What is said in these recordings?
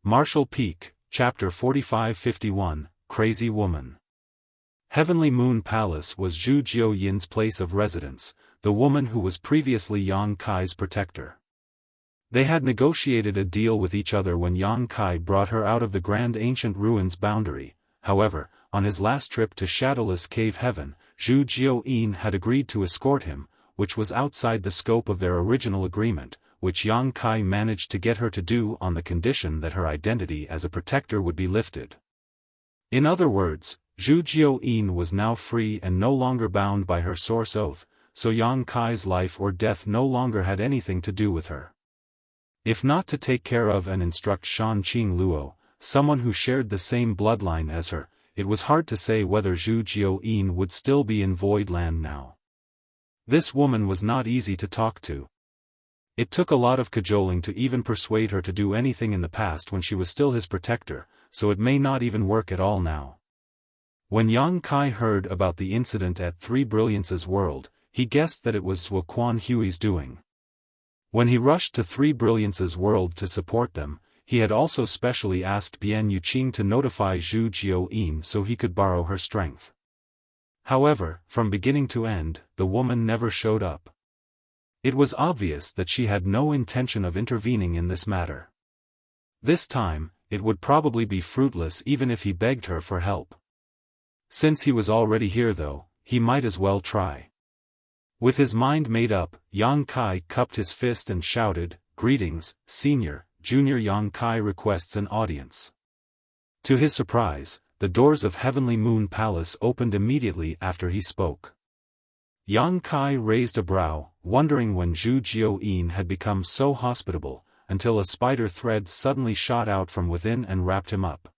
Martial Peak, Chapter 45-51, Crazy Woman. Heavenly Moon Palace was Zhu Jiuyin's place of residence, the woman who was previously Yang Kai's protector. They had negotiated a deal with each other when Yang Kai brought her out of the Grand Ancient Ruins boundary. However, on his last trip to Shadowless Cave Heaven, Zhu Jiuyin had agreed to escort him, which was outside the scope of their original agreement, which Yang Kai managed to get her to do on the condition that her identity as a protector would be lifted. In other words, Zhu Jiuyin was now free and no longer bound by her source oath, so Yang Kai's life or death no longer had anything to do with her. If not to take care of and instruct Shan Qing Luo, someone who shared the same bloodline as her, it was hard to say whether Zhu Jiuyin would still be in Void Land now. This woman was not easy to talk to. It took a lot of cajoling to even persuade her to do anything in the past when she was still his protector, so it may not even work at all now. When Yang Kai heard about the incident at Three Brilliance's world, he guessed that it was Zuoquan Hui's doing. When he rushed to Three Brilliance's world to support them, he had also specially asked Bian Yuqing to notify Zhu Jiuyin so he could borrow her strength. However, from beginning to end, the woman never showed up. It was obvious that she had no intention of intervening in this matter. This time, it would probably be fruitless even if he begged her for help. Since he was already here though, he might as well try. With his mind made up, Yang Kai cupped his fist and shouted, "Greetings, Senior." Junior Yang Kai requests an audience. To his surprise, the doors of Heavenly Moon Palace opened immediately after he spoke. Yang Kai raised a brow, wondering when Zhu Jiuyin had become so hospitable, until a spider thread suddenly shot out from within and wrapped him up.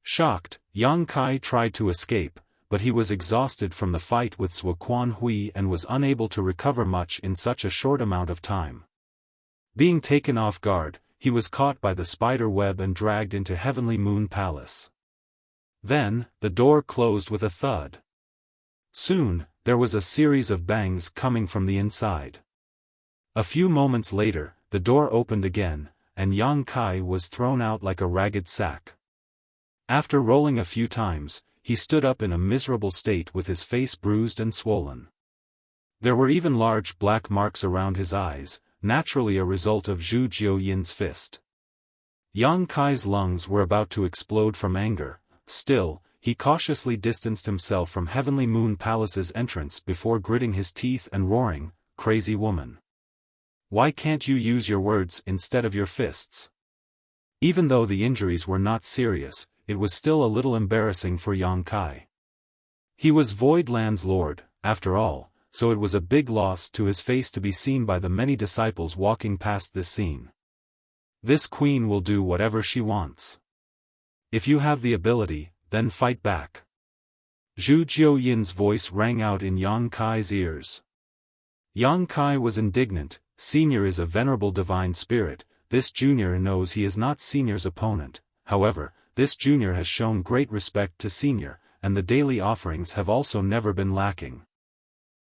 Shocked, Yang Kai tried to escape, but he was exhausted from the fight with Zuoquan Hui and was unable to recover much in such a short amount of time. Being taken off guard, he was caught by the spider web and dragged into Heavenly Moon Palace. Then, the door closed with a thud. Soon, there was a series of bangs coming from the inside. A few moments later, the door opened again, and Yang Kai was thrown out like a ragged sack. After rolling a few times, he stood up in a miserable state with his face bruised and swollen. There were even large black marks around his eyes, naturally a result of Zhu Jiuyin's fist. Yang Kai's lungs were about to explode from anger. Still, he cautiously distanced himself from Heavenly Moon Palace's entrance before gritting his teeth and roaring, "Crazy woman! Why can't you use your words instead of your fists?" Even though the injuries were not serious, it was still a little embarrassing for Yang Kai. He was Void Land's lord, after all, so it was a big loss to his face to be seen by the many disciples walking past this scene. This queen will do whatever she wants. If you have the ability, then fight back. Zhu Jiuyin's voice rang out in Yang Kai's ears. Yang Kai was indignant. Senior is a venerable divine spirit, this junior knows he is not Senior's opponent. However, this junior has shown great respect to Senior, and the daily offerings have also never been lacking.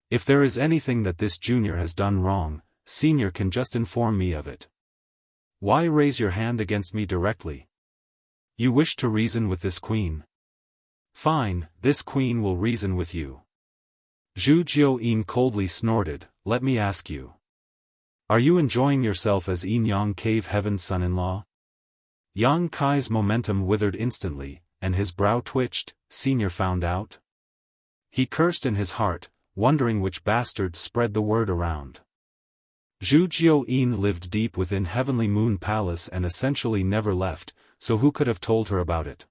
If there is anything that this junior has done wrong, Senior can just inform me of it. Why raise your hand against me directly? You wish to reason with this queen? Fine, this queen will reason with you. Zhu Jiuyin coldly snorted, "Let me ask you. Are you enjoying yourself as Yin Yang Cave Heaven's son-in-law?" Yang Kai's momentum withered instantly, and his brow twitched. Senior found out? He cursed in his heart, wondering which bastard spread the word around. Zhu Jiuyin lived deep within Heavenly Moon Palace and essentially never left, so who could have told her about it?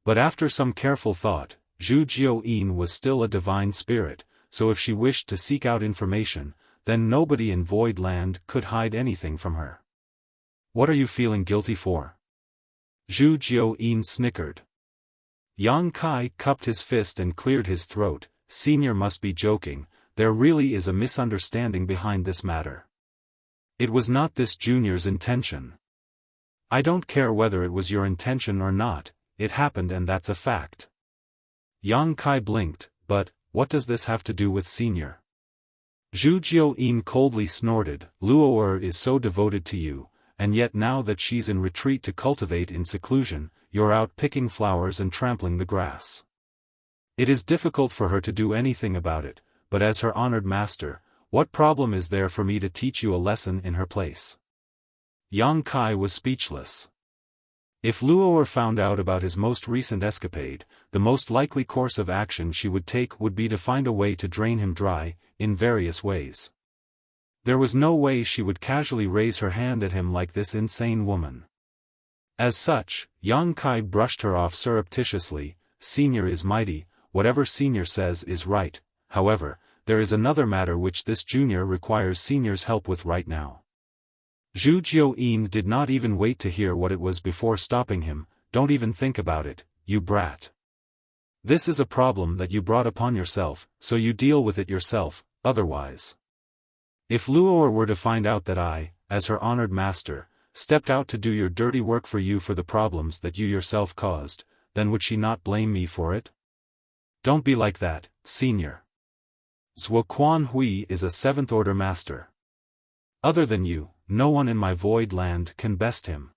But after some careful thought, Zhu Jiuyin was still a divine spirit, so if she wished to seek out information, then nobody in Void Land could hide anything from her. What are you feeling guilty for? Zhu Jiuyin snickered. Yang Kai cupped his fist and cleared his throat. Senior must be joking, there really is a misunderstanding behind this matter. It was not this junior's intention. I don't care whether it was your intention or not, it happened and that's a fact. Yang Kai blinked, but, what does this have to do with Senior? Zhu Jiuyin coldly snorted, Luo'er is so devoted to you, and yet now that she's in retreat to cultivate in seclusion, you're out picking flowers and trampling the grass. It is difficult for her to do anything about it, but as her honored master, what problem is there for me to teach you a lesson in her place?" Yang Kai was speechless. If Luo'er found out about his most recent escapade, the most likely course of action she would take would be to find a way to drain him dry, in various ways. There was no way she would casually raise her hand at him like this insane woman. As such, Yang Kai brushed her off surreptitiously. "Senior is mighty, whatever senior says is right. However, there is another matter which this junior requires senior's help with right now." Zhu Jiuyin did not even wait to hear what it was before stopping him. "Don't even think about it, you brat. This is a problem that you brought upon yourself, so you deal with it yourself, otherwise. If Luo'er were to find out that I, as her honored master, stepped out to do your dirty work for you for the problems that you yourself caused, then would she not blame me for it? Don't be like that, senior. Zhuo Quan Hui is a 7th order master. Other than you, no one in my void land can best him.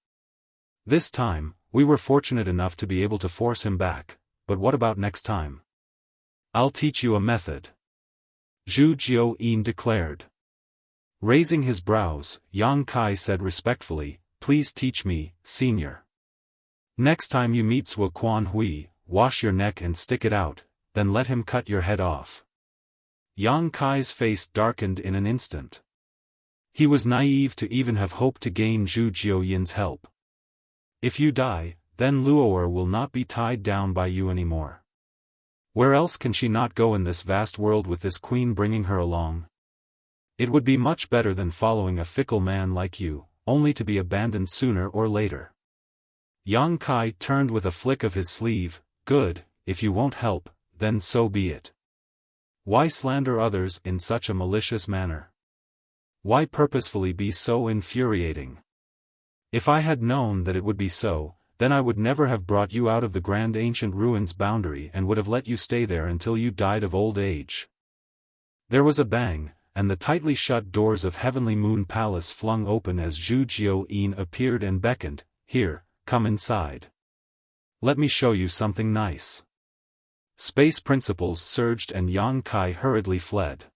This time, we were fortunate enough to be able to force him back, but what about next time? I'll teach you a method," Zhu Jiuyin declared. Raising his brows, Yang Kai said respectfully, "Please teach me, senior. Next time you meet Zhuo Quan Hui, wash your neck and stick it out, then let him cut your head off." Yang Kai's face darkened in an instant. He was naive to even have hoped to gain Zhu Jiuyin's help. If you die, then Luo'er will not be tied down by you anymore. Where else can she not go in this vast world with this queen bringing her along? It would be much better than following a fickle man like you, only to be abandoned sooner or later. Yang Kai turned with a flick of his sleeve. "Good, if you won't help, then so be it. Why slander others in such a malicious manner? Why purposefully be so infuriating? If I had known that it would be so, then I would never have brought you out of the grand ancient ruins boundary and would have let you stay there until you died of old age." There was a bang, and the tightly shut doors of Heavenly Moon Palace flung open as Zhu Jiuyin appeared and beckoned. "Here, come inside. Let me show you something nice." Space principles surged and Yang Kai hurriedly fled.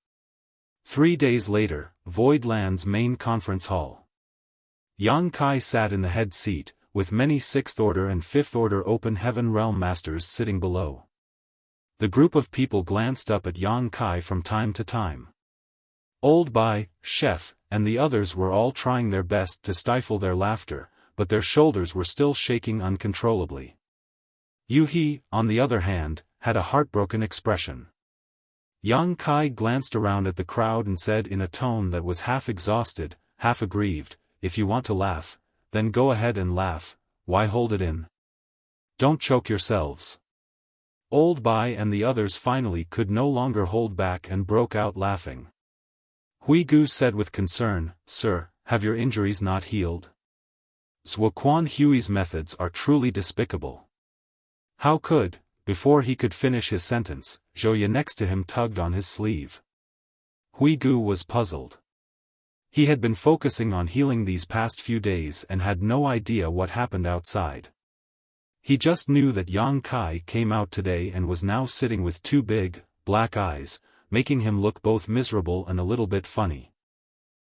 3 days later, Void Land's main conference hall. Yang Kai sat in the head seat, with many 6th order and 5th order open heaven realm masters sitting below. The group of people glanced up at Yang Kai from time to time. Old Bai, Chef, and the others were all trying their best to stifle their laughter, but their shoulders were still shaking uncontrollably. Yu He, on the other hand, had a heartbroken expression. Yang Kai glanced around at the crowd and said in a tone that was half exhausted, half aggrieved, "If you want to laugh, then go ahead and laugh, why hold it in? Don't choke yourselves." Old Bai and the others finally could no longer hold back and broke out laughing. Hui Gu said with concern, "Sir, have your injuries not healed? Zhuo Quan Hui's methods are truly despicable." How could, before he could finish his sentence, Zhou Ye next to him tugged on his sleeve. Hui Gu was puzzled. He had been focusing on healing these past few days and had no idea what happened outside. He just knew that Yang Kai came out today and was now sitting with 2 big, black eyes, making him look both miserable and a little bit funny.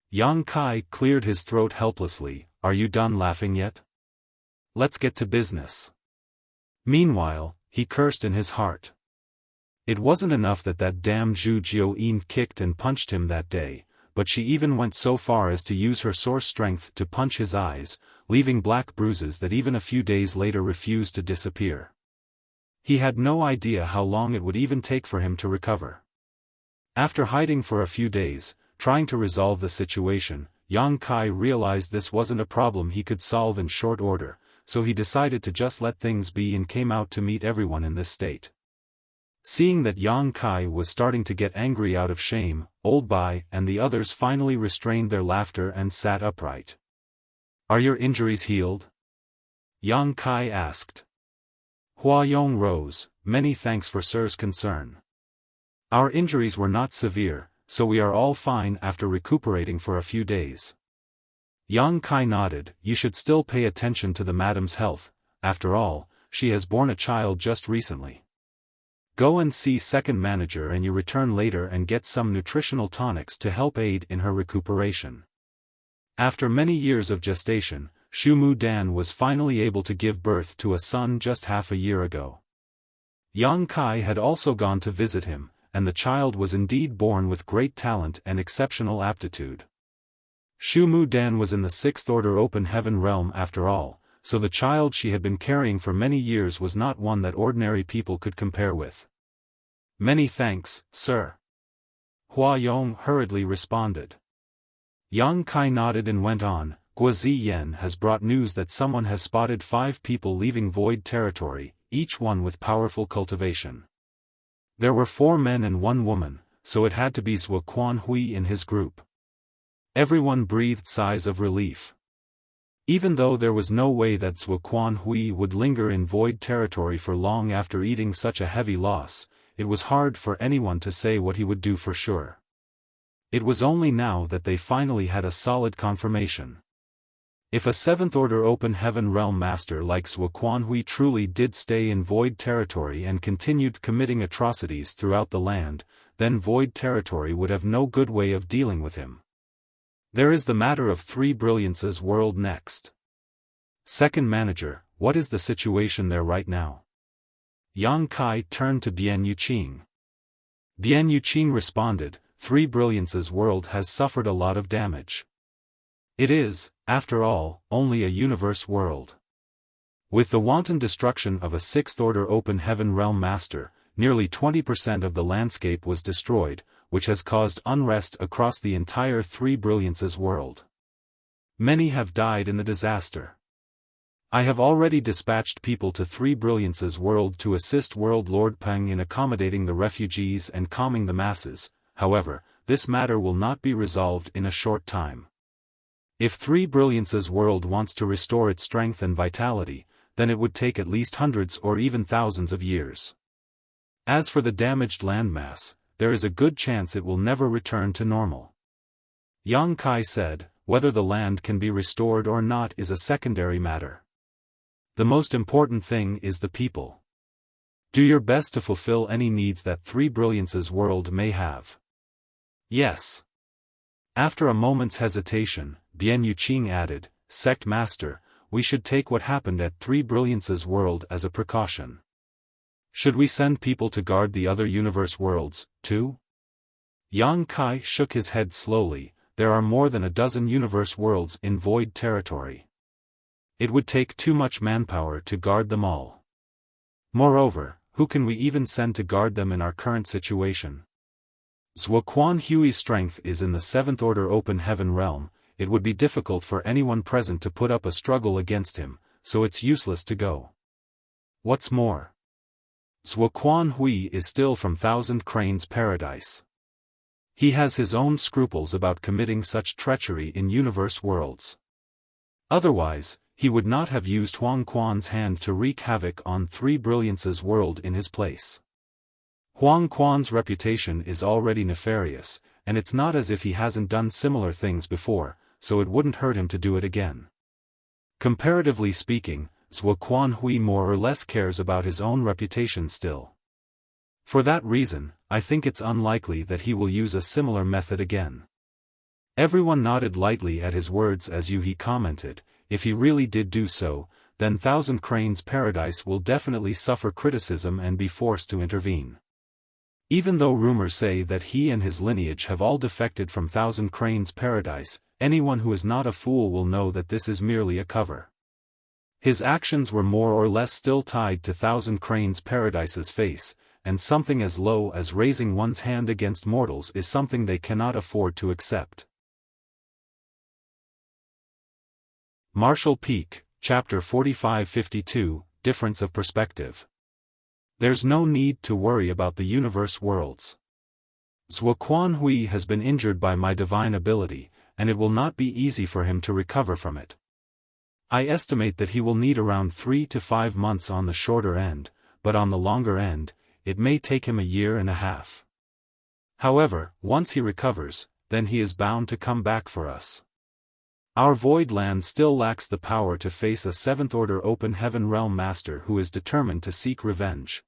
Yang Kai cleared his throat helplessly. "Are you done laughing yet? Let's get to business." Meanwhile, he cursed in his heart. It wasn't enough that damn Zhu Jiuyin kicked and punched him that day, but she even went so far as to use her source strength to punch his eyes, leaving black bruises that even a few days later refused to disappear. He had no idea how long it would even take for him to recover. After hiding for a few days, trying to resolve the situation, Yang Kai realized this wasn't a problem he could solve in short order, so he decided to just let things be and came out to meet everyone in this state. Seeing that Yang Kai was starting to get angry out of shame, Old Bai and the others finally restrained their laughter and sat upright. "Are your injuries healed?" Yang Kai asked. Hua Yong rose. "Many thanks for Sir's concern. Our injuries were not severe, so we are all fine after recuperating for a few days." Yang Kai nodded. You should still pay attention to the madam's health, after all, she has borne a child just recently. Go and see second manager and you return later and get some nutritional tonics to help aid in her recuperation. After many years of gestation, Xu Mu Dan was finally able to give birth to a son just half a year ago. Yang Kai had also gone to visit him, and the child was indeed born with great talent and exceptional aptitude. Xu Mu Dan was in the sixth order open heaven realm after all, so the child she had been carrying for many years was not one that ordinary people could compare with. Many thanks, sir. Hua Yong hurriedly responded. Yang Kai nodded and went on. Guozi Yen has brought news that someone has spotted 5 people leaving void territory, each one with powerful cultivation. There were 4 men and 1 woman, so it had to be Zhuo Quanhui in his group. Everyone breathed sighs of relief. Even though there was no way that Zhuo Quanhui would linger in void territory for long after eating such a heavy loss, it was hard for anyone to say what he would do for sure. It was only now that they finally had a solid confirmation. If a 7th order open heaven realm master like Zhuo Quanhui truly did stay in void territory and continued committing atrocities throughout the land, then void territory would have no good way of dealing with him. There is the matter of 3 Brilliance's world next. Second manager, what is the situation there right now? Yang Kai turned to Bian Yuqing. Bian Yuqing responded, 3 Brilliance's world has suffered a lot of damage. It is, after all, only a universe world. With the wanton destruction of a 6th order open heaven realm master, nearly 20% of the landscape was destroyed, which has caused unrest across the entire 3 Brilliance's world. Many have died in the disaster. I have already dispatched people to 3 Brilliance's world to assist World Lord Peng in accommodating the refugees and calming the masses. However, this matter will not be resolved in a short time. If 3 Brilliance's world wants to restore its strength and vitality, then it would take at least hundreds or even thousands of years. As for the damaged landmass, there is a good chance it will never return to normal. Yang Kai said, whether the land can be restored or not is a secondary matter. The most important thing is the people. Do your best to fulfill any needs that 3 Brilliance's world may have. Yes. After a moment's hesitation, Bian Yuqing added, Sect Master, we should take what happened at 3 Brilliance's world as a precaution. Should we send people to guard the other universe worlds, too? Yang Kai shook his head slowly. There are more than a dozen universe worlds in void territory. It would take too much manpower to guard them all. Moreover, who can we even send to guard them in our current situation? Zhuo Quanhui's strength is in the 7th order open heaven realm. It would be difficult for anyone present to put up a struggle against him, so it's useless to go. What's more, Zhuo Quanhui is still from Thousand Cranes Paradise. He has his own scruples about committing such treachery in universe worlds. Otherwise, he would not have used Huang Quan's hand to wreak havoc on 3 Brilliance's world in his place. Huang Quan's reputation is already nefarious, and it's not as if he hasn't done similar things before, so it wouldn't hurt him to do it again. Comparatively speaking, Zhuo Quanhui more or less cares about his own reputation still. For that reason, I think it's unlikely that he will use a similar method again. Everyone nodded lightly at his words as He commented, if he really did do so, then Thousand Cranes Paradise will definitely suffer criticism and be forced to intervene. Even though rumors say that he and his lineage have all defected from Thousand Cranes Paradise, anyone who is not a fool will know that this is merely a cover. His actions were more or less still tied to Thousand Cranes Paradise's face, and something as low as raising one's hand against mortals is something they cannot afford to accept. Marshall Peak, Chapter 4552, Difference of Perspective. There's no need to worry about the universe worlds. Zhuo Quanhui has been injured by my divine ability, and it will not be easy for him to recover from it. I estimate that he will need around 3 to 5 months on the shorter end, but on the longer end, it may take him a year and a half. However, once he recovers, then he is bound to come back for us. Our Void Land still lacks the power to face a 7th Order Open Heaven Realm Master who is determined to seek revenge.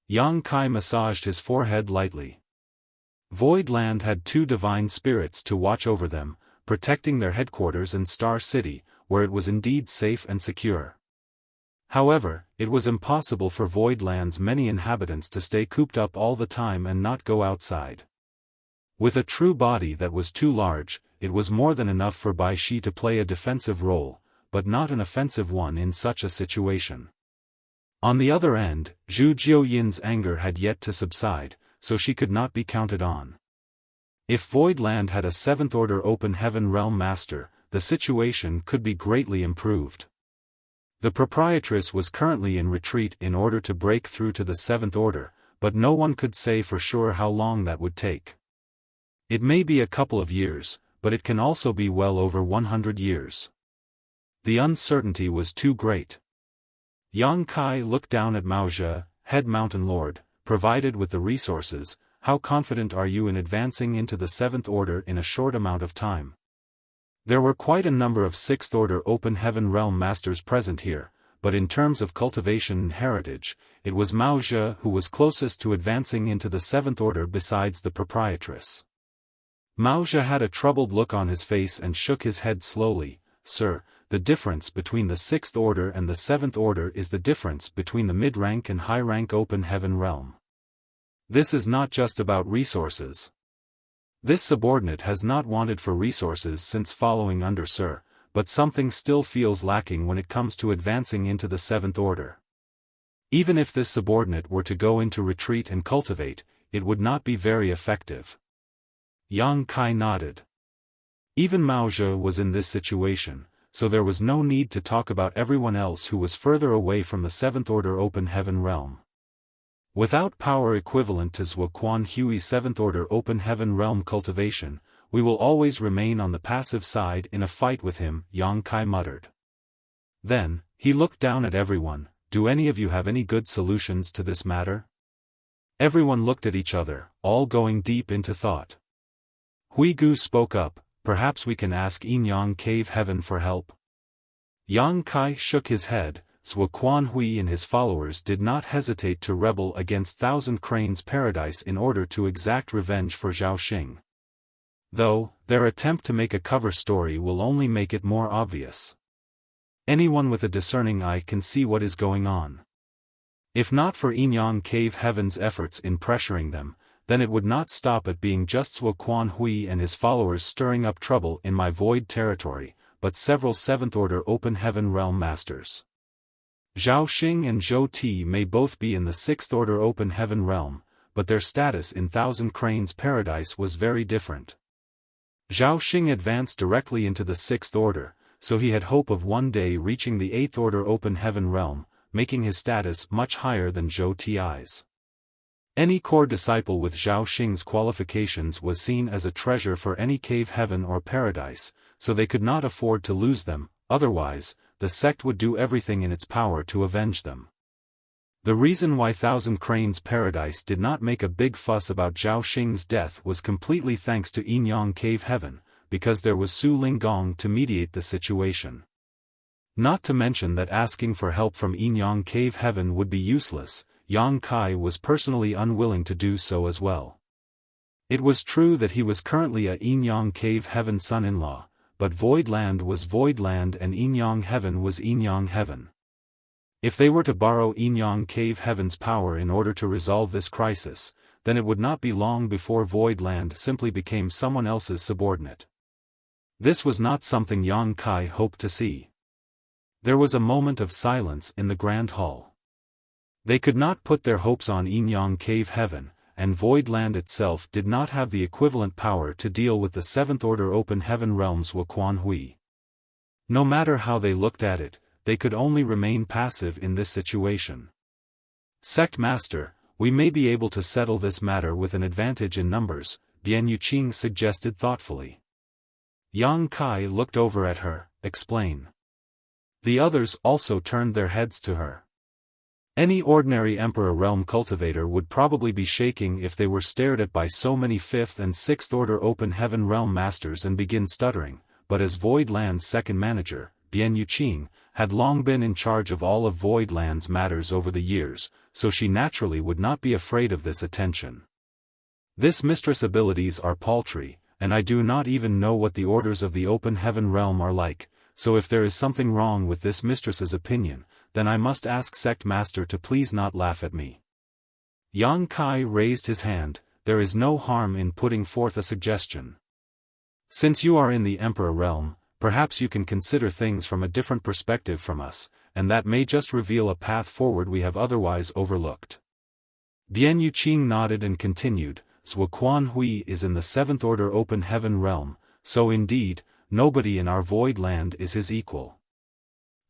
Yang Kai massaged his forehead lightly. Void Land had 2 divine spirits to watch over them, protecting their headquarters in Star City, where it was indeed safe and secure. However, it was impossible for Void Land's many inhabitants to stay cooped up all the time and not go outside. With a true body that was too large, it was more than enough for Bai Shi to play a defensive role, but not an offensive one in such a situation. On the other end, Zhu Jiuyin's anger had yet to subside, so she could not be counted on. If Void Land had a 7th Order Open Heaven Realm Master, the situation could be greatly improved. The proprietress was currently in retreat in order to break through to the 7th Order, but no one could say for sure how long that would take. It may be a couple of years, but it can also be well over 100 years. The uncertainty was too great. Yang Kai looked down at Mao Zhe, head mountain lord. Provided with the resources, how confident are you in advancing into the 7th Order in a short amount of time? There were quite a number of 6th Order Open Heaven Realm Masters present here, but in terms of cultivation and heritage, it was Mao Zhe who was closest to advancing into the 7th Order besides the proprietress. Mao Zhe had a troubled look on his face and shook his head slowly. Sir, the difference between the 6th Order and the 7th Order is the difference between the mid-rank and high-rank Open Heaven Realm. This is not just about resources. This subordinate has not wanted for resources since following under Sir, but something still feels lacking when it comes to advancing into the 7th Order. Even if this subordinate were to go into retreat and cultivate, it would not be very effective. Yang Kai nodded. Even Mao Zhe was in this situation, so there was no need to talk about everyone else who was further away from the 7th Order Open Heaven Realm. Without power equivalent to Zhuo Quan Hui's 7th Order Open Heaven Realm cultivation, we will always remain on the passive side in a fight with him, Yang Kai muttered. Then, he looked down at everyone. Do any of you have any good solutions to this matter? Everyone looked at each other, all going deep into thought. Hui Gu spoke up. Perhaps we can ask Yin Yang Cave Heaven for help. Yang Kai shook his head. Zhuo Quan Hui and his followers did not hesitate to rebel against Thousand Cranes Paradise in order to exact revenge for Zhao Xing. Though, their attempt to make a cover story will only make it more obvious. Anyone with a discerning eye can see what is going on. If not for Yin Yang Cave Heaven's efforts in pressuring them, then it would not stop at being just Zhuo Quan Hui and his followers stirring up trouble in my void territory, but several 7th Order Open Heaven Realm Masters. Zhao Xing and Zhou Ti may both be in the 6th Order Open Heaven Realm, but their status in Thousand Cranes Paradise was very different. Zhao Xing advanced directly into the 6th Order, so he had hope of one day reaching the 8th Order Open Heaven Realm, making his status much higher than Zhou Ti's. Any core disciple with Zhao Xing's qualifications was seen as a treasure for any cave heaven or paradise, so they could not afford to lose them, otherwise, the sect would do everything in its power to avenge them. The reason why Thousand Cranes Paradise did not make a big fuss about Zhao Xing's death was completely thanks to Yin Yang Cave Heaven, because there was Su Linggong to mediate the situation. Not to mention that asking for help from Yin Yang Cave Heaven would be useless. Yang Kai was personally unwilling to do so as well. It was true that he was currently a Yin Yang Cave Heaven son-in-law, but Void Land was Void Land and Yin Yang Heaven was Yin Yang Heaven. If they were to borrow Yin Yang Cave Heaven's power in order to resolve this crisis, then it would not be long before Void Land simply became someone else's subordinate. This was not something Yang Kai hoped to see. There was a moment of silence in the Grand Hall. They could not put their hopes on Yin Yang Cave Heaven, and Void Land itself did not have the equivalent power to deal with the 7th Order Open Heaven Realm's Zhuo Quan Hui. No matter how they looked at it, they could only remain passive in this situation. Sect Master, we may be able to settle this matter with an advantage in numbers, Bian Yuqing suggested thoughtfully. Yang Kai looked over at her. Explain. The others also turned their heads to her. Any ordinary Emperor Realm cultivator would probably be shaking if they were stared at by so many 5th and 6th Order Open Heaven Realm Masters and begin stuttering, but as Void Land's second manager, Bian Yuqing, had long been in charge of all of Void Land's matters over the years, so she naturally would not be afraid of this attention. This mistress' abilities are paltry, and I do not even know what the orders of the open heaven realm are like, so if there is something wrong with this mistress's opinion, then I must ask Sect Master to please not laugh at me. Yang Kai raised his hand. There is no harm in putting forth a suggestion. Since you are in the Emperor realm, perhaps you can consider things from a different perspective from us, and that may just reveal a path forward we have otherwise overlooked. Bian Yuqing nodded and continued, Zuoquan Hui is in the 7th Order Open Heaven realm, so indeed, nobody in our Void Land is his equal.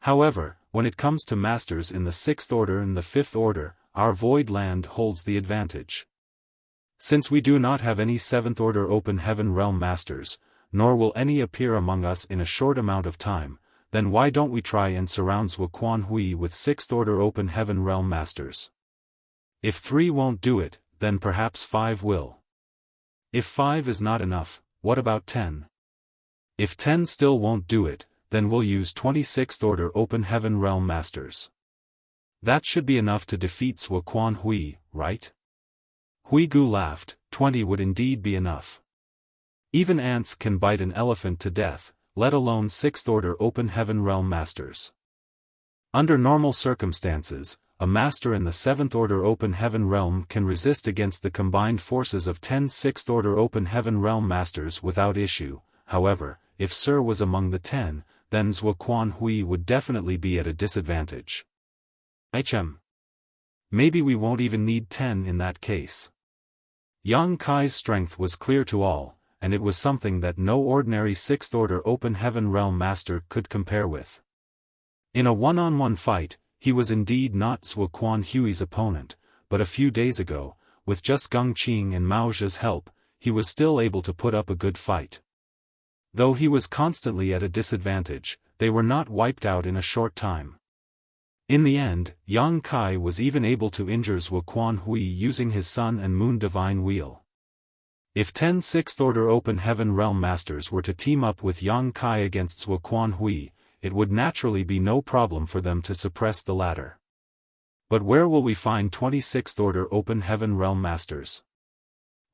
However, when it comes to masters in the 6th Order and the 5th Order, our Void Land holds the advantage. Since we do not have any 7th Order Open Heaven realm masters, nor will any appear among us in a short amount of time, then why don't we try and surround Zuoquan Hui with 6th Order Open Heaven realm masters? If 3 won't do it, then perhaps 5 will. If 5 is not enough, what about 10? If 10 still won't do it, then we'll use 26th Order Open Heaven realm masters. That should be enough to defeat Zuoquan Hui, right? Hui Gu laughed. 20 would indeed be enough. Even ants can bite an elephant to death, let alone 6th Order Open Heaven realm masters. Under normal circumstances, a master in the 7th Order Open Heaven realm can resist against the combined forces of 10 6th Order Open Heaven realm masters without issue. However, if Sir was among the 10, then Zuoquan Hui would definitely be at a disadvantage. Maybe we won't even need 10 in that case. Yang Kai's strength was clear to all, and it was something that no ordinary 6th Order Open Heaven realm master could compare with. In a one-on-one fight, he was indeed not Zuoquan Hui's opponent, but a few days ago, with just Geng Qing and Mao Zhe's help, he was still able to put up a good fight. Though he was constantly at a disadvantage, they were not wiped out in a short time. In the end, Yang Kai was even able to injure Zuoquan Hui using his Sun and Moon Divine Wheel. If 10 6th Order Open Heaven realm masters were to team up with Yang Kai against Zuoquan Hui, it would naturally be no problem for them to suppress the latter. But where will we find 26th Order Open Heaven realm masters?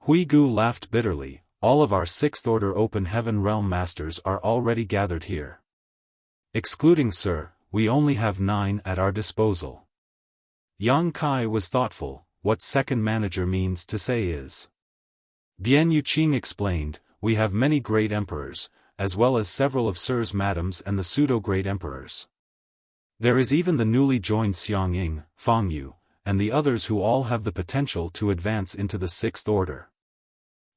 Hui Gu laughed bitterly. All of our 6th Order Open Heaven realm masters are already gathered here. Excluding Sir, we only have 9 at our disposal. Yang Kai was thoughtful. What second manager means to say is. Bian Yuqing explained, we have many great emperors, as well as several of Sir's madams and the pseudo-great emperors. There is even the newly joined Xiang Ying, Fang Yu, and the others who all have the potential to advance into the 6th Order.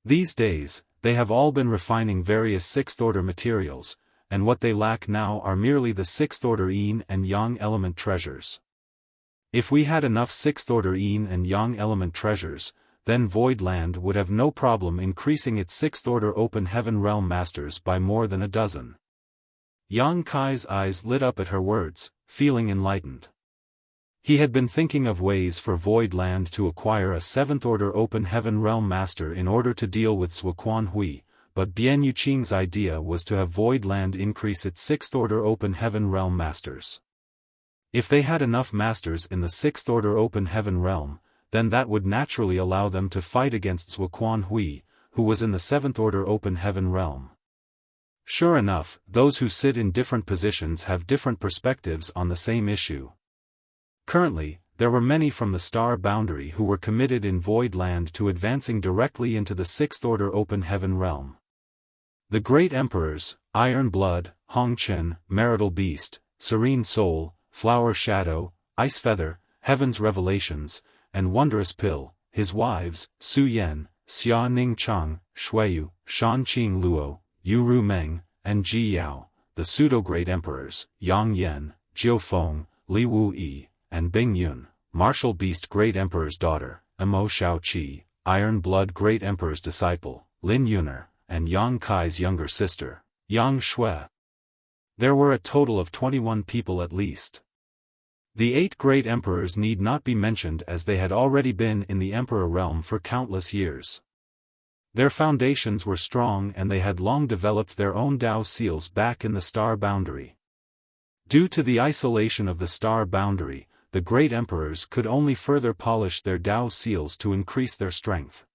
These days, they have all been refining various 6th Order materials, and what they lack now are merely the 6th Order Yin and Yang element treasures. If we had enough 6th Order Yin and Yang element treasures, then Void Land would have no problem increasing its 6th Order Open Heaven realm masters by more than a dozen. Yang Kai's eyes lit up at her words, feeling enlightened. He had been thinking of ways for Void Land to acquire a 7th Order Open Heaven realm master in order to deal with Zuoquan Hui, but Bian Yuqing's idea was to have Void Land increase its 6th Order Open Heaven realm masters. If they had enough masters in the 6th Order Open Heaven realm, then that would naturally allow them to fight against Zuoquan Hui, who was in the 7th Order Open Heaven realm. Sure enough, those who sit in different positions have different perspectives on the same issue. Currently, there were many from the Star Boundary who were committed in Void Land to advancing directly into the 6th Order Open Heaven realm. The Great Emperors, Iron Blood, Hongchen, Marital Beast, Serene Soul, Flower Shadow, Ice Feather, Heaven's Revelations, and Wondrous Pill, his wives, Su Yan, Xia Ning Chang, Shuiyu, Shan Qing Luo, Yu Ru Meng, and Ji Yao, the pseudo-great emperors, Yang Yan, Jiu Feng, Li Wu Yi, and Bing Yun, Martial Beast Great Emperor's daughter, Emo Shao Qi, Iron Blood Great Emperor's disciple, Lin Yuner, and Yang Kai's younger sister, Yang Shui. There were a total of 21 people at least. The 8 great emperors need not be mentioned as they had already been in the emperor realm for countless years. Their foundations were strong and they had long developed their own Dao seals back in the star boundary. Due to the isolation of the star boundary, the great emperors could only further polish their Dao seals to increase their strength.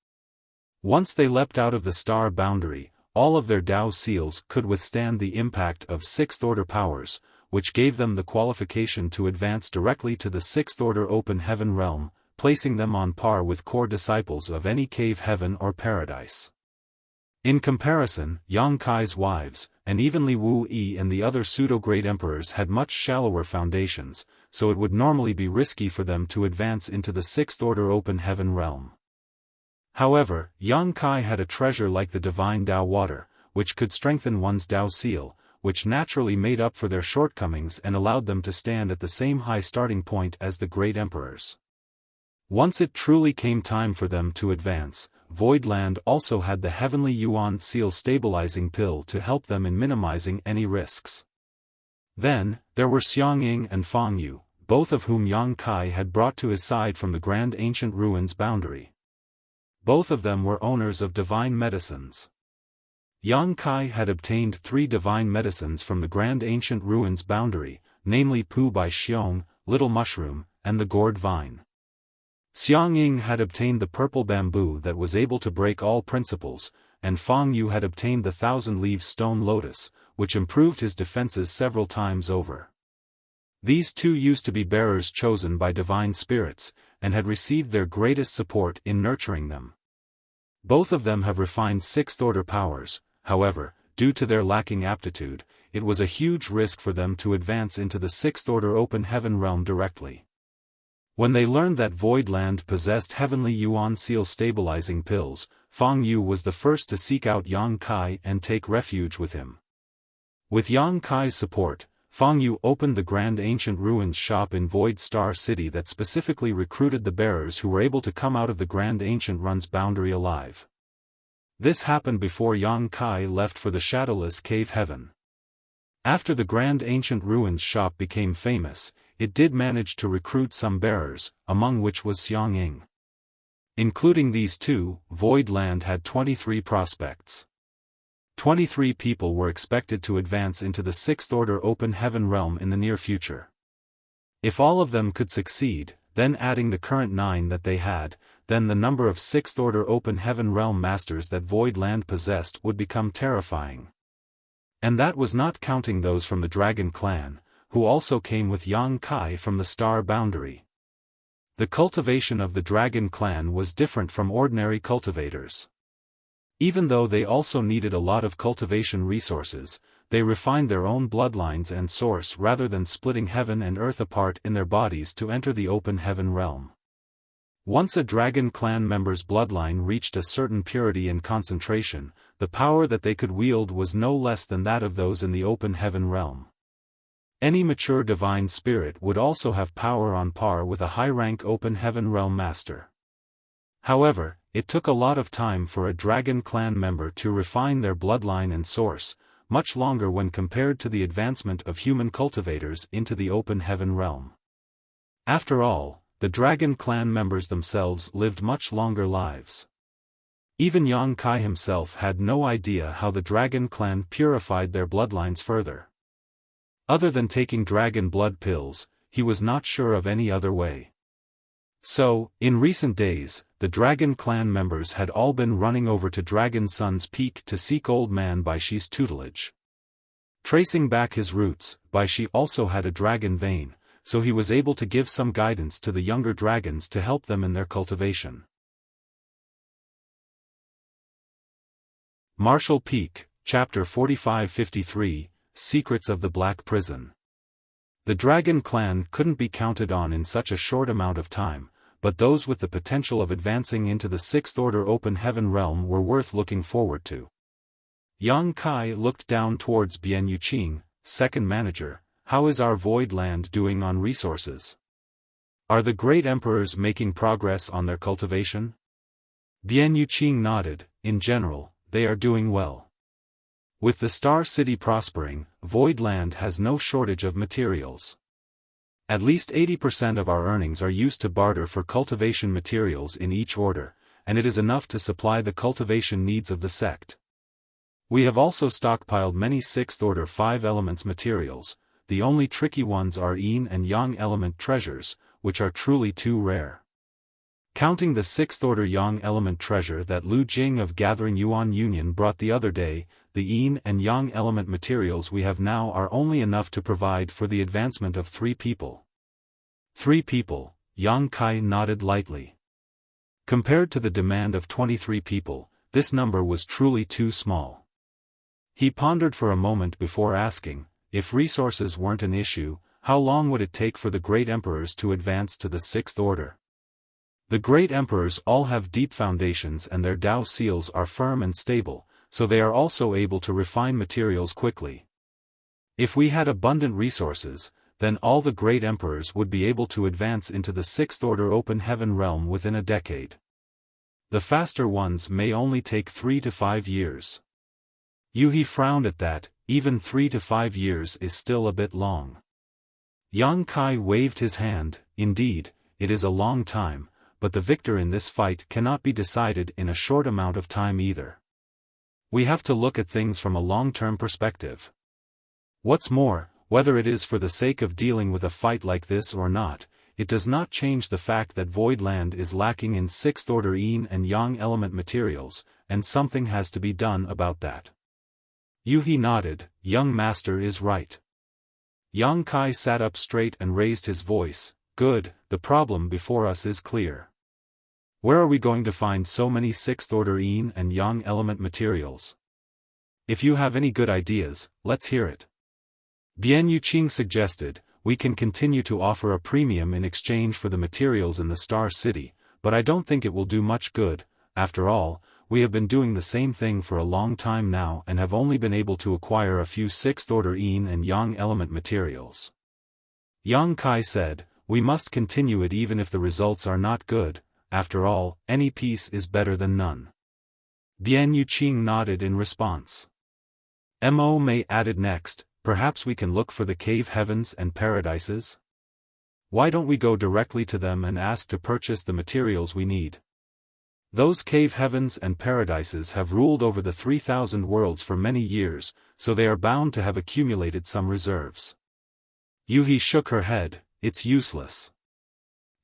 Once they leapt out of the star boundary, all of their Dao seals could withstand the impact of sixth-order powers, which gave them the qualification to advance directly to the sixth-order open heaven realm, placing them on par with core disciples of any cave heaven or paradise. In comparison, Yang Kai's wives, and even Li Wu Yi and the other pseudo-great emperors had much shallower foundations, so it would normally be risky for them to advance into the sixth-order open heaven realm. However, Yang Kai had a treasure like the divine Dao water, which could strengthen one's Dao seal, which naturally made up for their shortcomings and allowed them to stand at the same high starting point as the great emperors. Once it truly came time for them to advance, Voidland also had the heavenly Yuan seal stabilizing pill to help them in minimizing any risks. Then, there were Xiangying and Fang Yu, both of whom Yang Kai had brought to his side from the Grand Ancient Ruins boundary. Both of them were owners of divine medicines. Yang Kai had obtained 3 divine medicines from the Grand Ancient Ruins boundary, namely Pu Bai Xiong, Little Mushroom, and the Gourd Vine. Xiangying had obtained the purple bamboo that was able to break all principles, and Fang Yu had obtained the 1,000-leaf stone lotus, which improved his defenses several times over. These 2 used to be bearers chosen by divine spirits, and had received their greatest support in nurturing them. Both of them have refined sixth-order powers, however, due to their lacking aptitude, it was a huge risk for them to advance into the sixth-order open heaven realm directly. When they learned that Voidland possessed heavenly Yuan seal stabilizing pills, Fang Yu was the first to seek out Yang Kai and take refuge with him. With Yang Kai's support, Fang Yu opened the Grand Ancient Ruins shop in Void Star City that specifically recruited the bearers who were able to come out of the Grand Ancient Ruins boundary alive. This happened before Yang Kai left for the Shadowless Cave Heaven. After the Grand Ancient Ruins shop became famous, it did manage to recruit some bearers, among which was Xiangying. Including these 2, Voidland had 23 prospects. 23 people were expected to advance into the sixth-order open heaven realm in the near future. If all of them could succeed, then adding the current 9 that they had, then the number of sixth-order open heaven realm masters that Voidland possessed would become terrifying. And that was not counting those from the Dragon Clan, who also came with Yang Kai from the star boundary. The cultivation of the Dragon Clan was different from ordinary cultivators. Even though they also needed a lot of cultivation resources, they refined their own bloodlines and source rather than splitting heaven and earth apart in their bodies to enter the open heaven realm. Once a Dragon Clan member's bloodline reached a certain purity and concentration, the power that they could wield was no less than that of those in the open heaven realm. Any mature divine spirit would also have power on par with a high-rank open heaven realm master. However, it took a lot of time for a Dragon Clan member to refine their bloodline and source, much longer when compared to the advancement of human cultivators into the open heaven realm. After all, the Dragon Clan members themselves lived much longer lives. Even Yang Kai himself had no idea how the Dragon Clan purified their bloodlines further. Other than taking dragon blood pills, he was not sure of any other way. So, in recent days, the Dragon Clan members had all been running over to Dragon Sun's Peak to seek Old Man Baishi's tutelage. Tracing back his roots, Baishi also had a dragon vein, so he was able to give some guidance to the younger dragons to help them in their cultivation. Marshall Peak, Chapter 4553, Secrets of the Black Prison. The Dragon Clan couldn't be counted on in such a short amount of time, but those with the potential of advancing into the sixth-order open heaven realm were worth looking forward to. Yang Kai looked down towards Bian Yuqing, second manager. How is our Void Land doing on resources? Are the great emperors making progress on their cultivation? Bian Yuqing nodded. In general, they are doing well. With the Star City prospering, Voidland has no shortage of materials. At least 80% of our earnings are used to barter for cultivation materials in each order, and it is enough to supply the cultivation needs of the sect. We have also stockpiled many 6th order 5 elements materials. The only tricky ones are yin and yang element treasures, which are truly too rare. Counting the 6th order yang element treasure that Lu Jing of Gathering Yuan Union brought the other day, the yin and yang element materials we have now are only enough to provide for the advancement of 3 people. 3 people, Yang Kai nodded lightly. Compared to the demand of 23 people, this number was truly too small. He pondered for a moment before asking, if resources weren't an issue, how long would it take for the great emperors to advance to the 6th order? The great emperors all have deep foundations and their Dao seals are firm and stable, so they are also able to refine materials quickly. If we had abundant resources, then all the great emperors would be able to advance into the 6th order open heaven realm within a decade. The faster ones may only take 3 to 5 years. Yuhi frowned at that. Even 3 to 5 years is still a bit long. Yang Kai waved his hand. Indeed, it is a long time, but the victor in this fight cannot be decided in a short amount of time either. We have to look at things from a long-term perspective. What's more, whether it is for the sake of dealing with a fight like this or not, it does not change the fact that Void Land is lacking in 6th order yin and yang element materials, and something has to be done about that. Yuhi nodded. Young master is right. Yang Kai sat up straight and raised his voice. Good, the problem before us is clear. Where are we going to find so many 6th order yin and yang element materials? If you have any good ideas, let's hear it. Bian Yuqing suggested, we can continue to offer a premium in exchange for the materials in the Star City, but I don't think it will do much good. After all, we have been doing the same thing for a long time now and have only been able to acquire a few 6th order yin and yang element materials. Yang Kai said, we must continue it even if the results are not good. After all, any peace is better than none. Bian Yuqing nodded in response. Mo Mei added next, perhaps we can look for the cave heavens and paradises? Why don't we go directly to them and ask to purchase the materials we need? Those cave heavens and paradises have ruled over the 3,000 worlds for many years, so they are bound to have accumulated some reserves. Yuhi shook her head. It's useless.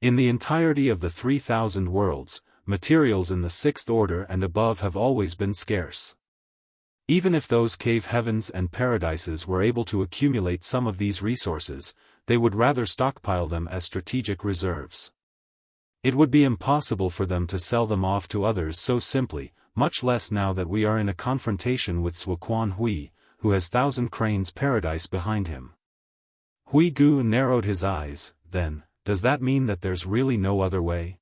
In the entirety of the 3,000 worlds, materials in the 6th order and above have always been scarce. Even if those cave heavens and paradises were able to accumulate some of these resources, they would rather stockpile them as strategic reserves. It would be impossible for them to sell them off to others so simply, much less now that we are in a confrontation with Suoquan Hui, who has Thousand Cranes Paradise behind him. Hui Gu narrowed his eyes. Then, does that mean that there's really no other way?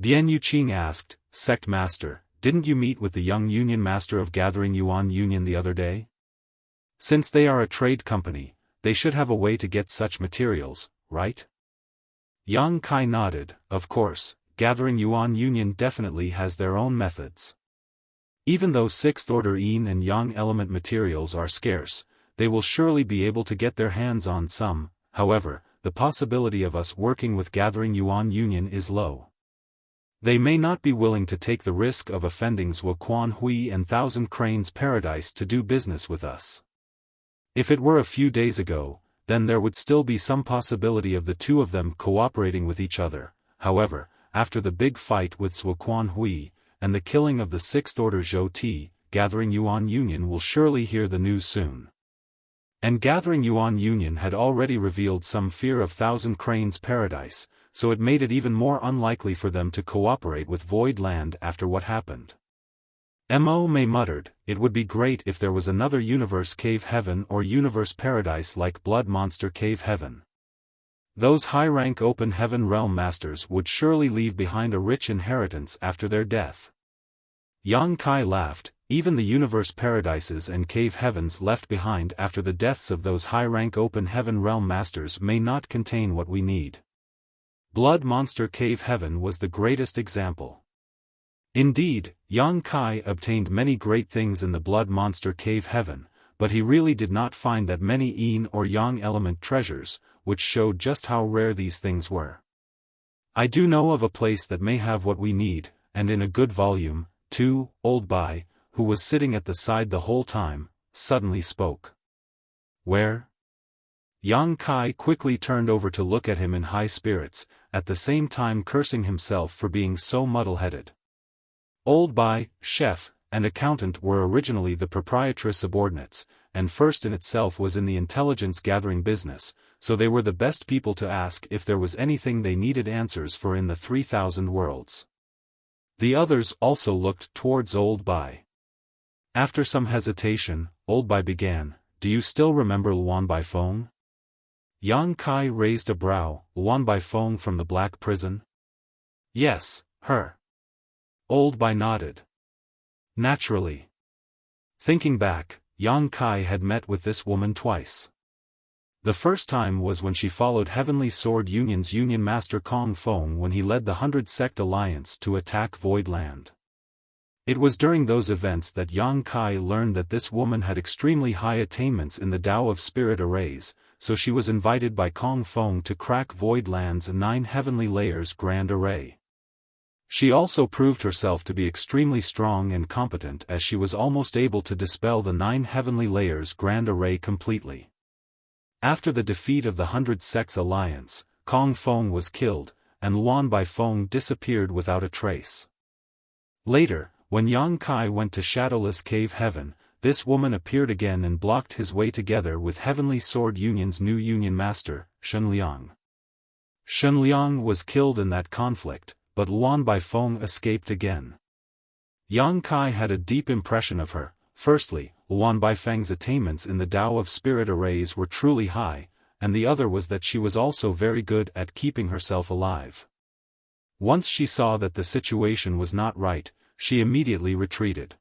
Bian Yuqing asked, Sect Master, didn't you meet with the young Union Master of Gathering Yuan Union the other day? Since they are a trade company, they should have a way to get such materials, right? Yang Kai nodded. Of course, Gathering Yuan Union definitely has their own methods. Even though 6th order yin and yang element materials are scarce, they will surely be able to get their hands on some. However, the possibility of us working with Gathering Yuan Union is low. They may not be willing to take the risk of offending Suoquan Hui and Thousand Cranes Paradise to do business with us. If it were a few days ago, then there would still be some possibility of the two of them cooperating with each other. However, after the big fight with Suoquan Hui, and the killing of the 6th order Zhou Ti, Gathering Yuan Union will surely hear the news soon. And Gathering Yuan Union had already revealed some fear of Thousand Cranes Paradise, so it made it even more unlikely for them to cooperate with Void Land after what happened. Mo Mei muttered, it would be great if there was another Universe Cave Heaven or Universe Paradise like Blood Monster Cave Heaven. Those high-rank Open Heaven Realm Masters would surely leave behind a rich inheritance after their death. Yang Kai laughed. Even the Universe Paradises and Cave Heavens left behind after the deaths of those high-rank Open Heaven Realm Masters may not contain what we need. Blood Monster Cave Heaven was the greatest example. Indeed, Yang Kai obtained many great things in the Blood Monster Cave Heaven, but he really did not find that many yin or yang element treasures, which showed just how rare these things were. I do know of a place that may have what we need. and in a good volume, too. Old Bai, who was sitting at the side the whole time, suddenly spoke. Where? Yang Kai quickly turned over to look at him in high spirits, at the same time cursing himself for being so muddle-headed. Old Bai, chef, and accountant were originally the proprietor's subordinates, and first in itself was in the intelligence-gathering business, so they were the best people to ask if there was anything they needed answers for in the 3,000 worlds. The others also looked towards Old Bai. After some hesitation, Old Bai began, "Do you still remember Luan Bai Feng?" Yang Kai raised a brow. "Luan Bai Feng from the Black Prison?" "Yes, her." Old Bai nodded. Naturally. Thinking back, Yang Kai had met with this woman twice. The first time was when she followed Heavenly Sword Union's Union Master Kong Feng when he led the 100 Sect Alliance to attack Void Land. It was during those events that Yang Kai learned that this woman had extremely high attainments in the Tao of Spirit Arrays, so she was invited by Kong Feng to crack Void Land's 9 Heavenly Layers Grand Array. She also proved herself to be extremely strong and competent as she was almost able to dispel the 9 Heavenly Layers Grand Array completely. After the defeat of the 100 Sects Alliance, Kong Feng was killed, and Luan Bai Feng disappeared without a trace. Later, when Yang Kai went to Shadowless Cave Heaven, this woman appeared again and blocked his way together with Heavenly Sword Union's new Union Master, Shen Liang. Shen Liang was killed in that conflict, but Luan Bai Feng escaped again. Yang Kai had a deep impression of her. Firstly, Luan Bai Feng's attainments in the Tao of Spirit Arrays were truly high, and the other was that she was also very good at keeping herself alive. Once she saw that the situation was not right, she immediately retreated.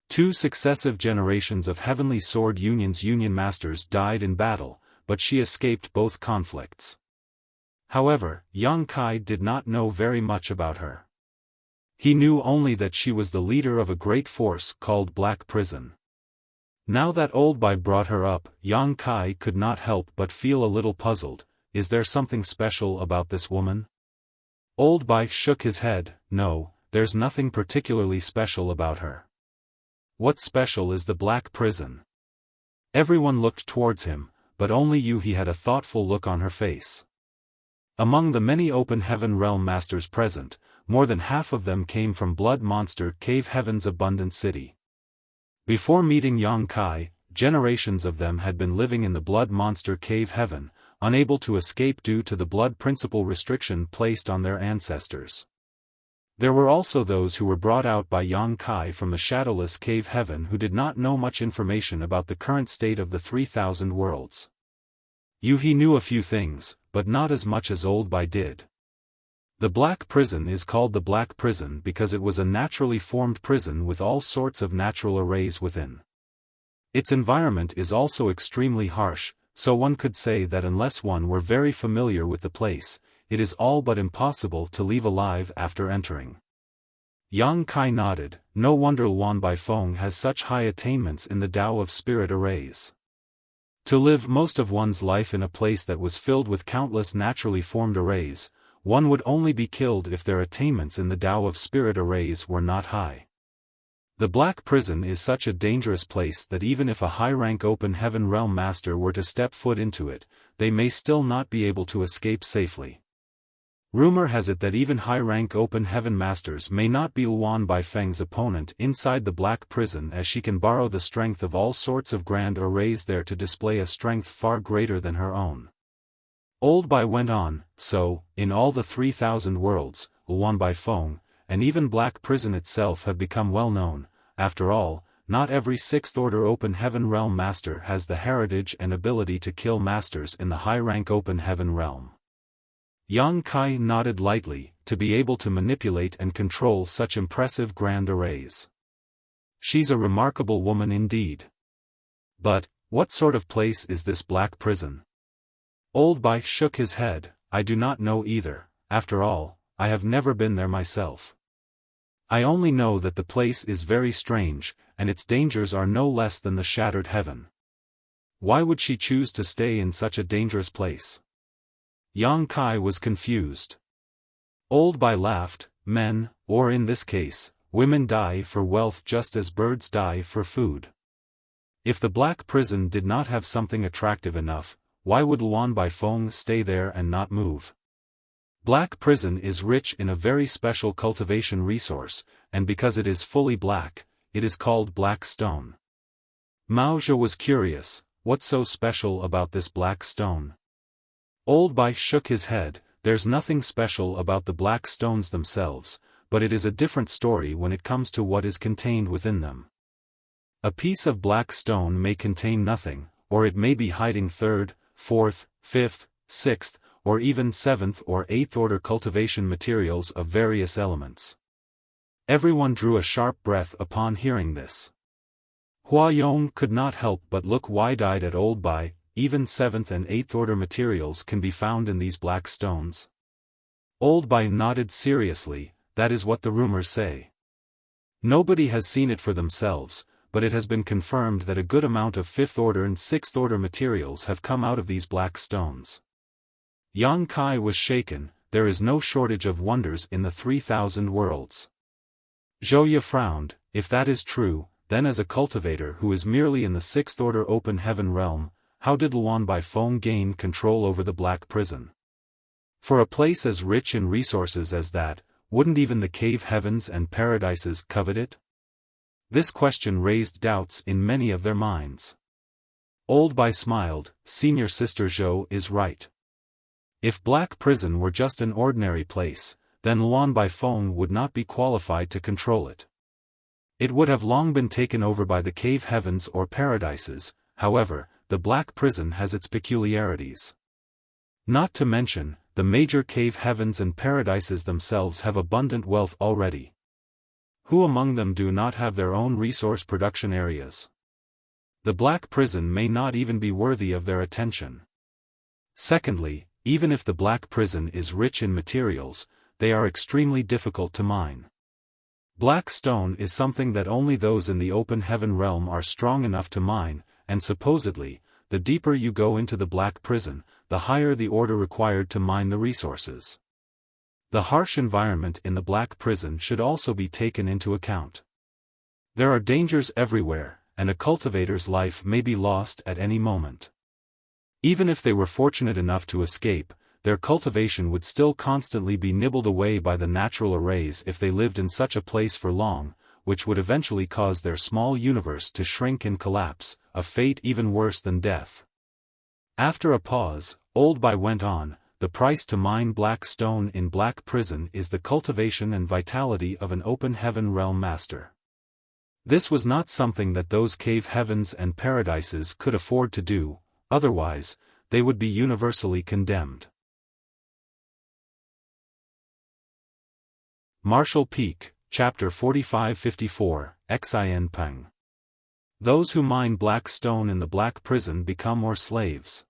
2 successive generations of Heavenly Sword Union's Union Masters died in battle, but she escaped both conflicts. However, Yang Kai did not know very much about her. He knew only that she was the leader of a great force called Black Prison. Now that Old Bai brought her up, Yang Kai could not help but feel a little puzzled. Is there something special about this woman? Old Bai shook his head. No, there's nothing particularly special about her. What's special is the Black Prison. Everyone looked towards him, but only Yuhi had a thoughtful look on her face. Among the many Open Heaven Realm Masters present, more than half of them came from Blood Monster Cave Heaven's abundant city. Before meeting Yang Kai, generations of them had been living in the Blood Monster Cave Heaven, unable to escape due to the blood principle restriction placed on their ancestors. There were also those who were brought out by Yang Kai from the Shadowless Cave Heaven who did not know much information about the current state of the 3,000 worlds. Yuhi knew a few things, but not as much as Old Bai did. The Black Prison is called the Black Prison because it was a naturally formed prison with all sorts of natural arrays within. Its environment is also extremely harsh, so one could say that unless one were very familiar with the place, it is all but impossible to leave alive after entering. Yang Kai nodded. No wonder Luan Bai Feng has such high attainments in the Tao of Spirit Arrays. To live most of one's life in a place that was filled with countless naturally formed arrays, one would only be killed if their attainments in the Tao of Spirit Arrays were not high. The Black Prison is such a dangerous place that even if a high-rank Open Heaven Realm Master were to step foot into it, they may still not be able to escape safely. Rumor has it that even high-rank Open Heaven Masters may not be Luan Bai Feng's opponent inside the Black Prison, as she can borrow the strength of all sorts of grand arrays there to display a strength far greater than her own. Old Bai went on, so, in all the 3,000 worlds, Luan Bai Feng, and even Black Prison itself have become well known. After all, not every 6th Order Open Heaven Realm Master has the heritage and ability to kill Masters in the high-rank Open Heaven Realm. Yang Kai nodded lightly, to be able to manipulate and control such impressive grand arrays. She's a remarkable woman indeed. But, what sort of place is this Black Prison? Old Bai shook his head. I do not know either. After all, I have never been there myself. I only know that the place is very strange, and its dangers are no less than the Shattered Heaven. Why would she choose to stay in such a dangerous place? Yang Kai was confused. Old Bai laughed. men, or in this case, women die for wealth just as birds die for food. If the black prison did not have something attractive enough, why would Luan Baifeng stay there and not move? Black prison is rich in a very special cultivation resource, and because it is fully black, it is called black stone. Mao Zhe was curious, what's so special about this black stone? Old Bai shook his head. There's nothing special about the black stones themselves, but it is a different story when it comes to what is contained within them. A piece of black stone may contain nothing, or it may be hiding third, fourth, fifth, sixth, or even seventh or eighth order cultivation materials of various elements. Everyone drew a sharp breath upon hearing this. Hua Yong could not help but look wide-eyed at Old Bai. Even seventh and eighth order materials can be found in these black stones. Old Bai nodded seriously. That is what the rumors say. Nobody has seen it for themselves, but it has been confirmed that a good amount of fifth order and sixth order materials have come out of these black stones. Yang Kai was shaken. There is no shortage of wonders in the 3,000 worlds. Zhou Ye frowned. If that is true, then as a cultivator who is merely in the sixth order open heaven realm, how did Luan Baifeng gain control over the black prison? For a place as rich in resources as that, wouldn't even the cave heavens and paradises covet it? This question raised doubts in many of their minds. Old Bai smiled. Senior Sister Zhou is right. If black prison were just an ordinary place, then Luan Baifeng would not be qualified to control it. It would have long been taken over by the cave heavens or paradises. However, the black prison has its peculiarities. Not to mention, the major cave heavens and paradises themselves have abundant wealth already. Who among them do not have their own resource production areas? The black prison may not even be worthy of their attention. Secondly, even if the black prison is rich in materials, they are extremely difficult to mine. Black stone is something that only those in the open heaven realm are strong enough to mine, and supposedly, the deeper you go into the black prison, the higher the order required to mine the resources. The harsh environment in the black prison should also be taken into account. There are dangers everywhere, and a cultivator's life may be lost at any moment. Even if they were fortunate enough to escape, their cultivation would still constantly be nibbled away by the natural arrays if they lived in such a place for long, which would eventually cause their small universe to shrink and collapse, a fate even worse than death. After a pause, Old Bai went on. The price to mine black stone in black prison is the cultivation and vitality of an open heaven realm master. This was not something that those cave heavens and paradises could afford to do, otherwise, they would be universally condemned. Martial Peak, Chapter 45-54, Xin Peng. Those who mine black stone in the black prison become more slaves.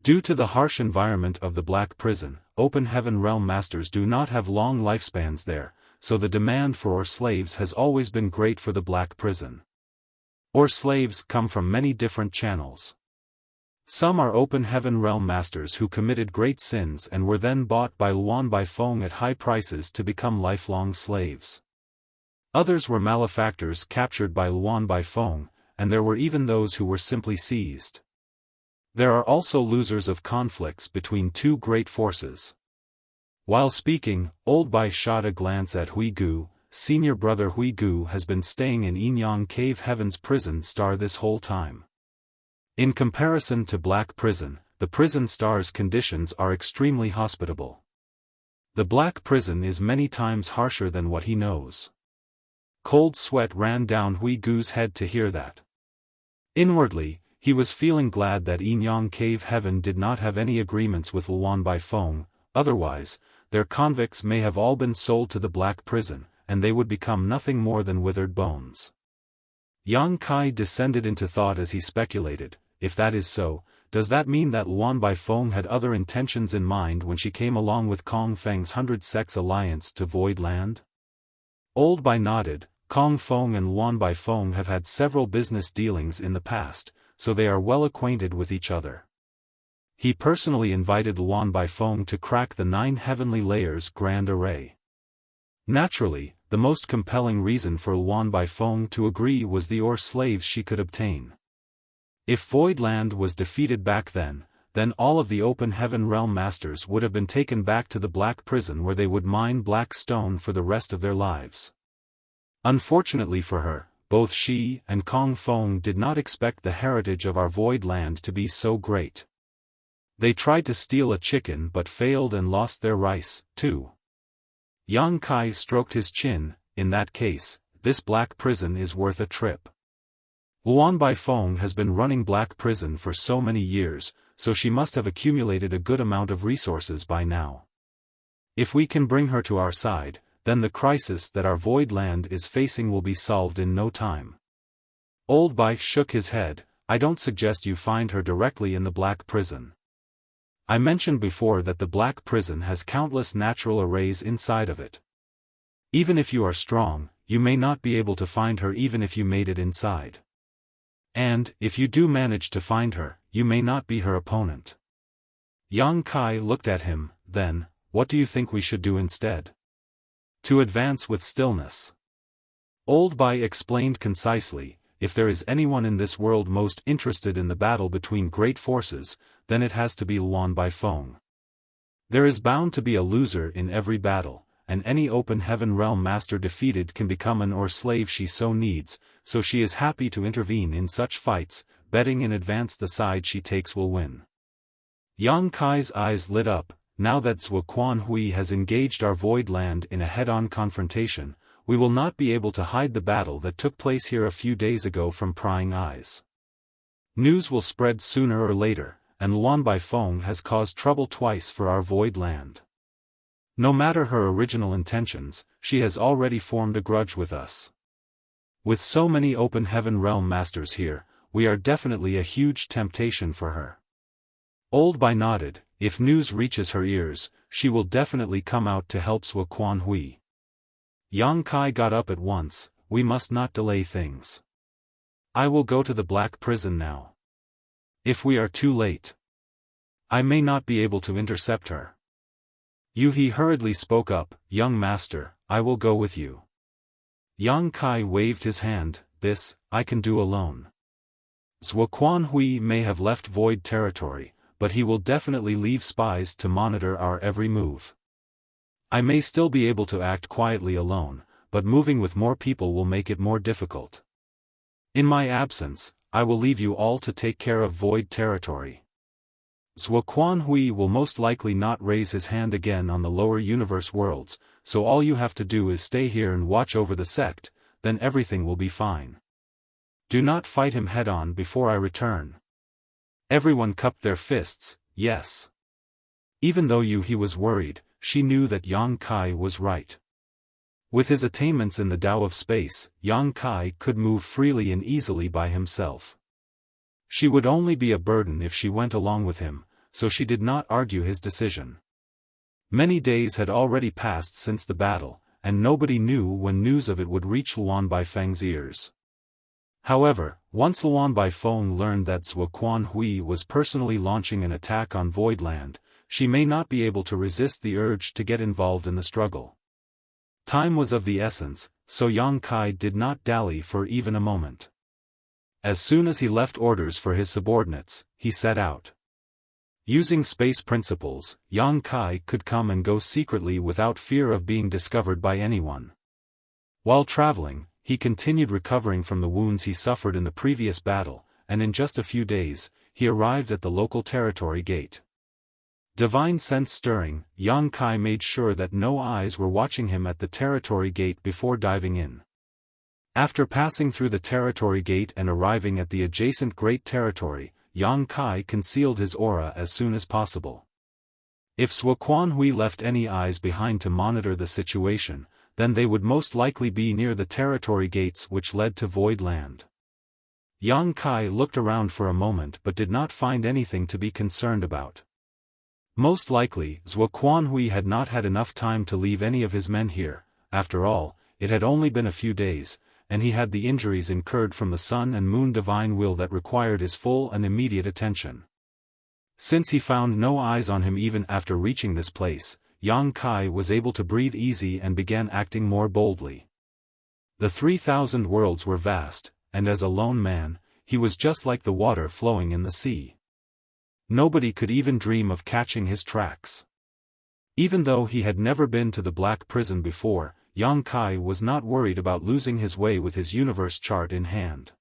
Due to the harsh environment of the black prison, open heaven realm masters do not have long lifespans there, so the demand for ore slaves has always been great for the black prison. Ore slaves come from many different channels. Some are open heaven realm masters who committed great sins and were then bought by Luan Baifeng at high prices to become lifelong slaves. Others were malefactors captured by Luan Baifeng, and there were even those who were simply seized. There are also losers of conflicts between two great forces. While speaking, Old Bai shot a glance at Hui Gu. Senior brother Hui Gu has been staying in Yinyang Cave Heaven's prison star this whole time. In comparison to Black Prison, the prison star's conditions are extremely hospitable. The Black Prison is many times harsher than what he knows. Cold sweat ran down Hui Gu's head to hear that. Inwardly, he was feeling glad that Yinyang Cave Heaven did not have any agreements with Luan Baifeng, otherwise, their convicts may have all been sold to the Black Prison, and they would become nothing more than withered bones. Yang Kai descended into thought as he speculated, if that is so, does that mean that Luan Baifeng had other intentions in mind when she came along with Kong Feng's 100 Sects alliance to Void Land? Old Bai nodded. Kong Feng and Luan Baifeng have had several business dealings in the past, so they are well acquainted with each other. He personally invited Luan Baifeng to crack the 9 heavenly layers grand array. Naturally, the most compelling reason for Luan Baifeng to agree was the ore slaves she could obtain. If Void Land was defeated back then all of the Open Heaven Realm Masters would have been taken back to the Black Prison where they would mine black stone for the rest of their lives. Unfortunately for her, both she and Kong Feng did not expect the heritage of our Void Land to be so great. They tried to steal a chicken but failed and lost their rice, too. Yang Kai stroked his chin. In that case, this Black Prison is worth a trip. Luan Baifeng has been running Black Prison for so many years, so she must have accumulated a good amount of resources by now. If we can bring her to our side, then the crisis that our Void Land is facing will be solved in no time. Old Bai shook his head. I don't suggest you find her directly in the Black Prison. I mentioned before that the Black Prison has countless natural arrays inside of it. Even if you are strong, you may not be able to find her even if you made it inside. And, if you do manage to find her, you may not be her opponent. Yang Kai looked at him. Then, what do you think we should do instead? To advance with stillness. Old Bai explained concisely, if there is anyone in this world most interested in the battle between great forces, then it has to be Luan Baifeng. There is bound to be a loser in every battle, and any Open Heaven Realm Master defeated can become an ore slave she so needs, so she is happy to intervene in such fights, betting in advance the side she takes will win. Yang Kai's eyes lit up. Now that Zhuo Quanhui has engaged our Void Land in a head-on confrontation, we will not be able to hide the battle that took place here a few days ago from prying eyes. News will spread sooner or later, and Luan Baifeng has caused trouble twice for our Void Land. No matter her original intentions, she has already formed a grudge with us. With so many Open Heaven Realm Masters here, we are definitely a huge temptation for her. Old Bai nodded. If news reaches her ears, she will definitely come out to help Zhuo Quanhui. Yang Kai got up at once. We must not delay things. I will go to the Black Prison now. If we are too late, I may not be able to intercept her. He hurriedly spoke up. Young master, I will go with you. Yang Kai waved his hand. This, I can do alone. Zhuo Quanhui may have left Void territory, but he will definitely leave spies to monitor our every move. I may still be able to act quietly alone, but moving with more people will make it more difficult. In my absence, I will leave you all to take care of Void territory. Zhuo Quanhui will most likely not raise his hand again on the lower universe worlds, so all you have to do is stay here and watch over the sect, then everything will be fine. Do not fight him head-on before I return. Everyone cupped their fists. Yes. Even though he was worried, she knew that Yang Kai was right. With his attainments in the Tao of space, Yang Kai could move freely and easily by himself. She would only be a burden if she went along with him, so she did not argue his decision. Many days had already passed since the battle, and nobody knew when news of it would reach Luan Baifeng's ears. However, once Luan Baifeng learned that Zhuo Quanhui was personally launching an attack on Void Land, she may not be able to resist the urge to get involved in the struggle. Time was of the essence, so Yang Kai did not dally for even a moment. As soon as he left orders for his subordinates, he set out. Using space principles, Yang Kai could come and go secretly without fear of being discovered by anyone. While traveling, he continued recovering from the wounds he suffered in the previous battle, and in just a few days, he arrived at the local territory gate. Divine sense stirring, Yang Kai made sure that no eyes were watching him at the territory gate before diving in. After passing through the territory gate and arriving at the adjacent Great Territory, Yang Kai concealed his aura as soon as possible. If Zhuo Quanhui left any eyes behind to monitor the situation, then they would most likely be near the territory gates which led to Void Land. Yang Kai looked around for a moment but did not find anything to be concerned about. Most likely, Zhuo Quanhui had not had enough time to leave any of his men here. After all, it had only been a few days, and he had the injuries incurred from the sun and moon divine will that required his full and immediate attention. Since he found no eyes on him even after reaching this place, Yang Kai was able to breathe easy and began acting more boldly. The 3,000 worlds were vast, and as a lone man, he was just like the water flowing in the sea. Nobody could even dream of catching his tracks. Even though he had never been to the Black Prison before, Yang Kai was not worried about losing his way with his universe chart in hand.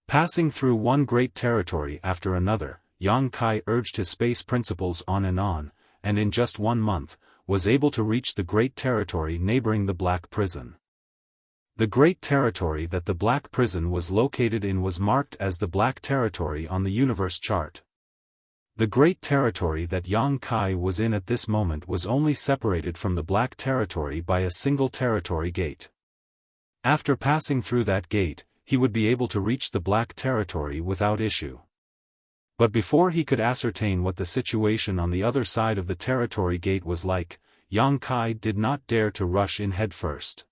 Passing through one great territory after another, Yang Kai urged his space principles on, and in just 1 month, was able to reach the great territory neighboring the Black Prison. The great territory that the Black Prison was located in was marked as the Black Territory on the universe chart. The great territory that Yang Kai was in at this moment was only separated from the Black Territory by a single territory gate. After passing through that gate, he would be able to reach the Black Territory without issue. But before he could ascertain what the situation on the other side of the territory gate was like, Yang Kai did not dare to rush in headfirst.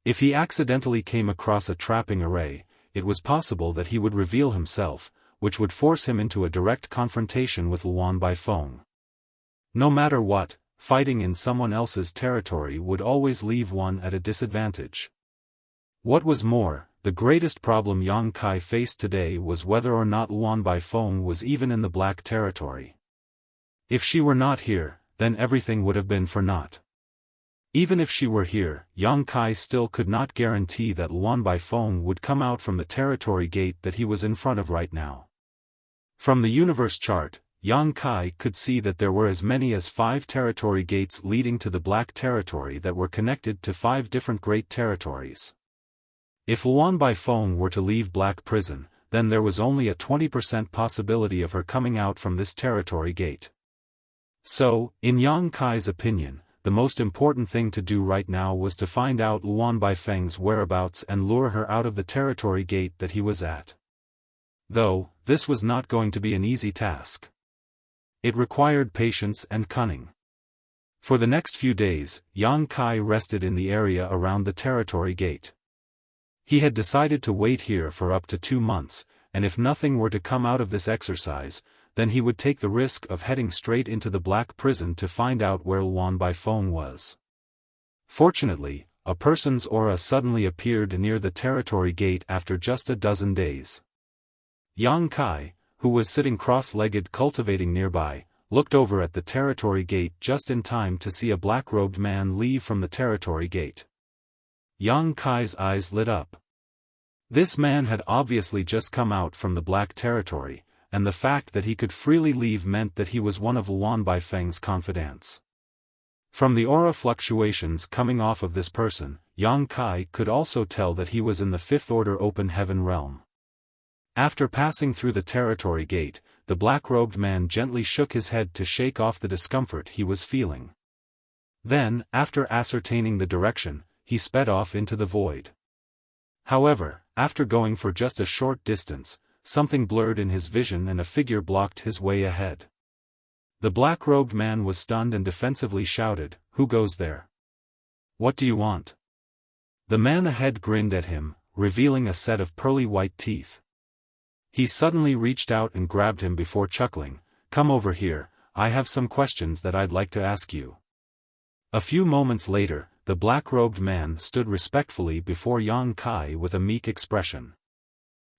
If he accidentally came across a trapping array, it was possible that he would reveal himself, which would force him into a direct confrontation with Luan Baifeng. No matter what, fighting in someone else's territory would always leave one at a disadvantage. What was more, the greatest problem Yang Kai faced today was whether or not Luan Baifeng was even in the Black Territory. If she were not here, then everything would have been for naught. Even if she were here, Yang Kai still could not guarantee that Luan Baifeng would come out from the territory gate that he was in front of right now. From the universe chart, Yang Kai could see that there were as many as 5 territory gates leading to the Black Territory that were connected to 5 different great territories. If Luan Baifeng were to leave Black Prison, then there was only a 20% possibility of her coming out from this territory gate. So, in Yang Kai's opinion, the most important thing to do right now was to find out Luan Baifeng's whereabouts and lure her out of the territory gate that he was at. Though, this was not going to be an easy task. It required patience and cunning. For the next few days, Yang Kai rested in the area around the territory gate. He had decided to wait here for up to 2 months, and if nothing were to come out of this exercise, then he would take the risk of heading straight into the Black Prison to find out where Luan Baifeng was. Fortunately, a person's aura suddenly appeared near the territory gate after just a dozen days. Yang Kai, who was sitting cross-legged cultivating nearby, looked over at the territory gate just in time to see a black-robed man leave from the territory gate. Yang Kai's eyes lit up. This man had obviously just come out from the Black Territory, and the fact that he could freely leave meant that he was one of Luan Baifeng's confidants. From the aura fluctuations coming off of this person, Yang Kai could also tell that he was in the 5th order open heaven realm. After passing through the territory gate, the black-robed man gently shook his head to shake off the discomfort he was feeling. Then, after ascertaining the direction, he sped off into the void. However, after going for just a short distance, something blurred in his vision and a figure blocked his way ahead. The black-robed man was stunned and defensively shouted, "Who goes there? What do you want?" The man ahead grinned at him, revealing a set of pearly white teeth. He suddenly reached out and grabbed him before chuckling, "Come over here, I have some questions that I'd like to ask you." A few moments later, the black-robed man stood respectfully before Yang Kai with a meek expression.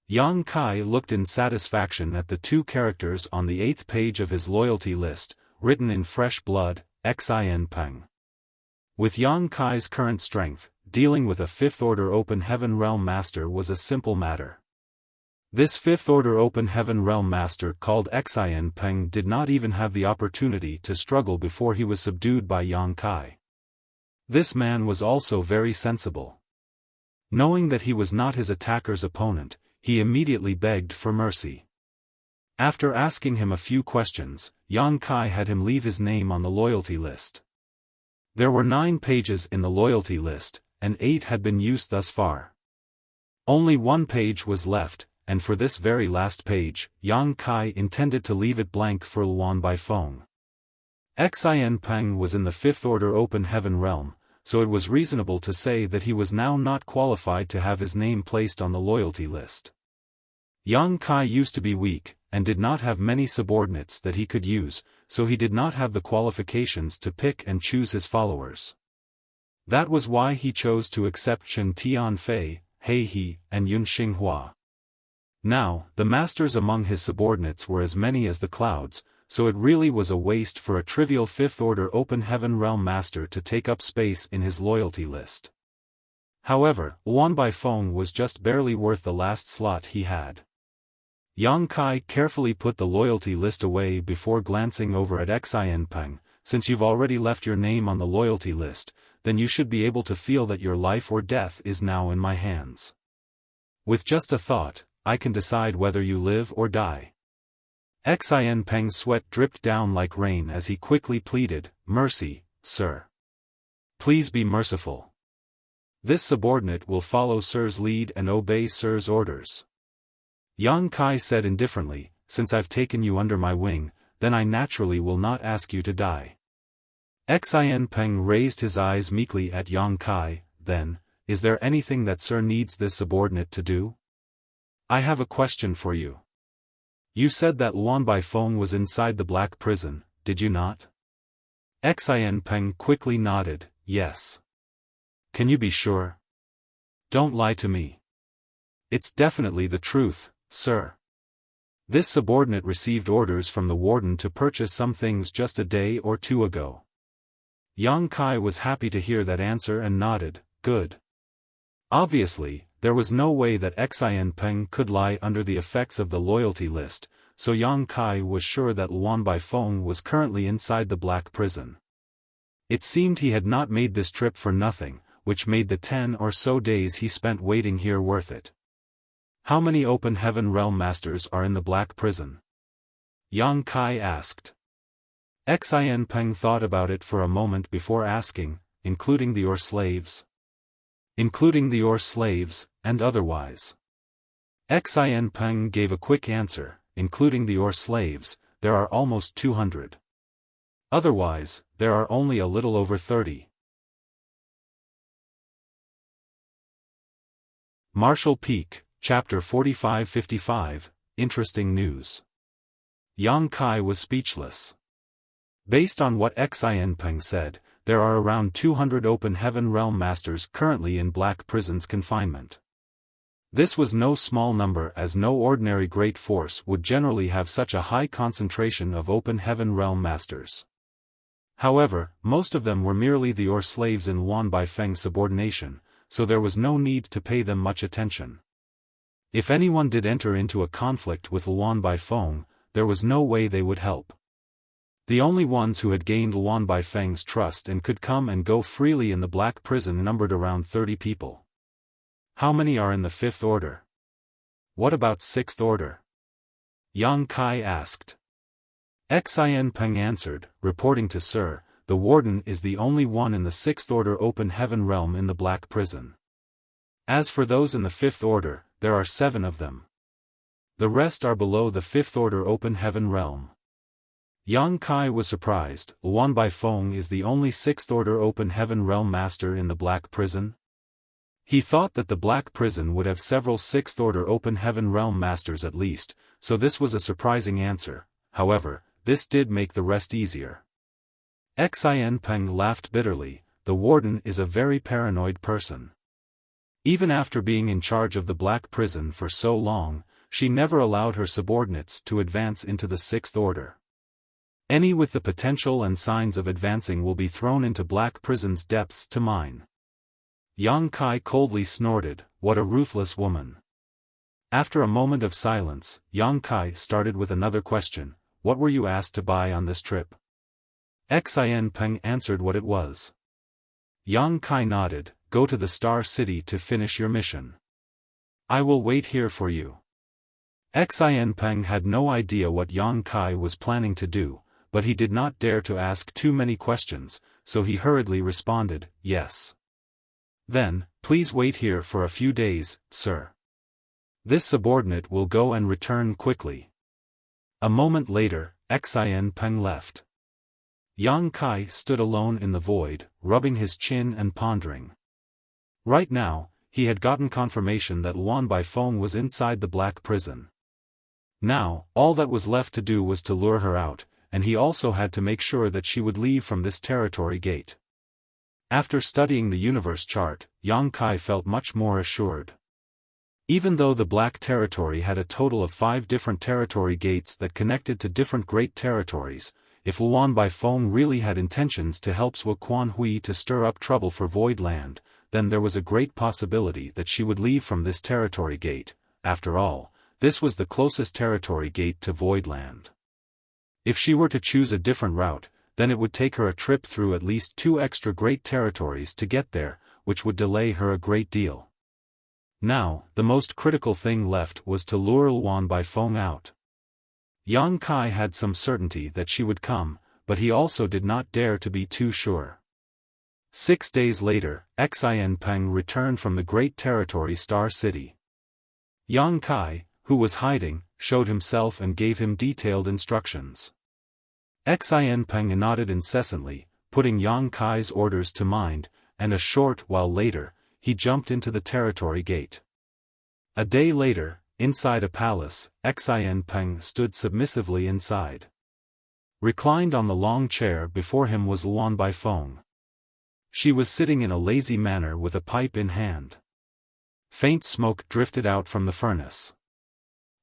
Yang Kai looked in satisfaction at the 2 characters on the 8th page of his loyalty list, written in fresh blood, Xin Peng. With Yang Kai's current strength, dealing with a 5th order open heaven realm master was a simple matter. This 5th order open heaven realm master called Xin Peng did not even have the opportunity to struggle before he was subdued by Yang Kai. This man was also very sensible. Knowing that he was not his attacker's opponent, he immediately begged for mercy. After asking him a few questions, Yang Kai had him leave his name on the loyalty list. There were 9 pages in the loyalty list, and 8 had been used thus far. Only 1 page was left, and for this very last page, Yang Kai intended to leave it blank for Luan Baifeng. Xin Peng was in the 5th order open heaven realm, so it was reasonable to say that he was now not qualified to have his name placed on the loyalty list. Yang Kai used to be weak, and did not have many subordinates that he could use, so he did not have the qualifications to pick and choose his followers. That was why he chose to accept Chen Tianfei, He He, and Yun Xinghua. Now, the masters among his subordinates were as many as the clouds, so it really was a waste for a trivial fifth-order open heaven realm master to take up space in his loyalty list. However, Luan Baifeng was just barely worth the last slot he had. Yang Kai carefully put the loyalty list away before glancing over at Xianpeng. Since you've already left your name on the loyalty list, then you should be able to feel that your life or death is now in my hands. With just a thought, I can decide whether you live or die. Xianpeng's sweat dripped down like rain as he quickly pleaded, "Mercy, sir. Please be merciful. This subordinate will follow sir's lead and obey sir's orders." Yang Kai said indifferently, "Since I've taken you under my wing, then I naturally will not ask you to die." Xianpeng raised his eyes meekly at Yang Kai, then, "Is there anything that sir needs this subordinate to do? I have a question for you. You said that Luan Baifeng was inside the black prison, did you not?" Xianpeng quickly nodded, "Yes." "Can you be sure? Don't lie to me." "It's definitely the truth, sir. This subordinate received orders from the warden to purchase some things just a day or two ago." Yang Kai was happy to hear that answer and nodded, "Good." Obviously, there was no way that Xianpeng could lie under the effects of the loyalty list, so Yang Kai was sure that Luan Baifeng was currently inside the black prison. It seemed he had not made this trip for nothing, which made the 10 or so days he spent waiting here worth it. "How many open heaven realm masters are in the black prison?" Yang Kai asked. Xianpeng thought about it for a moment before asking, "Including the Or slaves?" "Including the Or slaves, and otherwise." Xianpeng gave a quick answer, "Including the Or slaves, there are almost 200. Otherwise, there are only a little over 30. Marshall Peak, Chapter 45-55, Interesting News. Yang Kai was speechless. Based on what Xianpeng said, there are around 200 open heaven realm masters currently in black prison's confinement. This was no small number, as no ordinary great force would generally have such a high concentration of open heaven realm masters. However, most of them were merely the Or slaves in Luan Baifeng's subordination, so there was no need to pay them much attention. If anyone did enter into a conflict with Luan Baifeng, there was no way they would help. The only ones who had gained Luan Baifeng's trust and could come and go freely in the black prison numbered around 30 people. "How many are in the fifth order? What about sixth order?" Yang Kai asked. Xianpeng answered, "Reporting to Sir, the warden is the only one in the sixth order open heaven realm in the black prison. As for those in the fifth order, there are 7 of them. The rest are below the fifth order open heaven realm." Yang Kai was surprised. "Luan Baifeng is the only sixth order open heaven realm master in the black prison?" He thought that the black prison would have several sixth order open heaven realm masters at least, so this was a surprising answer. However, this did make the rest easier. Xianpeng laughed bitterly. "The warden is a very paranoid person. Even after being in charge of the black prison for so long, she never allowed her subordinates to advance into the sixth order. Any with the potential and signs of advancing will be thrown into black prison's depths to mine." Yang Kai coldly snorted, "What a ruthless woman." After a moment of silence, Yang Kai started with another question, "What were you asked to buy on this trip?" Xianpeng answered what it was. Yang Kai nodded, "Go to the Star City to finish your mission. I will wait here for you." Xianpeng had no idea what Yang Kai was planning to do, but he did not dare to ask too many questions, so he hurriedly responded, "Yes." "Then, please wait here for a few days, sir. This subordinate will go and return quickly." A moment later, Xianpeng left. Yang Kai stood alone in the void, rubbing his chin and pondering. Right now, he had gotten confirmation that Luan Baifeng was inside the black prison. Now, all that was left to do was to lure her out, and he also had to make sure that she would leave from this territory gate. After studying the universe chart, Yang Kai felt much more assured. Even though the Black Territory had a total of 5 different territory gates that connected to different great territories, if Luan Baifeng really had intentions to help Zhuo Quanhui to stir up trouble for Void Land, then there was a great possibility that she would leave from this territory gate. After all, this was the closest territory gate to Void Land. If she were to choose a different route, then it would take her a trip through at least 2 extra great territories to get there, which would delay her a great deal. Now, the most critical thing left was to lure Luan Baifeng out. Yang Kai had some certainty that she would come, but he also did not dare to be too sure. 6 days later, Xianpeng returned from the Great Territory Star City. Yang Kai, who was hiding, showed himself and gave him detailed instructions. Xianpeng nodded incessantly, putting Yang Kai's orders to mind, and a short while later, he jumped into the territory gate. A day later, inside a palace, Xianpeng stood submissively inside. Reclined on the long chair before him was Luan Baifeng. She was sitting in a lazy manner with a pipe in hand. Faint smoke drifted out from the furnace.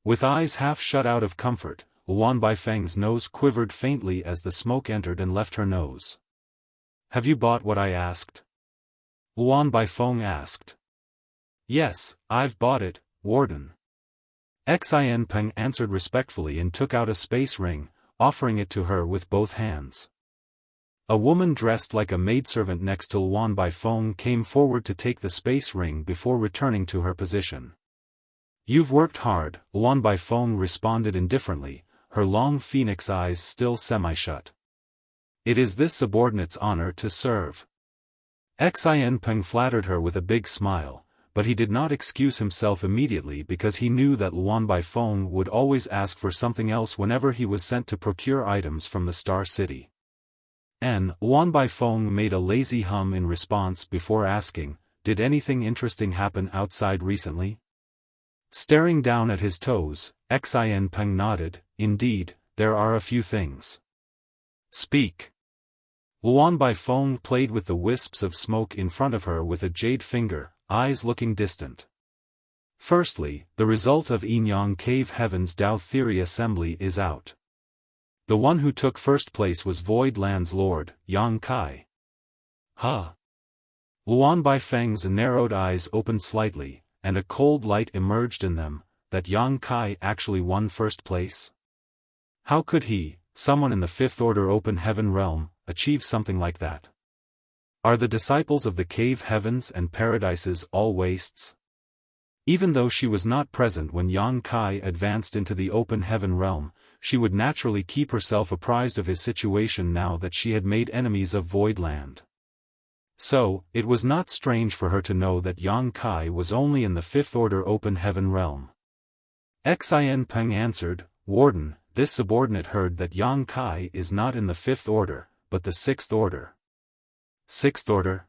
With eyes half shut out of comfort, Luan Baifeng's nose quivered faintly as the smoke entered and left her nose. "Have you bought what I asked?" Luan Baifeng asked. "Yes, I've bought it, Warden." Xianpeng answered respectfully and took out a space ring, offering it to her with both hands. A woman dressed like a maidservant next to Luan Baifeng came forward to take the space ring before returning to her position. "You've worked hard," Luan Baifeng responded indifferently, her long phoenix eyes still semi-shut. "It is this subordinate's honor to serve." Xianpeng flattered her with a big smile, but he did not excuse himself immediately because he knew that Luan Baifeng would always ask for something else whenever he was sent to procure items from the Star City. Luan Baifeng made a lazy hum in response before asking, "Did anything interesting happen outside recently?" Staring down at his toes, Xianpeng nodded, "Indeed, there are a few things." "Speak." Luan Baifeng played with the wisps of smoke in front of her with a jade finger, eyes looking distant. "Firstly, the result of Yinyang Cave Heaven's Tao Theory Assembly is out. The one who took first place was Void Land's Lord, Yang Kai." "Huh?" Luan Baifeng's narrowed eyes opened slightly, and a cold light emerged in them, that Yang Kai actually won first place? How could he, someone in the Fifth Order Open Heaven realm, achieve something like that? Are the disciples of the Cave Heavens and Paradises all wastes? Even though she was not present when Yang Kai advanced into the Open Heaven realm, she would naturally keep herself apprised of his situation now that she had made enemies of Void Land. So, it was not strange for her to know that Yang Kai was only in the Fifth Order Open Heaven realm. Xianpeng answered, "Warden, this subordinate heard that Yang Kai is not in the Fifth Order, but the Sixth Order." "Sixth Order?"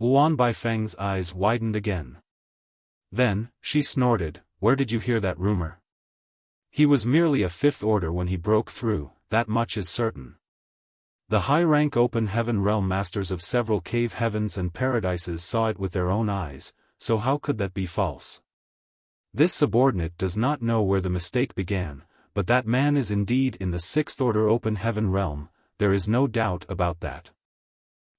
Luan Baifeng's eyes widened again. Then, she snorted, "Where did you hear that rumor? He was merely a Fifth Order when he broke through, that much is certain. The high-rank Open Heaven realm masters of several Cave Heavens and Paradises saw it with their own eyes, so how could that be false? This subordinate does not know where the mistake began, but that man is indeed in the Sixth Order Open Heaven realm, there is no doubt about that.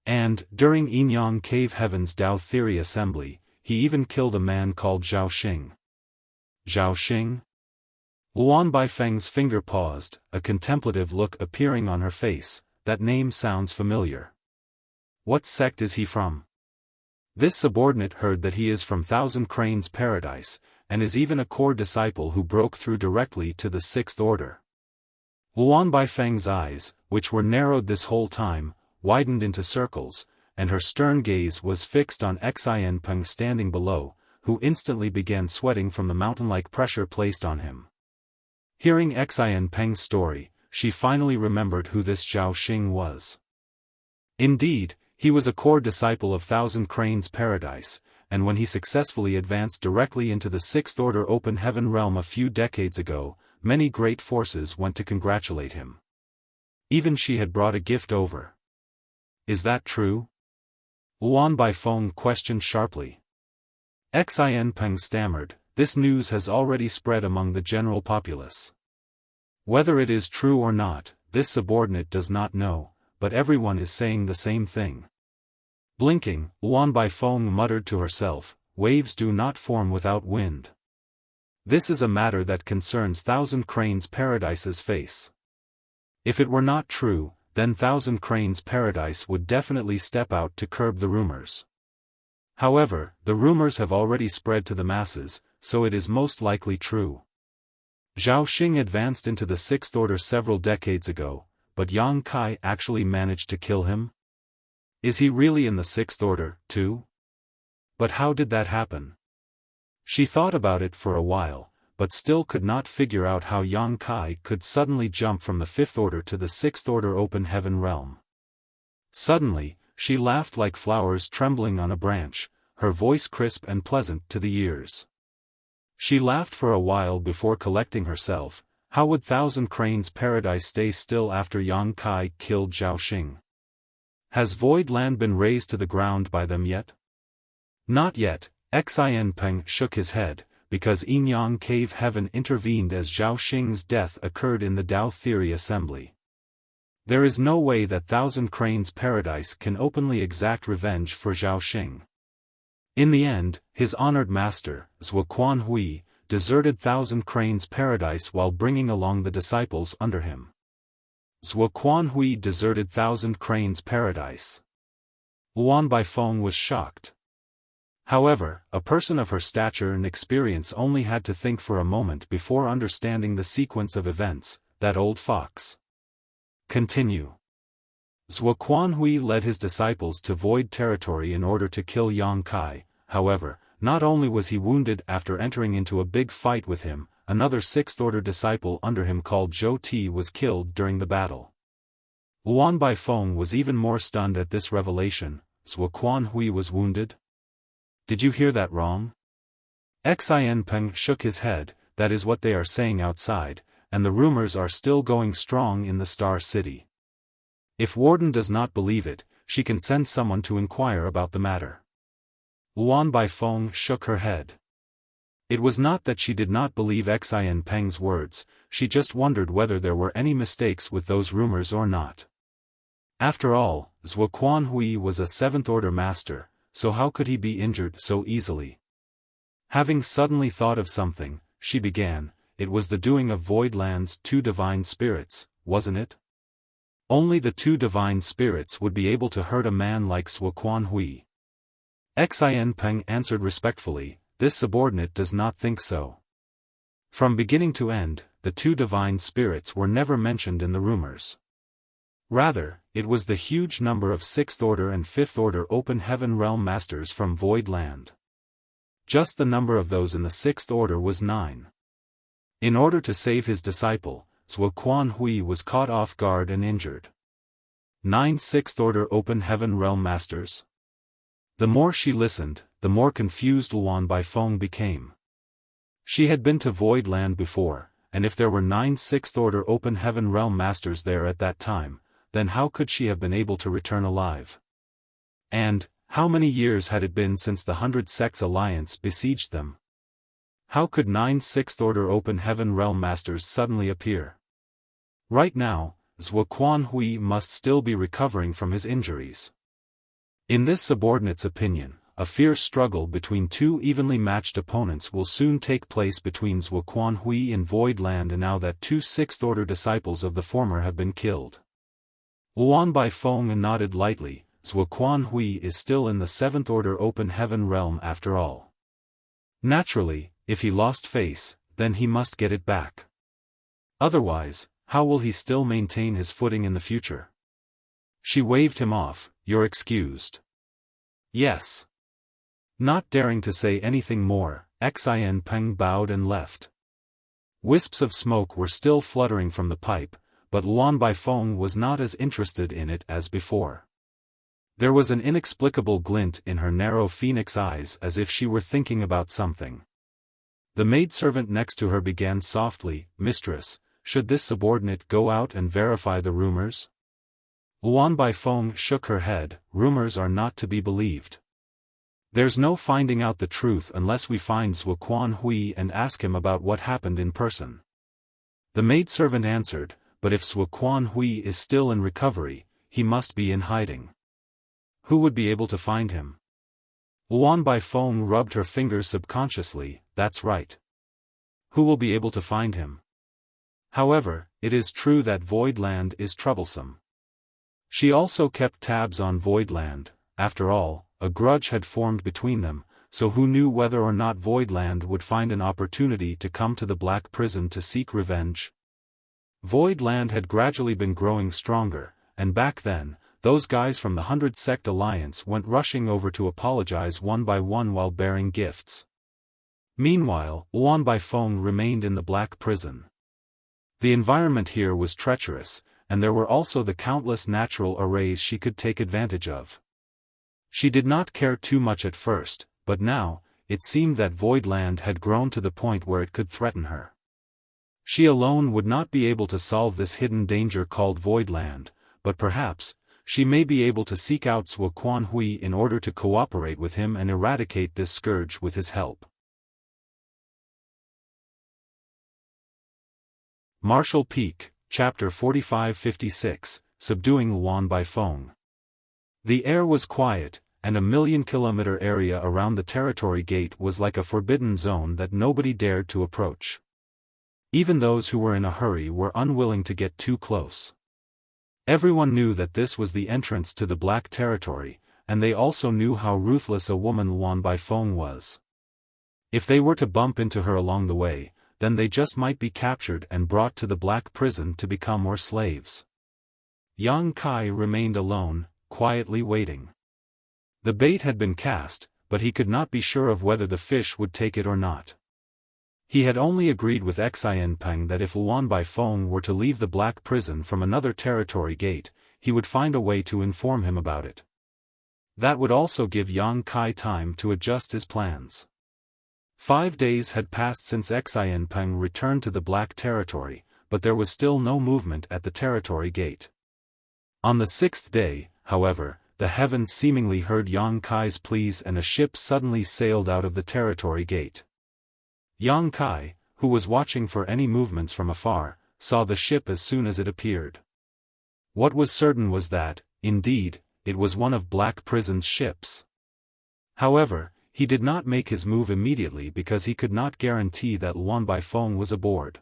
And, during Yinyang Cave Heaven's Tao Theory Assembly, he even killed a man called Zhao Xing." "Zhao Xing?" Luan Baifeng's finger paused, a contemplative look appearing on her face. "That name sounds familiar. What sect is he from?" This subordinate heard that he is from Thousand Cranes Paradise, and is even a core disciple who broke through directly to the Sixth Order. Luan Baifeng's eyes, which were narrowed this whole time, widened into circles, and her stern gaze was fixed on Xianpeng standing below, who instantly began sweating from the mountain-like pressure placed on him. Hearing Xianpeng's story, she finally remembered who this Zhao Xing was. Indeed, he was a core disciple of Thousand Cranes Paradise, and when he successfully advanced directly into the Sixth Order Open Heaven realm a few decades ago, many great forces went to congratulate him. Even she had brought a gift over. Is that true? Luan Baifeng questioned sharply. Xin Peng stammered, this news has already spread among the general populace. Whether it is true or not, this subordinate does not know, but everyone is saying the same thing. Blinking, Luan Baifeng muttered to herself, waves do not form without wind. This is a matter that concerns Thousand Cranes Paradise's face. If it were not true, then Thousand Cranes Paradise would definitely step out to curb the rumors. However, the rumors have already spread to the masses, so it is most likely true. Zhao Xing advanced into the Sixth Order several decades ago, but Yang Kai actually managed to kill him? Is he really in the Sixth Order, too? But how did that happen? She thought about it for a while, but still could not figure out how Yang Kai could suddenly jump from the Fifth Order to the Sixth Order Open Heaven realm. Suddenly, she laughed like flowers trembling on a branch, her voice crisp and pleasant to the ears. She laughed for a while before collecting herself. How would Thousand Cranes Paradise stay still after Yang Kai killed Zhao Xing? Has Void Land been razed to the ground by them yet? Not yet. Xin Peng shook his head, because Yin Yang Cave Heaven intervened as Zhao Xing's death occurred in the Tao Theory Assembly. There is no way that Thousand Cranes Paradise can openly exact revenge for Zhao Xing. In the end, his honored master, Zhuo Quanhui, deserted Thousand Cranes Paradise while bringing along the disciples under him. Zhuo Quanhui deserted Thousand Cranes Paradise. Luan Baifeng was shocked. However, a person of her stature and experience only had to think for a moment before understanding the sequence of events. That old fox. Continue. Zhuo Quanhui led his disciples to Void Territory in order to kill Yang Kai. However, not only was he wounded after entering into a big fight with him, another Sixth Order disciple under him called Zhou Ti was killed during the battle. Luan Baifeng was even more stunned at this revelation. Zhuo Quanhui was wounded? Did you hear that wrong? Xin Peng shook his head. That is what they are saying outside, and the rumors are still going strong in the Star City. If Warden does not believe it, she can send someone to inquire about the matter. Luan Baifeng shook her head. It was not that she did not believe Xin Peng's words, she just wondered whether there were any mistakes with those rumors or not. After all, Zhuo Quanhui was a Seventh Order master, so how could he be injured so easily? Having suddenly thought of something, she began, it was the doing of Voidland's two divine spirits, wasn't it? Only the two divine spirits would be able to hurt a man like Zhuo Quanhui. Xin Peng answered respectfully, this subordinate does not think so. From beginning to end, the two divine spirits were never mentioned in the rumors. Rather, it was the huge number of Sixth Order and Fifth Order Open Heaven Realm Masters from Void Land. Just the number of those in the Sixth Order was 9. In order to save his disciple, Zhuo Quanhui was caught off guard and injured. 9 Sixth Order Open Heaven Realm Masters? The more she listened, the more confused Luan Baifeng became. She had been to Void Land before, and if there were 9 Sixth Order Open Heaven Realm Masters there at that time, then how could she have been able to return alive? And, how many years had it been since the 100 Sects Alliance besieged them? How could 9 Sixth Order Open Heaven Realm Masters suddenly appear? Right now, Zhuo Quanhui must still be recovering from his injuries. In this subordinate's opinion, a fierce struggle between two evenly matched opponents will soon take place between Zhuo Quanhui and Void Land, and now that 2 Sixth Order disciples of the former have been killed. Luan Baifeng nodded lightly, Zhuo Quanhui is still in the Seventh Order Open Heaven realm after all. Naturally, if he lost face, then he must get it back. Otherwise, how will he still maintain his footing in the future? She waved him off, you're excused. Yes. Not daring to say anything more, Xin Peng bowed and left. Wisps of smoke were still fluttering from the pipe, but Luan Baifeng was not as interested in it as before. There was an inexplicable glint in her narrow phoenix eyes as if she were thinking about something. The maidservant next to her began softly, "Mistress, should this subordinate go out and verify the rumors?" Luan Baifeng shook her head. "Rumors are not to be believed. There's no finding out the truth unless we find Zuoquan Hui and ask him about what happened in person." The maidservant answered, "But if Zuoquan Hui is still in recovery, he must be in hiding. Who would be able to find him?" Luan Baifeng rubbed her fingers subconsciously. "That's right. Who will be able to find him? However, it is true that Void Land is troublesome." She also kept tabs on Void Land. After all, a grudge had formed between them, so who knew whether or not Void Land would find an opportunity to come to the Black Prison to seek revenge? Void Land had gradually been growing stronger, and back then, those guys from the 100 Sect Alliance went rushing over to apologize one by one while bearing gifts. Meanwhile, Luan Baifeng remained in the Black Prison. The environment here was treacherous, and there were also the countless natural arrays she could take advantage of. She did not care too much at first, but now, it seemed that Void Land had grown to the point where it could threaten her. She alone would not be able to solve this hidden danger called Void Land, but perhaps, she may be able to seek out Zuoquan Hui in order to cooperate with him and eradicate this scourge with his help. Marshall Peak, Chapter 4556, Subduing Luan Baifeng. The air was quiet, and a 1,000,000-kilometer area around the territory gate was like a forbidden zone that nobody dared to approach. Even those who were in a hurry were unwilling to get too close. Everyone knew that this was the entrance to the Black Territory, and they also knew how ruthless a woman Luan Baifeng was. If they were to bump into her along the way, then they just might be captured and brought to the Black Prison to become more slaves. Yang Kai remained alone, quietly waiting. The bait had been cast, but he could not be sure of whether the fish would take it or not. He had only agreed with Xiaofan that if Luan Baifeng were to leave the Black Prison from another territory gate, he would find a way to inform him about it. That would also give Yang Kai time to adjust his plans. 5 days had passed since Xiaofan returned to the Black Territory, but there was still no movement at the territory gate. On the 6th day, however, the heavens seemingly heard Yang Kai's pleas and a ship suddenly sailed out of the territory gate. Yang Kai, who was watching for any movements from afar, saw the ship as soon as it appeared. What was certain was that, indeed, it was one of Black Prison's ships. However, he did not make his move immediately because he could not guarantee that Luan Baifeng was aboard.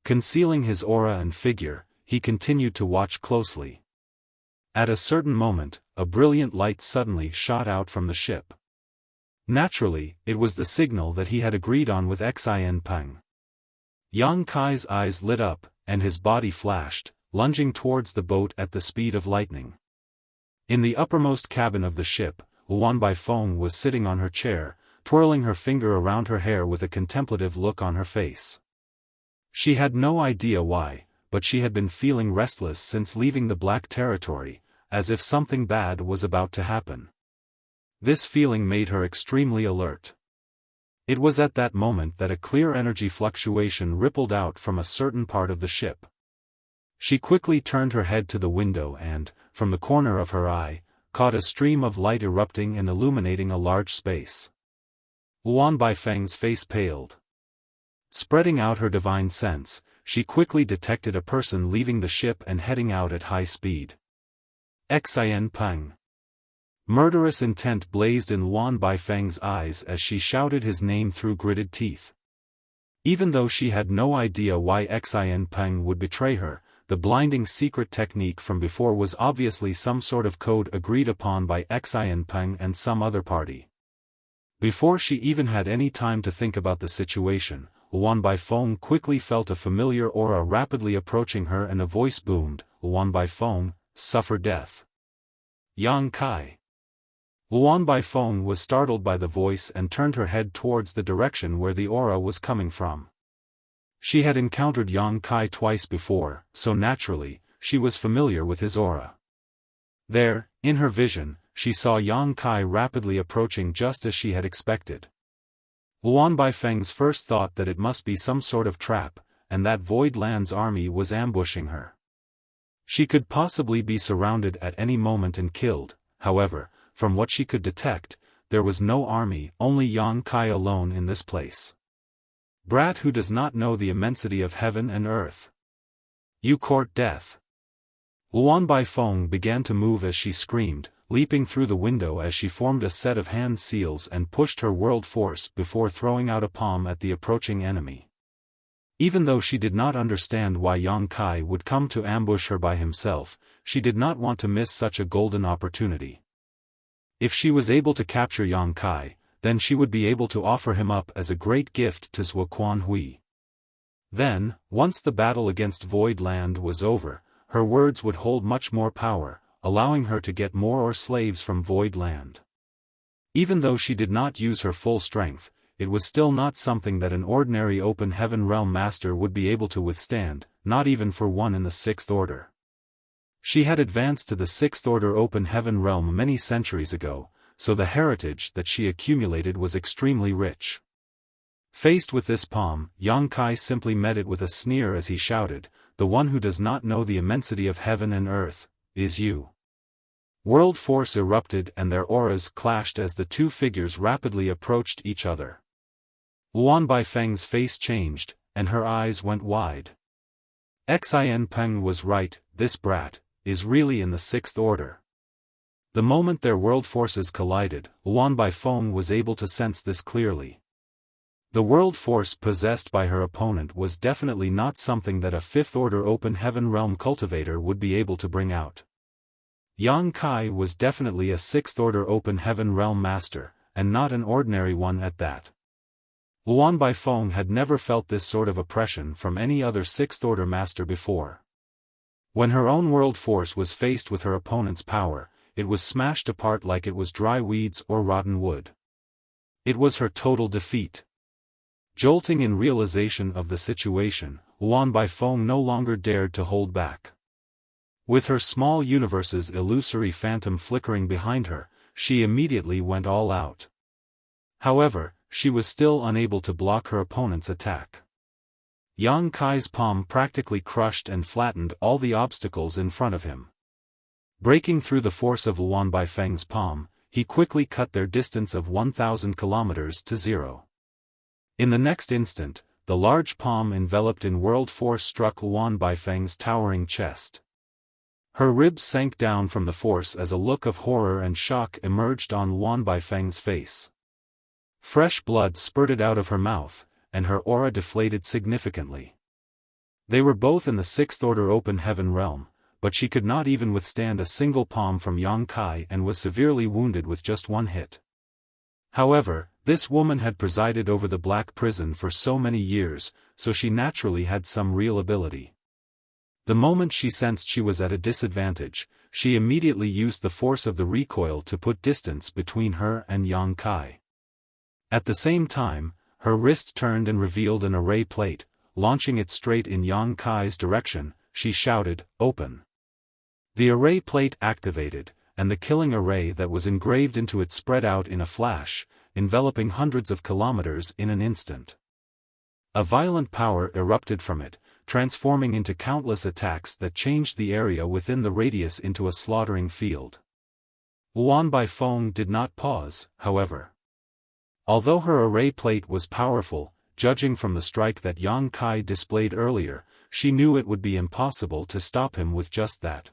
Concealing his aura and figure, he continued to watch closely. At a certain moment, a brilliant light suddenly shot out from the ship. Naturally, it was the signal that he had agreed on with Xiaofan. Yang Kai's eyes lit up, and his body flashed, lunging towards the boat at the speed of lightning. In the uppermost cabin of the ship, Luan Baifeng was sitting on her chair, twirling her finger around her hair with a contemplative look on her face. She had no idea why, but she had been feeling restless since leaving the Black Territory, as if something bad was about to happen. This feeling made her extremely alert. It was at that moment that a clear energy fluctuation rippled out from a certain part of the ship. She quickly turned her head to the window and, from the corner of her eye, caught a stream of light erupting and illuminating a large space. Luan Baifeng's face paled. Spreading out her divine sense, she quickly detected a person leaving the ship and heading out at high speed. Xiaofan. Murderous intent blazed in Luan Baifeng's eyes as she shouted his name through gritted teeth. Even though she had no idea why Xiaofan would betray her, the blinding secret technique from before was obviously some sort of code agreed upon by Xiaofan and some other party. Before she even had any time to think about the situation, Luan Baifeng quickly felt a familiar aura rapidly approaching her and a voice boomed, "Luan Baifeng, suffer death." Yang Kai. Luan Baifeng was startled by the voice and turned her head towards the direction where the aura was coming from. She had encountered Yang Kai twice before, so naturally, she was familiar with his aura. There, in her vision, she saw Yang Kai rapidly approaching just as she had expected. Luan Baifeng's first thought that it must be some sort of trap, and that Void Land's army was ambushing her. She could possibly be surrounded at any moment and killed. However, from what she could detect, there was no army, only Yang Kai alone in this place. Brat who does not know the immensity of heaven and earth. You court death. Luan Baifeng began to move as she screamed, leaping through the window as she formed a set of hand seals and pushed her world force before throwing out a palm at the approaching enemy. Even though she did not understand why Yang Kai would come to ambush her by himself, she did not want to miss such a golden opportunity. If she was able to capture Yang Kai, then she would be able to offer him up as a great gift to Zhuo Quanhui. Then, once the battle against Void Land was over, her words would hold much more power, allowing her to get more slaves from Void Land. Even though she did not use her full strength, it was still not something that an ordinary open heaven realm master would be able to withstand, not even for one in the Sixth Order. She had advanced to the Sixth Order open heaven realm many centuries ago, so the heritage that she accumulated was extremely rich. Faced with this palm, Yang Kai simply met it with a sneer as he shouted, "The one who does not know the immensity of heaven and earth, is you." World force erupted and their auras clashed as the two figures rapidly approached each other. Luan Baifeng's face changed, and her eyes went wide. Xin Peng was right, this brat is really in the Sixth Order. The moment their world forces collided, Luan Baifeng was able to sense this clearly. The world force possessed by her opponent was definitely not something that a Fifth Order open heaven realm cultivator would be able to bring out. Yang Kai was definitely a Sixth Order open heaven realm master, and not an ordinary one at that. Luan Baifeng had never felt this sort of oppression from any other Sixth Order master before. When her own world force was faced with her opponent's power, it was smashed apart like it was dry weeds or rotten wood. It was her total defeat. Jolting in realization of the situation, Luan Baifeng no longer dared to hold back. With her small universe's illusory phantom flickering behind her, she immediately went all out. However, she was still unable to block her opponent's attack. Yang Kai's palm practically crushed and flattened all the obstacles in front of him. Breaking through the force of Luan Baifeng's palm, he quickly cut their distance of 1,000 kilometers to zero. In the next instant, the large palm enveloped in world force struck Luan Baifeng's towering chest. Her ribs sank down from the force as a look of horror and shock emerged on Luan Baifeng's face. Fresh blood spurted out of her mouth, and her aura deflated significantly. They were both in the Sixth Order open heaven realm, but she could not even withstand a single palm from Yang Kai and was severely wounded with just one hit. However, this woman had presided over the Black Prison for so many years, so she naturally had some real ability. The moment she sensed she was at a disadvantage, she immediately used the force of the recoil to put distance between her and Yang Kai. At the same time, her wrist turned and revealed an array plate. Launching it straight in Yang Kai's direction, she shouted, "Open." The array plate activated, and the killing array that was engraved into it spread out in a flash, enveloping hundreds of kilometers in an instant. A violent power erupted from it, transforming into countless attacks that changed the area within the radius into a slaughtering field. Luan Baifeng did not pause, however. Although her array plate was powerful, judging from the strike that Yang Kai displayed earlier, she knew it would be impossible to stop him with just that.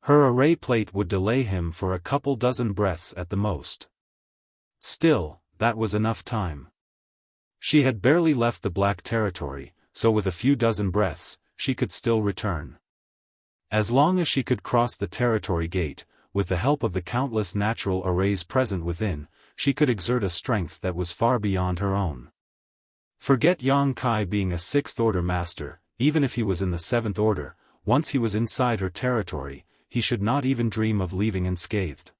Her array plate would delay him for a couple dozen breaths at the most. Still, that was enough time. She had barely left the Black Territory, so with a few dozen breaths, she could still return. As long as she could cross the territory gate, with the help of the countless natural arrays present within, she could exert a strength that was far beyond her own. Forget Yang Kai being a Sixth Order master, even if he was in the Seventh Order, once he was inside her territory, he should not even dream of leaving unscathed.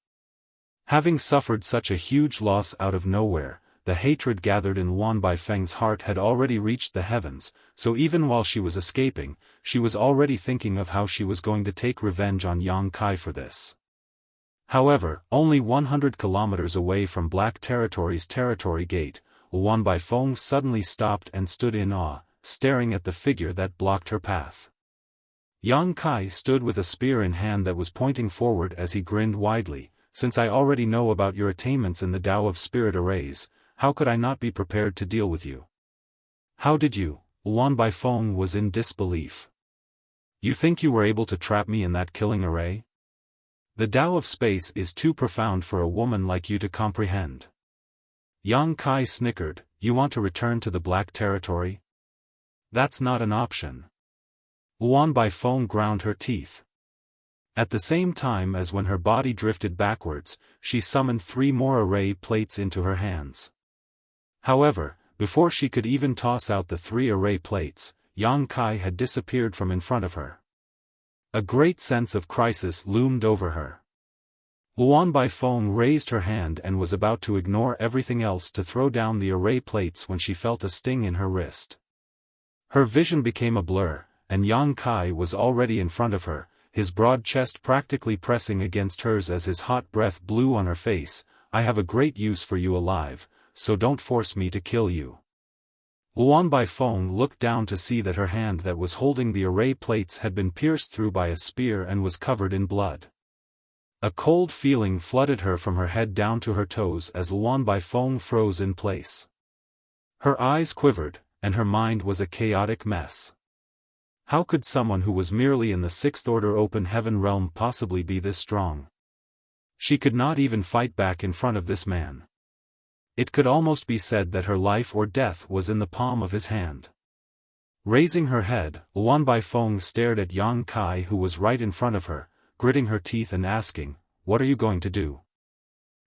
Having suffered such a huge loss out of nowhere, the hatred gathered in Luan Baifeng's heart had already reached the heavens, so even while she was escaping, she was already thinking of how she was going to take revenge on Yang Kai for this. However, only 100 kilometers away from Black Territory's territory gate, Wan Baifeng suddenly stopped and stood in awe, staring at the figure that blocked her path. Yang Kai stood with a spear in hand that was pointing forward as he grinned widely. Since I already know about your attainments in the Tao of Spirit Arrays, how could I not be prepared to deal with you? How did you? Wan Baifeng was in disbelief. You think you were able to trap me in that killing array? The Tao of Space is too profound for a woman like you to comprehend. Yang Kai snickered. You want to return to the Black Territory? That's not an option. Wan Baifeng ground her teeth. At the same time as when her body drifted backwards, she summoned 3 more array plates into her hands. However, before she could even toss out the 3 array plates, Yang Kai had disappeared from in front of her. A great sense of crisis loomed over her. Wan Baifeng raised her hand and was about to ignore everything else to throw down the array plates when she felt a sting in her wrist. Her vision became a blur, and Yang Kai was already in front of her, his broad chest practically pressing against hers as his hot breath blew on her face. I have a great use for you alive, so don't force me to kill you. Wan Baifeng looked down to see that her hand that was holding the array plates had been pierced through by a spear and was covered in blood. A cold feeling flooded her from her head down to her toes as Wan Baifeng froze in place. Her eyes quivered, and her mind was a chaotic mess. How could someone who was merely in the 6th Order Open Heaven realm possibly be this strong? She could not even fight back in front of this man. It could almost be said that her life or death was in the palm of his hand. Raising her head, Wan Baifeng stared at Yang Kai who was right in front of her, gritting her teeth and asking, "What are you going to do?"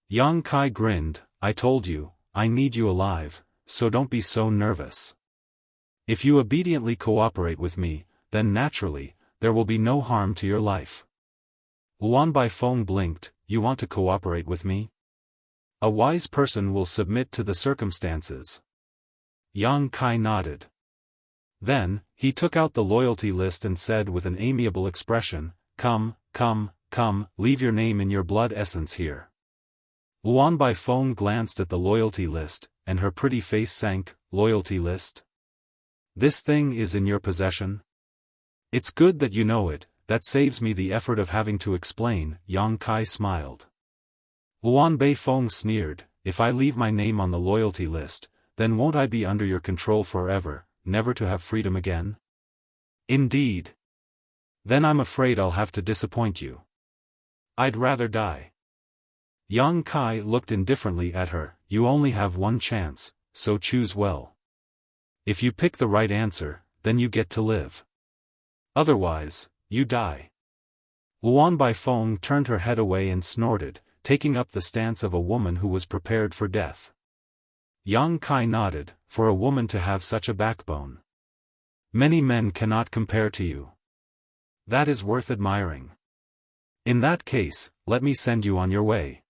Yang Kai grinned, "I told you, I need you alive, so don't be so nervous. If you obediently cooperate with me, then naturally, there will be no harm to your life." Wan Baifeng blinked. You want to cooperate with me? A wise person will submit to the circumstances. Yang Kai nodded. Then, he took out the loyalty list and said with an amiable expression, Come, leave your name in your blood essence here." Wan Baifeng glanced at the loyalty list, and her pretty face sank. Loyalty list? This thing is in your possession? It's good that you know it, that saves me the effort of having to explain. Yang Kai smiled. Wan Baifeng sneered, "If I leave my name on the loyalty list, then won't I be under your control forever, never to have freedom again?" "Indeed. Then I'm afraid I'll have to disappoint you. I'd rather die." Yang Kai looked indifferently at her. "You only have one chance, so choose well. If you pick the right answer, then you get to live. Otherwise, you die." Wan Baifeng turned her head away and snorted, taking up the stance of a woman who was prepared for death. Yang Kai nodded. "For a woman to have such a backbone. Many men cannot compare to you. That is worth admiring. In that case, let me send you on your way."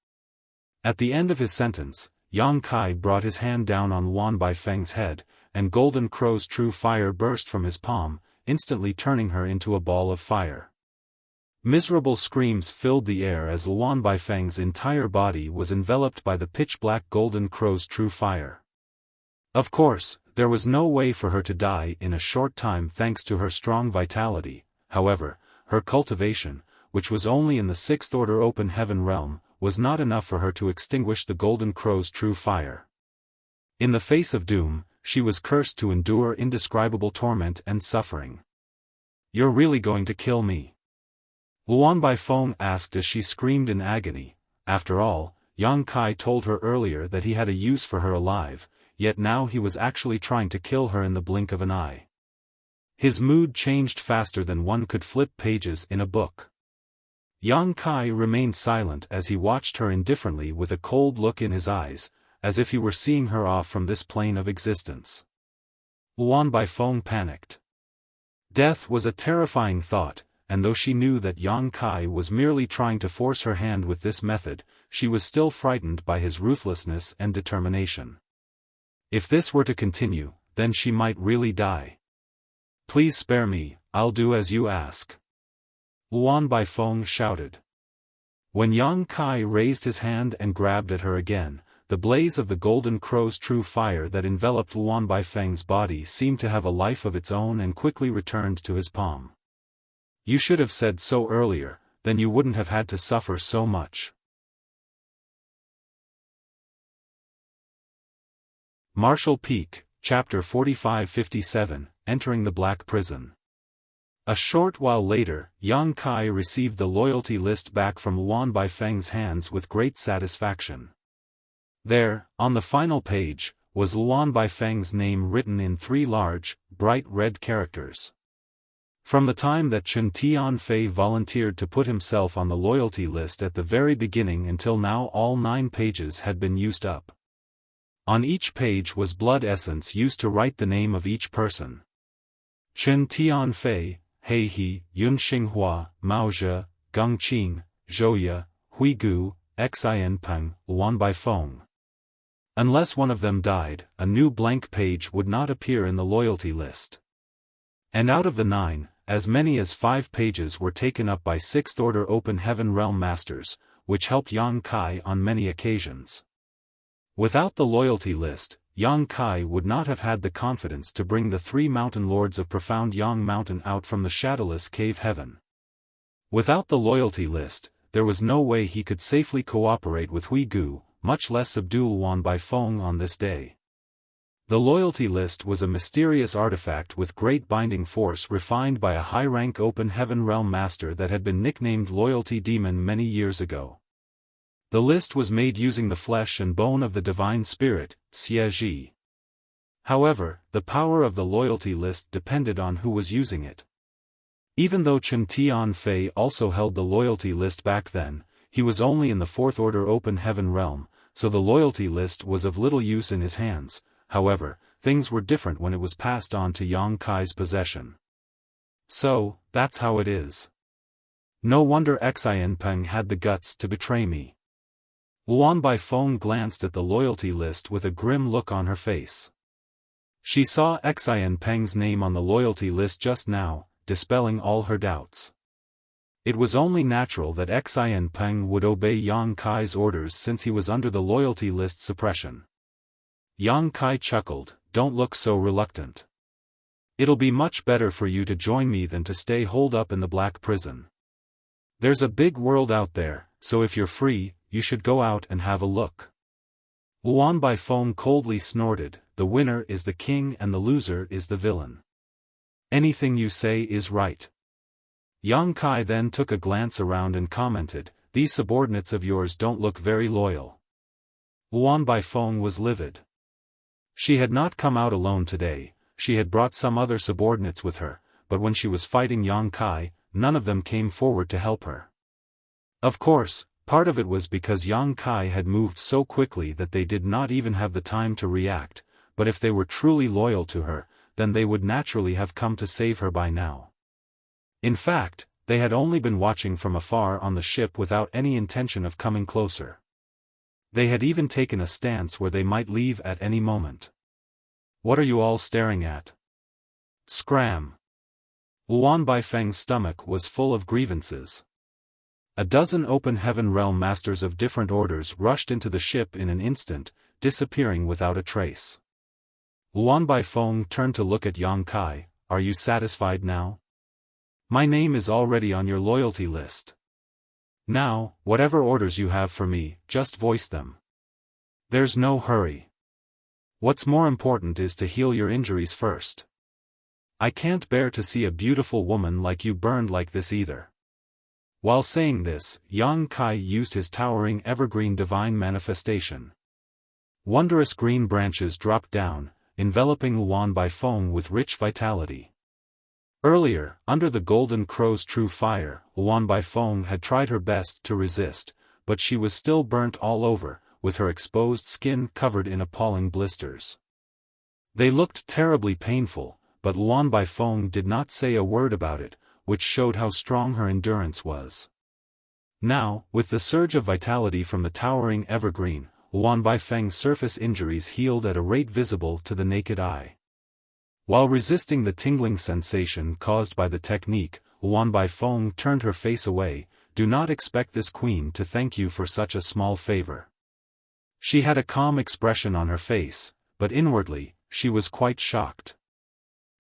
At the end of his sentence, Yang Kai brought his hand down on Wan Baifeng's head, and Golden Crow's true fire burst from his palm, instantly turning her into a ball of fire. Miserable screams filled the air as Wan Baifeng's entire body was enveloped by the pitch-black Golden Crow's true fire. Of course, there was no way for her to die in a short time thanks to her strong vitality. However, her cultivation, which was only in the 6th Order Open Heaven realm, was not enough for her to extinguish the Golden Crow's true fire. In the face of doom, she was cursed to endure indescribable torment and suffering. "You're really going to kill me?" Wan Baifeng asked as she screamed in agony. After all, Yang Kai told her earlier that he had a use for her alive, yet now he was actually trying to kill her in the blink of an eye. His mood changed faster than one could flip pages in a book. Yang Kai remained silent as he watched her indifferently with a cold look in his eyes, as if he were seeing her off from this plane of existence. Wan Baifeng panicked. Death was a terrifying thought, and though she knew that Yang Kai was merely trying to force her hand with this method, she was still frightened by his ruthlessness and determination. If this were to continue, then she might really die. "Please spare me, I'll do as you ask," Wan Baifeng shouted. When Yang Kai raised his hand and grabbed at her again, the blaze of the golden crow's true fire that enveloped Luan Baifeng's body seemed to have a life of its own and quickly returned to his palm. You should have said so earlier, then you wouldn't have had to suffer so much. Marshall Peak, Chapter 4557, Entering the Black Prison. A short while later, Yang Kai received the loyalty list back from Luan Baifeng's hands with great satisfaction. There, on the final page, was Luan Baifeng's name written in 3 large, bright red characters. From the time that Chen Tianfei volunteered to put himself on the loyalty list at the very beginning until now, all 9 pages had been used up. On each page was blood essence used to write the name of each person. Chen Tianfei, He He, Yun Xinghua, Mao Zhe, Geng Qing, Zhou Hui Gu, Xin Peng, Luan Baifeng. Unless one of them died, a new blank page would not appear in the loyalty list. And out of the 9, as many as 5 pages were taken up by 6th Order Open Heaven Realm Masters, which helped Yang Kai on many occasions. Without the loyalty list, Yang Kai would not have had the confidence to bring the 3 mountain lords of Profound Yang Mountain out from the shadowless cave heaven. Without the loyalty list, there was no way he could safely cooperate with Hui Gu, much less subdue Luan Baifeng on this day. The loyalty list was a mysterious artifact with great binding force refined by a high-rank Open Heaven Realm Master that had been nicknamed Loyalty Demon many years ago. The list was made using the flesh and bone of the Divine Spirit, Xie Ji. However, the power of the loyalty list depended on who was using it. Even though Chen Tianfei also held the loyalty list back then, he was only in the 4th Order Open Heaven Realm, so the loyalty list was of little use in his hands. However, things were different when it was passed on to Yang Kai's possession. So, that's how it is. No wonder Xin Peng had the guts to betray me. Luan Baifeng glanced at the loyalty list with a grim look on her face. She saw Xin Peng's name on the loyalty list just now, dispelling all her doubts. It was only natural that Xin Peng would obey Yang Kai's orders since he was under the loyalty list suppression. Yang Kai chuckled, "Don't look so reluctant. It'll be much better for you to join me than to stay holed up in the black prison. There's a big world out there, so if you're free, you should go out and have a look." Luan Baifeng coldly snorted, "The winner is the king and the loser is the villain. Anything you say is right." Yang Kai then took a glance around and commented, "These subordinates of yours don't look very loyal." Luan Baifeng was livid. She had not come out alone today, she had brought some other subordinates with her, but when she was fighting Yang Kai, none of them came forward to help her. Of course, part of it was because Yang Kai had moved so quickly that they did not even have the time to react, but if they were truly loyal to her, then they would naturally have come to save her by now. In fact, they had only been watching from afar on the ship without any intention of coming closer. They had even taken a stance where they might leave at any moment. "What are you all staring at? Scram!" Luan Baifeng's stomach was full of grievances. A dozen Open Heaven Realm Masters of different orders rushed into the ship in an instant, disappearing without a trace. Luan Baifeng turned to look at Yang Kai. "Are you satisfied now? My name is already on your loyalty list. Now, whatever orders you have for me, just voice them. There's no hurry. What's more important is to heal your injuries first. I can't bear to see a beautiful woman like you burned like this either." While saying this, Yang Kai used his towering evergreen divine manifestation. Wondrous green branches dropped down, enveloping Luan Baifeng with rich vitality. Earlier, under the golden crow's true fire, Luan Baifeng had tried her best to resist, but she was still burnt all over, with her exposed skin covered in appalling blisters. They looked terribly painful, but Luan Baifeng did not say a word about it, which showed how strong her endurance was. Now, with the surge of vitality from the towering evergreen, Luan Baifeng's surface injuries healed at a rate visible to the naked eye. While resisting the tingling sensation caused by the technique, Luan Baifeng turned her face away. "Do not expect this queen to thank you for such a small favor. She had a calm expression on her face, but inwardly, she was quite shocked.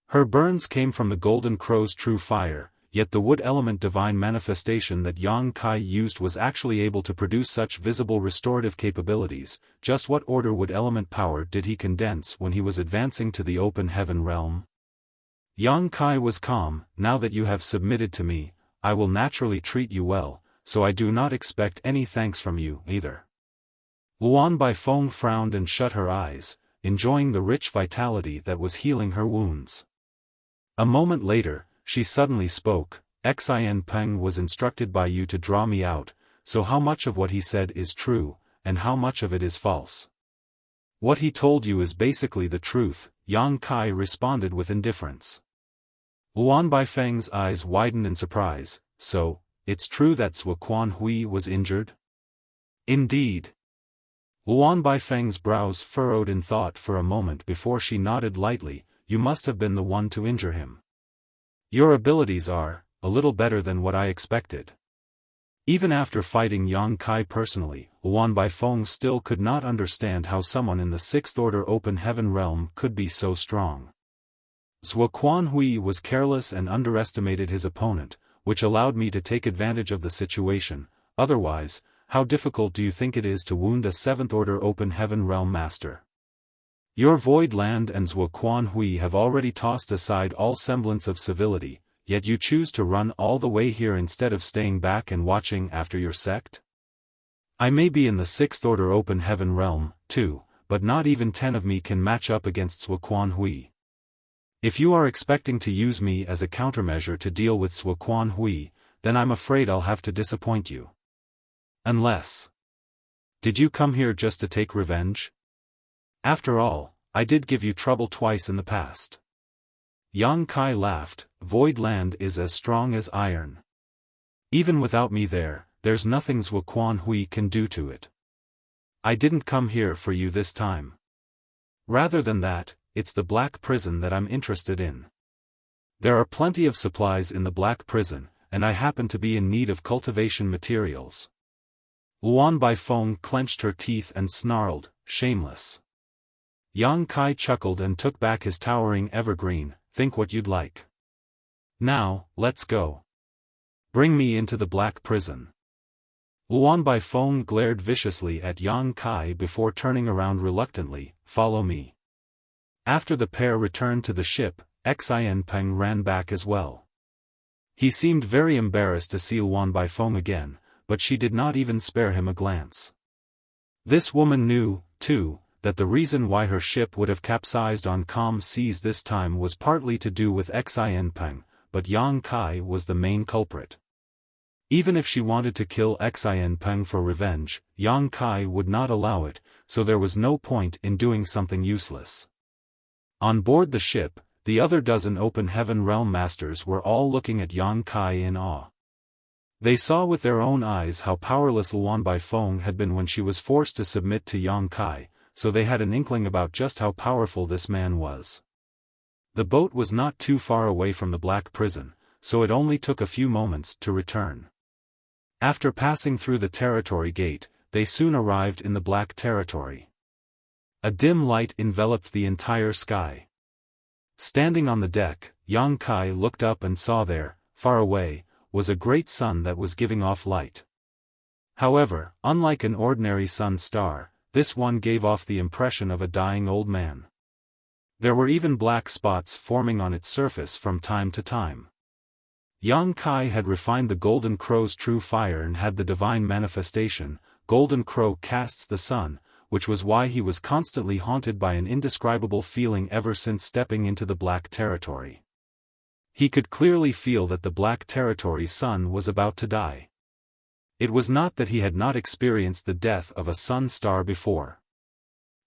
Her burns came from the Golden Crow's true fire, yet the wood element divine manifestation that Yang Kai used was actually able to produce such visible restorative capabilities. Just what order wood element power did he condense when he was advancing to the open heaven realm? Yang Kai was calm. Now that you have submitted to me, I will naturally treat you well, so I do not expect any thanks from you, either. Luan Baifeng frowned and shut her eyes, enjoying the rich vitality that was healing her wounds. A moment later, she suddenly spoke. Xin Peng was instructed by you to draw me out, so how much of what he said is true, and how much of it is false? What he told you is basically the truth, Yang Kai responded with indifference. Luan Baifeng's eyes widened in surprise. So, it's true that Zhuo Quanhui was injured? Indeed. Luan Baifeng's brows furrowed in thought for a moment before she nodded lightly. You must have been the one to injure him. Your abilities are a little better than what I expected. Even after fighting Yang Kai personally, Luan Baifeng still could not understand how someone in the Sixth Order Open Heaven realm could be so strong. Zhuo Quanhui was careless and underestimated his opponent, which allowed me to take advantage of the situation. Otherwise, how difficult do you think it is to wound a Seventh Order Open Heaven realm master? Your Void Land and Zhuo Quanhui have already tossed aside all semblance of civility, yet you choose to run all the way here instead of staying back and watching after your sect? I may be in the Sixth Order Open Heaven realm, too, but not even 10 of me can match up against Zhuo Quanhui. If you are expecting to use me as a countermeasure to deal with Zhuo Quanhui, then I'm afraid I'll have to disappoint you. Unless... Did you come here just to take revenge? After all, I did give you trouble twice in the past. Yang Kai laughed. Void Land is as strong as iron. Even without me there's nothing Zhuo Quanhui can do to it. I didn't come here for you this time. Rather than that, it's the Black Prison that I'm interested in. There are plenty of supplies in the Black Prison, and I happen to be in need of cultivation materials. Luan Baifeng clenched her teeth and snarled, shameless. Yang Kai chuckled and took back his towering evergreen. Think what you'd like. Now, let's go. Bring me into the Black Prison. Luan Baifeng glared viciously at Yang Kai before turning around reluctantly. Follow me. After the pair returned to the ship, Xin Peng ran back as well. He seemed very embarrassed to see Luan Baifeng again, but she did not even spare him a glance. This woman knew, too, that the reason why her ship would have capsized on calm seas this time was partly to do with Xin Peng, but Yang Kai was the main culprit. Even if she wanted to kill Xin Peng for revenge, Yang Kai would not allow it, so there was no point in doing something useless. On board the ship, the other dozen Open Heaven realm masters were all looking at Yang Kai in awe. They saw with their own eyes how powerless Luan Baifeng had been when she was forced to submit to Yang Kai, so they had an inkling about just how powerful this man was. The boat was not too far away from the Black Prison, so it only took a few moments to return. After passing through the territory gate, they soon arrived in the Black Territory. A dim light enveloped the entire sky. Standing on the deck, Yang Kai looked up and saw there, far away, was a great sun that was giving off light. However, unlike an ordinary sun star, this one gave off the impression of a dying old man. There were even black spots forming on its surface from time to time. Yang Kai had refined the Golden Crow's true fire and had the divine manifestation. Golden Crow casts the sun, which was why he was constantly haunted by an indescribable feeling ever since stepping into the Black Territory. He could clearly feel that the Black Territory's sun was about to die. It was not that he had not experienced the death of a sun star before.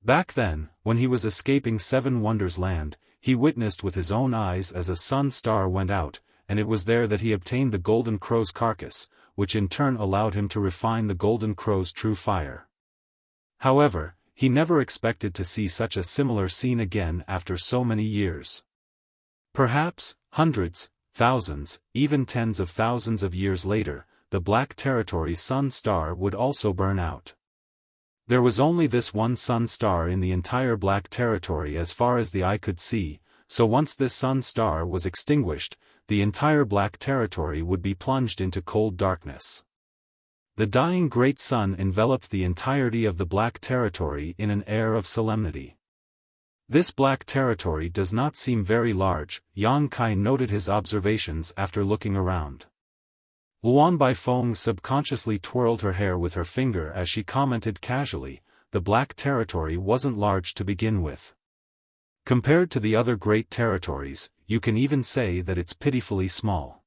Back then, when he was escaping Seven Wonders Land, he witnessed with his own eyes as a sun star went out, and it was there that he obtained the Golden Crow's carcass, which in turn allowed him to refine the Golden Crow's true fire. However, he never expected to see such a similar scene again after so many years. Perhaps, hundreds, thousands, even tens of thousands of years later, the Black Territory's sun star would also burn out. There was only this one sun star in the entire black territory as far as the eye could see, so once this sun star was extinguished, the entire black territory would be plunged into cold darkness. The dying great sun enveloped the entirety of the black territory in an air of solemnity. This black territory does not seem very large, Yang Kai noted his observations after looking around. Luan Baifeng subconsciously twirled her hair with her finger as she commented casually, the black territory wasn't large to begin with. Compared to the other great territories, you can even say that it's pitifully small.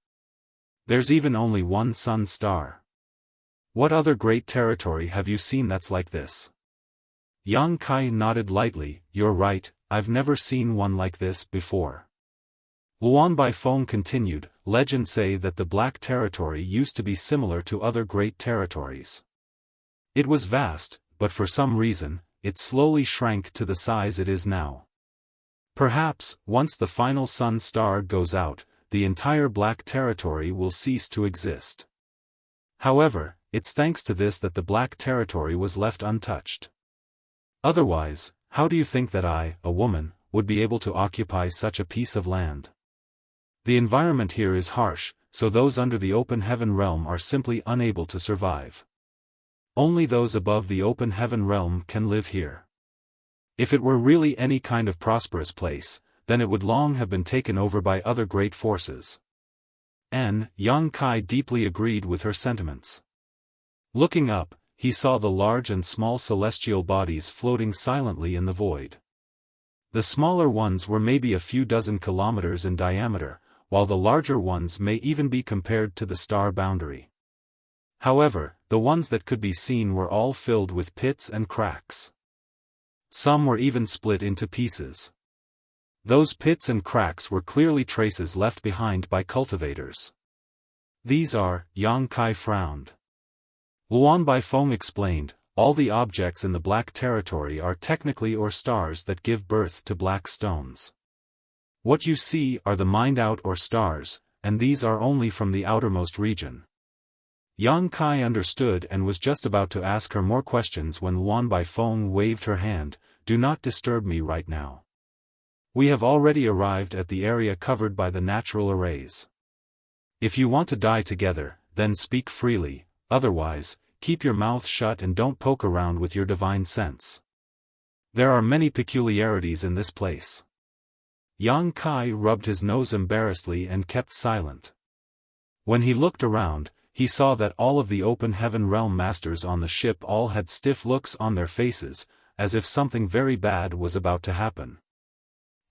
There's even only one sun star. What other great territory have you seen that's like this? Yang Kai nodded lightly, you're right, I've never seen one like this before. Luan Baifeng continued, legends say that the Black Territory used to be similar to other great territories. It was vast, but for some reason, it slowly shrank to the size it is now. Perhaps, once the final sun star goes out, the entire Black Territory will cease to exist. However, it's thanks to this that the Black Territory was left untouched. Otherwise, how do you think that I, a woman, would be able to occupy such a piece of land? The environment here is harsh, so those under the open heaven realm are simply unable to survive. Only those above the open heaven realm can live here. If it were really any kind of prosperous place, then it would long have been taken over by other great forces. Yang Kai deeply agreed with her sentiments. Looking up, he saw the large and small celestial bodies floating silently in the void. The smaller ones were maybe a few dozen kilometers in diameter, while the larger ones may even be compared to the star boundary. However, the ones that could be seen were all filled with pits and cracks. Some were even split into pieces. Those pits and cracks were clearly traces left behind by cultivators. These are, Yang Kai frowned. Luan Baifeng explained, all the objects in the Black Territory are technically or stars that give birth to black stones. What you see are the mined out or stars, and these are only from the outermost region. Yang Kai understood and was just about to ask her more questions when Luan Baifeng waved her hand, do not disturb me right now. We have already arrived at the area covered by the natural arrays. If you want to die together, then speak freely, otherwise, keep your mouth shut and don't poke around with your divine sense. There are many peculiarities in this place. Yang Kai rubbed his nose embarrassedly and kept silent. When he looked around, he saw that all of the open heaven realm masters on the ship all had stiff looks on their faces, as if something very bad was about to happen.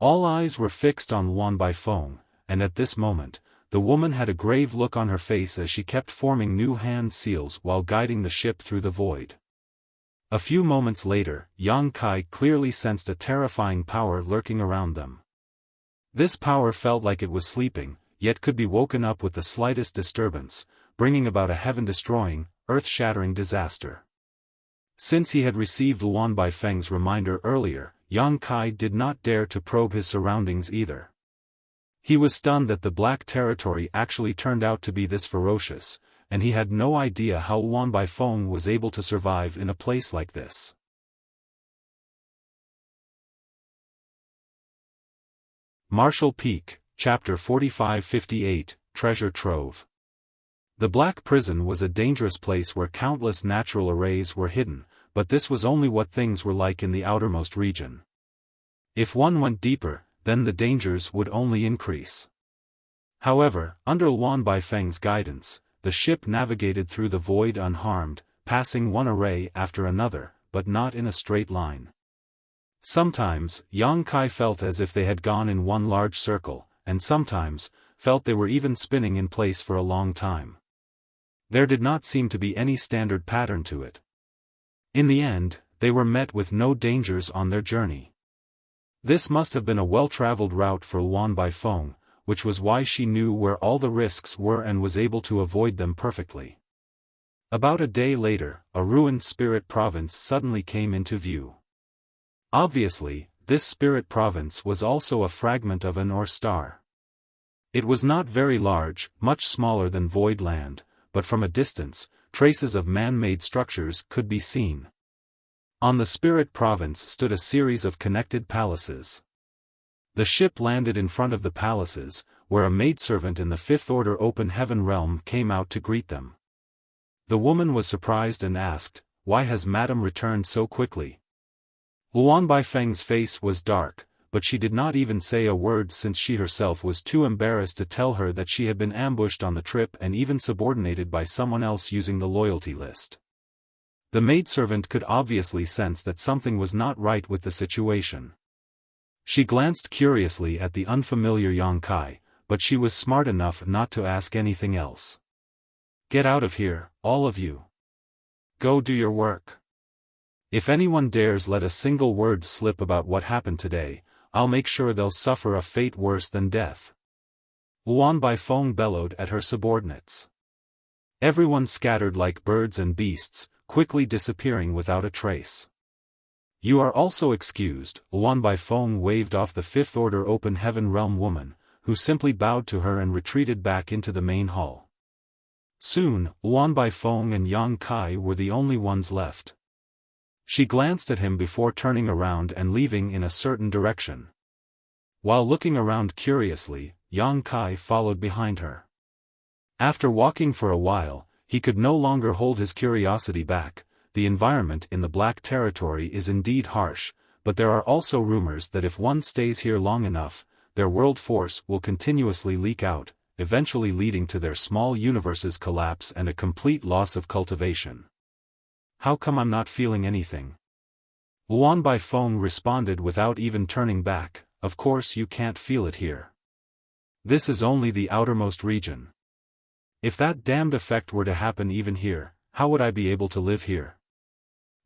All eyes were fixed on Luan Baifeng, and at this moment, the woman had a grave look on her face as she kept forming new hand seals while guiding the ship through the void. A few moments later, Yang Kai clearly sensed a terrifying power lurking around them. This power felt like it was sleeping, yet could be woken up with the slightest disturbance, bringing about a heaven-destroying, earth-shattering disaster. Since he had received Luan Baifeng's reminder earlier, Yang Kai did not dare to probe his surroundings either. He was stunned that the Black Territory actually turned out to be this ferocious, and he had no idea how Luan Baifeng was able to survive in a place like this. Marshall Peak, Chapter 45-58, Treasure Trove. The Black Prison was a dangerous place where countless natural arrays were hidden, but this was only what things were like in the outermost region. If one went deeper, then the dangers would only increase. However, under Luan Baifeng's guidance, the ship navigated through the void unharmed, passing one array after another, but not in a straight line. Sometimes, Yang Kai felt as if they had gone in one large circle, and sometimes, felt they were even spinning in place for a long time. There did not seem to be any standard pattern to it. In the end, they were met with no dangers on their journey. This must have been a well-traveled route for Luan Baifeng, which was why she knew where all the risks were and was able to avoid them perfectly. About a day later, a ruined spirit province suddenly came into view. Obviously, this spirit province was also a fragment of an or star. It was not very large, much smaller than void land, but from a distance, traces of man-made structures could be seen. On the Spirit Province stood a series of connected palaces. The ship landed in front of the palaces, where a maidservant in the Fifth Order Open Heaven realm came out to greet them. The woman was surprised and asked, "Why has Madame returned so quickly?" Luan Baifeng's face was dark, but she did not even say a word since she herself was too embarrassed to tell her that she had been ambushed on the trip and even subordinated by someone else using the loyalty list. The maidservant could obviously sense that something was not right with the situation. She glanced curiously at the unfamiliar Yang Kai, but she was smart enough not to ask anything else. "Get out of here, all of you. Go do your work. If anyone dares let a single word slip about what happened today, I'll make sure they'll suffer a fate worse than death." Luan Baifeng bellowed at her subordinates. Everyone scattered like birds and beasts, quickly disappearing without a trace. "You are also excused," Luan Baifeng waved off the Fifth Order Open Heaven realm woman, who simply bowed to her and retreated back into the main hall. Soon, Luan Baifeng and Yang Kai were the only ones left. She glanced at him before turning around and leaving in a certain direction. While looking around curiously, Yang Kai followed behind her. After walking for a while, he could no longer hold his curiosity back. The environment in the Black Territory is indeed harsh, but there are also rumors that if one stays here long enough, their world force will continuously leak out, eventually leading to their small universe's collapse and a complete loss of cultivation. "How come I'm not feeling anything?" Luan Baifeng responded without even turning back. "Of course you can't feel it here. This is only the outermost region. If that damned effect were to happen even here, how would I be able to live here?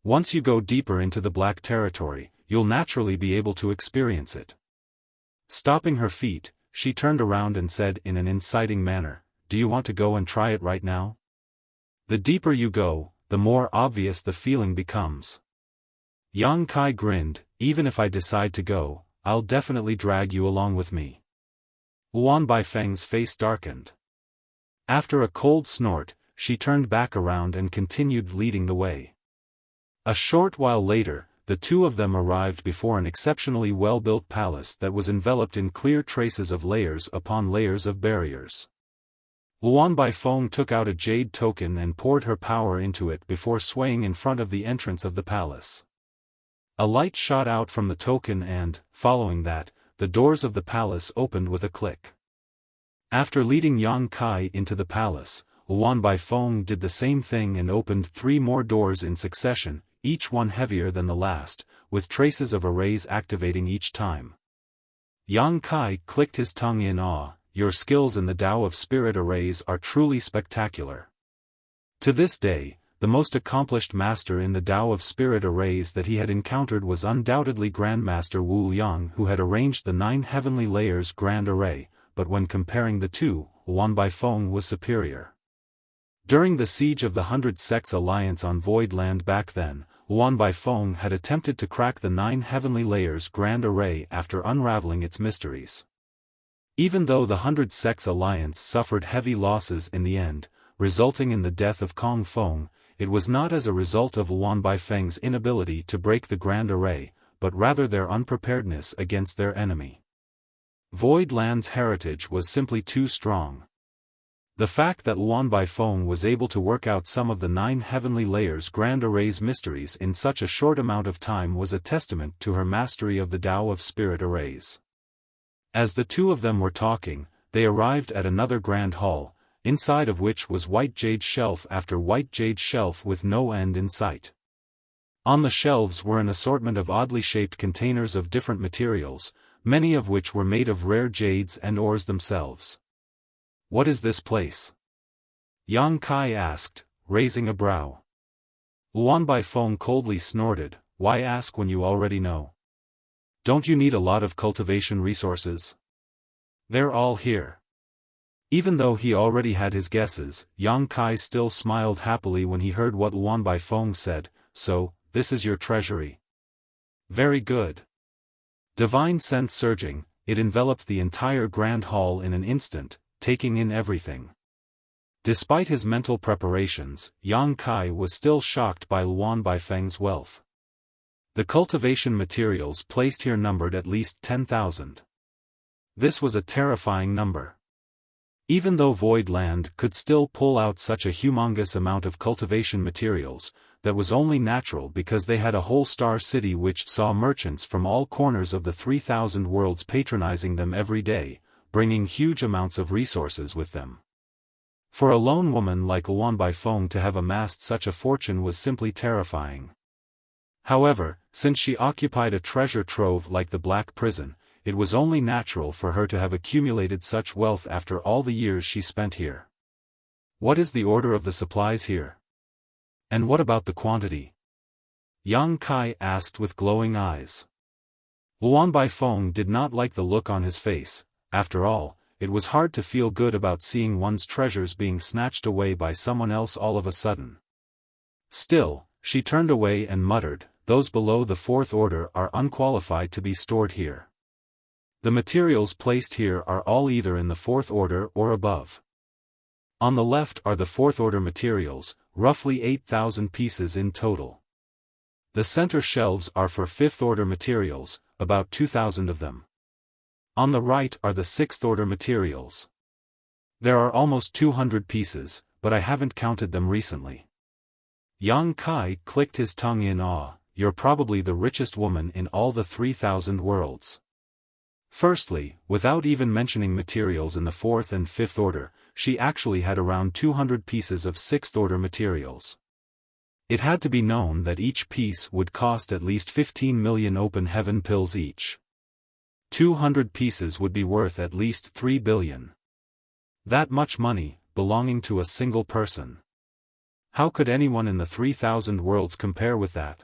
Once you go deeper into the Black Territory, you'll naturally be able to experience it." Stopping her feet, she turned around and said in an inciting manner, "Do you want to go and try it right now? The deeper you go, the more obvious the feeling becomes." Yang Kai grinned, "Even if I decide to go, I'll definitely drag you along with me." Luan Baifeng's face darkened. After a cold snort, she turned back around and continued leading the way. A short while later, the two of them arrived before an exceptionally well-built palace that was enveloped in clear traces of layers upon layers of barriers. Luan Baifeng took out a jade token and poured her power into it before swaying in front of the entrance of the palace. A light shot out from the token and, following that, the doors of the palace opened with a click. After leading Yang Kai into the palace, Luan Baifeng did the same thing and opened 3 more doors in succession, each one heavier than the last, with traces of arrays activating each time. Yang Kai clicked his tongue in awe. "Your skills in the Tao of Spirit arrays are truly spectacular." To this day, the most accomplished master in the Tao of Spirit arrays that he had encountered was undoubtedly Grandmaster Wu Liang, who had arranged the 9 heavenly layers grand array, but when comparing the two, Luan Baifeng was superior. During the siege of the 100 Sects Alliance on Void Land back then, Luan Baifeng had attempted to crack the 9 heavenly layers grand array after unraveling its mysteries. Even though the 100 Sects Alliance suffered heavy losses in the end, resulting in the death of Kong Feng, it was not as a result of Luan Baifeng's inability to break the grand array, but rather their unpreparedness against their enemy. Void Land's heritage was simply too strong. The fact that Luan Baifeng was able to work out some of the 9 heavenly layers grand array's mysteries in such a short amount of time was a testament to her mastery of the Tao of Spirit arrays. As the two of them were talking, they arrived at another grand hall, inside of which was white jade shelf after white jade shelf with no end in sight. On the shelves were an assortment of oddly shaped containers of different materials, many of which were made of rare jades and ores themselves. "What is this place?" Yang Kai asked, raising a brow. Luan Baifeng coldly snorted, "Why ask when you already know? Don't you need a lot of cultivation resources? They're all here." Even though he already had his guesses, Yang Kai still smiled happily when he heard what Luan Baifeng said. "So, this is your treasury. Very good." Divine sense surging, it enveloped the entire grand hall in an instant, taking in everything. Despite his mental preparations, Yang Kai was still shocked by Luan Baifeng's wealth. The cultivation materials placed here numbered at least 10,000. This was a terrifying number. Even though Void Land could still pull out such a humongous amount of cultivation materials, that was only natural because they had a whole star city which saw merchants from all corners of the 3,000 worlds patronizing them every day, bringing huge amounts of resources with them. For a lone woman like Luan Baifeng to have amassed such a fortune was simply terrifying. However, since she occupied a treasure trove like the Black Prison, it was only natural for her to have accumulated such wealth after all the years she spent here. What is the order of the supplies here? And what about the quantity? Yang Kai asked with glowing eyes. Luan Baifeng did not like the look on his face. After all, it was hard to feel good about seeing one's treasures being snatched away by someone else all of a sudden. Still, she turned away and muttered, "Those below the fourth order are unqualified to be stored here. The materials placed here are all either in the fourth order or above. On the left are the fourth order materials, roughly 8,000 pieces in total. The center shelves are for fifth order materials, about 2,000 of them. On the right are the sixth order materials. There are almost 200 pieces, but I haven't counted them recently." Yang Kai clicked his tongue in awe. "You're probably the richest woman in all the 3,000 worlds." Firstly, without even mentioning materials in the fourth and fifth order, she actually had around 200 pieces of sixth order materials. It had to be known that each piece would cost at least 15 million open heaven pills each. 200 pieces would be worth at least 3 billion. That much money, belonging to a single person. How could anyone in the 3,000 worlds compare with that?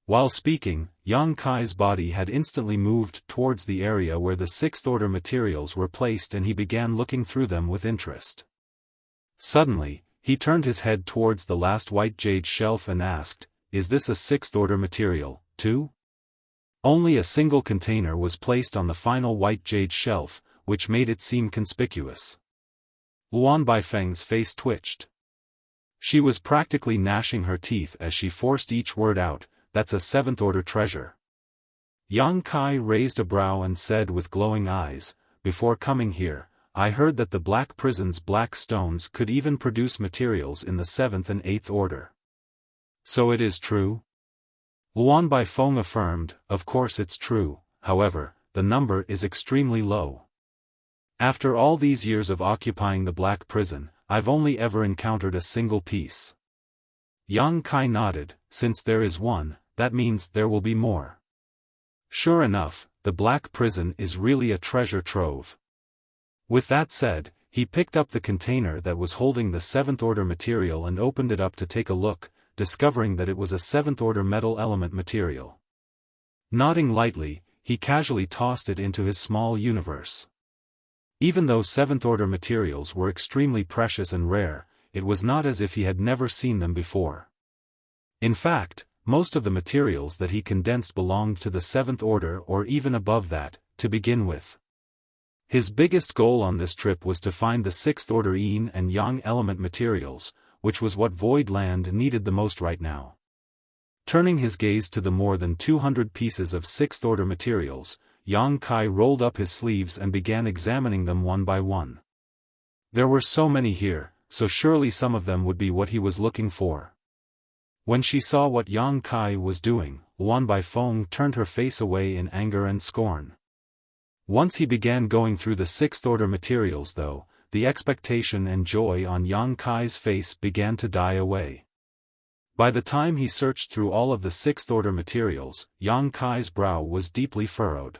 While speaking, Yang Kai's body had instantly moved towards the area where the sixth order materials were placed and he began looking through them with interest. Suddenly, he turned his head towards the last white jade shelf and asked, "Is this a sixth order material, too?" Only a single container was placed on the final white jade shelf, which made it seem conspicuous. Luan Baifeng's face twitched. She was practically gnashing her teeth as she forced each word out, "That's a seventh order treasure." Yang Kai raised a brow and said with glowing eyes, "Before coming here, I heard that the Black Prison's black stones could even produce materials in the seventh and eighth order. So it is true?" Luan Baifeng affirmed, "Of course it's true, however, the number is extremely low. After all these years of occupying the Black Prison, I've only ever encountered a single piece." Yang Kai nodded, "Since there is one, that means there will be more." Sure enough, the Black Prison is really a treasure trove. With that said, he picked up the container that was holding the seventh order material and opened it up to take a look, discovering that it was a seventh order metal element material. Nodding lightly, he casually tossed it into his small universe. Even though seventh order materials were extremely precious and rare, it was not as if he had never seen them before. In fact, most of the materials that he condensed belonged to the seventh order or even above that, to begin with. His biggest goal on this trip was to find the sixth order yin and yang element materials, which was what Void Land needed the most right now. Turning his gaze to the more than 200 pieces of sixth order materials, Yang Kai rolled up his sleeves and began examining them one by one. There were so many here, so surely some of them would be what he was looking for. When she saw what Yang Kai was doing, Luan Baifeng turned her face away in anger and scorn. Once he began going through the sixth order materials though, the expectation and joy on Yang Kai's face began to die away. By the time he searched through all of the sixth order materials, Yang Kai's brow was deeply furrowed.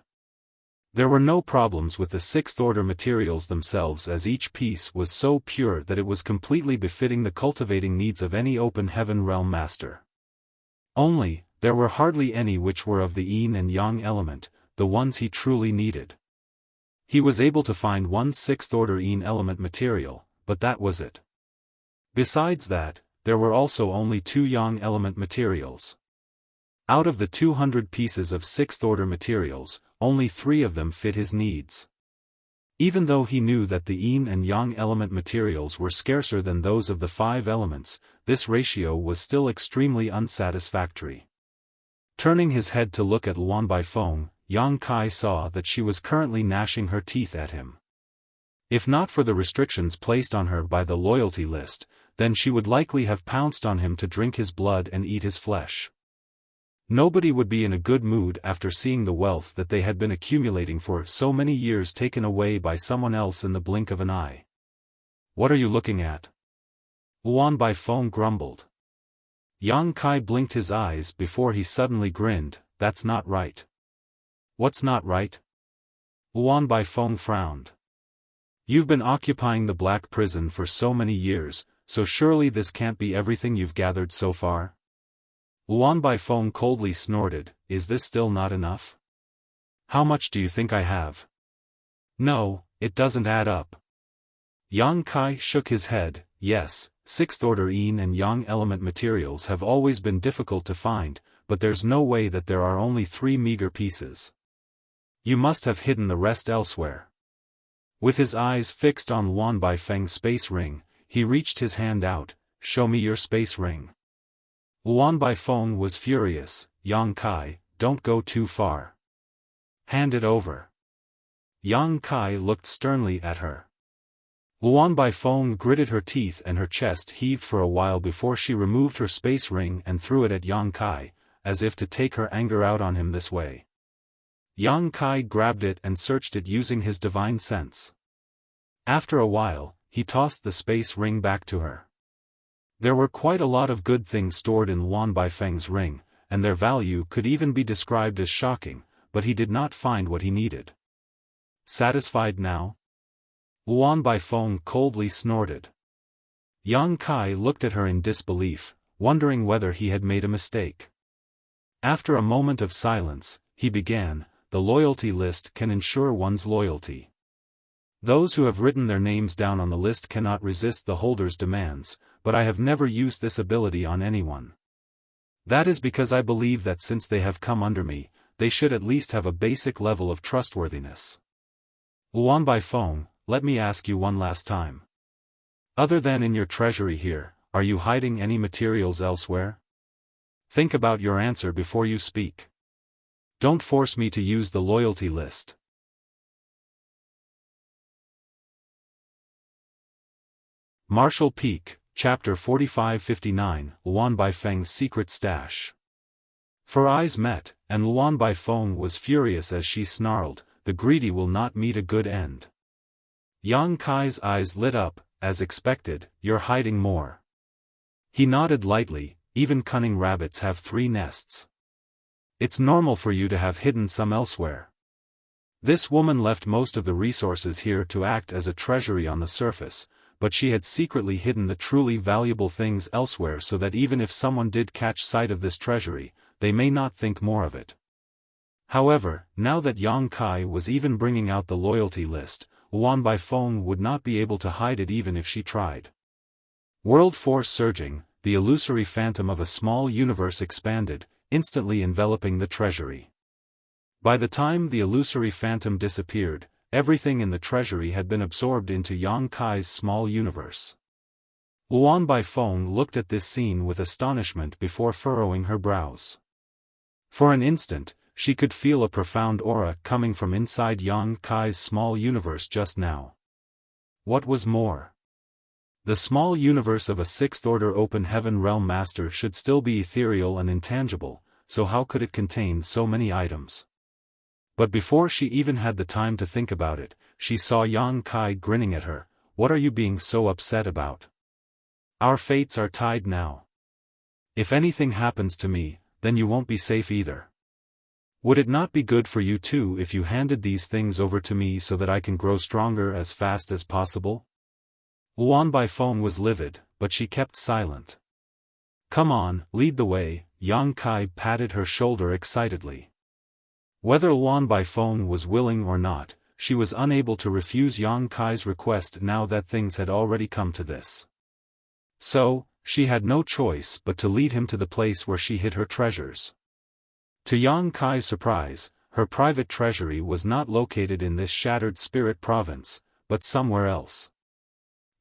There were no problems with the sixth order materials themselves as each piece was so pure that it was completely befitting the cultivating needs of any open heaven realm master. Only, there were hardly any which were of the yin and yang element, the ones he truly needed. He was able to find one sixth order yin element material, but that was it. Besides that, there were also only 2 yang element materials. Out of the 200 pieces of sixth order materials, only 3 of them fit his needs. Even though he knew that the yin and yang element materials were scarcer than those of the 5 elements, this ratio was still extremely unsatisfactory. Turning his head to look at Luan Baifeng, Yang Kai saw that she was currently gnashing her teeth at him. If not for the restrictions placed on her by the loyalty list, then she would likely have pounced on him to drink his blood and eat his flesh. Nobody would be in a good mood after seeing the wealth that they had been accumulating for so many years taken away by someone else in the blink of an eye. "What are you looking at?" Luan Baifeng grumbled. Yang Kai blinked his eyes before he suddenly grinned. "That's not right." "What's not right?" Luan Baifeng frowned. "You've been occupying the black prison for so many years, so surely this can't be everything you've gathered so far?" Luan Baifeng coldly snorted. "Is this still not enough? How much do you think I have?" "No, it doesn't add up." Yang Kai shook his head. "Yes, sixth-order yin and yang element materials have always been difficult to find, but there's no way that there are only 3 meager pieces. You must have hidden the rest elsewhere." With his eyes fixed on Luan Baifeng's space ring, he reached his hand out. "Show me your space ring." Luan Baifeng was furious. "Yang Kai, don't go too far. Hand it over." Yang Kai looked sternly at her. Luan Baifeng gritted her teeth and her chest heaved for a while before she removed her space ring and threw it at Yang Kai, as if to take her anger out on him this way. Yang Kai grabbed it and searched it using his divine sense. After a while, he tossed the space ring back to her. There were quite a lot of good things stored in Luan Baifeng's ring, and their value could even be described as shocking, but he did not find what he needed. "Satisfied now?" Luan Baifeng coldly snorted. Yang Kai looked at her in disbelief, wondering whether he had made a mistake. After a moment of silence, he began. "The loyalty list can ensure one's loyalty. Those who have written their names down on the list cannot resist the holder's demands, but I have never used this ability on anyone. That is because I believe that since they have come under me, they should at least have a basic level of trustworthiness. Luan Baifeng, let me ask you one last time. Other than in your treasury here, are you hiding any materials elsewhere? Think about your answer before you speak. Don't force me to use the loyalty list." Marshall Peak, Chapter 45-59, Luan Baifeng's Secret Stash. For eyes met, and Luan Baifeng was furious as she snarled, "The greedy will not meet a good end." Yang Kai's eyes lit up, as expected. "You're hiding more." He nodded lightly. "Even cunning rabbits have 3 nests. It's normal for you to have hidden some elsewhere." This woman left most of the resources here to act as a treasury on the surface, but she had secretly hidden the truly valuable things elsewhere so that even if someone did catch sight of this treasury, they may not think more of it. However, now that Yang Kai was even bringing out the loyalty list, Luan Baifeng would not be able to hide it even if she tried. World force surging, the illusory phantom of a small universe expanded, instantly enveloping the treasury. By the time the illusory phantom disappeared, everything in the treasury had been absorbed into Yang Kai's small universe. Luan Baifeng looked at this scene with astonishment before furrowing her brows. For an instant, she could feel a profound aura coming from inside Yang Kai's small universe just now. What was more, the small universe of a 6th-order open heaven realm master should still be ethereal and intangible, so how could it contain so many items? But before she even had the time to think about it, she saw Yang Kai grinning at her. "What are you being so upset about? Our fates are tied now. If anything happens to me, then you won't be safe either. Would it not be good for you too if you handed these things over to me so that I can grow stronger as fast as possible?" Luan Baifeng was livid, but she kept silent. "Come on, lead the way," Yang Kai patted her shoulder excitedly. Whether Luan Baifeng was willing or not, she was unable to refuse Yang Kai's request now that things had already come to this. So, she had no choice but to lead him to the place where she hid her treasures. To Yang Kai's surprise, her private treasury was not located in this shattered spirit province, but somewhere else.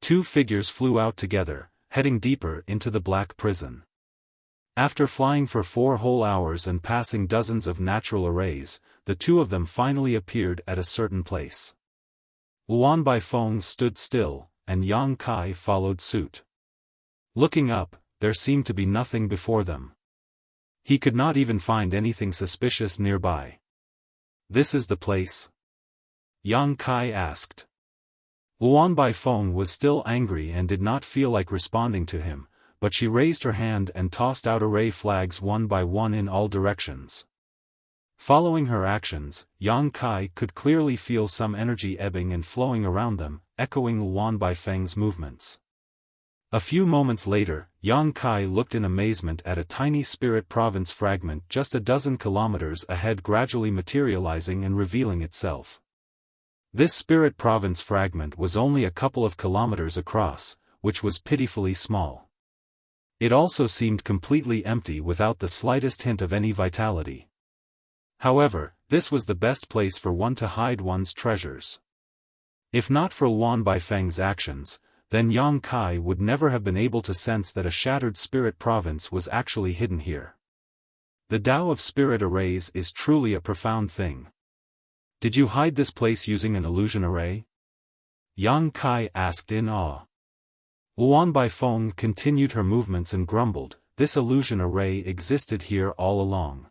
2 figures flew out together, heading deeper into the black prison. After flying for 4 whole hours and passing dozens of natural arrays, the two of them finally appeared at a certain place. Luan Baifeng stood still, and Yang Kai followed suit. Looking up, there seemed to be nothing before them. He could not even find anything suspicious nearby. "This is the place?" Yang Kai asked. Luan Baifeng was still angry and did not feel like responding to him, but she raised her hand and tossed out array flags one by one in all directions. Following her actions, Yang Kai could clearly feel some energy ebbing and flowing around them, echoing Luan Baifeng's movements. A few moments later, Yang Kai looked in amazement at a tiny spirit province fragment just a dozen kilometers ahead, gradually materializing and revealing itself. This spirit province fragment was only a couple of kilometers across, which was pitifully small. It also seemed completely empty without the slightest hint of any vitality. However, this was the best place for one to hide one's treasures. If not for Luan Baifeng's actions, then Yang Kai would never have been able to sense that a shattered spirit province was actually hidden here. The Tao of spirit arrays is truly a profound thing. "Did you hide this place using an illusion array?" Yang Kai asked in awe. Luan Baifeng continued her movements and grumbled, "This illusion array existed here all along.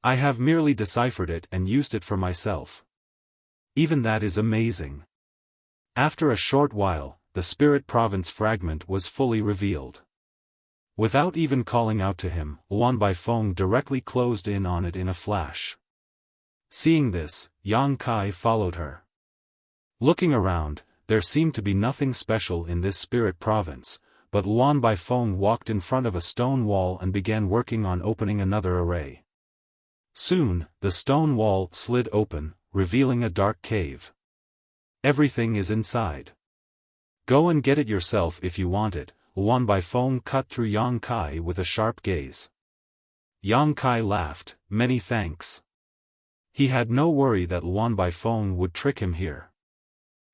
I have merely deciphered it and used it for myself. Even that is amazing." After a short while, the spirit province fragment was fully revealed. Without even calling out to him, Luan Baifeng directly closed in on it in a flash. Seeing this, Yang Kai followed her. Looking around, there seemed to be nothing special in this spirit province, but Luan Baifeng walked in front of a stone wall and began working on opening another array. Soon, the stone wall slid open, revealing a dark cave. "Everything is inside. Go and get it yourself if you want it," Luan Baifeng cut through Yang Kai with a sharp gaze. Yang Kai laughed, "Many thanks." He had no worry that Luan Baifeng would trick him here.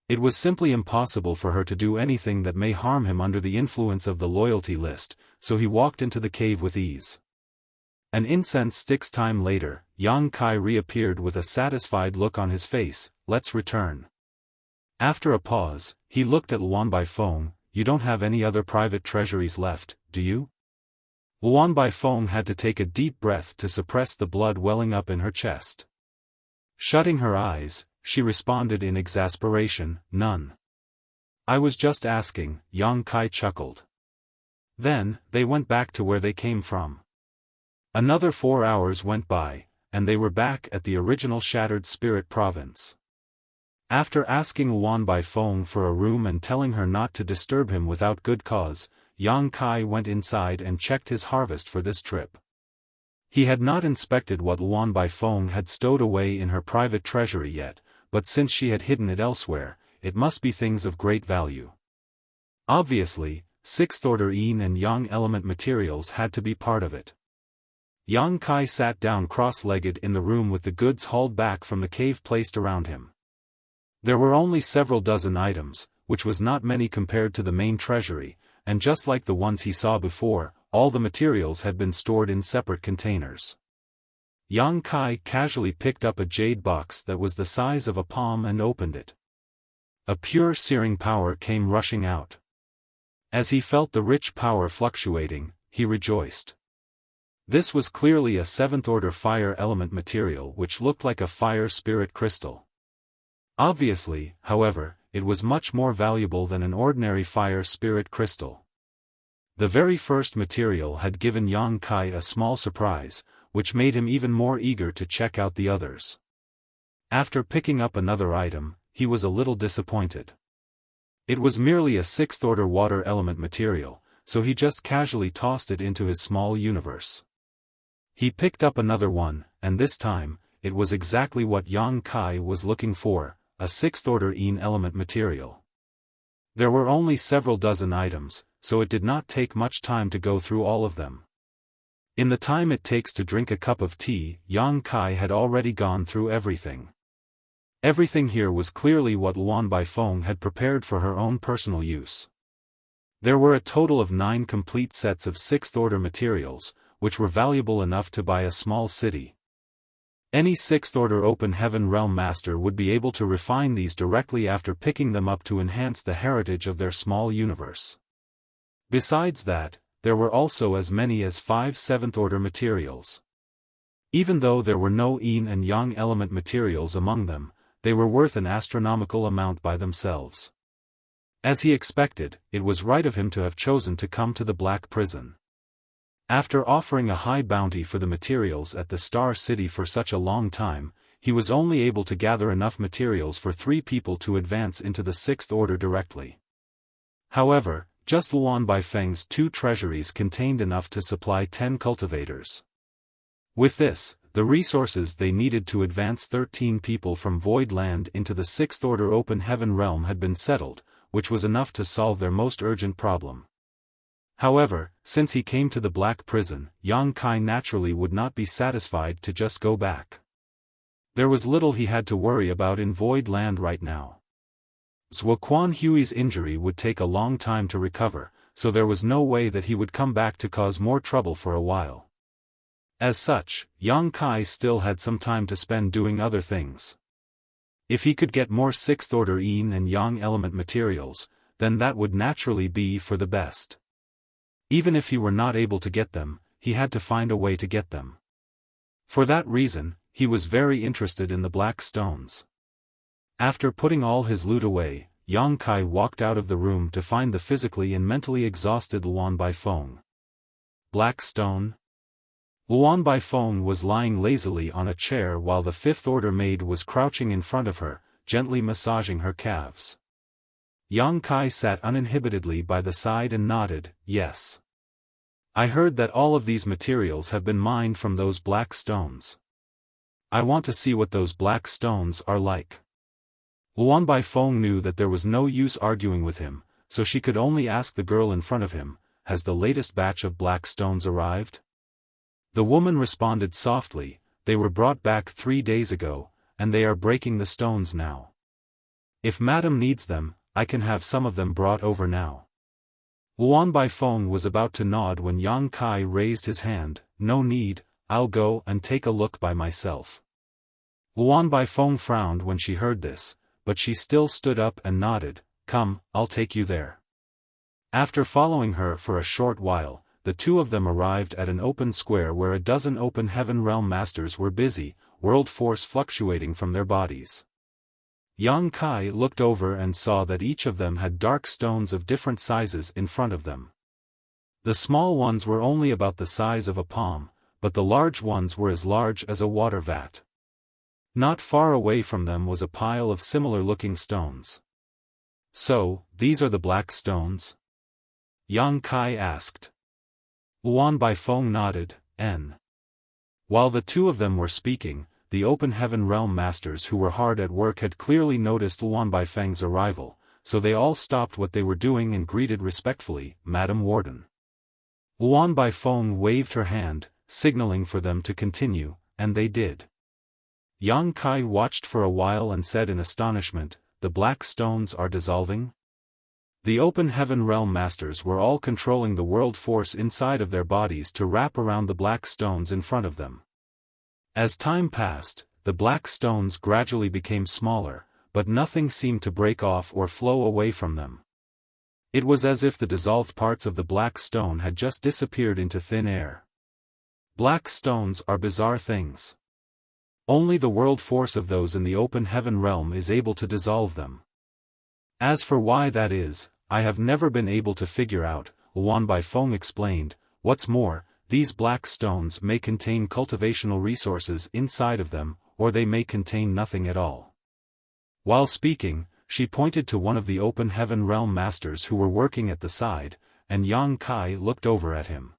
It was simply impossible for her to do anything that may harm him under the influence of the loyalty list, so he walked into the cave with ease. An incense stick's time later, Yang Kai reappeared with a satisfied look on his face. "Let's return." After a pause, he looked at Luan Baifeng. "You don't have any other private treasuries left, do you?" Luan Baifeng had to take a deep breath to suppress the blood welling up in her chest. Shutting her eyes, she responded in exasperation, "None. I was just asking," Yang Kai chuckled. Then, they went back to where they came from. Another 4 hours went by, and they were back at the original shattered spirit province. After asking Luan Baifeng for a room and telling her not to disturb him without good cause, Yang Kai went inside and checked his harvest for this trip. He had not inspected what Luan Baifeng had stowed away in her private treasury yet, but since she had hidden it elsewhere, it must be things of great value. Obviously, 6th-order yin and yang element materials had to be part of it. Yang Kai sat down cross-legged in the room with the goods hauled back from the cave placed around him. There were only several dozen items, which was not many compared to the main treasury, and just like the ones he saw before, all the materials had been stored in separate containers. Yang Kai casually picked up a jade box that was the size of a palm and opened it. A pure searing power came rushing out. As he felt the rich power fluctuating, he rejoiced. This was clearly a 7th-order fire element material which looked like a fire spirit crystal. Obviously, however, it was much more valuable than an ordinary fire spirit crystal. The very first material had given Yang Kai a small surprise, which made him even more eager to check out the others. After picking up another item, he was a little disappointed. It was merely a 6th-order water element material, so he just casually tossed it into his small universe. He picked up another one, and this time, it was exactly what Yang Kai was looking for, a 6th-order yin element material. There were only several dozen items, so it did not take much time to go through all of them. In the time it takes to drink a cup of tea, Yang Kai had already gone through everything. Everything here was clearly what Luan Baifeng had prepared for her own personal use. There were a total of 9 complete sets of 6th-order materials, which were valuable enough to buy a small city. Any 6th-order open heaven realm master would be able to refine these directly after picking them up to enhance the heritage of their small universe. Besides that, there were also as many as 5 7th-order materials. Even though there were no yin and yang element materials among them, they were worth an astronomical amount by themselves. As he expected, it was right of him to have chosen to come to the Black Prison. After offering a high bounty for the materials at the Star City for such a long time, he was only able to gather enough materials for 3 people to advance into the 6th order directly. However, just Luan Baifeng's 2 treasuries contained enough to supply 10 cultivators. With this, the resources they needed to advance 13 people from Void Land into the 6th order open heaven realm had been settled, which was enough to solve their most urgent problem. However, since he came to the Black Prison, Yang Kai naturally would not be satisfied to just go back. There was little he had to worry about in Void Land right now. Zhuo Quan Hui's injury would take a long time to recover, so there was no way that he would come back to cause more trouble for a while. As such, Yang Kai still had some time to spend doing other things. If he could get more 6th-order yin and yang element materials, then that would naturally be for the best. Even if he were not able to get them, he had to find a way to get them. For that reason, he was very interested in the black stones. After putting all his loot away, Yang Kai walked out of the room to find the physically and mentally exhausted Luan Baifeng. Black stone? Luan Baifeng was lying lazily on a chair while the 5th-order maid was crouching in front of her, gently massaging her calves. Yang Kai sat uninhibitedly by the side and nodded, yes. I heard that all of these materials have been mined from those black stones. I want to see what those black stones are like. Luan Baifeng knew that there was no use arguing with him, so she could only ask the girl in front of him, has the latest batch of black stones arrived? The woman responded softly, they were brought back 3 days ago, and they are breaking the stones now. If Madam needs them, I can have some of them brought over now. Luan Baifeng was about to nod when Yang Kai raised his hand, no need, I'll go and take a look by myself. Luan Baifeng frowned when she heard this, but she still stood up and nodded, come, I'll take you there. After following her for a short while, the 2 of them arrived at an open square where a dozen open heaven realm masters were busy, world force fluctuating from their bodies. Yang Kai looked over and saw that each of them had dark stones of different sizes in front of them. The small ones were only about the size of a palm, but the large ones were as large as a water vat. Not far away from them was a pile of similar-looking stones. So, these are the black stones? Yang Kai asked. Luan Baifeng nodded, N. While the 2 of them were speaking, the open heaven realm masters who were hard at work had clearly noticed Luan Baifeng's arrival, so they all stopped what they were doing and greeted respectfully, Madam Warden. Luan Baifeng waved her hand, signaling for them to continue, and they did. Yang Kai watched for a while and said in astonishment, the black stones are dissolving? The open heaven realm masters were all controlling the world force inside of their bodies to wrap around the black stones in front of them. As time passed, the black stones gradually became smaller, but nothing seemed to break off or flow away from them. It was as if the dissolved parts of the black stone had just disappeared into thin air. Black stones are bizarre things. Only the world force of those in the open heaven realm is able to dissolve them. As for why that is, I have never been able to figure out, Luan Baifeng explained. What's more, these black stones may contain cultivational resources inside of them, or they may contain nothing at all. While speaking, she pointed to one of the open heaven realm masters who were working at the side, and Yang Kai looked over at him.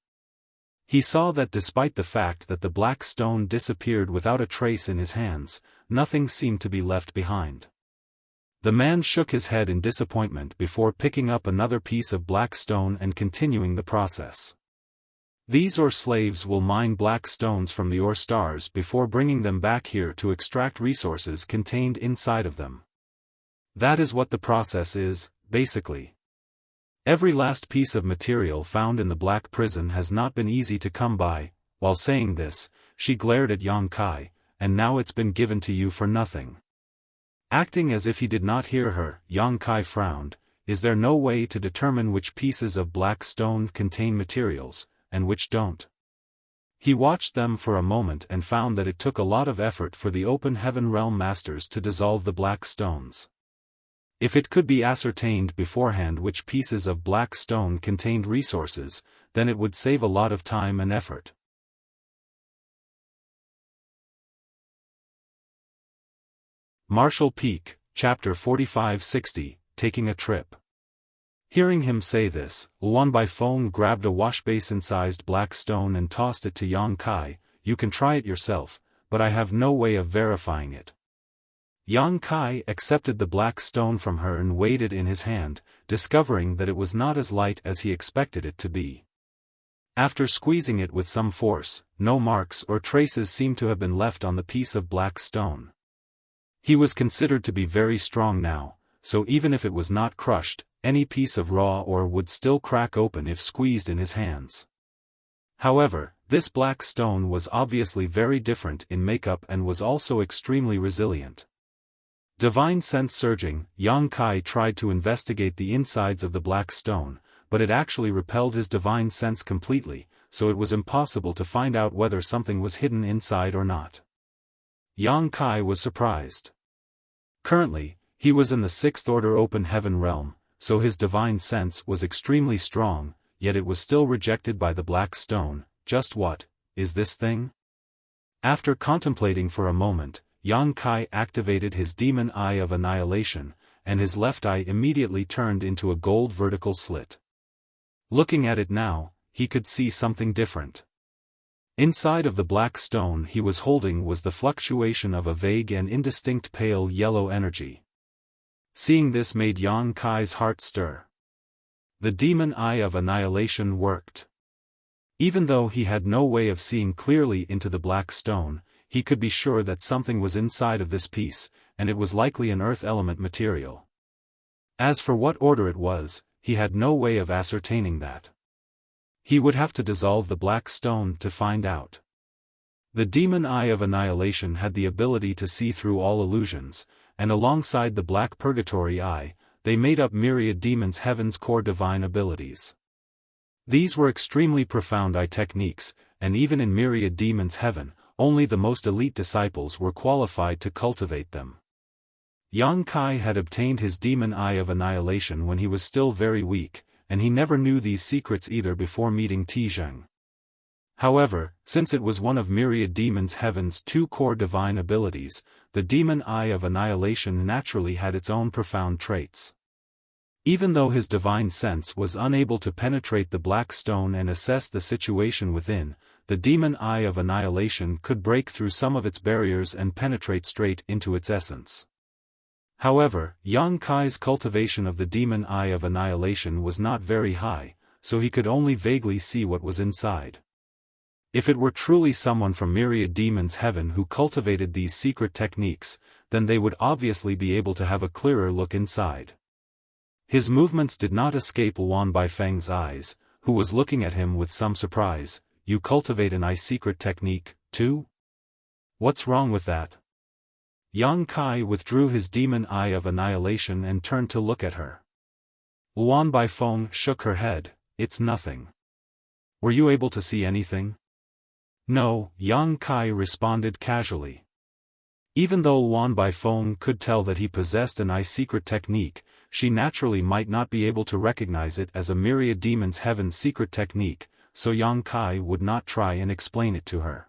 He saw that despite the fact that the black stone disappeared without a trace in his hands, nothing seemed to be left behind. The man shook his head in disappointment before picking up another piece of black stone and continuing the process. These ore slaves will mine black stones from the ore stars before bringing them back here to extract resources contained inside of them. That is what the process is, basically. Every last piece of material found in the black prison has not been easy to come by. While saying this, she glared at Yang Kai, and now it's been given to you for nothing. Acting as if he did not hear her, Yang Kai frowned. Is there no way to determine which pieces of black stone contain materials, and which don't? He watched them for a moment and found that it took a lot of effort for the open heaven realm masters to dissolve the black stones. If it could be ascertained beforehand which pieces of black stone contained resources, then it would save a lot of time and effort. Marshall Peak, Chapter 4560, Taking a Trip. Hearing him say this, Luan Baifeng grabbed a washbasin-sized black stone and tossed it to Yang Kai. You can try it yourself, but I have no way of verifying it. Yang Kai accepted the black stone from her and weighed it in his hand, discovering that it was not as light as he expected it to be. After squeezing it with some force, no marks or traces seemed to have been left on the piece of black stone. He was considered to be very strong now, so even if it was not crushed, any piece of raw ore would still crack open if squeezed in his hands. However, this black stone was obviously very different in makeup and was also extremely resilient. Divine sense surging, Yang Kai tried to investigate the insides of the black stone, but it actually repelled his divine sense completely, so it was impossible to find out whether something was hidden inside or not. Yang Kai was surprised. Currently, he was in the sixth order open heaven realm, so his divine sense was extremely strong, yet it was still rejected by the black stone. Just what is this thing? After contemplating for a moment, Yang Kai activated his demon eye of annihilation, and his left eye immediately turned into a gold vertical slit. Looking at it now, he could see something different. Inside of the black stone he was holding was the fluctuation of a vague and indistinct pale yellow energy. Seeing this made Yang Kai's heart stir. The demon eye of annihilation worked. Even though he had no way of seeing clearly into the black stone, he could be sure that something was inside of this piece, and it was likely an earth element material. As for what order it was, he had no way of ascertaining that. He would have to dissolve the black stone to find out. The demon eye of annihilation had the ability to see through all illusions, and alongside the black purgatory eye, they made up myriad demons' heaven's core divine abilities. These were extremely profound eye techniques, and even in myriad demons' heaven, only the most elite disciples were qualified to cultivate them. Yang Kai had obtained his demon eye of annihilation when he was still very weak, and he never knew these secrets either before meeting Tizheng. However, since it was one of myriad demons' heaven's two core divine abilities, the demon eye of annihilation naturally had its own profound traits. Even though his divine sense was unable to penetrate the black stone and assess the situation within, the demon eye of annihilation could break through some of its barriers and penetrate straight into its essence. However, Yang Kai's cultivation of the demon eye of annihilation was not very high, so he could only vaguely see what was inside. If it were truly someone from myriad demons' heaven who cultivated these secret techniques, then they would obviously be able to have a clearer look inside. His movements did not escape Luan Baifeng's eyes, who was looking at him with some surprise. You cultivate an eye secret technique, too? What's wrong with that? Yang Kai withdrew his demon eye of annihilation and turned to look at her. Luan Baifeng shook her head. It's nothing. Were you able to see anything? No, Yang Kai responded casually. Even though Luan Baifeng could tell that he possessed an eye secret technique, she naturally might not be able to recognize it as a myriad demons' heaven secret technique, so Yang Kai would not try and explain it to her.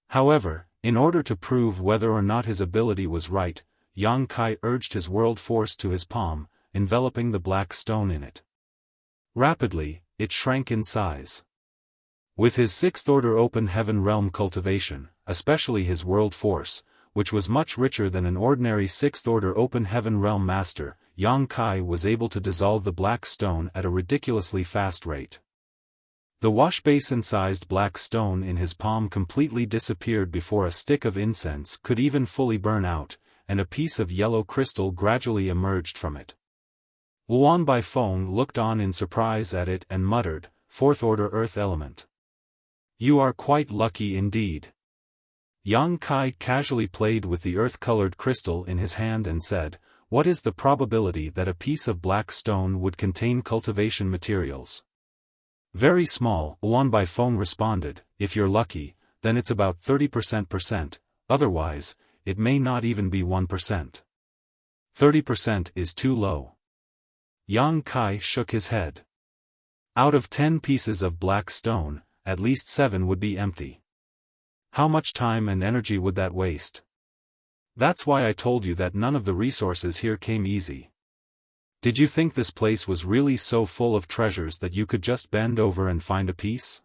However, in order to prove whether or not his ability was right, Yang Kai urged his world force to his palm, enveloping the black stone in it. Rapidly, it shrank in size. With his sixth order open heaven realm cultivation, especially his world force, which was much richer than an ordinary sixth order open heaven realm master, Yang Kai was able to dissolve the black stone at a ridiculously fast rate. The washbasin-sized black stone in his palm completely disappeared before a stick of incense could even fully burn out, and a piece of yellow crystal gradually emerged from it. Luan Baifeng looked on in surprise at it and muttered, "Fourth order earth element. You are quite lucky indeed." Yang Kai casually played with the earth-colored crystal in his hand and said, "What is the probability that a piece of black stone would contain cultivation materials?" "Very small," Luan Baifeng responded. "If you're lucky, then it's about 30%, otherwise, it may not even be 1%. 30% is too low." Yang Kai shook his head. "Out of 10 pieces of black stone, at least 7 would be empty. How much time and energy would that waste? That's why I told you that none of the resources here came easy. Did you think this place was really so full of treasures that you could just bend over and find a piece?"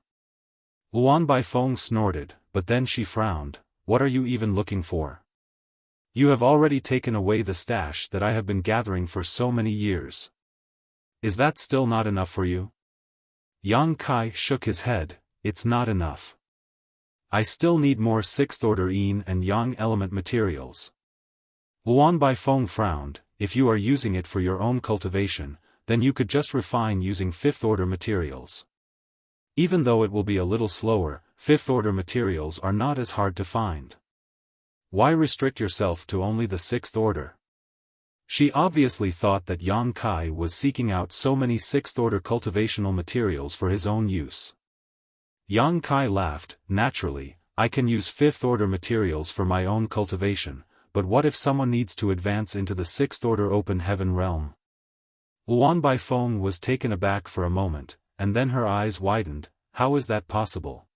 Luan Baifeng snorted, but then she frowned. "What are you even looking for? You have already taken away the stash that I have been gathering for so many years. Is that still not enough for you?" Yang Kai shook his head. "It's not enough. I still need more sixth-order yin and yang element materials." Luan Baifeng frowned. "If you are using it for your own cultivation, then you could just refine using fifth-order materials. Even though it will be a little slower, fifth-order materials are not as hard to find. Why restrict yourself to only the sixth order?" She obviously thought that Yang Kai was seeking out so many sixth-order cultivational materials for his own use. Yang Kai laughed. "Naturally, I can use fifth-order materials for my own cultivation, but what if someone needs to advance into the sixth-order open heaven realm?" Luan Baifeng was taken aback for a moment, and then her eyes widened. "How is that possible?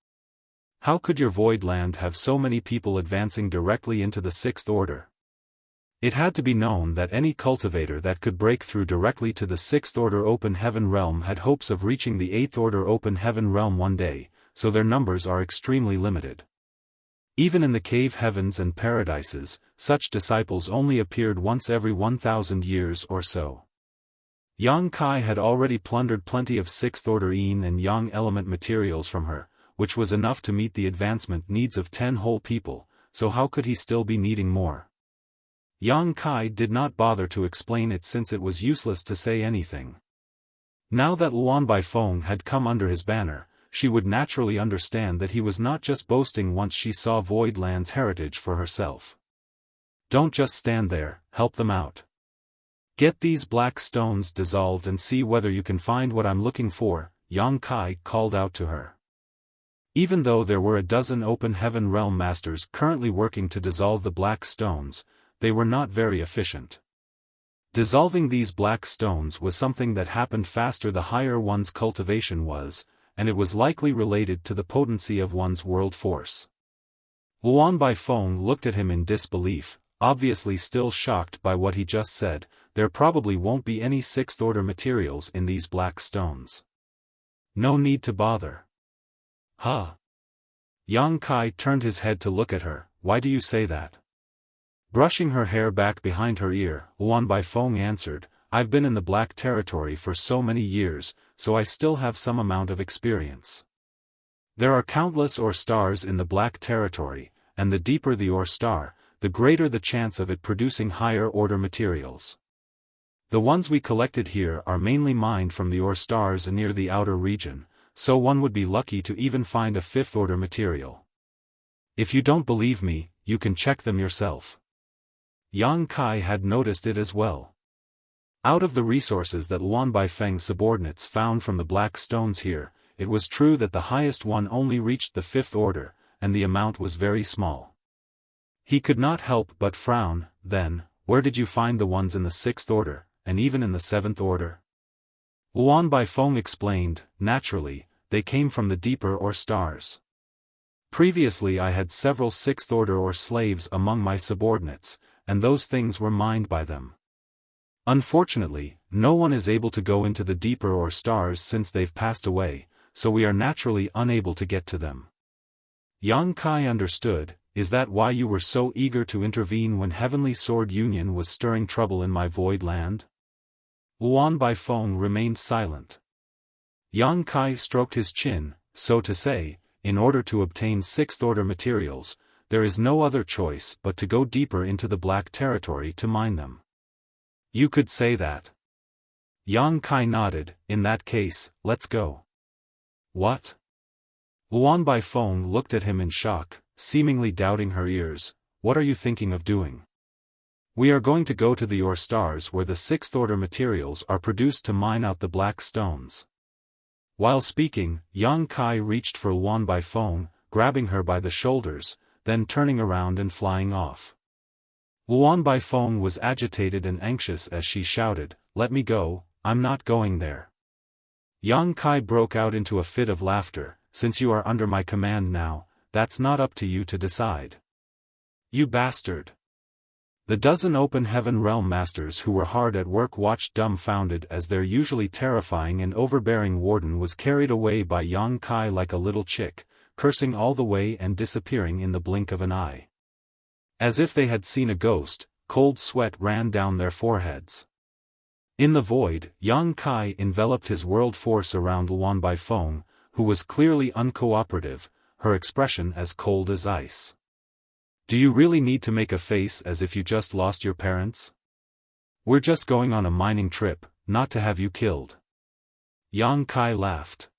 How could your void land have so many people advancing directly into the sixth order?" It had to be known that any cultivator that could break through directly to the sixth order open heaven realm had hopes of reaching the eighth order open heaven realm one day, so their numbers are extremely limited. Even in the cave heavens and paradises, such disciples only appeared once every 1,000 years or so. Yang Kai had already plundered plenty of sixth-order yin and yang element materials from her, which was enough to meet the advancement needs of 10 whole people, so how could he still be needing more? Yang Kai did not bother to explain it since it was useless to say anything. Now that Luan Baifeng had come under his banner, she would naturally understand that he was not just boasting once she saw Void Land's heritage for herself. "Don't just stand there, help them out. Get these black stones dissolved and see whether you can find what I'm looking for," Yang Kai called out to her. Even though there were a dozen open heaven realm masters currently working to dissolve the black stones, they were not very efficient. Dissolving these black stones was something that happened faster the higher one's cultivation was, and it was likely related to the potency of one's world force. Luan Baifeng looked at him in disbelief, obviously still shocked by what he just said. "There probably won't be any sixth-order materials in these black stones. No need to bother." "Huh?" Yang Kai turned his head to look at her. "Why do you say that?" Brushing her hair back behind her ear, Luan Baifeng answered, "I've been in the black territory for so many years, so I still have some amount of experience. There are countless ore stars in the black territory, and the deeper the ore star, the greater the chance of it producing higher-order materials. The ones we collected here are mainly mined from the ore stars near the outer region, so one would be lucky to even find a fifth-order material. If you don't believe me, you can check them yourself." Yang Kai had noticed it as well. Out of the resources that Luan Baifeng's subordinates found from the black stones here, it was true that the highest one only reached the fifth order, and the amount was very small. He could not help but frown. "Then, where did you find the ones in the sixth order, and even in the seventh order?" Luan Baifeng explained, "Naturally, they came from the deeper ore stars. Previously I had several sixth-order ore slaves among my subordinates, and those things were mined by them. Unfortunately, no one is able to go into the deeper ore stars since they've passed away, so we are naturally unable to get to them." Yang Kai understood. "Is that why you were so eager to intervene when Heavenly Sword Union was stirring trouble in my void land?" Luan Baifeng remained silent. Yang Kai stroked his chin. "So to say, in order to obtain sixth-order materials, there is no other choice but to go deeper into the black territory to mine them." "You could say that." Yang Kai nodded. In that case, let's go. What? Luan Baifeng looked at him in shock, seemingly doubting her ears. What are you thinking of doing? We are going to go to the Ore Stars where the sixth-order materials are produced to mine out the black stones. While speaking, Yang Kai reached for Luan Baifeng, grabbing her by the shoulders, then turning around and flying off. Luan Baifeng was agitated and anxious as she shouted, "Let me go, I'm not going there." Yang Kai broke out into a fit of laughter. "Since you are under my command now, that's not up to you to decide. You bastard." The dozen open heaven realm masters who were hard at work watched dumbfounded as their usually terrifying and overbearing warden was carried away by Yang Kai like a little chick, cursing all the way and disappearing in the blink of an eye. As if they had seen a ghost, cold sweat ran down their foreheads. In the void, Yang Kai enveloped his world force around Luan Baifeng, who was clearly uncooperative, her expression as cold as ice. "Do you really need to make a face as if you just lost your parents? We're just going on a mining trip, not to have you killed." Yang Kai laughed.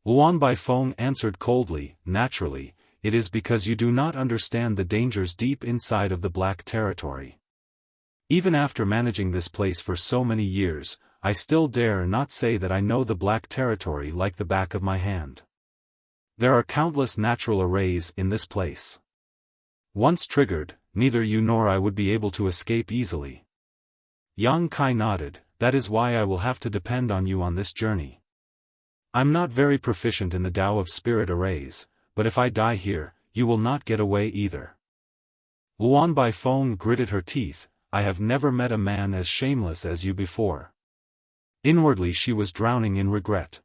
Luan Baifeng answered coldly, "Naturally, it is because you do not understand the dangers deep inside of the Black Territory. Even after managing this place for so many years, I still dare not say that I know the Black Territory like the back of my hand. There are countless natural arrays in this place. Once triggered, neither you nor I would be able to escape easily." Yang Kai nodded. "That is why I will have to depend on you on this journey. I'm not very proficient in the Tao of Spirit arrays, but if I die here, you will not get away either." Luan Baifeng gritted her teeth. "I have never met a man as shameless as you before." Inwardly she was drowning in regret.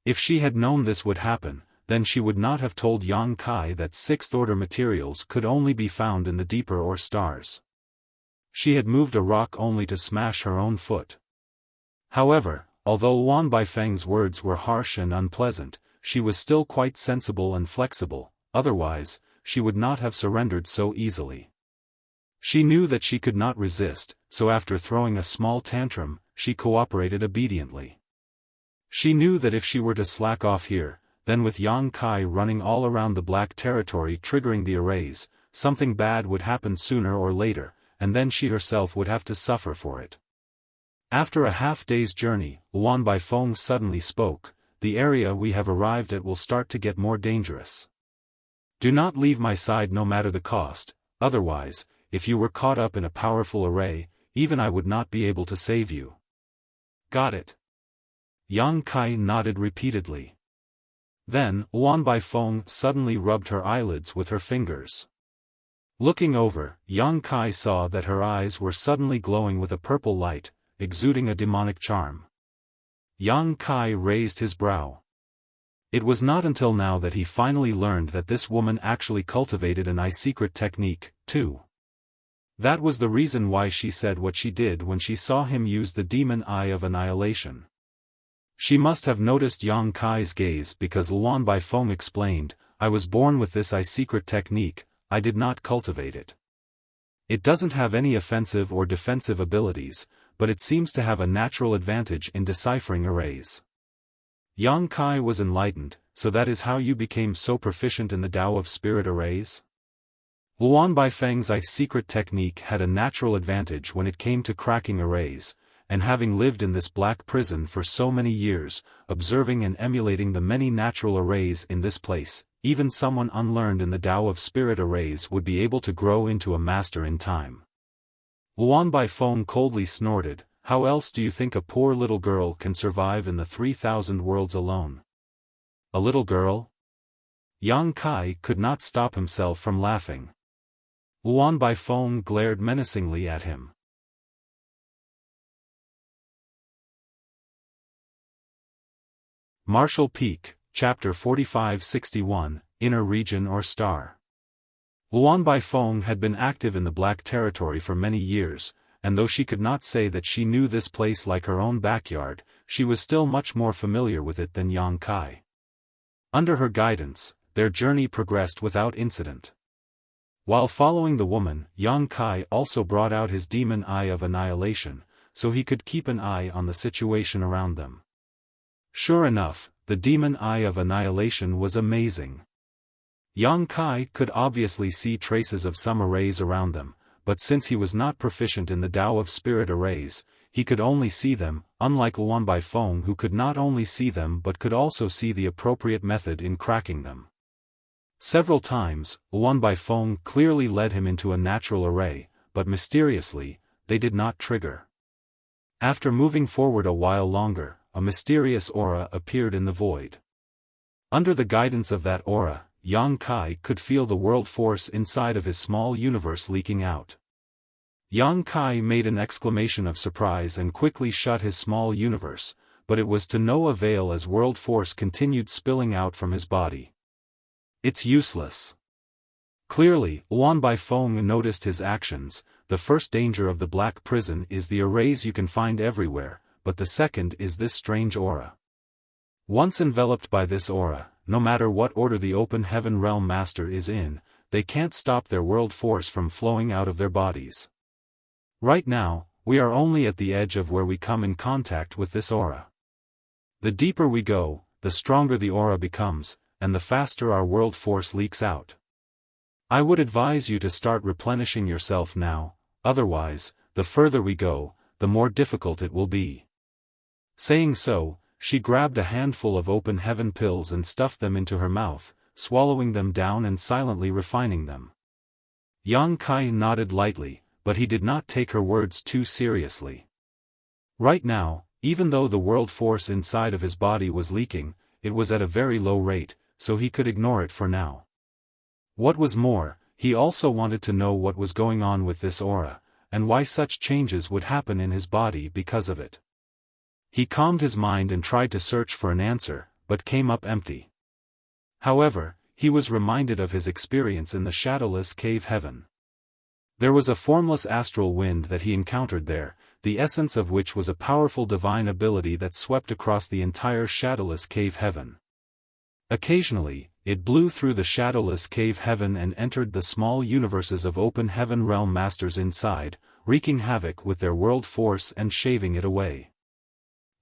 If she had known this would happen, then she would not have told Yang Kai that sixth-order materials could only be found in the deeper Ore Stars. She had moved a rock only to smash her own foot. However, although Luan Baifeng's words were harsh and unpleasant, she was still quite sensible and flexible, otherwise, she would not have surrendered so easily. She knew that she could not resist, so after throwing a small tantrum, she cooperated obediently. She knew that if she were to slack off here, then with Yang Kai running all around the Black Territory triggering the arrays, something bad would happen sooner or later, and then she herself would have to suffer for it. After a half-day's journey, Luan Baifeng suddenly spoke, "The area we have arrived at will start to get more dangerous. Do not leave my side no matter the cost, otherwise, if you were caught up in a powerful array, even I would not be able to save you." "Got it." Yang Kai nodded repeatedly. Then, Luan Baifeng suddenly rubbed her eyelids with her fingers. Looking over, Yang Kai saw that her eyes were suddenly glowing with a purple light, exuding a demonic charm. Yang Kai raised his brow. It was not until now that he finally learned that this woman actually cultivated an secret technique, too. That was the reason why she said what she did when she saw him use the demon eye of annihilation. She must have noticed Yang Kai's gaze because Luan Baifeng explained, "I was born with this secret technique, I did not cultivate it. It doesn't have any offensive or defensive abilities, but it seems to have a natural advantage in deciphering arrays." Yang Kai was enlightened. "So that is how you became so proficient in the Tao of Spirit arrays?" Luan Baifeng's secret technique had a natural advantage when it came to cracking arrays, and having lived in this black prison for so many years, observing and emulating the many natural arrays in this place, even someone unlearned in the Tao of Spirit arrays would be able to grow into a master in time. Luan Baifeng coldly snorted, "How else do you think a poor little girl can survive in the 3,000 worlds alone?" "A little girl?" Yang Kai could not stop himself from laughing. Luan Baifeng glared menacingly at him. Martial Peak, Chapter 4561, Inner Region or Star. Luan Baifeng had been active in the Black Territory for many years, and though she could not say that she knew this place like her own backyard, she was still much more familiar with it than Yang Kai. Under her guidance, their journey progressed without incident. While following the woman, Yang Kai also brought out his demon eye of annihilation, so he could keep an eye on the situation around them. Sure enough, the demon eye of annihilation was amazing. Yang Kai could obviously see traces of some arrays around them, but since he was not proficient in the Tao of Spirit arrays, he could only see them, unlike Luan Baifeng who could not only see them but could also see the appropriate method in cracking them. Several times, Luan Baifeng clearly led him into a natural array, but mysteriously, they did not trigger. After moving forward a while longer, a mysterious aura appeared in the void. Under the guidance of that aura, Yang Kai could feel the world force inside of his small universe leaking out. Yang Kai made an exclamation of surprise and quickly shut his small universe, but it was to no avail as world force continued spilling out from his body. It's useless. Clearly, Luan Baifeng noticed his actions. The first danger of the black prison is the arrays you can find everywhere, but the second is this strange aura. Once enveloped by this aura, no matter what order the open heaven realm master is in, they can't stop their world force from flowing out of their bodies. Right now, we are only at the edge of where we come in contact with this aura. The deeper we go, the stronger the aura becomes, and the faster our world force leaks out. I would advise you to start replenishing yourself now, otherwise, the further we go, the more difficult it will be. Saying so, she grabbed a handful of open heaven pills and stuffed them into her mouth, swallowing them down and silently refining them. Yang Kai nodded lightly, but he did not take her words too seriously. Right now, even though the world force inside of his body was leaking, it was at a very low rate, so he could ignore it for now. What was more, he also wanted to know what was going on with this aura, and why such changes would happen in his body because of it. He calmed his mind and tried to search for an answer, but came up empty. However, he was reminded of his experience in the shadowless cave heaven. There was a formless astral wind that he encountered there, the essence of which was a powerful divine ability that swept across the entire shadowless cave heaven. Occasionally, it blew through the shadowless cave heaven and entered the small universes of open heaven realm masters inside, wreaking havoc with their world force and shaving it away.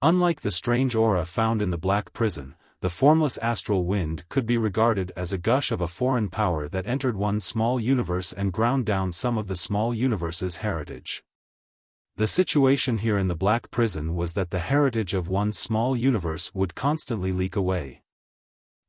Unlike the strange aura found in the black prison, the formless astral wind could be regarded as a gush of a foreign power that entered one small universe and ground down some of the small universe's heritage. The situation here in the black prison was that the heritage of one small universe would constantly leak away.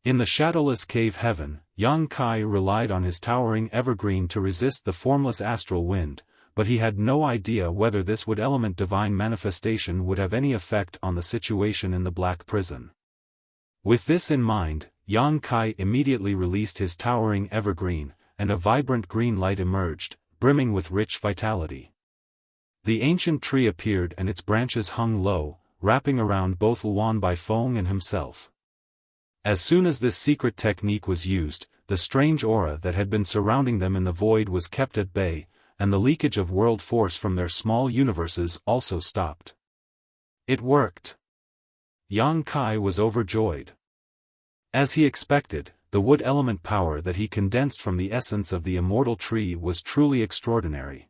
In the shadowless cave heaven, Yang Kai relied on his towering evergreen to resist the formless astral wind, but he had no idea whether this element divine manifestation would have any effect on the situation in the black prison. With this in mind, Yang Kai immediately released his towering evergreen, and a vibrant green light emerged, brimming with rich vitality. The ancient tree appeared and its branches hung low, wrapping around both Luan Baifeng and himself. As soon as this secret technique was used, the strange aura that had been surrounding them in the void was kept at bay, and the leakage of world force from their small universes also stopped. It worked. Yang Kai was overjoyed. As he expected, the wood element power that he condensed from the essence of the immortal tree was truly extraordinary.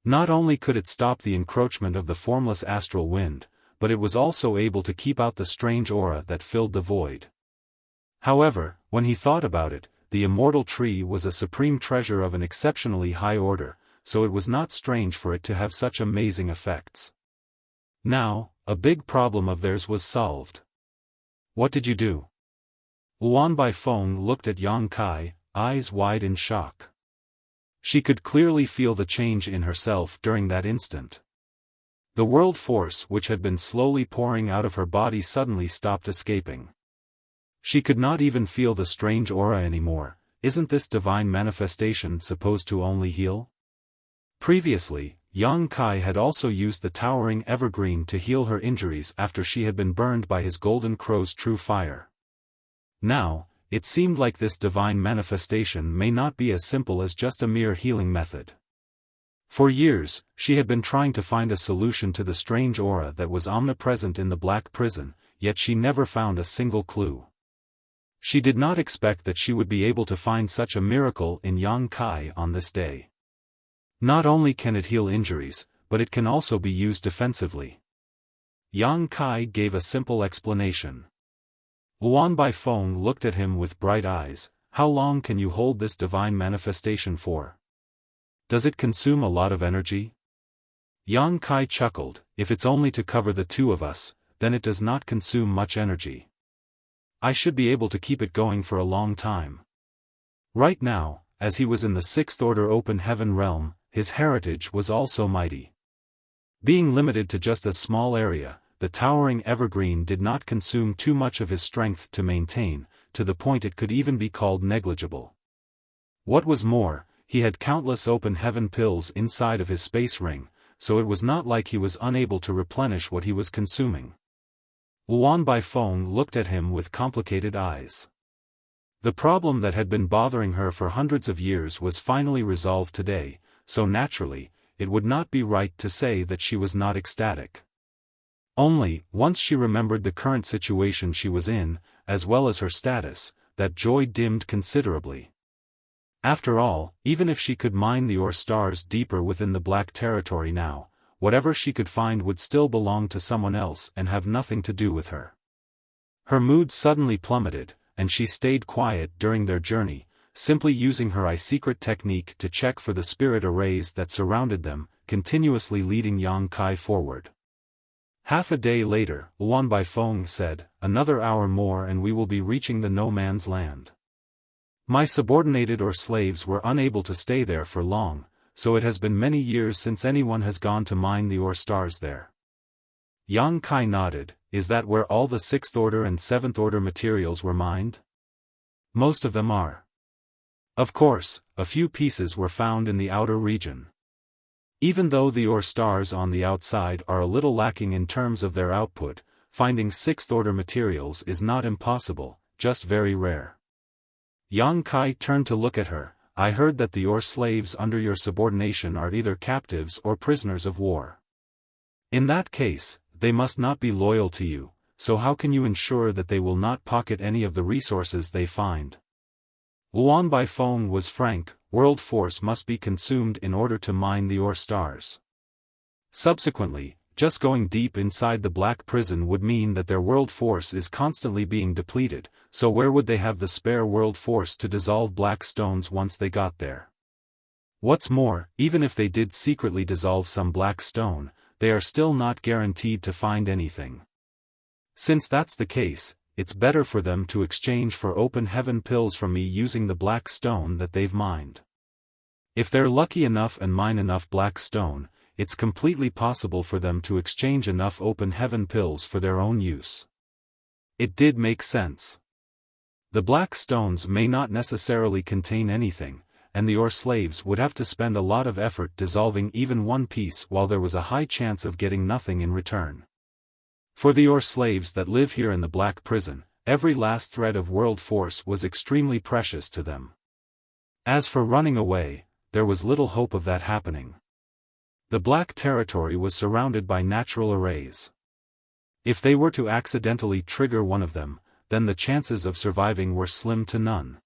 Not only could it stop the encroachment of the formless astral wind, but it was also able to keep out the strange aura that filled the void. However, when he thought about it, the immortal tree was a supreme treasure of an exceptionally high order, so it was not strange for it to have such amazing effects. Now, a big problem of theirs was solved. What did you do? Luan Baifeng looked at Yang Kai, eyes wide in shock. She could clearly feel the change in herself during that instant. The world force which had been slowly pouring out of her body suddenly stopped escaping. She could not even feel the strange aura anymore. Isn't this divine manifestation supposed to only heal? Previously, Yang Kai had also used the towering evergreen to heal her injuries after she had been burned by his golden crow's true fire. Now, it seemed like this divine manifestation may not be as simple as just a mere healing method. For years, she had been trying to find a solution to the strange aura that was omnipresent in the black prison, yet she never found a single clue. She did not expect that she would be able to find such a miracle in Yang Kai on this day. Not only can it heal injuries, but it can also be used defensively. Yang Kai gave a simple explanation. Luan Baifeng looked at him with bright eyes. How long can you hold this divine manifestation for? Does it consume a lot of energy? Yang Kai chuckled. If it's only to cover the two of us, then it does not consume much energy. I should be able to keep it going for a long time. Right now, as he was in the sixth order open heaven realm, his heritage was also mighty. Being limited to just a small area, the towering evergreen did not consume too much of his strength to maintain, to the point it could even be called negligible. What was more, he had countless open heaven pills inside of his space ring, so it was not like he was unable to replenish what he was consuming. Luan Baifeng looked at him with complicated eyes. The problem that had been bothering her for hundreds of years was finally resolved today, so naturally, it would not be right to say that she was not ecstatic. Only, once she remembered the current situation she was in, as well as her status, that joy dimmed considerably. After all, even if she could mine the ore stars deeper within the black territory now, whatever she could find would still belong to someone else and have nothing to do with her. Her mood suddenly plummeted, and she stayed quiet during their journey, simply using her eye-secret technique to check for the spirit arrays that surrounded them, continuously leading Yang Kai forward. Half a day later, Luan Baifeng said, "Another hour more and we will be reaching the no man's land. My subordinated or slaves were unable to stay there for long, so it has been many years since anyone has gone to mine the ore stars there." Yang Kai nodded. Is that where all the 6th order and 7th order materials were mined? Most of them are. Of course, a few pieces were found in the outer region. Even though the ore stars on the outside are a little lacking in terms of their output, finding 6th order materials is not impossible, just very rare. Yang Kai turned to look at her. I heard that the ore slaves under your subordination are either captives or prisoners of war. In that case, they must not be loyal to you, so how can you ensure that they will not pocket any of the resources they find? Luan Baifeng was frank. World force must be consumed in order to mine the ore stars. Subsequently, just going deep inside the black prison would mean that their world force is constantly being depleted, so where would they have the spare world force to dissolve black stones once they got there? What's more, even if they did secretly dissolve some black stone, they are still not guaranteed to find anything. Since that's the case, it's better for them to exchange for open heaven pills from me using the black stone that they've mined. If they're lucky enough and mine enough black stone, it's completely possible for them to exchange enough open heaven pills for their own use. It did make sense. The black stones may not necessarily contain anything, and the ore slaves would have to spend a lot of effort dissolving even one piece while there was a high chance of getting nothing in return. For the ore slaves that live here in the black prison, every last thread of world force was extremely precious to them. As for running away, there was little hope of that happening. The black territory was surrounded by natural arrays. If they were to accidentally trigger one of them, then the chances of surviving were slim to none.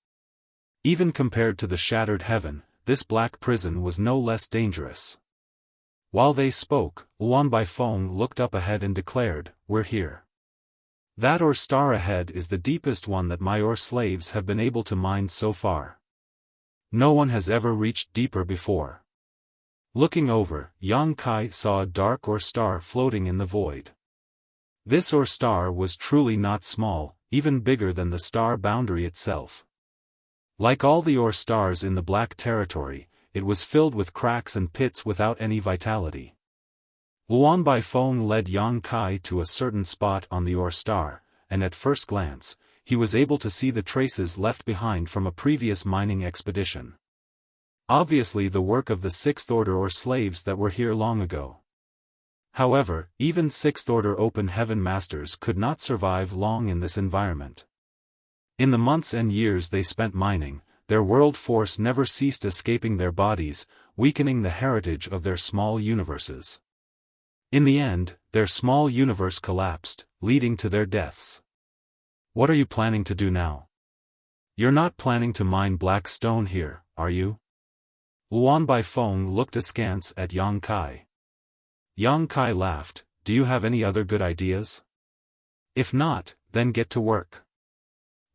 Even compared to the shattered heaven, this black prison was no less dangerous. While they spoke, Luan Baifeng looked up ahead and declared, "We're here. That ore star ahead is the deepest one that my ore slaves have been able to mine so far. No one has ever reached deeper before." Looking over, Yang Kai saw a dark ore star floating in the void. This ore star was truly not small, even bigger than the star boundary itself. Like all the ore stars in the black territory, it was filled with cracks and pits without any vitality. Luan Baifeng led Yang Kai to a certain spot on the ore star, and at first glance, he was able to see the traces left behind from a previous mining expedition. Obviously the work of the 6th order ore slaves that were here long ago. However, even 6th order open heaven masters could not survive long in this environment. In the months and years they spent mining, their world force never ceased escaping their bodies, weakening the heritage of their small universes. In the end, their small universe collapsed, leading to their deaths. What are you planning to do now? You're not planning to mine black stone here, are you? Luan Baifeng looked askance at Yang Kai. Yang Kai laughed. Do you have any other good ideas? If not, then get to work.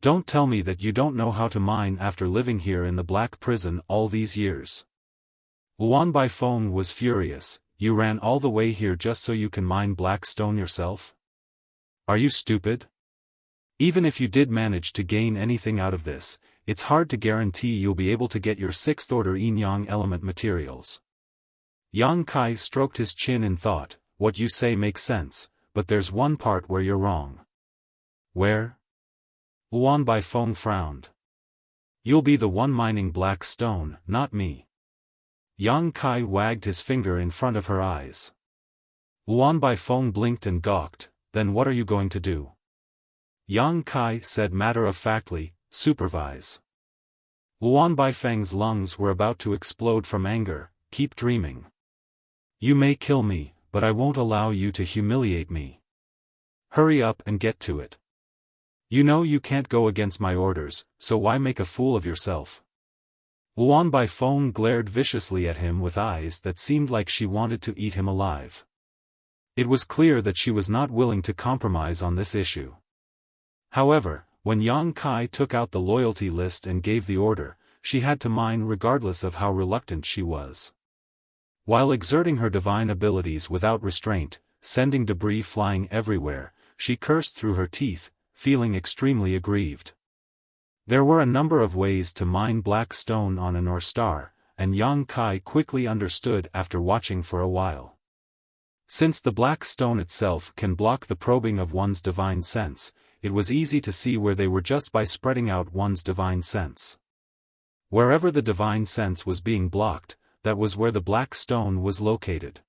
Don't tell me that you don't know how to mine after living here in the black prison all these years. Luan Baifeng was furious. You ran all the way here just so you can mine black stone yourself? Are you stupid? Even if you did manage to gain anything out of this, it's hard to guarantee you'll be able to get your 6th order yin-yang element materials. Yang Kai stroked his chin in thought. What you say makes sense, but there's one part where you're wrong. Where? Luan Baifeng frowned. You'll be the one mining black stone, not me. Yang Kai wagged his finger in front of her eyes. Luan Baifeng blinked and gawked. Then what are you going to do? Yang Kai said matter-of-factly, supervise. Luan Baifeng's lungs were about to explode from anger. Keep dreaming. You may kill me, but I won't allow you to humiliate me. Hurry up and get to it. You know you can't go against my orders, so why make a fool of yourself? Luan Baifeng glared viciously at him with eyes that seemed like she wanted to eat him alive. It was clear that she was not willing to compromise on this issue. However, when Yang Kai took out the loyalty list and gave the order, she had to mine regardless of how reluctant she was. While exerting her divine abilities without restraint, sending debris flying everywhere, she cursed through her teeth, feeling extremely aggrieved. There were a number of ways to mine black stone on an ore star, and Yang Kai quickly understood after watching for a while. Since the black stone itself can block the probing of one's divine sense, it was easy to see where they were just by spreading out one's divine sense. Wherever the divine sense was being blocked, that was where the black stone was located.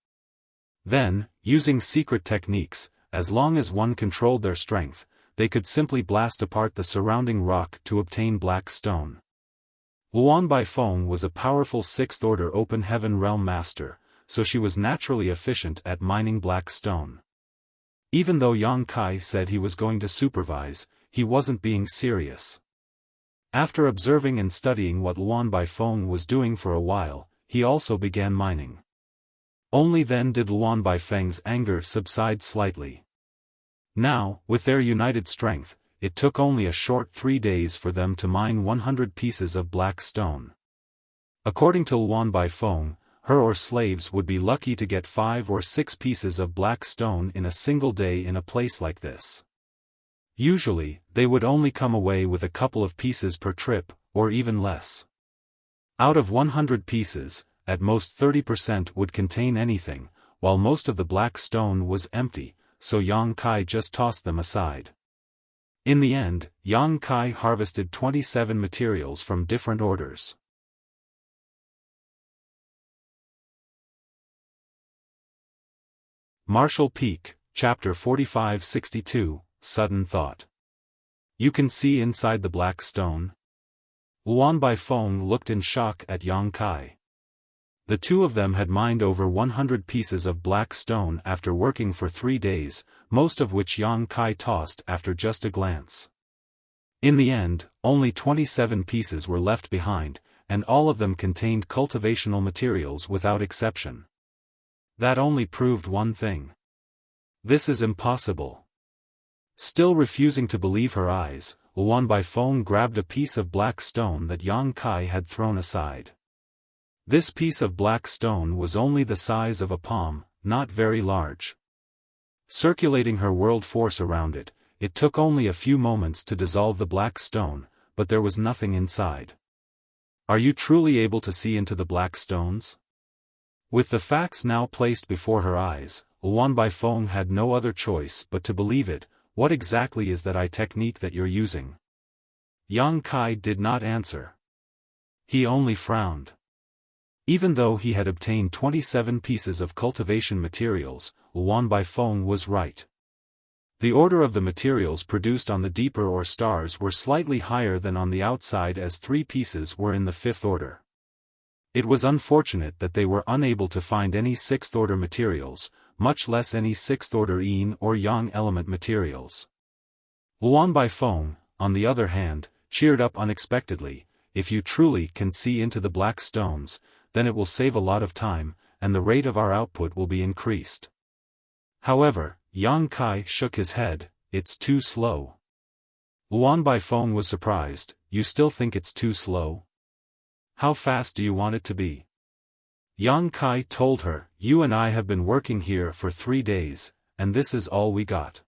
Then, using secret techniques, as long as one controlled their strength, they could simply blast apart the surrounding rock to obtain black stone. Luan Baifeng was a powerful 6th order open heaven realm master, so she was naturally efficient at mining black stone. Even though Yang Kai said he was going to supervise, he wasn't being serious. After observing and studying what Luan Baifeng was doing for a while, he also began mining. Only then did Luan Baifeng's anger subside slightly. Now, with their united strength, it took only a short 3 days for them to mine 100 pieces of black stone. According to Luan Baifeng, her or slaves would be lucky to get 5 or 6 pieces of black stone in a single day in a place like this. Usually, they would only come away with a couple of pieces per trip, or even less. Out of 100 pieces, at most 30% would contain anything, while most of the black stone was empty, so Yang Kai just tossed them aside. In the end, Yang Kai harvested 27 materials from different orders. Marshall Peak, Chapter 4562, Sudden Thought. You can see inside the black stone? Luan Baifeng looked in shock at Yang Kai. The two of them had mined over 100 pieces of black stone after working for 3 days, most of which Yang Kai tossed after just a glance. In the end, only 27 pieces were left behind, and all of them contained cultivational materials without exception. That only proved one thing. This is impossible. Still refusing to believe her eyes, Luan Baifeng grabbed a piece of black stone that Yang Kai had thrown aside. This piece of black stone was only the size of a palm, not very large. Circulating her world force around it, it took only a few moments to dissolve the black stone, but there was nothing inside. Are you truly able to see into the black stones? With the facts now placed before her eyes, Luan Baifeng had no other choice but to believe it. What exactly is that technique that you're using? Yang Kai did not answer. He only frowned. Even though he had obtained 27 pieces of cultivation materials, Luan Baifeng was right. The order of the materials produced on the deeper ore stars were slightly higher than on the outside, as 3 pieces were in the 5th order. It was unfortunate that they were unable to find any 6th order materials, much less any 6th order yin or yang element materials. Luan Baifeng, on the other hand, cheered up unexpectedly. If you truly can see into the black stones, then it will save a lot of time, and the rate of our output will be increased. However, Yang Kai shook his head. It's too slow. Luan Baifeng was surprised. You still think it's too slow? How fast do you want it to be? Yang Kai told her, you and I have been working here for 3 days, and this is all we got.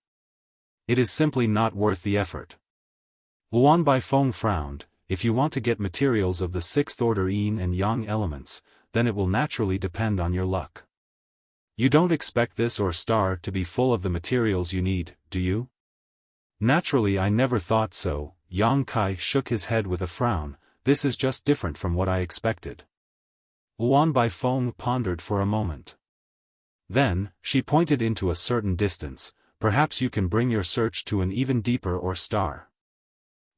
It is simply not worth the effort. Luan Baifeng frowned. If you want to get materials of the 6th order yin and yang elements, then it will naturally depend on your luck. You don't expect this ore star to be full of the materials you need, do you? Naturally, I never thought so. Yang Kai shook his head with a frown. This is just different from what I expected. Luan Baifeng pondered for a moment. Then, she pointed into a certain distance. Perhaps you can bring your search to an even deeper ore star.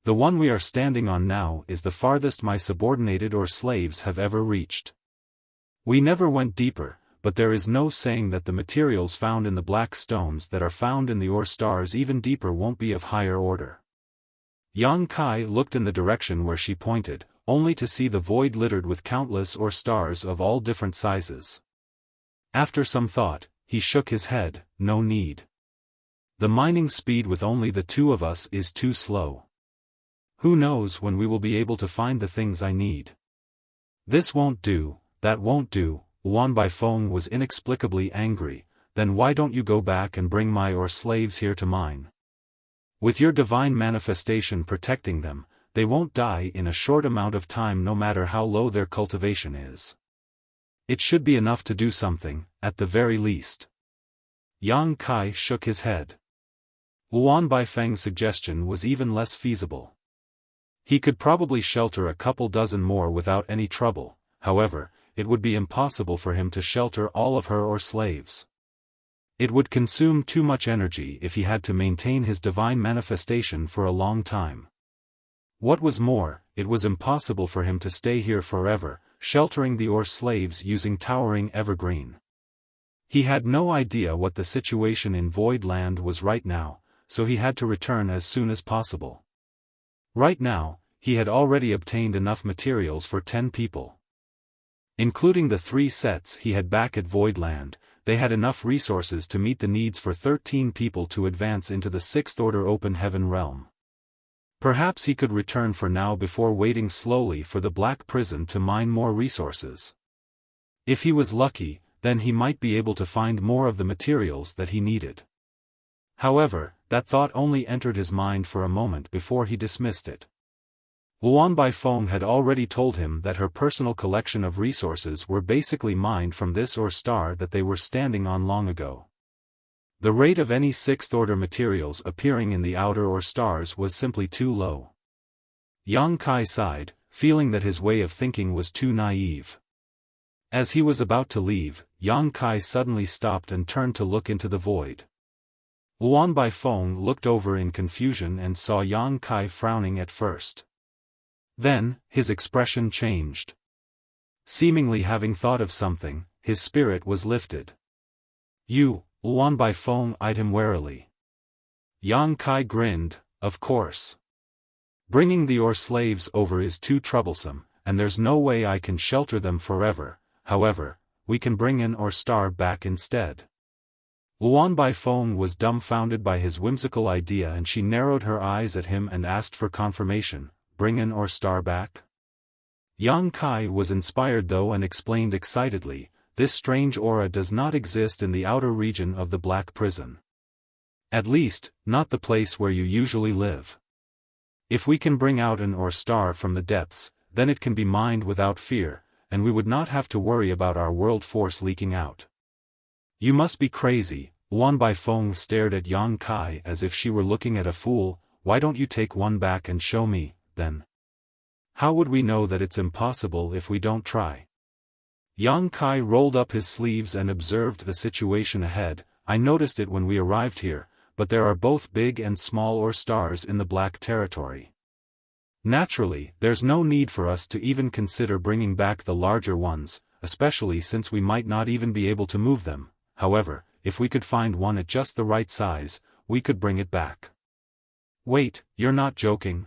The one we are standing on now is the farthest my subordinated or slaves have ever reached. We never went deeper, but there is no saying that the materials found in the black stones that are found in the ore stars even deeper won't be of higher order. Yang Kai looked in the direction where she pointed, only to see the void littered with countless ore stars of all different sizes. After some thought, he shook his head. No need. The mining speed with only the 2 of us is too slow. Who knows when we will be able to find the things I need? This won't do, that won't do. Luan Baifeng was inexplicably angry. Then why don't you go back and bring my ore slaves here to mine? With your divine manifestation protecting them, they won't die in a short amount of time no matter how low their cultivation is. It should be enough to do something, at the very least. Yang Kai shook his head. Luan Baifeng's suggestion was even less feasible. He could probably shelter a couple dozen more without any trouble. However, it would be impossible for him to shelter all of her or slaves. It would consume too much energy if he had to maintain his divine manifestation for a long time. What was more, it was impossible for him to stay here forever, sheltering the ore slaves using towering evergreen. He had no idea what the situation in Void Land was right now, so he had to return as soon as possible. Right now, he had already obtained enough materials for 10 people. Including the 3 sets he had back at Void Land, they had enough resources to meet the needs for 13 people to advance into the 6th order open heaven realm. Perhaps he could return for now before waiting slowly for the black prison to mine more resources. If he was lucky, then he might be able to find more of the materials that he needed. However, that thought only entered his mind for a moment before he dismissed it. Luan Baifeng had already told him that her personal collection of resources were basically mined from this ore star that they were standing on long ago. The rate of any 6th order materials appearing in the outer ore stars was simply too low. Yang Kai sighed, feeling that his way of thinking was too naive. As he was about to leave, Yang Kai suddenly stopped and turned to look into the void. Luan Baifeng looked over in confusion and saw Yang Kai frowning at first. Then, his expression changed. Seemingly having thought of something, his spirit was lifted. You, Luan Baifeng eyed him warily. Yang Kai grinned, of course. Bringing the ore slaves over is too troublesome, and there's no way I can shelter them forever. However, we can bring an ore star back instead. Luan Baifeng was dumbfounded by his whimsical idea and she narrowed her eyes at him and asked for confirmation. Bring an ore star back? Yang Kai was inspired though and explained excitedly, this strange aura does not exist in the outer region of the Black Prison. At least, not the place where you usually live. If we can bring out an ore star from the depths, then it can be mined without fear, and we would not have to worry about our world force leaking out. You must be crazy. Luan Baifeng stared at Yang Kai as if she were looking at a fool. Why don't you take one back and show me, then? How would we know that it's impossible if we don't try? Yang Kai rolled up his sleeves and observed the situation ahead. I noticed it when we arrived here, but there are both big and small ore stars in the Black Territory. Naturally, there's no need for us to even consider bringing back the larger ones, especially since we might not even be able to move them. However, if we could find one at just the right size, we could bring it back. Wait, you're not joking?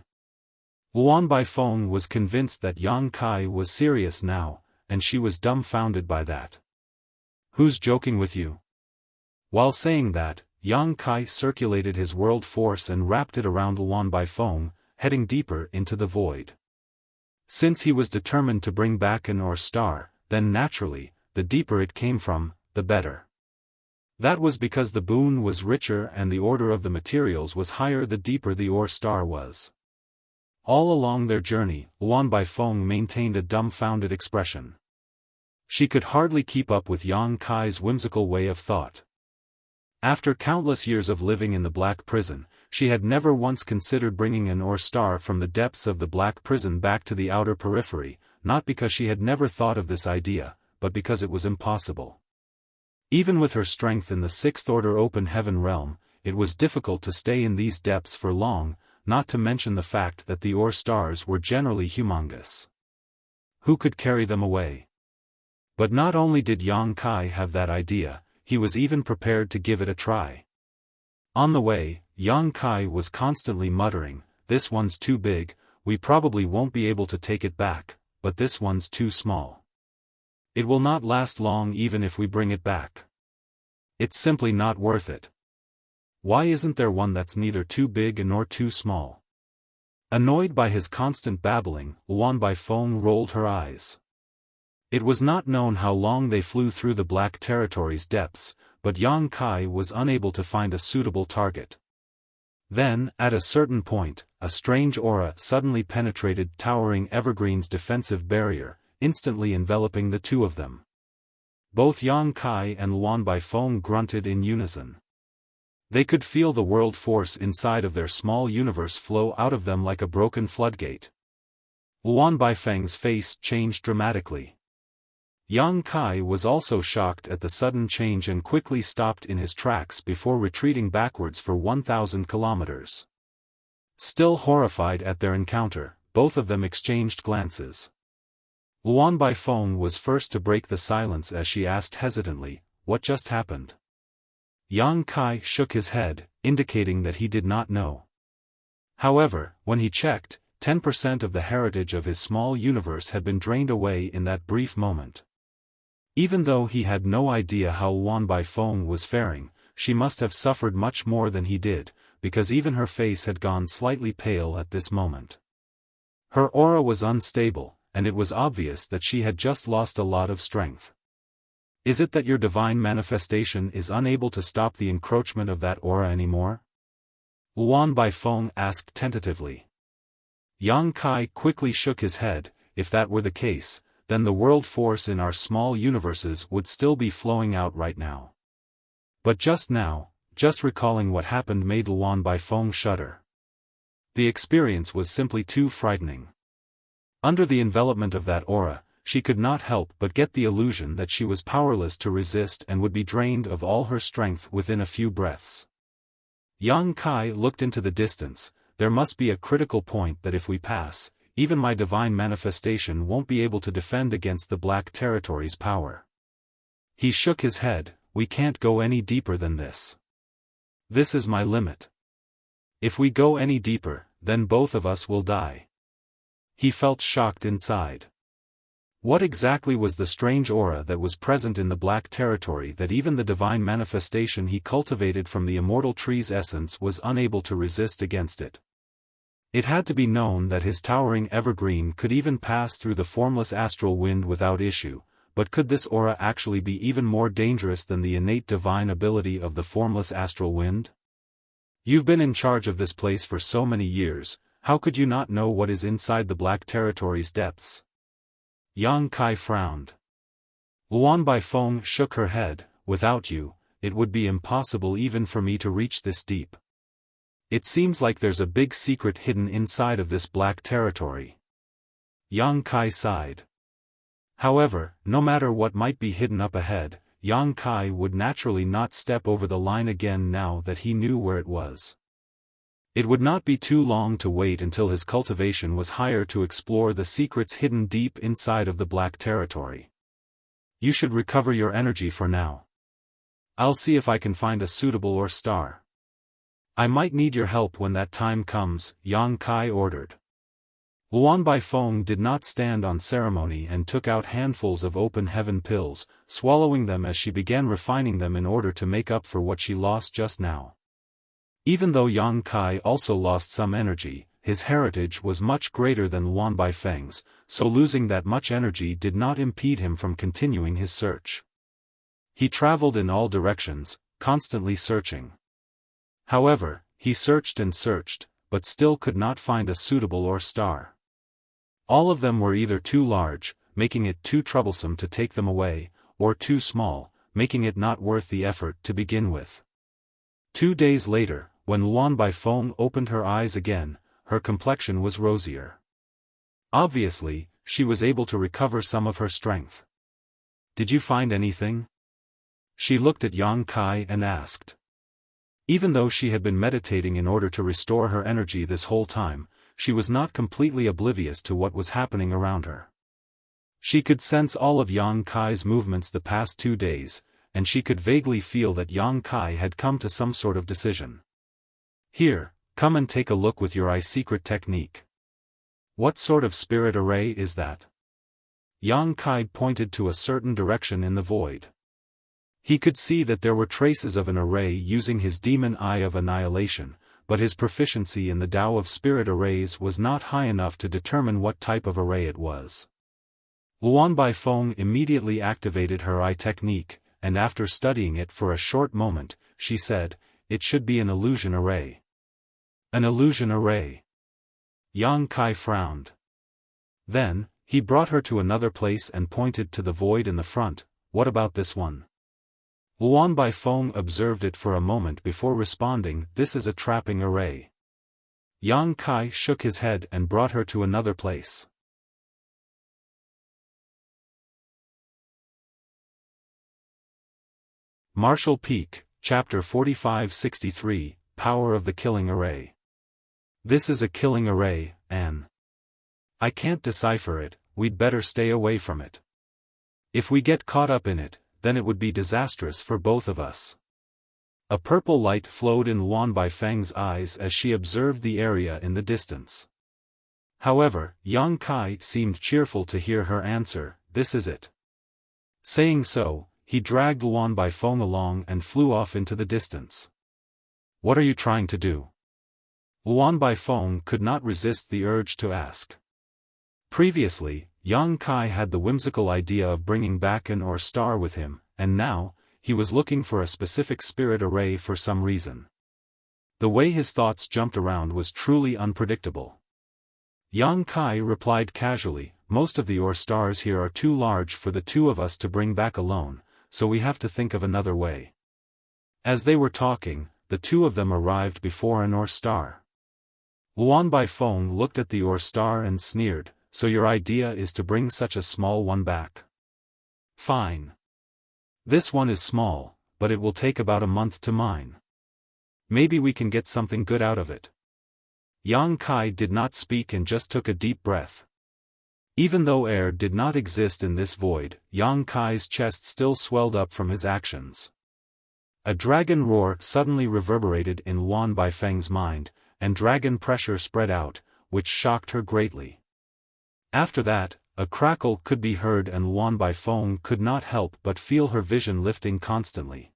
Luan Baifeng was convinced that Yang Kai was serious now, and she was dumbfounded by that. Who's joking with you? While saying that, Yang Kai circulated his world force and wrapped it around Luan Baifeng, heading deeper into the void. Since he was determined to bring back an ore star, then naturally, the deeper it came from, the better. That was because the boon was richer and the order of the materials was higher the deeper the ore star was. All along their journey, Luan Baifeng maintained a dumbfounded expression. She could hardly keep up with Yang Kai's whimsical way of thought. After countless years of living in the Black Prison, she had never once considered bringing an ore star from the depths of the Black Prison back to the outer periphery, not because she had never thought of this idea, but because it was impossible. Even with her strength in the Sixth Order Open Heaven realm, it was difficult to stay in these depths for long, not to mention the fact that the ore stars were generally humongous. Who could carry them away? But not only did Yang Kai have that idea, he was even prepared to give it a try. On the way, Yang Kai was constantly muttering, "This one's too big, we probably won't be able to take it back, but this one's too small. It will not last long even if we bring it back. It's simply not worth it. Why isn't there one that's neither too big nor too small?" Annoyed by his constant babbling, Luan Baifeng rolled her eyes. It was not known how long they flew through the Black Territory's depths, but Yang Kai was unable to find a suitable target. Then, at a certain point, a strange aura suddenly penetrated Towering Evergreen's defensive barrier, instantly enveloping the two of them. Both Yang Kai and Luan Baifeng grunted in unison. They could feel the world force inside of their small universe flow out of them like a broken floodgate. Luan Baifeng's face changed dramatically. Yang Kai was also shocked at the sudden change and quickly stopped in his tracks before retreating backwards for 1,000 kilometers. Still horrified at their encounter, both of them exchanged glances. Luan Baifeng was first to break the silence as she asked hesitantly, "What just happened?" Yang Kai shook his head, indicating that he did not know. However, when he checked, 10% of the heritage of his small universe had been drained away in that brief moment. Even though he had no idea how Luan Baifeng was faring, she must have suffered much more than he did, because even her face had gone slightly pale at this moment. Her aura was unstable, and it was obvious that she had just lost a lot of strength. "Is it that your divine manifestation is unable to stop the encroachment of that aura anymore?" Luan Baifeng asked tentatively. Yang Kai quickly shook his head. "If that were the case, then the world force in our small universes would still be flowing out right now." But just now, just recalling what happened made Luan Baifeng shudder. The experience was simply too frightening. Under the envelopment of that aura, she could not help but get the illusion that she was powerless to resist and would be drained of all her strength within a few breaths. Yang Kai looked into the distance. There must be a critical point that if we pass, even my divine manifestation won't be able to defend against the Black Territory's power. He shook his head. "We can't go any deeper than this. This is my limit. If we go any deeper, then both of us will die." He felt shocked inside. What exactly was the strange aura that was present in the Black Territory that even the divine manifestation he cultivated from the immortal tree's essence was unable to resist against it? It had to be known that his towering evergreen could even pass through the formless astral wind without issue, but could this aura actually be even more dangerous than the innate divine ability of the formless astral wind? "You've been in charge of this place for so many years, how could you not know what is inside the Black Territory's depths?" Yang Kai frowned. Luan Baifeng shook her head. "Without you, it would be impossible even for me to reach this deep. It seems like there's a big secret hidden inside of this Black Territory." Yang Kai sighed. However, no matter what might be hidden up ahead, Yang Kai would naturally not step over the line again now that he knew where it was. It would not be too long to wait until his cultivation was higher to explore the secrets hidden deep inside of the Black Territory. "You should recover your energy for now. I'll see if I can find a suitable ore star. I might need your help when that time comes," Yang Kai ordered. Luan Baifeng did not stand on ceremony and took out handfuls of open heaven pills, swallowing them as she began refining them in order to make up for what she lost just now. Even though Yang Kai also lost some energy, his heritage was much greater than Luan Baifeng's, so losing that much energy did not impede him from continuing his search. He traveled in all directions, constantly searching. However, he searched and searched, but still could not find a suitable ore star. All of them were either too large, making it too troublesome to take them away, or too small, making it not worth the effort to begin with. 2 days later, when Luan Baifeng opened her eyes again, her complexion was rosier. Obviously, she was able to recover some of her strength. "Did you find anything?" She looked at Yang Kai and asked. Even though she had been meditating in order to restore her energy this whole time, she was not completely oblivious to what was happening around her. She could sense all of Yang Kai's movements the past 2 days, and she could vaguely feel that Yang Kai had come to some sort of decision. "Here, come and take a look with your eye secret technique." "What sort of spirit array is that?" Yang Kai pointed to a certain direction in the void. He could see that there were traces of an array using his demon eye of annihilation, but his proficiency in the Tao of spirit arrays was not high enough to determine what type of array it was. Luan Baifeng immediately activated her eye technique, and after studying it for a short moment, she said, "It should be an illusion array." "An illusion array?" Yang Kai frowned. Then, he brought her to another place and pointed to the void in the front. "What about this one?" Luan Baifeng observed it for a moment before responding, "This is a trapping array." Yang Kai shook his head and brought her to another place. Marshall Peak, Chapter 4563, Power of the Killing Array. "This is a killing array, Anne. I can't decipher it, we'd better stay away from it. If we get caught up in it, then it would be disastrous for both of us." A purple light flowed in Luan Baifeng's eyes as she observed the area in the distance. However, Yang Kai seemed cheerful to hear her answer, "This is it." Saying so, he dragged Luan Baifeng along and flew off into the distance. "What are you trying to do?" Luan Baifeng could not resist the urge to ask. Previously, Yang Kai had the whimsical idea of bringing back an ore star with him, and now, he was looking for a specific spirit array for some reason. The way his thoughts jumped around was truly unpredictable. Yang Kai replied casually, "Most of the ore stars here are too large for the two of us to bring back alone, so we have to think of another way." As they were talking, the two of them arrived before an ore star. Luan Baifeng looked at the ore star and sneered, "So your idea is to bring such a small one back? Fine. This one is small, but it will take about a month to mine. Maybe we can get something good out of it." Yang Kai did not speak and just took a deep breath. Even though air did not exist in this void, Yang Kai's chest still swelled up from his actions. A dragon roar suddenly reverberated in Luan Baifeng's mind, and dragon pressure spread out, which shocked her greatly. After that, a crackle could be heard and Luan Baifeng could not help but feel her vision lifting constantly.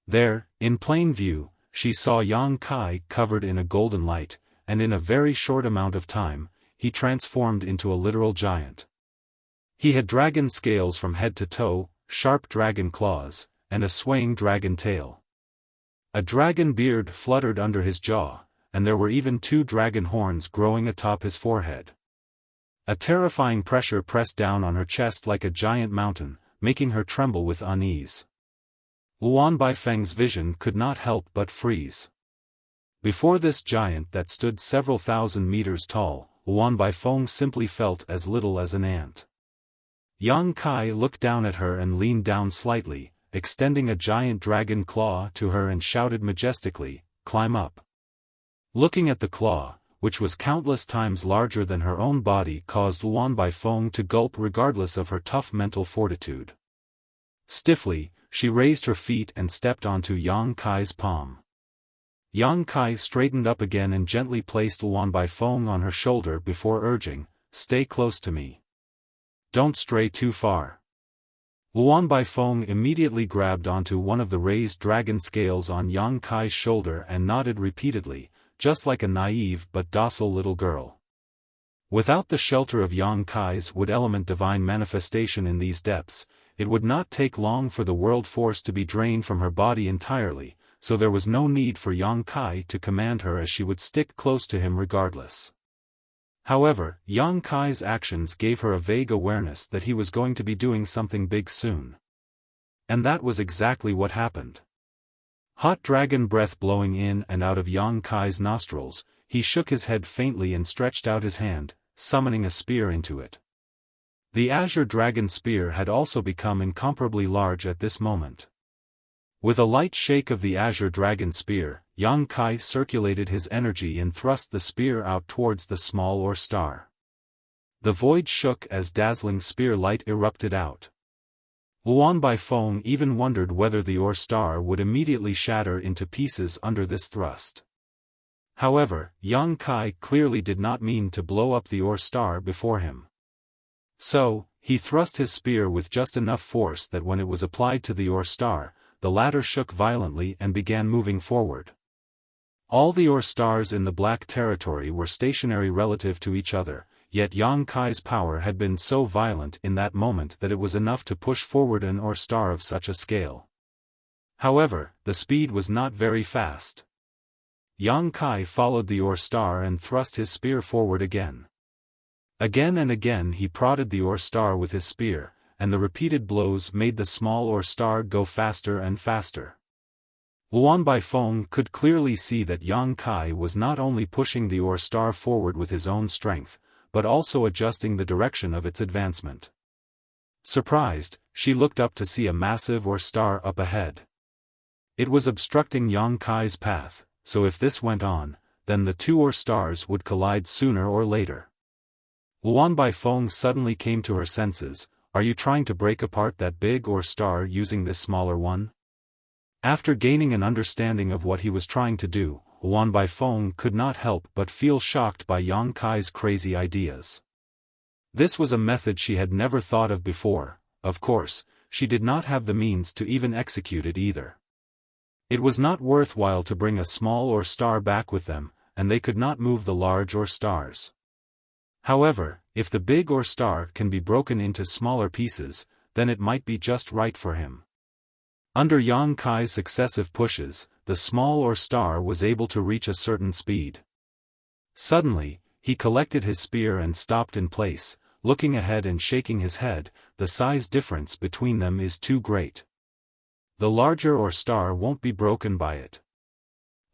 There, in plain view, she saw Yang Kai covered in a golden light, and in a very short amount of time, he transformed into a literal giant. He had dragon scales from head to toe, sharp dragon claws, and a swaying dragon tail. A dragon beard fluttered under his jaw, and there were even 2 dragon horns growing atop his forehead. A terrifying pressure pressed down on her chest like a giant mountain, making her tremble with unease. Luan Baifeng's vision could not help but freeze. Before this giant that stood several thousand meters tall, Luan Baifeng simply felt as little as an ant. Yang Kai looked down at her and leaned down slightly, extending a giant dragon claw to her and shouted majestically, "Climb up." Looking at the claw, which was countless times larger than her own body, caused Luan Baifeng to gulp regardless of her tough mental fortitude. Stiffly, she raised her feet and stepped onto Yang Kai's palm. Yang Kai straightened up again and gently placed Luan Baifeng on her shoulder before urging, "Stay close to me. Don't stray too far." Luan Baifeng immediately grabbed onto one of the raised dragon scales on Yang Kai's shoulder and nodded repeatedly, just like a naive but docile little girl. Without the shelter of Yang Kai's wood element divine manifestation in these depths, it would not take long for the world force to be drained from her body entirely, so there was no need for Yang Kai to command her as she would stick close to him regardless. However, Yang Kai's actions gave her a vague awareness that he was going to be doing something big soon. And that was exactly what happened. Hot dragon breath blowing in and out of Yang Kai's nostrils, he shook his head faintly and stretched out his hand, summoning a spear into it. The azure dragon spear had also become incomparably large at this moment. With a light shake of the azure dragon spear, Yang Kai circulated his energy and thrust the spear out towards the small ore star. The void shook as dazzling spear light erupted out. Luan Baifeng even wondered whether the ore star would immediately shatter into pieces under this thrust. However, Yang Kai clearly did not mean to blow up the ore star before him. So, he thrust his spear with just enough force that when it was applied to the ore star, the latter shook violently and began moving forward. All the ore stars in the black territory were stationary relative to each other, yet Yang Kai's power had been so violent in that moment that it was enough to push forward an ore star of such a scale. However, the speed was not very fast. Yang Kai followed the ore star and thrust his spear forward again. Again and again he prodded the ore star with his spear, and the repeated blows made the small ore star go faster and faster. Luan Baifeng could clearly see that Yang Kai was not only pushing the ore star forward with his own strength, but also adjusting the direction of its advancement. Surprised, she looked up to see a massive ore star up ahead. It was obstructing Yang Kai's path, so if this went on, then the two ore stars would collide sooner or later. Luan Baifeng suddenly came to her senses. "Are you trying to break apart that big ore star using this smaller one?" After gaining an understanding of what he was trying to do, Luan Baifeng could not help but feel shocked by Yang Kai's crazy ideas. This was a method she had never thought of before. Of course, she did not have the means to even execute it either. It was not worthwhile to bring a small ore star back with them, and they could not move the large ore stars. However, if the big ore star can be broken into smaller pieces, then it might be just right for him. Under Yang Kai's successive pushes, the small ore star was able to reach a certain speed. Suddenly, he collected his spear and stopped in place, looking ahead and shaking his head. "The size difference between them is too great. The larger ore star won't be broken by it."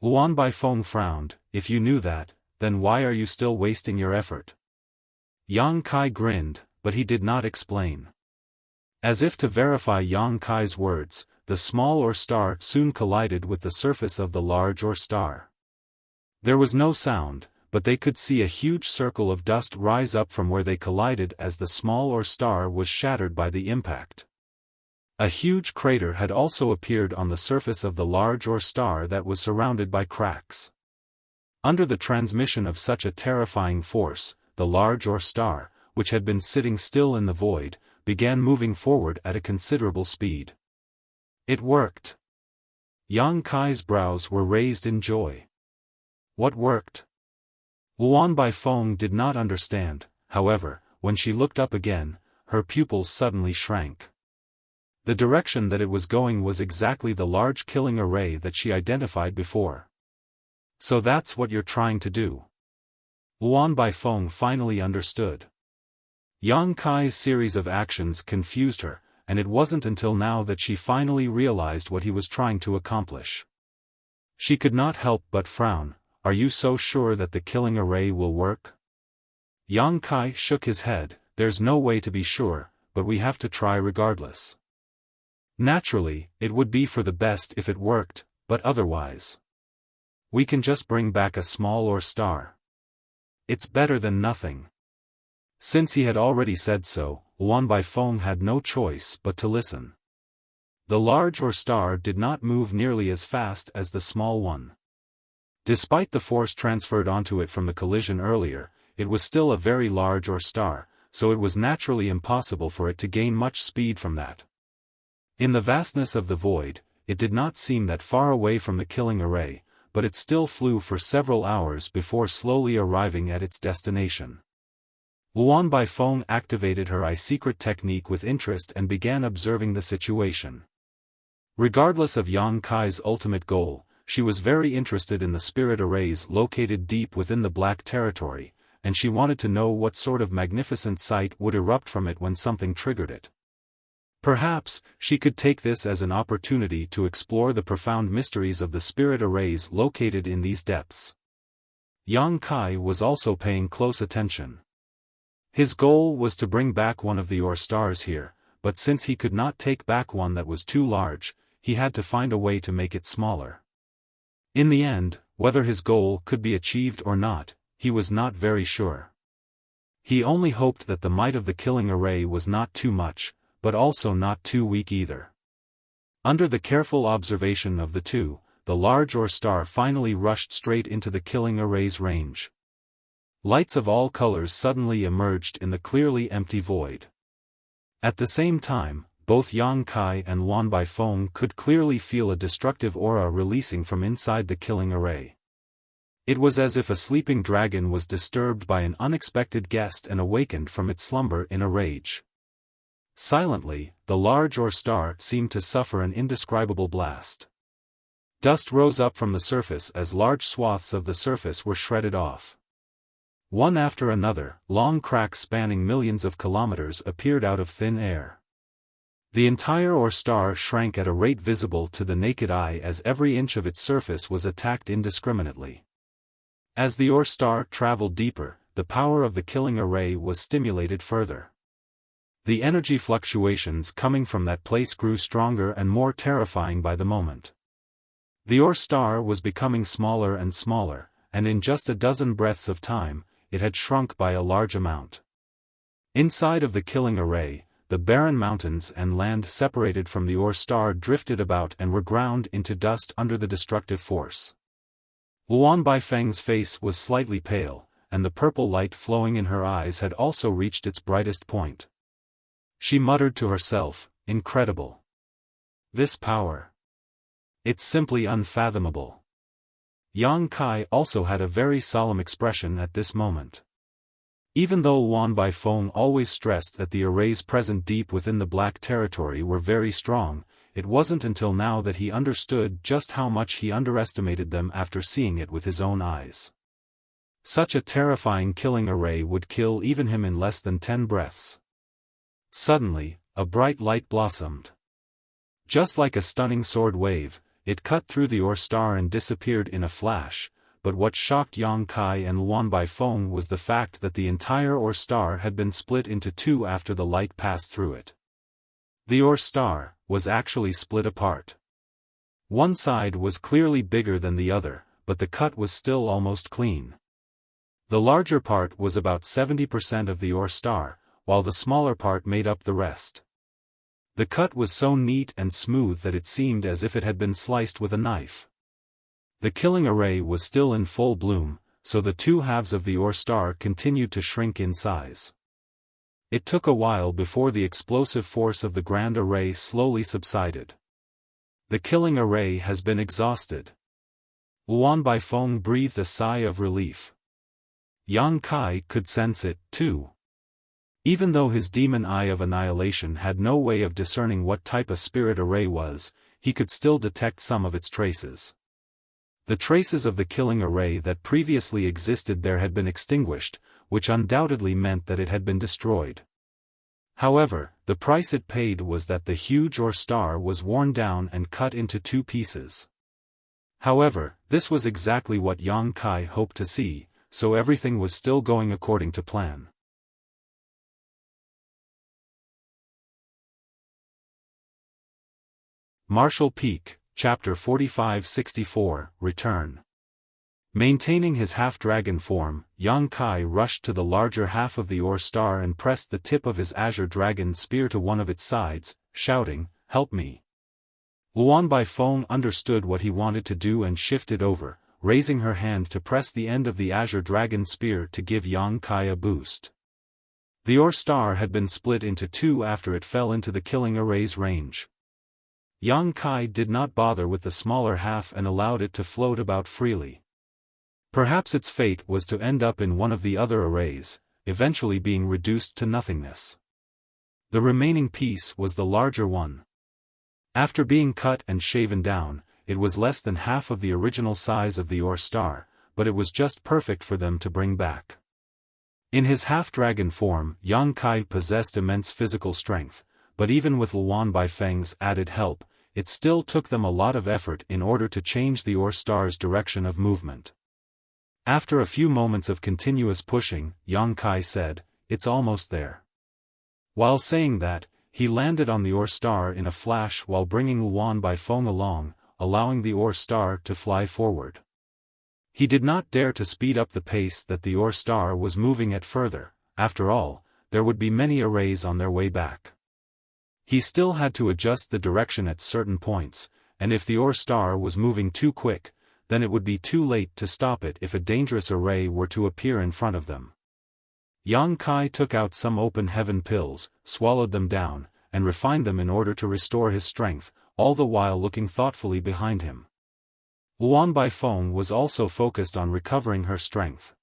Luan Baifeng frowned. "If you knew that, then why are you still wasting your effort?" Yang Kai grinned, but he did not explain. As if to verify Yang Kai's words, the small ore star soon collided with the surface of the large ore star. There was no sound, but they could see a huge circle of dust rise up from where they collided as the small ore star was shattered by the impact. A huge crater had also appeared on the surface of the large ore star that was surrounded by cracks. Under the transmission of such a terrifying force, the large ore star, which had been sitting still in the void, began moving forward at a considerable speed. It worked. Yang Kai's brows were raised in joy. What worked? Luan Baifeng did not understand. However, when she looked up again, her pupils suddenly shrank. The direction that it was going was exactly the large killing array that she identified before. "So that's what you're trying to do." Luan Baifeng finally understood. Yang Kai's series of actions confused her, and it wasn't until now that she finally realized what he was trying to accomplish. She could not help but frown. "Are you so sure that the killing array will work?" Yang Kai shook his head. "There's no way to be sure, but we have to try regardless. Naturally, it would be for the best if it worked, but otherwise, we can just bring back a small ore star. It's better than nothing." Since he had already said so, Luan Baifeng had no choice but to listen. The large ore star did not move nearly as fast as the small one. Despite the force transferred onto it from the collision earlier, it was still a very large Or star, so it was naturally impossible for it to gain much speed from that. In the vastness of the void, it did not seem that far away from the killing array, but it still flew for several hours before slowly arriving at its destination. Luan Baifeng activated her eye-secret technique with interest and began observing the situation. Regardless of Yang Kai's ultimate goal, she was very interested in the spirit arrays located deep within the Black Territory, and she wanted to know what sort of magnificent sight would erupt from it when something triggered it. Perhaps, she could take this as an opportunity to explore the profound mysteries of the spirit arrays located in these depths. Yang Kai was also paying close attention. His goal was to bring back one of the Or stars here, but since he could not take back one that was too large, he had to find a way to make it smaller. In the end, whether his goal could be achieved or not, he was not very sure. He only hoped that the might of the killing array was not too much, but also not too weak either. Under the careful observation of the two, the large Or star finally rushed straight into the killing array's range. Lights of all colors suddenly emerged in the clearly empty void. At the same time, both Yang Kai and Luan Baifeng could clearly feel a destructive aura releasing from inside the killing array. It was as if a sleeping dragon was disturbed by an unexpected guest and awakened from its slumber in a rage. Silently, the large Or star seemed to suffer an indescribable blast. Dust rose up from the surface as large swaths of the surface were shredded off. One after another, long cracks spanning millions of kilometers appeared out of thin air. The entire Or star shrank at a rate visible to the naked eye as every inch of its surface was attacked indiscriminately. As the Or star traveled deeper, the power of the killing array was stimulated further. The energy fluctuations coming from that place grew stronger and more terrifying by the moment. The Or star was becoming smaller and smaller, and in just a dozen breaths of time, it had shrunk by a large amount. Inside of the killing array, the barren mountains and land separated from the Or star drifted about and were ground into dust under the destructive force. Luan Baifeng's face was slightly pale, and the purple light flowing in her eyes had also reached its brightest point. She muttered to herself, "Incredible. This power. It's simply unfathomable." Yang Kai also had a very solemn expression at this moment. Even though Luan Baifeng always stressed that the arrays present deep within the Black Territory were very strong, it wasn't until now that he understood just how much he underestimated them after seeing it with his own eyes. Such a terrifying killing array would kill even him in less than 10 breaths. Suddenly, a bright light blossomed. Just like a stunning sword wave, it cut through the Or star and disappeared in a flash, but what shocked Yang Kai and Luan Baifeng was the fact that the entire Or star had been split into two after the light passed through it. The Or star was actually split apart. One side was clearly bigger than the other, but the cut was still almost clean. The larger part was about 70% of the Or star, while the smaller part made up the rest. The cut was so neat and smooth that it seemed as if it had been sliced with a knife. The killing array was still in full bloom, so the two halves of the Or star continued to shrink in size. It took a while before the explosive force of the grand array slowly subsided. The killing array has been exhausted. Luan Baifeng breathed a sigh of relief. Yang Kai could sense it, too. Even though his demon eye of annihilation had no way of discerning what type a spirit array was, he could still detect some of its traces. The traces of the killing array that previously existed there had been extinguished, which undoubtedly meant that it had been destroyed. However, the price it paid was that the huge Or star was worn down and cut into two pieces. However, this was exactly what Yang Kai hoped to see, so everything was still going according to plan. Marshall Peak, Chapter 4564, Return. Maintaining his half-dragon form, Yang Kai rushed to the larger half of the Or star and pressed the tip of his azure dragon spear to one of its sides, shouting, "Help me." Luan Baifeng understood what he wanted to do and shifted over, raising her hand to press the end of the azure dragon spear to give Yang Kai a boost. The ore star had been split into two after it fell into the killing array's range. Yang Kai did not bother with the smaller half and allowed it to float about freely. Perhaps its fate was to end up in one of the other arrays, eventually being reduced to nothingness. The remaining piece was the larger one. After being cut and shaven down, it was less than half of the original size of the ore star, but it was just perfect for them to bring back. In his half-dragon form, Yang Kai possessed immense physical strength, but even with Luan Baifeng's added help, it still took them a lot of effort in order to change the ore star's direction of movement. After a few moments of continuous pushing, Yang Kai said, "It's almost there." While saying that, he landed on the ore star in a flash while bringing Luan Baifeng along, allowing the ore star to fly forward. He did not dare to speed up the pace that the ore star was moving at further. After all, there would be many arrays on their way back. He still had to adjust the direction at certain points, and if the ore star was moving too quick, then it would be too late to stop it if a dangerous array were to appear in front of them. Yang Kai took out some open heaven pills, swallowed them down, and refined them in order to restore his strength, all the while looking thoughtfully behind him. Luan Baifeng was also focused on recovering her strength.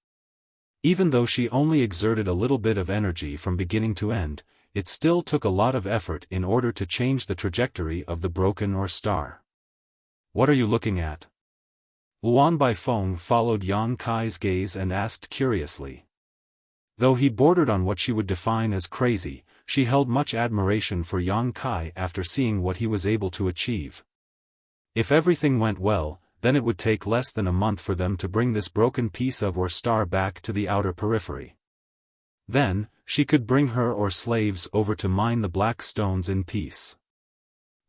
Even though she only exerted a little bit of energy from beginning to end, it still took a lot of effort in order to change the trajectory of the broken ore star. "What are you looking at?" Luan Baifeng followed Yang Kai's gaze and asked curiously. Though he bordered on what she would define as crazy, she held much admiration for Yang Kai after seeing what he was able to achieve. If everything went well, then it would take less than a month for them to bring this broken piece of ore star back to the outer periphery. Then, she could bring her ore slaves over to mine the black stones in peace.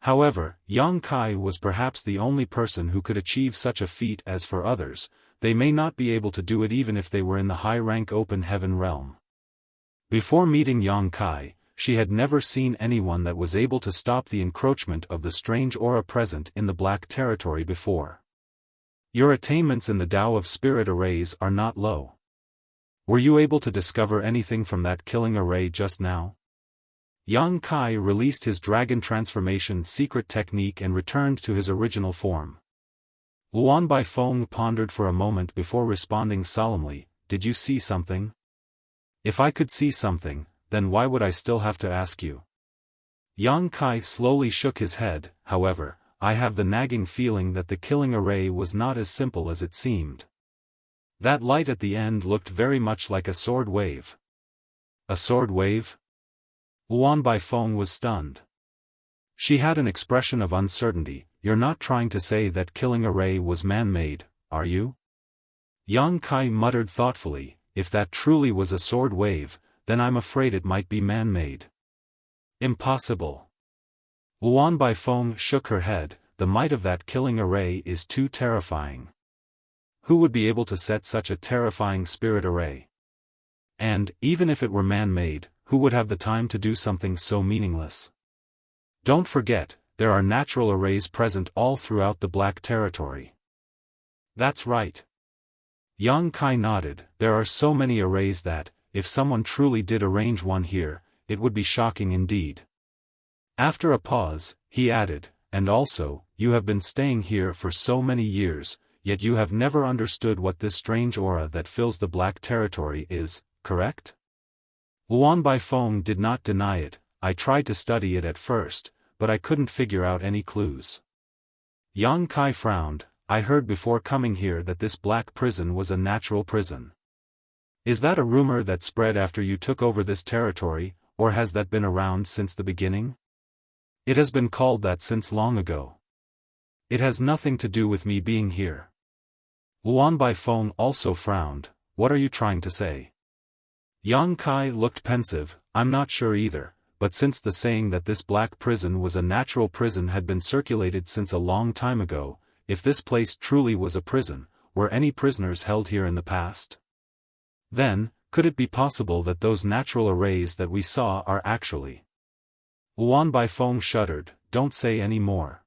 However, Yang Kai was perhaps the only person who could achieve such a feat. As for others, they may not be able to do it even if they were in the high-rank open heaven realm. Before meeting Yang Kai, she had never seen anyone that was able to stop the encroachment of the strange aura present in the black territory before. Your attainments in the Tao of Spirit arrays are not low. Were you able to discover anything from that killing array just now? Yang Kai released his dragon transformation secret technique and returned to his original form. Luan Baifeng pondered for a moment before responding solemnly, "Did you see something?" "If I could see something, then why would I still have to ask you?" Yang Kai slowly shook his head. "However, I have the nagging feeling that the killing array was not as simple as it seemed. That light at the end looked very much like a sword wave." "A sword wave?" Luan Baifeng was stunned. She had an expression of uncertainty. "You're not trying to say that killing array was man-made, are you?" Yang Kai muttered thoughtfully, "If that truly was a sword wave, then I'm afraid it might be man-made." "Impossible." Luan Baifeng shook her head. "The might of that killing array is too terrifying. Who would be able to set such a terrifying spirit array? And, even if it were man-made, who would have the time to do something so meaningless? Don't forget, there are natural arrays present all throughout the Black Territory." "That's right." Yang Kai nodded. "There are so many arrays that, if someone truly did arrange one here, it would be shocking indeed." After a pause, he added, "And also, you have been staying here for so many years, yet you have never understood what this strange aura that fills the Black Territory is, correct?" Luan Baifeng did not deny it. "I tried to study it at first, but I couldn't figure out any clues." Yang Kai frowned. "I heard before coming here that this black prison was a natural prison. Is that a rumor that spread after you took over this territory, or has that been around since the beginning?" "It has been called that since long ago. It has nothing to do with me being here." Luan Baifeng also frowned. "What are you trying to say?" Yang Kai looked pensive. "I'm not sure either, but since the saying that this black prison was a natural prison had been circulated since a long time ago, if this place truly was a prison, were any prisoners held here in the past? Then, could it be possible that those natural arrays that we saw are actually—" Luan Baifeng shuddered. "Don't say any more.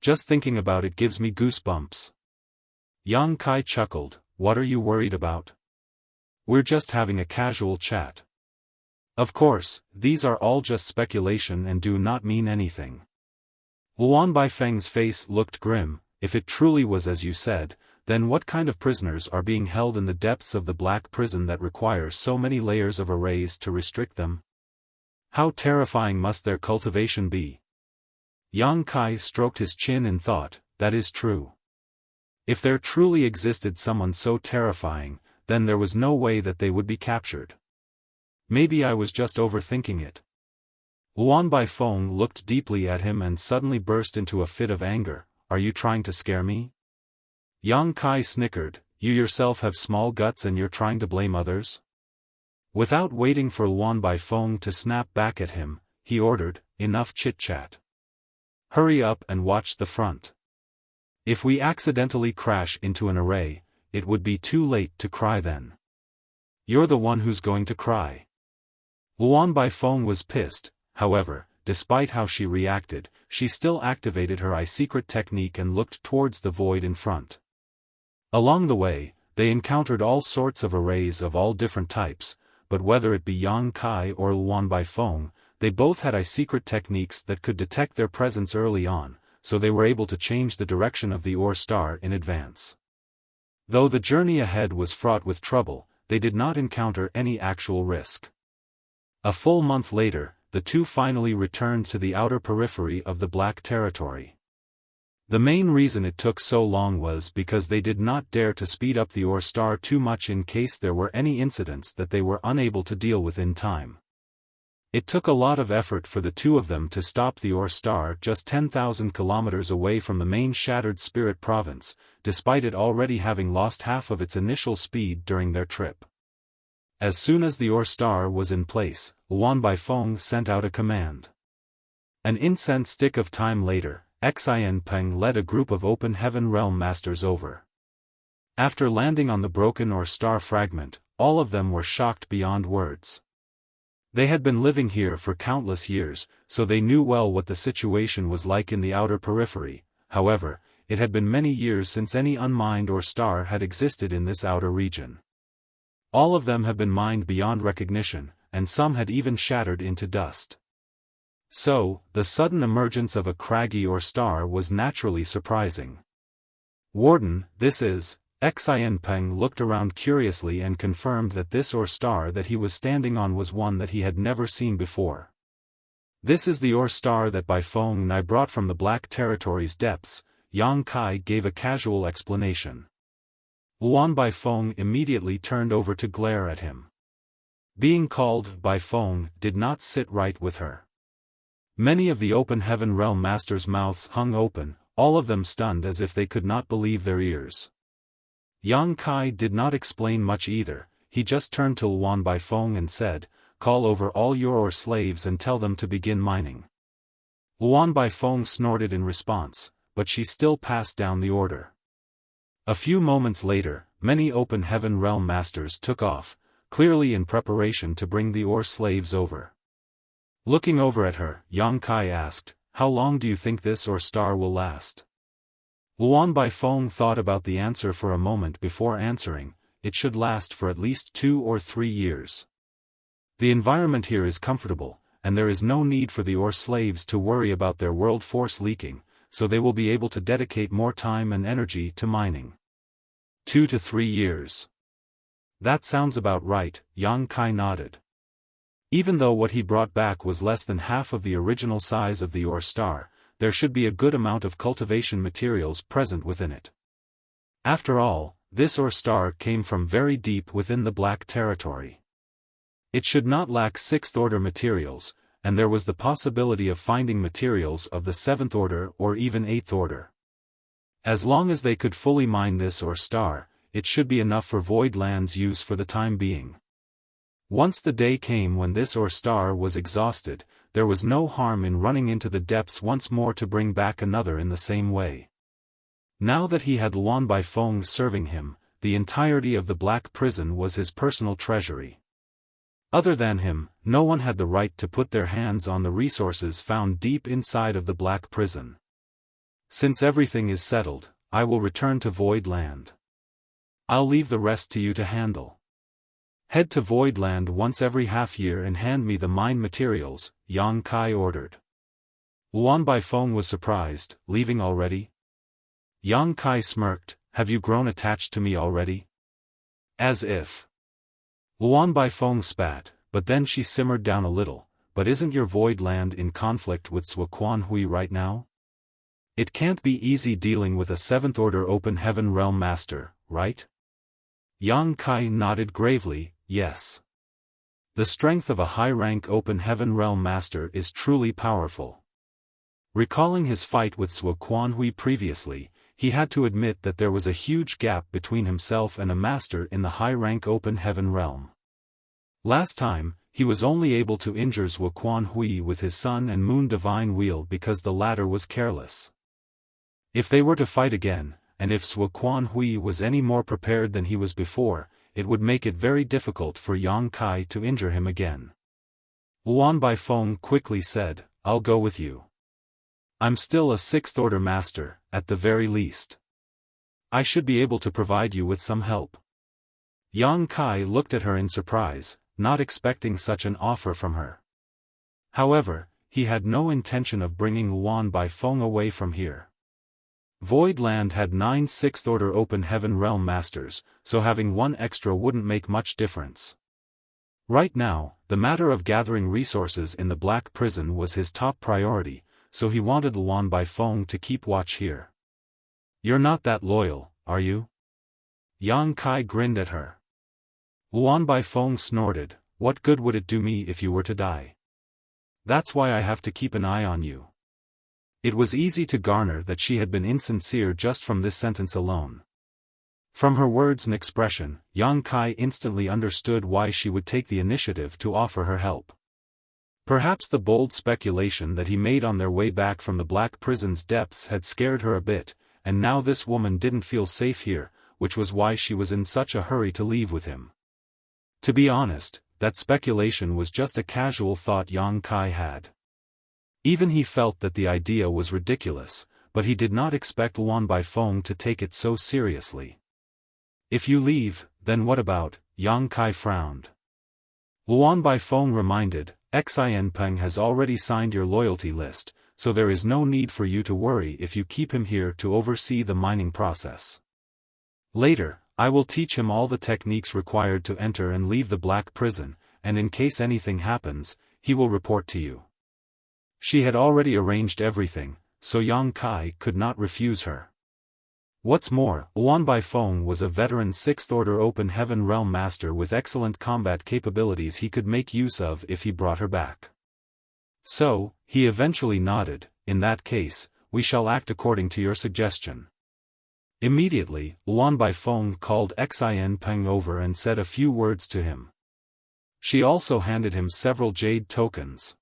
Just thinking about it gives me goosebumps." Yang Kai chuckled. What are you worried about? We're just having a casual chat. Of course, these are all just speculation and do not mean anything. Luan Baifeng's face looked grim. If it truly was as you said, then what kind of prisoners are being held in the depths of the black prison that requires so many layers of arrays to restrict them? How terrifying must their cultivation be? Yang Kai stroked his chin in thought. That is true. If there truly existed someone so terrifying, then there was no way that they would be captured. Maybe I was just overthinking it. Luan Baifeng looked deeply at him and suddenly burst into a fit of anger. Are you trying to scare me? Yang Kai snickered. You yourself have small guts and you're trying to blame others? Without waiting for Luan Baifeng to snap back at him, he ordered, enough chit-chat. Hurry up and watch the front. If we accidentally crash into an array, it would be too late to cry then. You're the one who's going to cry. Luan Baifeng was pissed, however, despite how she reacted, she still activated her eye-secret technique and looked towards the void in front. Along the way, they encountered all sorts of arrays of all different types, but whether it be Yang Kai or Luan Baifeng, they both had eye-secret techniques that could detect their presence early on, so they were able to change the direction of the ore star in advance. Though the journey ahead was fraught with trouble, they did not encounter any actual risk. A full month later, the two finally returned to the outer periphery of the Black Territory. The main reason it took so long was because they did not dare to speed up the ore star too much in case there were any incidents that they were unable to deal with in time. It took a lot of effort for the two of them to stop the ore star just 10,000 kilometers away from the main Shattered Spirit province, despite it already having lost half of its initial speed during their trip. As soon as the ore star was in place, Luan Baifeng sent out a command. An incense stick of time later, Xiaofan led a group of Open Heaven Realm Masters over. After landing on the broken ore star fragment, all of them were shocked beyond words. They had been living here for countless years, so they knew well what the situation was like in the outer periphery. However, it had been many years since any unmined ore star had existed in this outer region. All of them have been mined beyond recognition, and some had even shattered into dust. So, the sudden emergence of a craggy ore star was naturally surprising. Warden, this is... Xiaofan looked around curiously and confirmed that this ore star that he was standing on was one that he had never seen before. This is the ore star that Baifeng and I brought from the Black Territory's depths, Yang Kai gave a casual explanation. Luan Baifeng immediately turned over to glare at him. Being called Baifeng did not sit right with her. Many of the Open Heaven Realm Masters' mouths hung open, all of them stunned as if they could not believe their ears. Yang Kai did not explain much either, he just turned to Luan Baifeng and said, call over all your ore slaves and tell them to begin mining. Luan Baifeng snorted in response, but she still passed down the order. A few moments later, many Open Heaven Realm Masters took off, clearly in preparation to bring the ore slaves over. Looking over at her, Yang Kai asked, how long do you think this ore star will last? Luan Baifeng thought about the answer for a moment before answering, it should last for at least 2 or 3 years. The environment here is comfortable, and there is no need for the ore slaves to worry about their world force leaking, so they will be able to dedicate more time and energy to mining. 2 to 3 years. That sounds about right, Yang Kai nodded. Even though what he brought back was less than half of the original size of the ore star, there should be a good amount of cultivation materials present within it. After all, this ore star came from very deep within the Black Territory. It should not lack 6th order materials, and there was the possibility of finding materials of the 7th order or even 8th order. As long as they could fully mine this ore star, it should be enough for Void Land's use for the time being. Once the day came when this ore star was exhausted, there was no harm in running into the depths once more to bring back another in the same way. Now that he had Luan Baifeng serving him, the entirety of the Black Prison was his personal treasury. Other than him, no one had the right to put their hands on the resources found deep inside of the Black Prison. Since everything is settled, I will return to Void Land. I'll leave the rest to you to handle. Head to Void Land once every half-year and hand me the mine materials, Yang Kai ordered. Luan Baifeng was surprised. Leaving already? Yang Kai smirked. Have you grown attached to me already? As if. Luan Baifeng spat, but then she simmered down a little. But isn't your Void Land in conflict with Suoquan Hui right now? It can't be easy dealing with a 7th Order Open Heaven Realm Master, right? Yang Kai nodded gravely, yes. The strength of a high-rank Open Heaven Realm Master is truly powerful. Recalling his fight with Suoquan Hui previously, he had to admit that there was a huge gap between himself and a master in the high-rank Open Heaven Realm. Last time, he was only able to injure Suoquan Hui with his Sun and Moon Divine Wheel because the latter was careless. If they were to fight again, and if Suoquan Hui was any more prepared than he was before, it would make it very difficult for Yang Kai to injure him again. Luan Baifeng quickly said, I'll go with you. I'm still a 6th Order Master, at the very least. I should be able to provide you with some help. Yang Kai looked at her in surprise, not expecting such an offer from her. However, he had no intention of bringing Luan Baifeng away from here. Void Land had 9 6th Order Open Heaven Realm Masters, so having one extra wouldn't make much difference. Right now, the matter of gathering resources in the Black Prison was his top priority, so he wanted Luan Baifeng to keep watch here. You're not that loyal, are you? Yang Kai grinned at her. Luan Baifeng snorted, what good would it do me if you were to die? That's why I have to keep an eye on you. It was easy to garner that she had been insincere just from this sentence alone. From her words and expression, Yang Kai instantly understood why she would take the initiative to offer her help. Perhaps the bold speculation that he made on their way back from the Black Prison's depths had scared her a bit, and now this woman didn't feel safe here, which was why she was in such a hurry to leave with him. To be honest, that speculation was just a casual thought Yang Kai had. Even he felt that the idea was ridiculous, but he did not expect Luan Baifeng to take it so seriously. If you leave, then what about? Yang Kai frowned. Luan Baifeng reminded, Xianpeng has already signed your loyalty list, so there is no need for you to worry if you keep him here to oversee the mining process. Later, I will teach him all the techniques required to enter and leave the Black Prison, and in case anything happens, he will report to you. She had already arranged everything, so Yang Kai could not refuse her. What's more, Luan Baifeng was a veteran 6th Order Open Heaven Realm Master with excellent combat capabilities he could make use of if he brought her back. So, he eventually nodded, in that case, we shall act according to your suggestion. Immediately, Luan Baifeng called Xianpeng over and said a few words to him. She also handed him several jade tokens.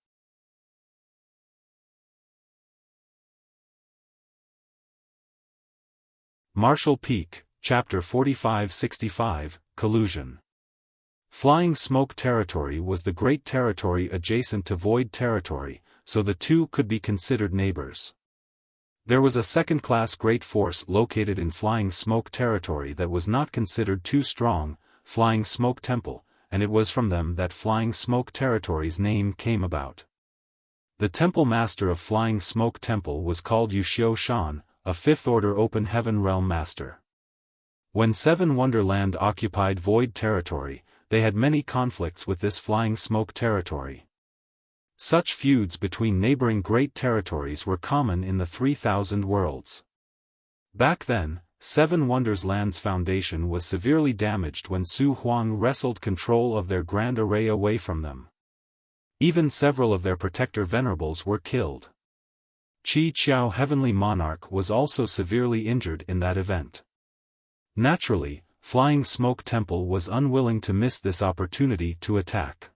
Martial Peak, Chapter 45-65, Collusion. Flying Smoke Territory was the great territory adjacent to Void Territory, so the two could be considered neighbors. There was a second-class great force located in Flying Smoke Territory that was not considered too strong, Flying Smoke Temple, and it was from them that Flying Smoke Territory's name came about. The temple master of Flying Smoke Temple was called Xiaofan, a 5th Order Open Heaven Realm Master. When 7 Wonderland occupied Void Territory, they had many conflicts with this Flying Smoke Territory. Such feuds between neighboring great territories were common in the 3000 worlds. Back then, 7 Wonders Land's foundation was severely damaged when Su Huang wrestled control of their grand array away from them. Even several of their protector venerables were killed. Qi Qiao Heavenly Monarch was also severely injured in that event. Naturally, Flying Smoke Temple was unwilling to miss this opportunity to attack.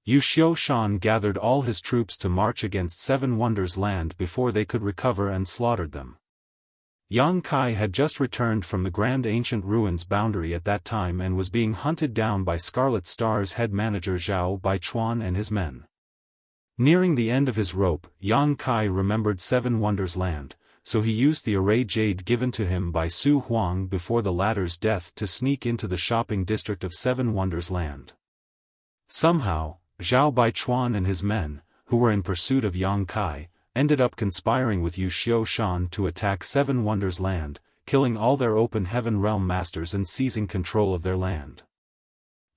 Xiaofan gathered all his troops to march against 7 Wonders Land before they could recover and slaughtered them. Yang Kai had just returned from the Grand Ancient Ruins boundary at that time and was being hunted down by Scarlet Star's head manager Zhao Baichuan and his men. Nearing the end of his rope, Yang Kai remembered 7 Wonders Land, so he used the array jade given to him by Su Huang before the latter's death to sneak into the shopping district of Seven Wonders Land. Somehow, Zhao Baichuan and his men, who were in pursuit of Yang Kai, ended up conspiring with Xiaofan to attack Seven Wonders Land, killing all their open heaven realm masters and seizing control of their land.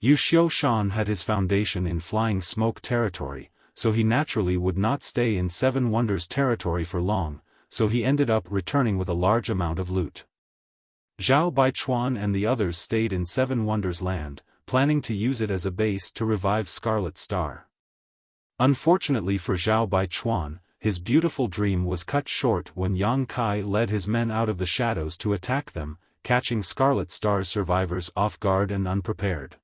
Xiaofan had his foundation in Flying Smoke territory, so he naturally would not stay in Seven Wonders territory for long, so he ended up returning with a large amount of loot. Zhao Baichuan and the others stayed in Seven Wonders Land, planning to use it as a base to revive Scarlet Star. Unfortunately for Zhao Baichuan, his beautiful dream was cut short when Yang Kai led his men out of the shadows to attack them, catching Scarlet Star's survivors off guard and unprepared.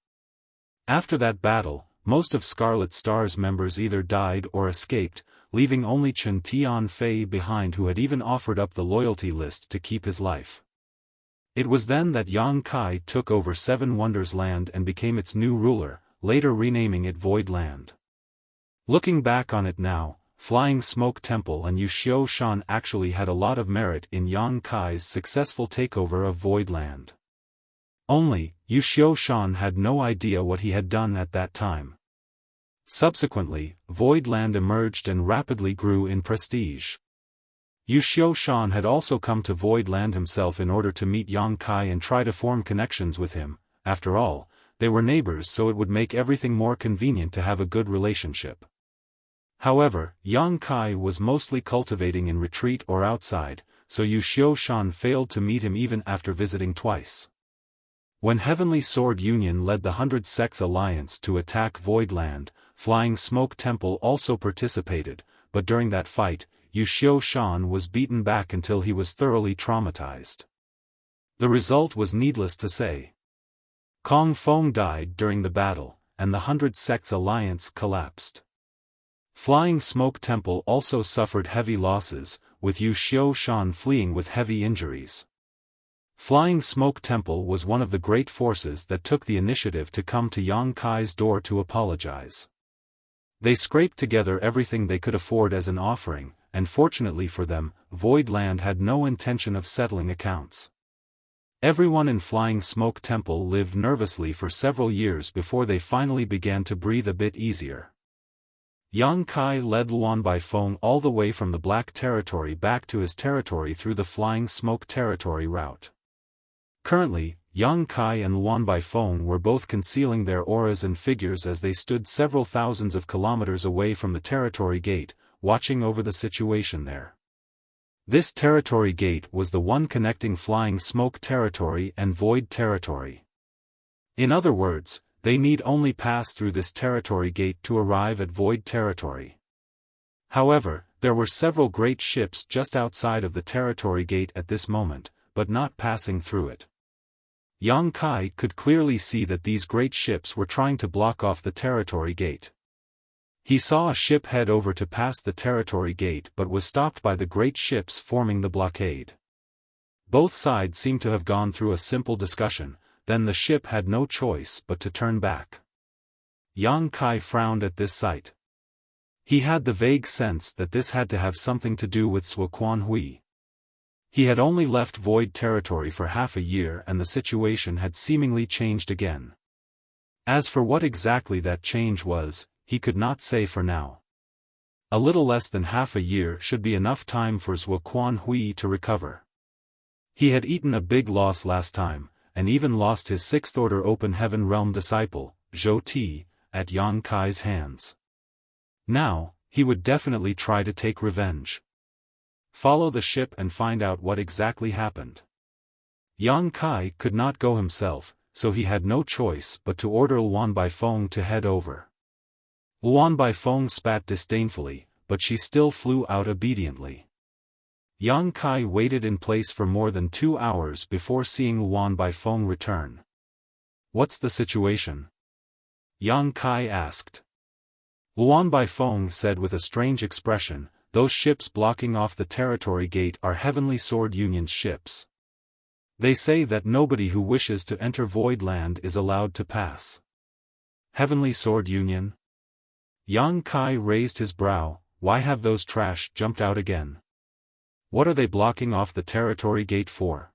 After that battle, most of Scarlet Star's members either died or escaped, leaving only Chen Tianfei behind, who had even offered up the loyalty list to keep his life. It was then that Yang Kai took over Seven Wonders Land and became its new ruler, later renaming it Void Land. Looking back on it now, Flying Smoke Temple and Xiaofan actually had a lot of merit in Yang Kai's successful takeover of Void Land. Only, Xiaofan had no idea what he had done at that time. Subsequently, Void Land emerged and rapidly grew in prestige. Xiaofan had also come to Void Land himself in order to meet Yang Kai and try to form connections with him. After all, they were neighbors, so it would make everything more convenient to have a good relationship. However, Yang Kai was mostly cultivating in retreat or outside, so Xiaofan failed to meet him even after visiting twice. When Heavenly Sword Union led the 100 Sects Alliance to attack Void Land, Flying Smoke Temple also participated, but during that fight, Xiaofan was beaten back until he was thoroughly traumatized. The result was needless to say. Kong Feng died during the battle, and the 100 Sects Alliance collapsed. Flying Smoke Temple also suffered heavy losses, with Xiaofan fleeing with heavy injuries. Flying Smoke Temple was one of the great forces that took the initiative to come to Yang Kai's door to apologize. They scraped together everything they could afford as an offering, and fortunately for them, Void Land had no intention of settling accounts. Everyone in Flying Smoke Temple lived nervously for several years before they finally began to breathe a bit easier. Yang Kai led Luan Baifeng all the way from the Black Territory back to his territory through the Flying Smoke Territory route. Currently, Yang Kai and Luan Baifeng were both concealing their auras and figures as they stood several thousands of kilometers away from the territory gate, watching over the situation there. This territory gate was the one connecting Flying Smoke Territory and Void Territory. In other words, they need only pass through this territory gate to arrive at Void Territory. However, there were several great ships just outside of the territory gate at this moment, but not passing through it. Yang Kai could clearly see that these great ships were trying to block off the territory gate. He saw a ship head over to pass the territory gate but was stopped by the great ships forming the blockade. Both sides seemed to have gone through a simple discussion, then the ship had no choice but to turn back. Yang Kai frowned at this sight. He had the vague sense that this had to have something to do with Suoquan Hui. He had only left Void Territory for half a year and the situation had seemingly changed again. As for what exactly that change was, he could not say for now. A little less than half a year should be enough time for Suoquan Hui to recover. He had eaten a big loss last time, and even lost his Sixth Order Open Heaven Realm disciple, Zhou Ti, at Yang Kai's hands. Now, he would definitely try to take revenge. Follow the ship and find out what exactly happened. Yang Kai could not go himself, so he had no choice but to order Luan Baifeng to head over. Luan Baifeng spat disdainfully, but she still flew out obediently. Yang Kai waited in place for more than 2 hours before seeing Luan Baifeng return. "What's the situation?" Yang Kai asked. Luan Baifeng said with a strange expression, "Those ships blocking off the territory gate are Heavenly Sword Union's ships. They say that nobody who wishes to enter Void Land is allowed to pass." "Heavenly Sword Union?" Yang Kai raised his brow. "Why have those trash jumped out again?" What are they blocking off the territory gate for?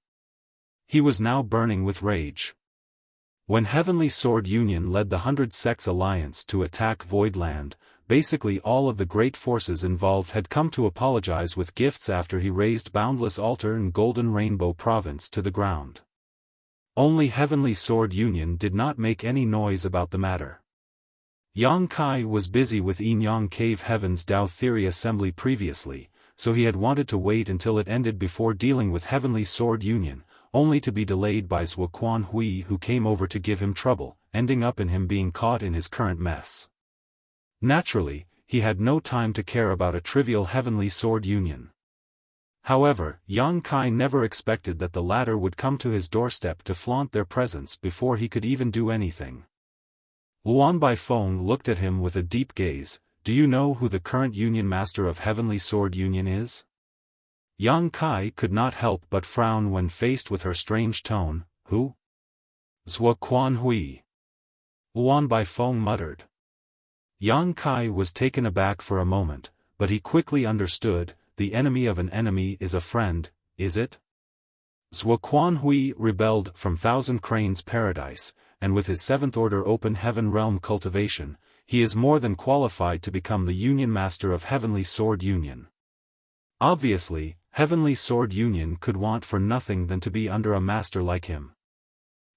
He was now burning with rage. When Heavenly Sword Union led the 100 Sects Alliance to attack Voidland, basically all of the great forces involved had come to apologize with gifts after he razed Boundless Altar and Golden Rainbow Province to the ground. Only Heavenly Sword Union did not make any noise about the matter. Yang Kai was busy with Enyang Cave Heaven's Dao Theory Assembly previously, so he had wanted to wait until it ended before dealing with Heavenly Sword Union, only to be delayed by Zhuo Quanhui, who came over to give him trouble, ending up in him being caught in his current mess. Naturally, he had no time to care about a trivial Heavenly Sword Union. However, Yang Kai never expected that the latter would come to his doorstep to flaunt their presence before he could even do anything. Luan Baifeng looked at him with a deep gaze. Do you know who the current Union Master of Heavenly Sword Union is? Yang Kai could not help but frown when faced with her strange tone. Who? Zhuo Quanhui. Luan Baifeng muttered. Yang Kai was taken aback for a moment, but he quickly understood. The enemy of an enemy is a friend, is it? Zhuo Quanhui rebelled from Thousand Cranes Paradise, and with his 7th Order Open Heaven Realm cultivation, he is more than qualified to become the Union Master of Heavenly Sword Union. Obviously, Heavenly Sword Union could want for nothing than to be under a master like him.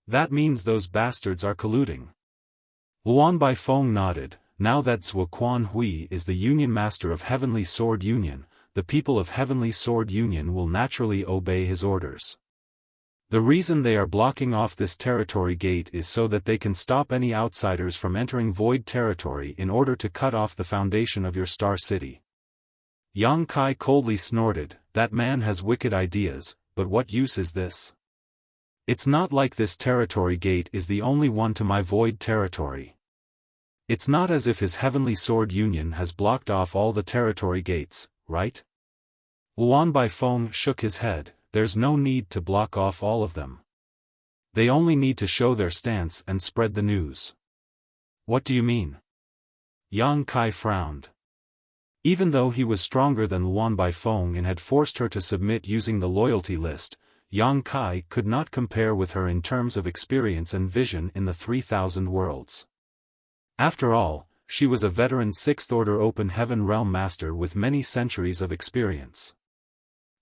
That means those bastards are colluding. Luan Baifeng nodded. Now that Zhuo Quanhui is the Union Master of Heavenly Sword Union, the people of Heavenly Sword Union will naturally obey his orders. The reason they are blocking off this territory gate is so that they can stop any outsiders from entering Void territory in order to cut off the foundation of your Star City. Yang Kai coldly snorted. That man has wicked ideas, but what use is this? It's not like this territory gate is the only one to my Void territory. It's not as if his Heavenly Sword Union has blocked off all the territory gates, right? Luan Baifeng shook his head. There's no need to block off all of them. They only need to show their stance and spread the news. What do you mean? Yang Kai frowned. Even though he was stronger than Luan Baifeng and had forced her to submit using the loyalty list, Yang Kai could not compare with her in terms of experience and vision in the 3,000 worlds. After all, she was a veteran 6th Order Open Heaven Realm Master with many centuries of experience.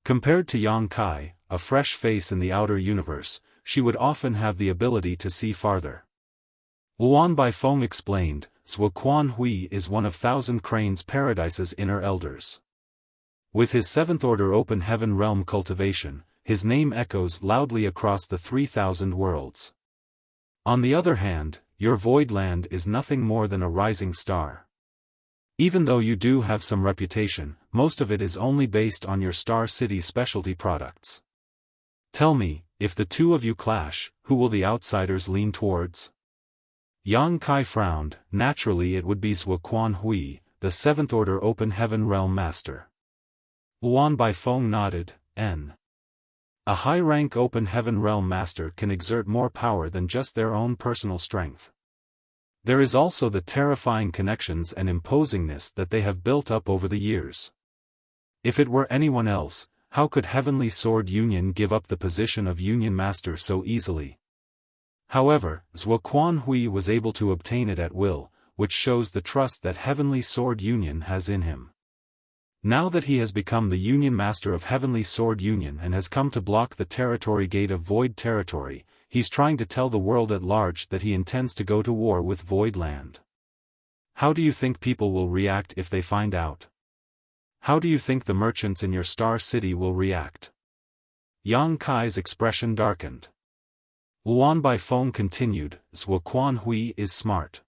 Compared to Yang Kai, a fresh face in the outer universe, she would often have the ability to see farther. Luan Baifeng explained, Zhuo Quanhui is one of Thousand Cranes Paradise's inner elders. With his 7th Order Open Heaven Realm cultivation, his name echoes loudly across the 3,000 worlds. On the other hand, your Voidland is nothing more than a rising star. Even though you do have some reputation, most of it is only based on your Star City specialty products. Tell me, if the two of you clash, who will the outsiders lean towards? Yang Kai frowned. Naturally it would be Zhuo Quanhui, the 7th Order Open Heaven Realm Master. Luan Baifeng nodded. A high-rank Open Heaven Realm Master can exert more power than just their own personal strength. There is also the terrifying connections and imposingness that they have built up over the years. If it were anyone else, how could Heavenly Sword Union give up the position of Union Master so easily? However, Zhuo Quanhui was able to obtain it at will, which shows the trust that Heavenly Sword Union has in him. Now that he has become the Union Master of Heavenly Sword Union and has come to block the territory gate of Void territory, he's trying to tell the world at large that he intends to go to war with Voidland. How do you think people will react if they find out? How do you think the merchants in your Star City will react? Yang Kai's expression darkened. Luan Baifeng continued, Zhuo Quanhui is smart.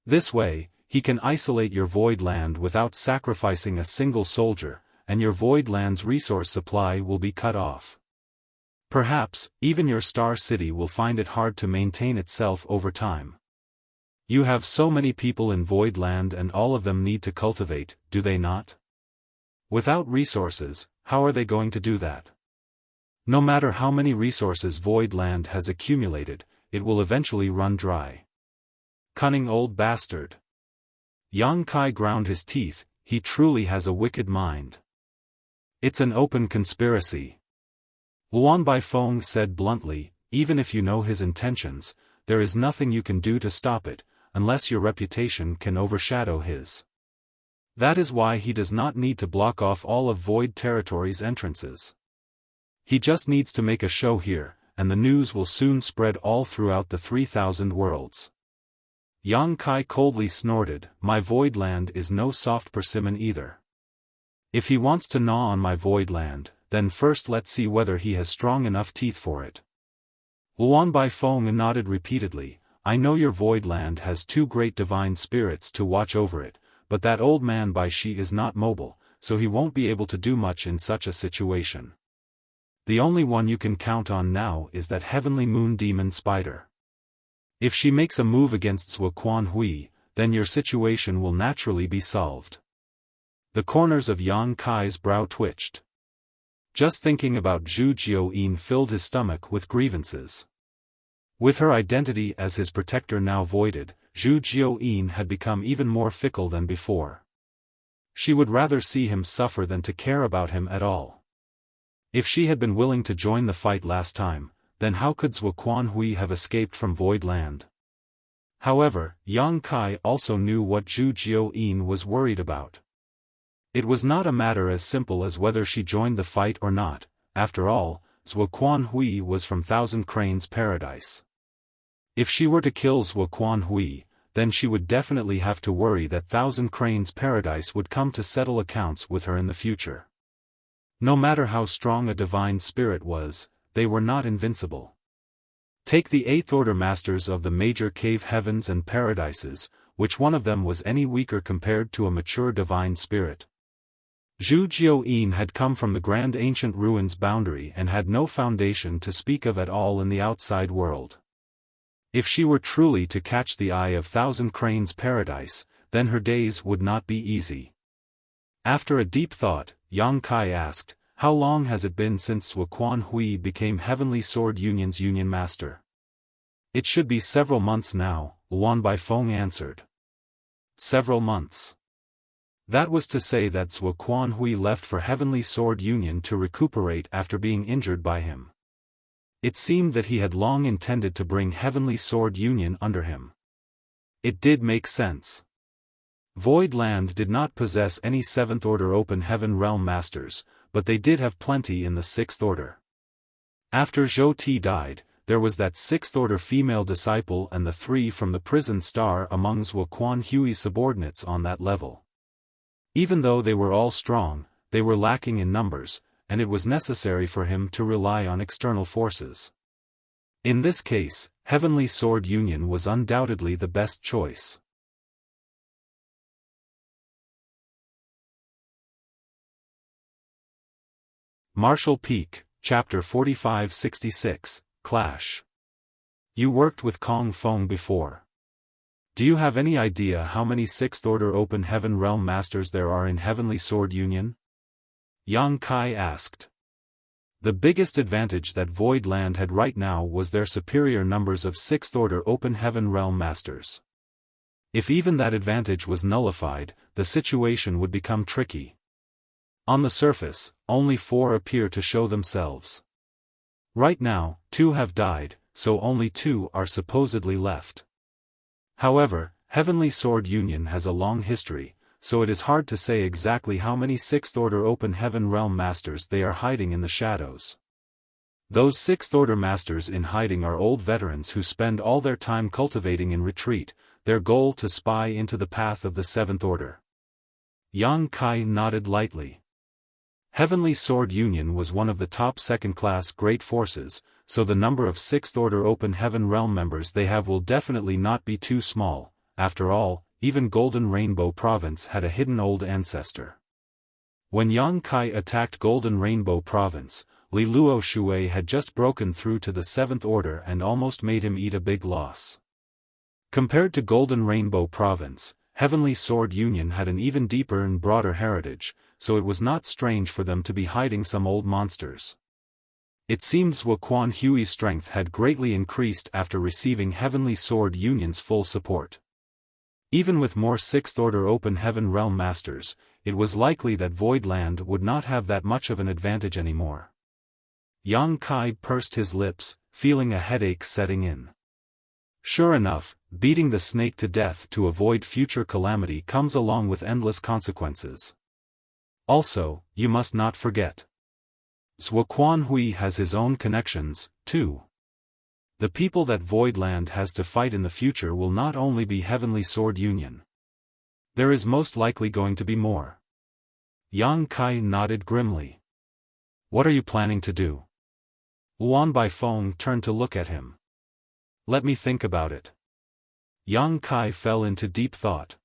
This way, he can isolate your Voidland without sacrificing a single soldier, and your Voidland's resource supply will be cut off. Perhaps, even your Star City will find it hard to maintain itself over time. You have so many people in Voidland and all of them need to cultivate, do they not? Without resources, how are they going to do that? No matter how many resources Voidland has accumulated, it will eventually run dry. Cunning old bastard. Yang Kai ground his teeth. He truly has a wicked mind. It's an open conspiracy. Luan Baifeng said bluntly, even if you know his intentions, there is nothing you can do to stop it, unless your reputation can overshadow his. That is why he does not need to block off all of Void Territory's entrances. He just needs to make a show here, and the news will soon spread all throughout the 3,000 worlds. Yang Kai coldly snorted, my Voidland is no soft persimmon either. If he wants to gnaw on my Voidland, then first let's see whether he has strong enough teeth for it. Luan Baifeng nodded repeatedly, I know your Voidland has two great divine spirits to watch over it, but that old man Bai Shi is not mobile, so he won't be able to do much in such a situation. The only one you can count on now is that heavenly moon demon spider. If she makes a move against Zhuo Quanhui, then your situation will naturally be solved. The corners of Yang Kai's brow twitched. Just thinking about Zhu Jioyin filled his stomach with grievances. With her identity as his protector now voided, Zhu Jioyin had become even more fickle than before. She would rather see him suffer than to care about him at all. If she had been willing to join the fight last time, then how could Zhuo Quanhui have escaped from Void Land? However, Yang Kai also knew what Zhu Jioyin was worried about. It was not a matter as simple as whether she joined the fight or not. After all, Zhuo Quanhui was from Thousand Cranes Paradise. If she were to kill Zhuo Quanhui, then she would definitely have to worry that Thousand Cranes Paradise would come to settle accounts with her in the future. No matter how strong a divine spirit was, they were not invincible. Take the Eighth Order Masters of the major cave heavens and paradises, which one of them was any weaker compared to a mature divine spirit? Zhu Jioyin had come from the Grand Ancient Ruins boundary and had no foundation to speak of at all in the outside world. If she were truly to catch the eye of Thousand Cranes Paradise, then her days would not be easy. After a deep thought, Yang Kai asked, how long has it been since Zhuo Quanhui became Heavenly Sword Union's Union Master? It should be several months now, Luan Baifeng answered. Several months. That was to say that Zhuo Quanhui left for Heavenly Sword Union to recuperate after being injured by him. It seemed that he had long intended to bring Heavenly Sword Union under him. It did make sense. Void Land did not possess any Seventh Order Open Heaven Realm Masters, but they did have plenty in the Sixth Order. After Zhou Ti died, there was that Sixth Order female disciple and the three from the Prison Star among Zhuo Quanhui's subordinates on that level. Even though they were all strong, they were lacking in numbers, and it was necessary for him to rely on external forces. In this case, Heavenly Sword Union was undoubtedly the best choice. Marshall Peak, Chapter 4566, Clash. You worked with Kong Feng before. Do you have any idea how many Sixth Order Open Heaven Realm Masters there are in Heavenly Sword Union? Yang Kai asked. The biggest advantage that Void Land had right now was their superior numbers of Sixth Order Open Heaven Realm Masters. If even that advantage was nullified, the situation would become tricky. On the surface, only 4 appear to show themselves. Right now, 2 have died, so only 2 are supposedly left. However, Heavenly Sword Union has a long history, so it is hard to say exactly how many Sixth Order Open Heaven Realm Masters they are hiding in the shadows. Those Sixth Order Masters in hiding are old veterans who spend all their time cultivating in retreat, their goal to spy into the path of the Seventh Order. Yang Kai nodded lightly. Heavenly Sword Union was one of the top second-class great forces, so the number of Sixth Order Open Heaven Realm members they have will definitely not be too small. After all, even Golden Rainbow Province had a hidden old ancestor. When Yang Kai attacked Golden Rainbow Province, Li Luo Shui had just broken through to the Seventh Order and almost made him eat a big loss. Compared to Golden Rainbow Province, Heavenly Sword Union had an even deeper and broader heritage, so it was not strange for them to be hiding some old monsters. It seems Zhuo Quanhui's strength had greatly increased after receiving Heavenly Sword Union's full support. Even with more Sixth Order Open Heaven Realm Masters, it was likely that Voidland would not have that much of an advantage anymore. Yang Kai pursed his lips, feeling a headache setting in. Sure enough, beating the snake to death to avoid future calamity comes along with endless consequences. Also, you must not forget. Zhuo Quanhui has his own connections, too. The people that Voidland has to fight in the future will not only be Heavenly Sword Union. There is most likely going to be more. Yang Kai nodded grimly. What are you planning to do? Luan Baifeng turned to look at him. Let me think about it. Yang Kai fell into deep thought.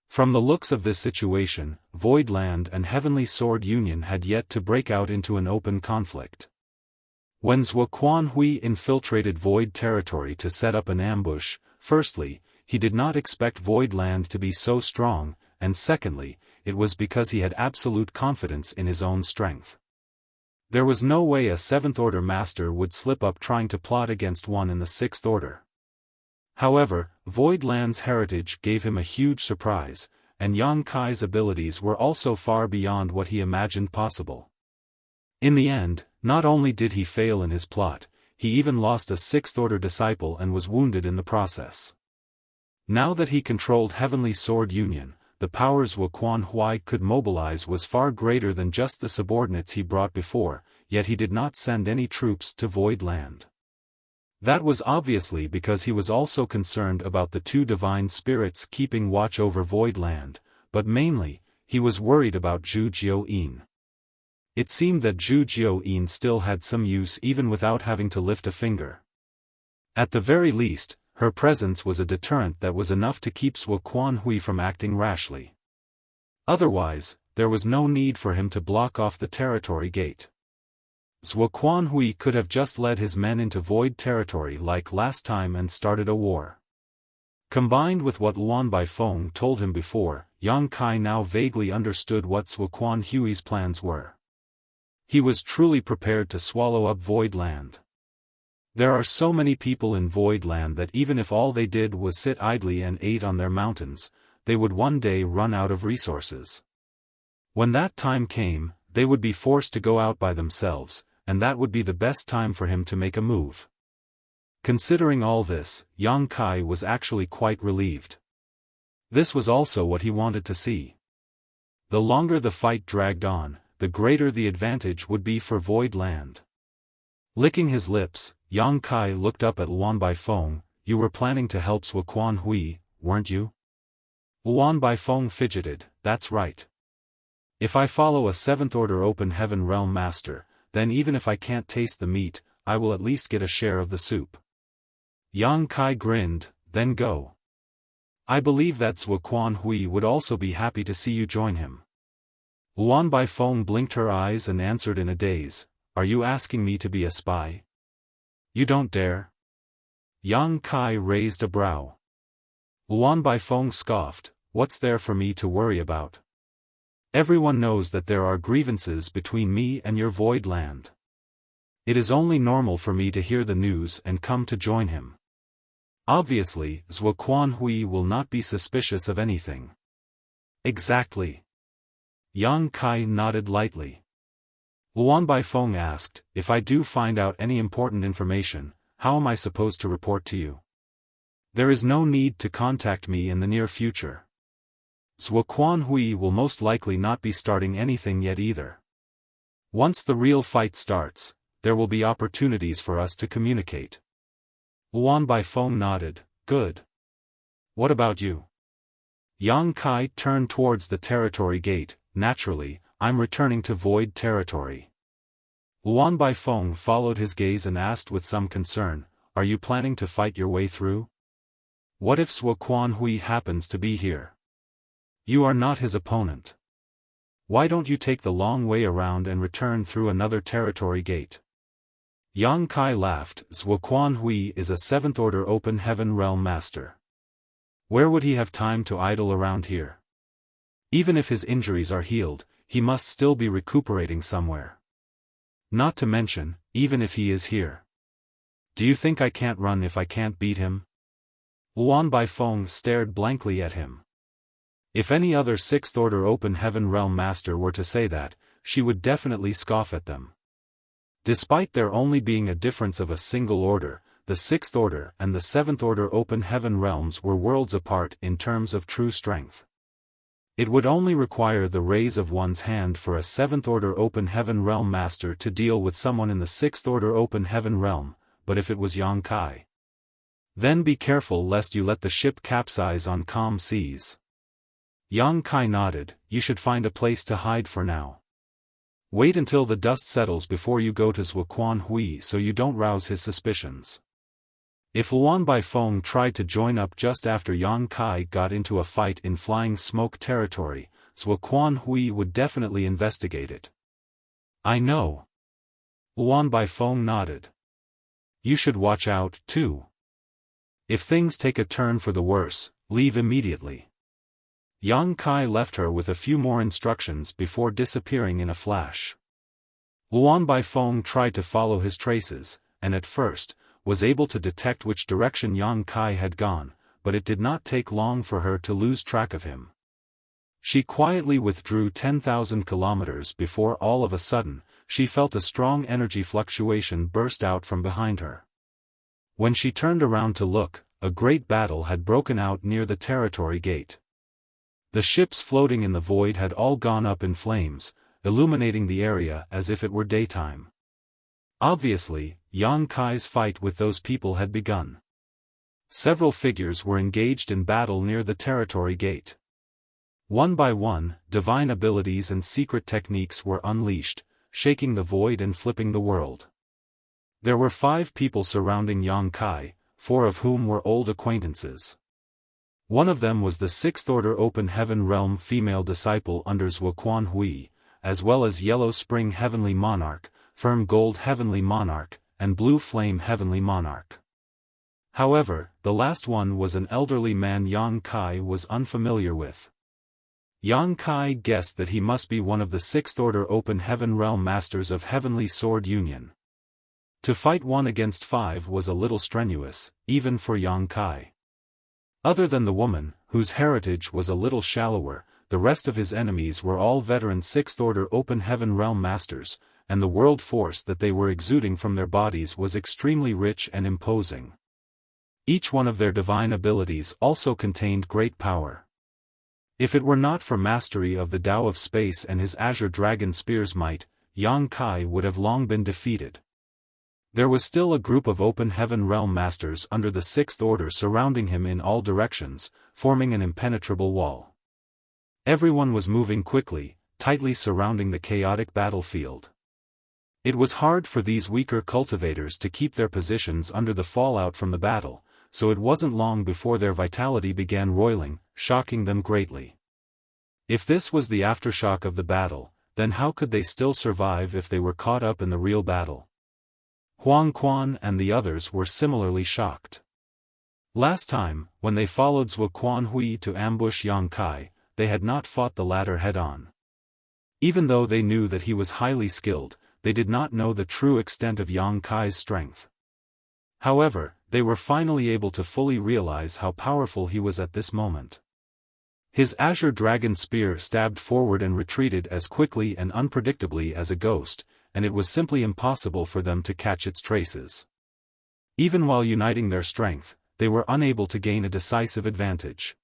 From the looks of this situation, Voidland and Heavenly Sword Union had yet to break out into an open conflict. When Zhuo Quanhui infiltrated Void territory to set up an ambush, firstly, he did not expect Voidland to be so strong, and secondly, it was because he had absolute confidence in his own strength. There was no way a 7th Order master would slip up trying to plot against one in the 6th Order. However, Voidland's heritage gave him a huge surprise, and Yang Kai's abilities were also far beyond what he imagined possible. In the end, not only did he fail in his plot, he even lost a 6th Order disciple and was wounded in the process. Now that he controlled Heavenly Sword Union, the powers Zhuo Quanhui could mobilize was far greater than just the subordinates he brought before, yet he did not send any troops to Voidland. That was obviously because he was also concerned about the 2 divine spirits keeping watch over Voidland, but mainly, he was worried about Zhu Jiuyin. It seemed that Zhu Jiuyin still had some use even without having to lift a finger. At the very least, her presence was a deterrent that was enough to keep Zhuo Quanhui from acting rashly. Otherwise, there was no need for him to block off the territory gate. Zhuo Quanhui could have just led his men into Void territory like last time and started a war. Combined with what Luan Baifeng told him before, Yang Kai now vaguely understood what Zhuo Quanhui's plans were. He was truly prepared to swallow up Voidland. There are so many people in Voidland that even if all they did was sit idly and ate on their mountains, they would one day run out of resources. When that time came, they would be forced to go out by themselves, and that would be the best time for him to make a move. Considering all this, Yang Kai was actually quite relieved. This was also what he wanted to see. The longer the fight dragged on, the greater the advantage would be for Voidland. Licking his lips, Yang Kai looked up at Luan Baifeng. You were planning to help Zhuo Quanhui, weren't you? Luan Baifeng fidgeted. That's right. If I follow a 7th Order Open Heaven Realm Master, then even if I can't taste the meat, I will at least get a share of the soup. Yang Kai grinned. Then go. I believe that Zhuo Quanhui would also be happy to see you join him. Luan Baifeng blinked her eyes and answered in a daze. Are you asking me to be a spy? You don't dare. Yang Kai raised a brow. Luan Baifeng scoffed. What's there for me to worry about? Everyone knows that there are grievances between me and your Voidland. It is only normal for me to hear the news and come to join him. Obviously, Zhuo Quanhui will not be suspicious of anything. Exactly. Yang Kai nodded lightly. Luan Baifeng asked, if I do find out any important information, how am I supposed to report to you? There is no need to contact me in the near future. Zhuo Quanhui will most likely not be starting anything yet either. Once the real fight starts, there will be opportunities for us to communicate. Luan Baifeng nodded. Good. What about you? Yang Kai turned towards the territory gate. Naturally, I'm returning to Void territory. Luan Baifeng followed his gaze and asked with some concern, are you planning to fight your way through? What if Zhuo Quanhui happens to be here? You are not his opponent. Why don't you take the long way around and return through another territory gate? Yang Kai laughed. Zhuo Quanhui is a 7th Order Open Heaven Realm Master. Where would he have time to idle around here? Even if his injuries are healed, he must still be recuperating somewhere. Not to mention, even if he is here. Do you think I can't run if I can't beat him? Luan Baifeng stared blankly at him. If any other sixth-order open heaven realm master were to say that, she would definitely scoff at them. Despite there only being a difference of a single order, the sixth order and the seventh order open heaven realms were worlds apart in terms of true strength. It would only require the raise of one's hand for a seventh-order open heaven realm master to deal with someone in the sixth-order open heaven realm, but if it was Yang Kai, then be careful lest you let the ship capsize on calm seas. Yang Kai nodded. You should find a place to hide for now. Wait until the dust settles before you go to Zuoquan Hui so you don't rouse his suspicions. If Luan Baifeng tried to join up just after Yang Kai got into a fight in Flying Smoke territory, Zuoquan Hui would definitely investigate it. I know. Luan Baifeng nodded. You should watch out, too. If things take a turn for the worse, leave immediately. Yang Kai left her with a few more instructions before disappearing in a flash. Luan Baifeng tried to follow his traces, and at first, was able to detect which direction Yang Kai had gone, but it did not take long for her to lose track of him. She quietly withdrew 10,000 kilometers before all of a sudden, she felt a strong energy fluctuation burst out from behind her. When she turned around to look, a great battle had broken out near the territory gate. The ships floating in the void had all gone up in flames, illuminating the area as if it were daytime. Obviously, Yang Kai's fight with those people had begun. Several figures were engaged in battle near the territory gate. One by one, divine abilities and secret techniques were unleashed, shaking the void and flipping the world. There were 5 people surrounding Yang Kai, 4 of whom were old acquaintances. One of them was the sixth-order open heaven realm female disciple under Zuoquan Hui, as well as Yellow Spring Heavenly Monarch, Firm Gold Heavenly Monarch, and Blue Flame Heavenly Monarch. However, the last one was an elderly man Yang Kai was unfamiliar with. Yang Kai guessed that he must be one of the sixth-order open heaven realm masters of Heavenly Sword Union. To fight 1 against 5 was a little strenuous, even for Yang Kai. Other than the woman, whose heritage was a little shallower, the rest of his enemies were all veteran sixth-order open heaven realm masters, and the world force that they were exuding from their bodies was extremely rich and imposing. Each one of their divine abilities also contained great power. If it were not for mastery of the Tao of Space and his Azure Dragon Spear's might, Yang Kai would have long been defeated. There was still a group of open heaven realm masters under the sixth order surrounding him in all directions, forming an impenetrable wall. Everyone was moving quickly, tightly surrounding the chaotic battlefield. It was hard for these weaker cultivators to keep their positions under the fallout from the battle, so it wasn't long before their vitality began roiling, shocking them greatly. If this was the aftershock of the battle, then how could they still survive if they were caught up in the real battle? Huang Quan and the others were similarly shocked. Last time, when they followed Zuoquan Hui to ambush Yang Kai, they had not fought the latter head-on. Even though they knew that he was highly skilled, they did not know the true extent of Yang Kai's strength. However, they were finally able to fully realize how powerful he was at this moment. His Azure Dragon Spear stabbed forward and retreated as quickly and unpredictably as a ghost, and it was simply impossible for them to catch its traces. Even while uniting their strength, they were unable to gain a decisive advantage.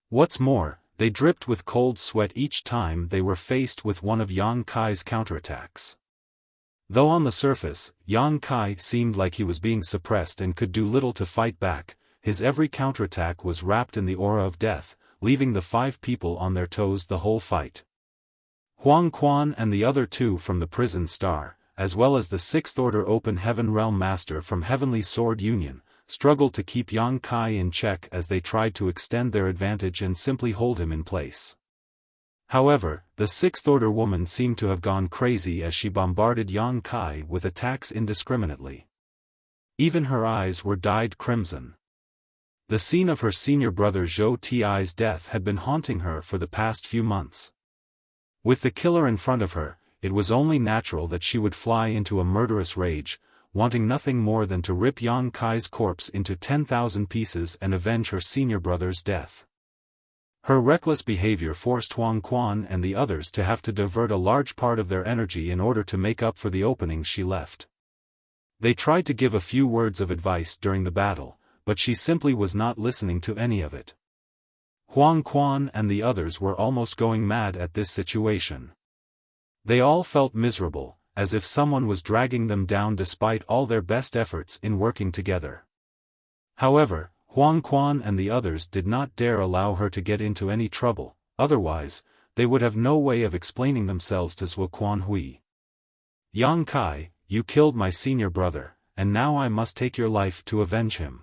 What's more, they dripped with cold sweat each time they were faced with one of Yang Kai's counterattacks. Though on the surface, Yang Kai seemed like he was being suppressed and could do little to fight back, his every counterattack was wrapped in the aura of death, leaving the 5 people on their toes the whole fight. Huang Quan and the other 2 from the Prison Star, as well as the sixth-order open heaven realm master from Heavenly Sword Union, struggled to keep Yang Kai in check as they tried to extend their advantage and simply hold him in place. However, the sixth-order woman seemed to have gone crazy as she bombarded Yang Kai with attacks indiscriminately. Even her eyes were dyed crimson. The scene of her senior brother Zhou Ti's death had been haunting her for the past few months. With the killer in front of her, it was only natural that she would fly into a murderous rage, wanting nothing more than to rip Yang Kai's corpse into 10,000 pieces and avenge her senior brother's death. Her reckless behavior forced Huang Quan and the others to have to divert a large part of their energy in order to make up for the openings she left. They tried to give a few words of advice during the battle, but she simply was not listening to any of it. Huang Quan and the others were almost going mad at this situation. They all felt miserable, as if someone was dragging them down despite all their best efforts in working together. However, Huang Quan and the others did not dare allow her to get into any trouble, otherwise, they would have no way of explaining themselves to Zhuo Quanhui. "Yang Kai, you killed my senior brother, and now I must take your life to avenge him."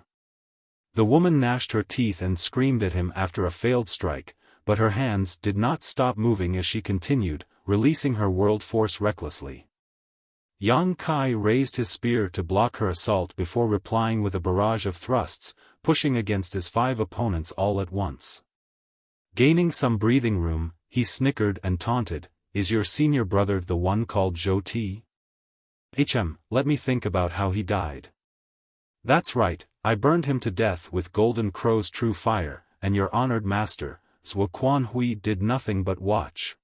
The woman gnashed her teeth and screamed at him after a failed strike, but her hands did not stop moving as she continued, releasing her world force recklessly. Yang Kai raised his spear to block her assault before replying with a barrage of thrusts, pushing against his 5 opponents all at once. Gaining some breathing room, he snickered and taunted, "Is your senior brother the one called Zhou Ti? Let me think about how he died. That's right, I burned him to death with Golden Crow's true fire, and your honored master, Zhuo Quanhui, did nothing but watch.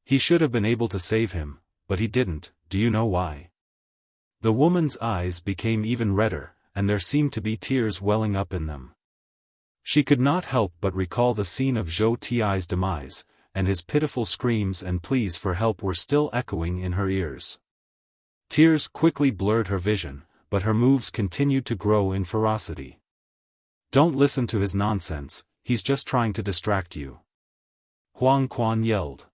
He should have been able to save him, but he didn't. Do you know why?" The woman's eyes became even redder, and there seemed to be tears welling up in them. She could not help but recall the scene of Zhou Ti's demise, and his pitiful screams and pleas for help were still echoing in her ears. Tears quickly blurred her vision, but her moves continued to grow in ferocity. "Don't listen to his nonsense, he's just trying to distract you," Huang Quan yelled.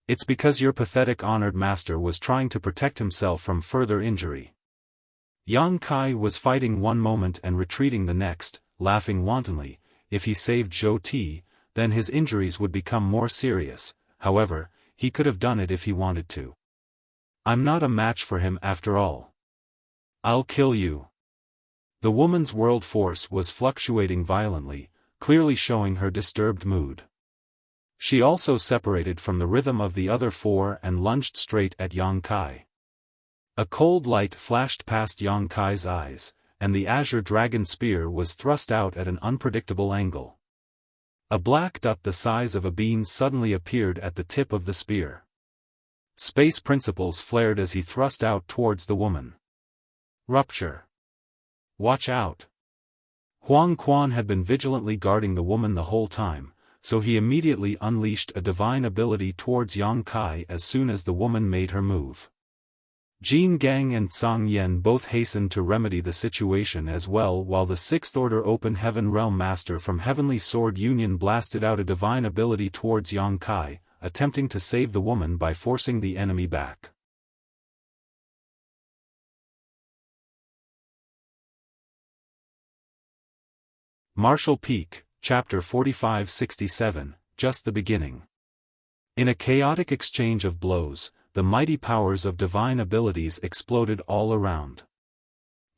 "It's because your pathetic honored master was trying to protect himself from further injury." Yang Kai was fighting one moment and retreating the next, laughing wantonly. If he saved Zhou Ti, then his injuries would become more serious. However, he could have done it if he wanted to. "I'm not a match for him after all. I'll kill you." The woman's world force was fluctuating violently, clearly showing her disturbed mood. She also separated from the rhythm of the other 4 and lunged straight at Yang Kai. A cold light flashed past Yang Kai's eyes, and the azure dragon spear was thrust out at an unpredictable angle. A black dot the size of a bean suddenly appeared at the tip of the spear. Space principles flared as he thrust out towards the woman. Rupture. "Watch out." Huang Quan had been vigilantly guarding the woman the whole time, so he immediately unleashed a divine ability towards Yang Kai as soon as the woman made her move. Jin Gang and Tsang Yen both hastened to remedy the situation as well, while the 6th Order Open Heaven Realm Master from Heavenly Sword Union blasted out a divine ability towards Yang Kai, attempting to save the woman by forcing the enemy back. Martial Peak, Chapter 4567, just the beginning. In a chaotic exchange of blows, the mighty powers of divine abilities exploded all around.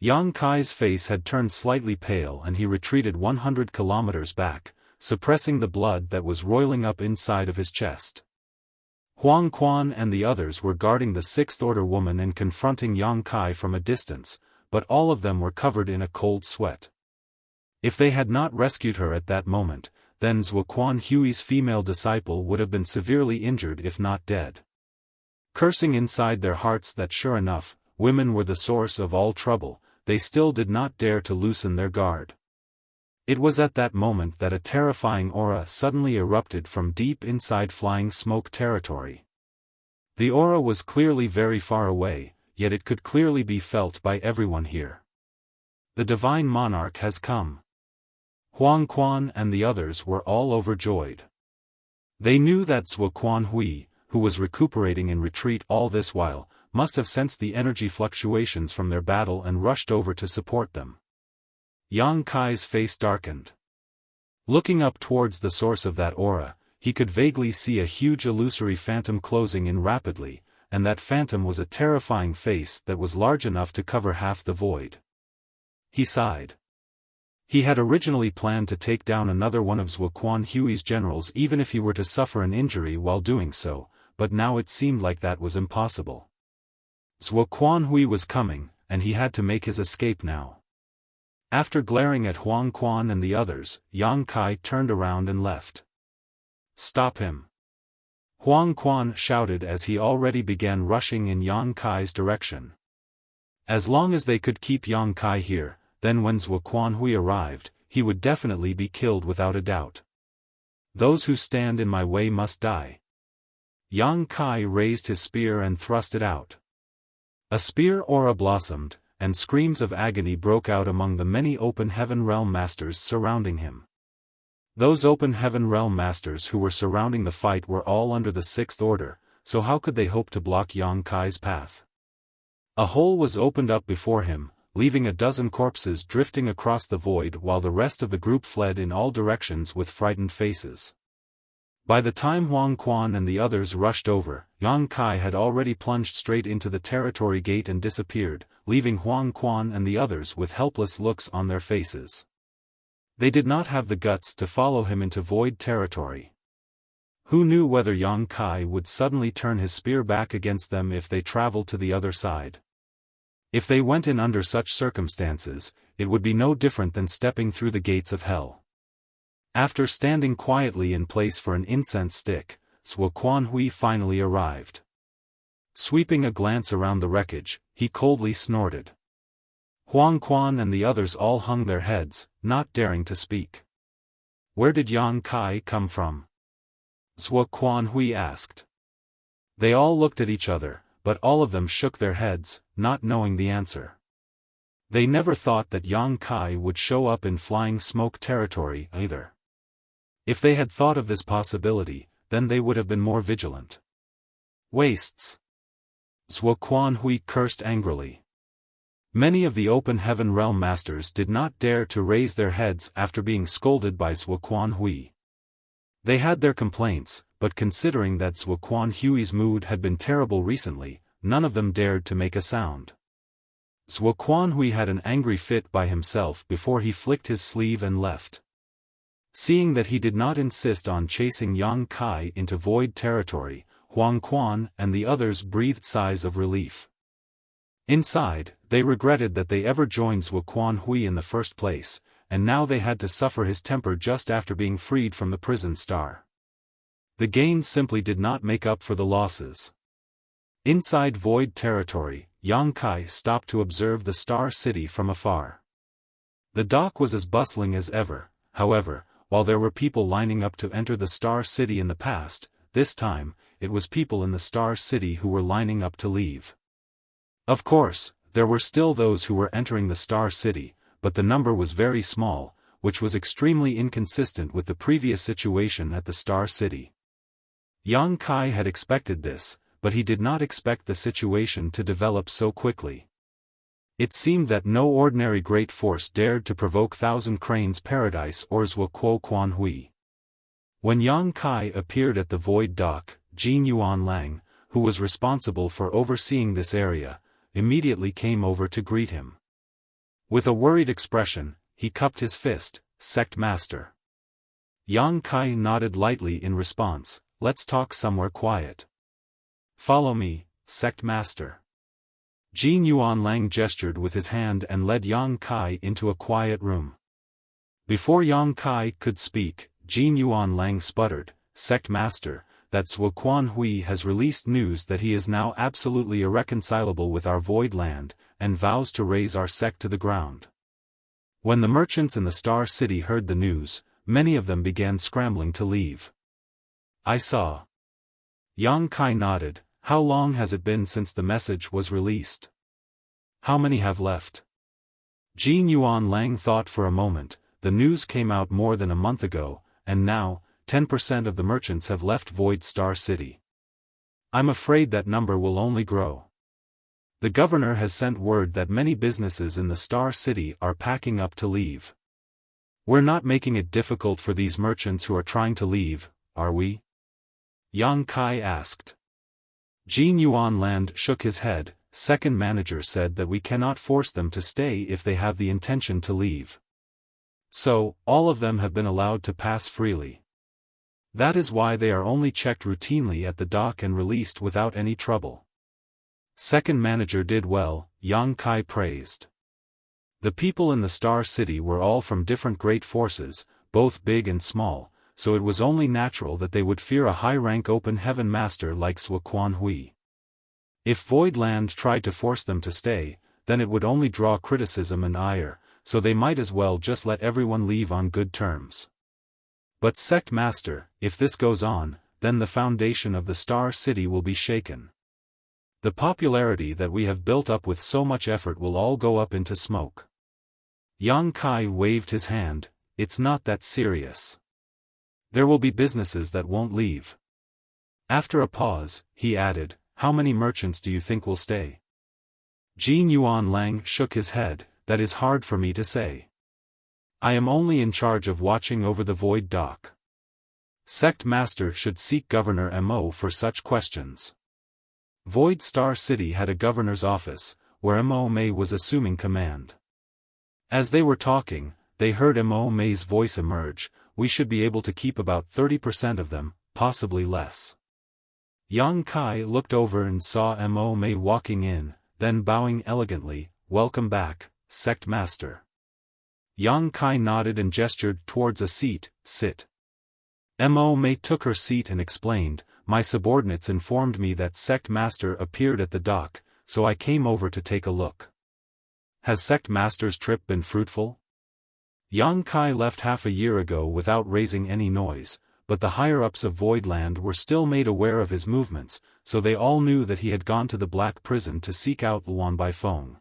Yang Kai's face had turned slightly pale and he retreated 100 kilometers back, suppressing the blood that was roiling up inside of his chest. Huang Quan and the others were guarding the 6th Order woman and confronting Yang Kai from a distance, but all of them were covered in a cold sweat. If they had not rescued her at that moment, then Zhuo Quanhui's female disciple would have been severely injured if not dead. Cursing inside their hearts that sure enough, women were the source of all trouble, they still did not dare to loosen their guard. It was at that moment that a terrifying aura suddenly erupted from deep inside flying smoke territory. The aura was clearly very far away, yet it could clearly be felt by everyone here. The Divine Monarch has come. Huang Quan and the others were all overjoyed. They knew that Zhuo Quanhui, who was recuperating in retreat all this while, must have sensed the energy fluctuations from their battle and rushed over to support them. Yang Kai's face darkened. Looking up towards the source of that aura, he could vaguely see a huge illusory phantom closing in rapidly, and that phantom was a terrifying face that was large enough to cover half the void. He sighed. He had originally planned to take down another one of Zhuo Quanhui's generals even if he were to suffer an injury while doing so, but now it seemed like that was impossible. Zhuo Quanhui was coming, and he had to make his escape now. After glaring at Huang Quan and the others, Yang Kai turned around and left. "Stop him!" Huang Quan shouted as he already began rushing in Yang Kai's direction. As long as they could keep Yang Kai here, then when Zhuo Quanhui arrived, he would definitely be killed without a doubt. "Those who stand in my way must die." Yang Kai raised his spear and thrust it out. A spear aura blossomed, and screams of agony broke out among the many Open Heaven Realm Masters surrounding him. Those Open Heaven Realm Masters who were surrounding the fight were all under the Sixth Order, so how could they hope to block Yang Kai's path? A hole was opened up before him, leaving a dozen corpses drifting across the void while the rest of the group fled in all directions with frightened faces. By the time Huang Quan and the others rushed over, Yang Kai had already plunged straight into the territory gate and disappeared, leaving Huang Quan and the others with helpless looks on their faces. They did not have the guts to follow him into void territory. Who knew whether Yang Kai would suddenly turn his spear back against them if they traveled to the other side? If they went in under such circumstances, it would be no different than stepping through the gates of hell. After standing quietly in place for an incense stick, Zhuo Quanhui finally arrived. Sweeping a glance around the wreckage, he coldly snorted. Huang Quan and the others all hung their heads, not daring to speak. "Where did Yang Kai come from?" Zhuo Quanhui asked. They all looked at each other, but all of them shook their heads, not knowing the answer. They never thought that Yang Kai would show up in Flying Smoke territory either. If they had thought of this possibility, then they would have been more vigilant. "Wastes!" Zhuo Quanhui cursed angrily. Many of the Open Heaven Realm Masters did not dare to raise their heads after being scolded by Zhuo Quanhui. They had their complaints, but considering that Zhuo Quanhui's mood had been terrible recently, none of them dared to make a sound. Zhuo Quanhui had an angry fit by himself before he flicked his sleeve and left. Seeing that he did not insist on chasing Yang Kai into void territory, Huang Quan and the others breathed sighs of relief. Inside, they regretted that they ever joined Zhuo Quanhui in the first place, and now they had to suffer his temper just after being freed from the prison star. The gains simply did not make up for the losses. Inside void territory, Yang Kai stopped to observe the Star City from afar. The dock was as bustling as ever, however, while there were people lining up to enter the Star City in the past, this time, it was people in the Star City who were lining up to leave. Of course, there were still those who were entering the Star City, but the number was very small, which was extremely inconsistent with the previous situation at the Star City. Yang Kai had expected this, but he did not expect the situation to develop so quickly. It seemed that no ordinary great force dared to provoke Thousand Cranes Paradise or Zhuo Quanhui. When Yang Kai appeared at the Void Dock, Jin Yuan Lang, who was responsible for overseeing this area, immediately came over to greet him. With a worried expression, he cupped his fist, "Sect Master." Yang Kai nodded lightly in response, "Let's talk somewhere quiet." "Follow me, Sect Master." Jin Yuan Lang gestured with his hand and led Yang Kai into a quiet room. Before Yang Kai could speak, Jin Yuan Lang sputtered, "Sect Master, that Zhuo Quanhui has released news that he is now absolutely irreconcilable with our void land, and vows to raise our sect to the ground." When the merchants in the Star City heard the news, many of them began scrambling to leave. "I saw." Yang Kai nodded. "How long has it been since the message was released? How many have left?" Jin Yuan Lang thought for a moment. The news came out more than a month ago, and now, 10% of the merchants have left Void Star City. I'm afraid that number will only grow. The governor has sent word that many businesses in the Star City are packing up to leave. We're not making it difficult for these merchants who are trying to leave, are we? Yang Kai asked. Jin Yuan Land shook his head. Second manager said that we cannot force them to stay if they have the intention to leave. So, all of them have been allowed to pass freely. That is why they are only checked routinely at the dock and released without any trouble. Second manager did well, Yang Kai praised. The people in the Star City were all from different great forces, both big and small, so it was only natural that they would fear a high-rank open heaven master like Zuoquan Hui. If Void Land tried to force them to stay, then it would only draw criticism and ire, so they might as well just let everyone leave on good terms. But Sect Master, if this goes on, then the foundation of the Star City will be shaken. The popularity that we have built up with so much effort will all go up into smoke. Yang Kai waved his hand. It's not that serious. There will be businesses that won't leave. After a pause, he added, how many merchants do you think will stay? Jin Yuan Lang shook his head. That is hard for me to say. I am only in charge of watching over the Void Dock. Sect Master should seek Governor Mo for such questions. Void Star City had a governor's office, where Mo Mei was assuming command. As they were talking, they heard Mo Mei's voice emerge. We should be able to keep about 30% of them, possibly less. Yang Kai looked over and saw Mo Mei walking in, then bowing elegantly, welcome back, Sect Master. Yang Kai nodded and gestured towards a seat, sit. Mo Mei took her seat and explained, my subordinates informed me that Sect Master appeared at the dock, so I came over to take a look. Has Sect Master's trip been fruitful? Yang Kai left half a year ago without raising any noise, but the higher-ups of Voidland were still made aware of his movements, so they all knew that he had gone to the Black Prison to seek out Luan by phone.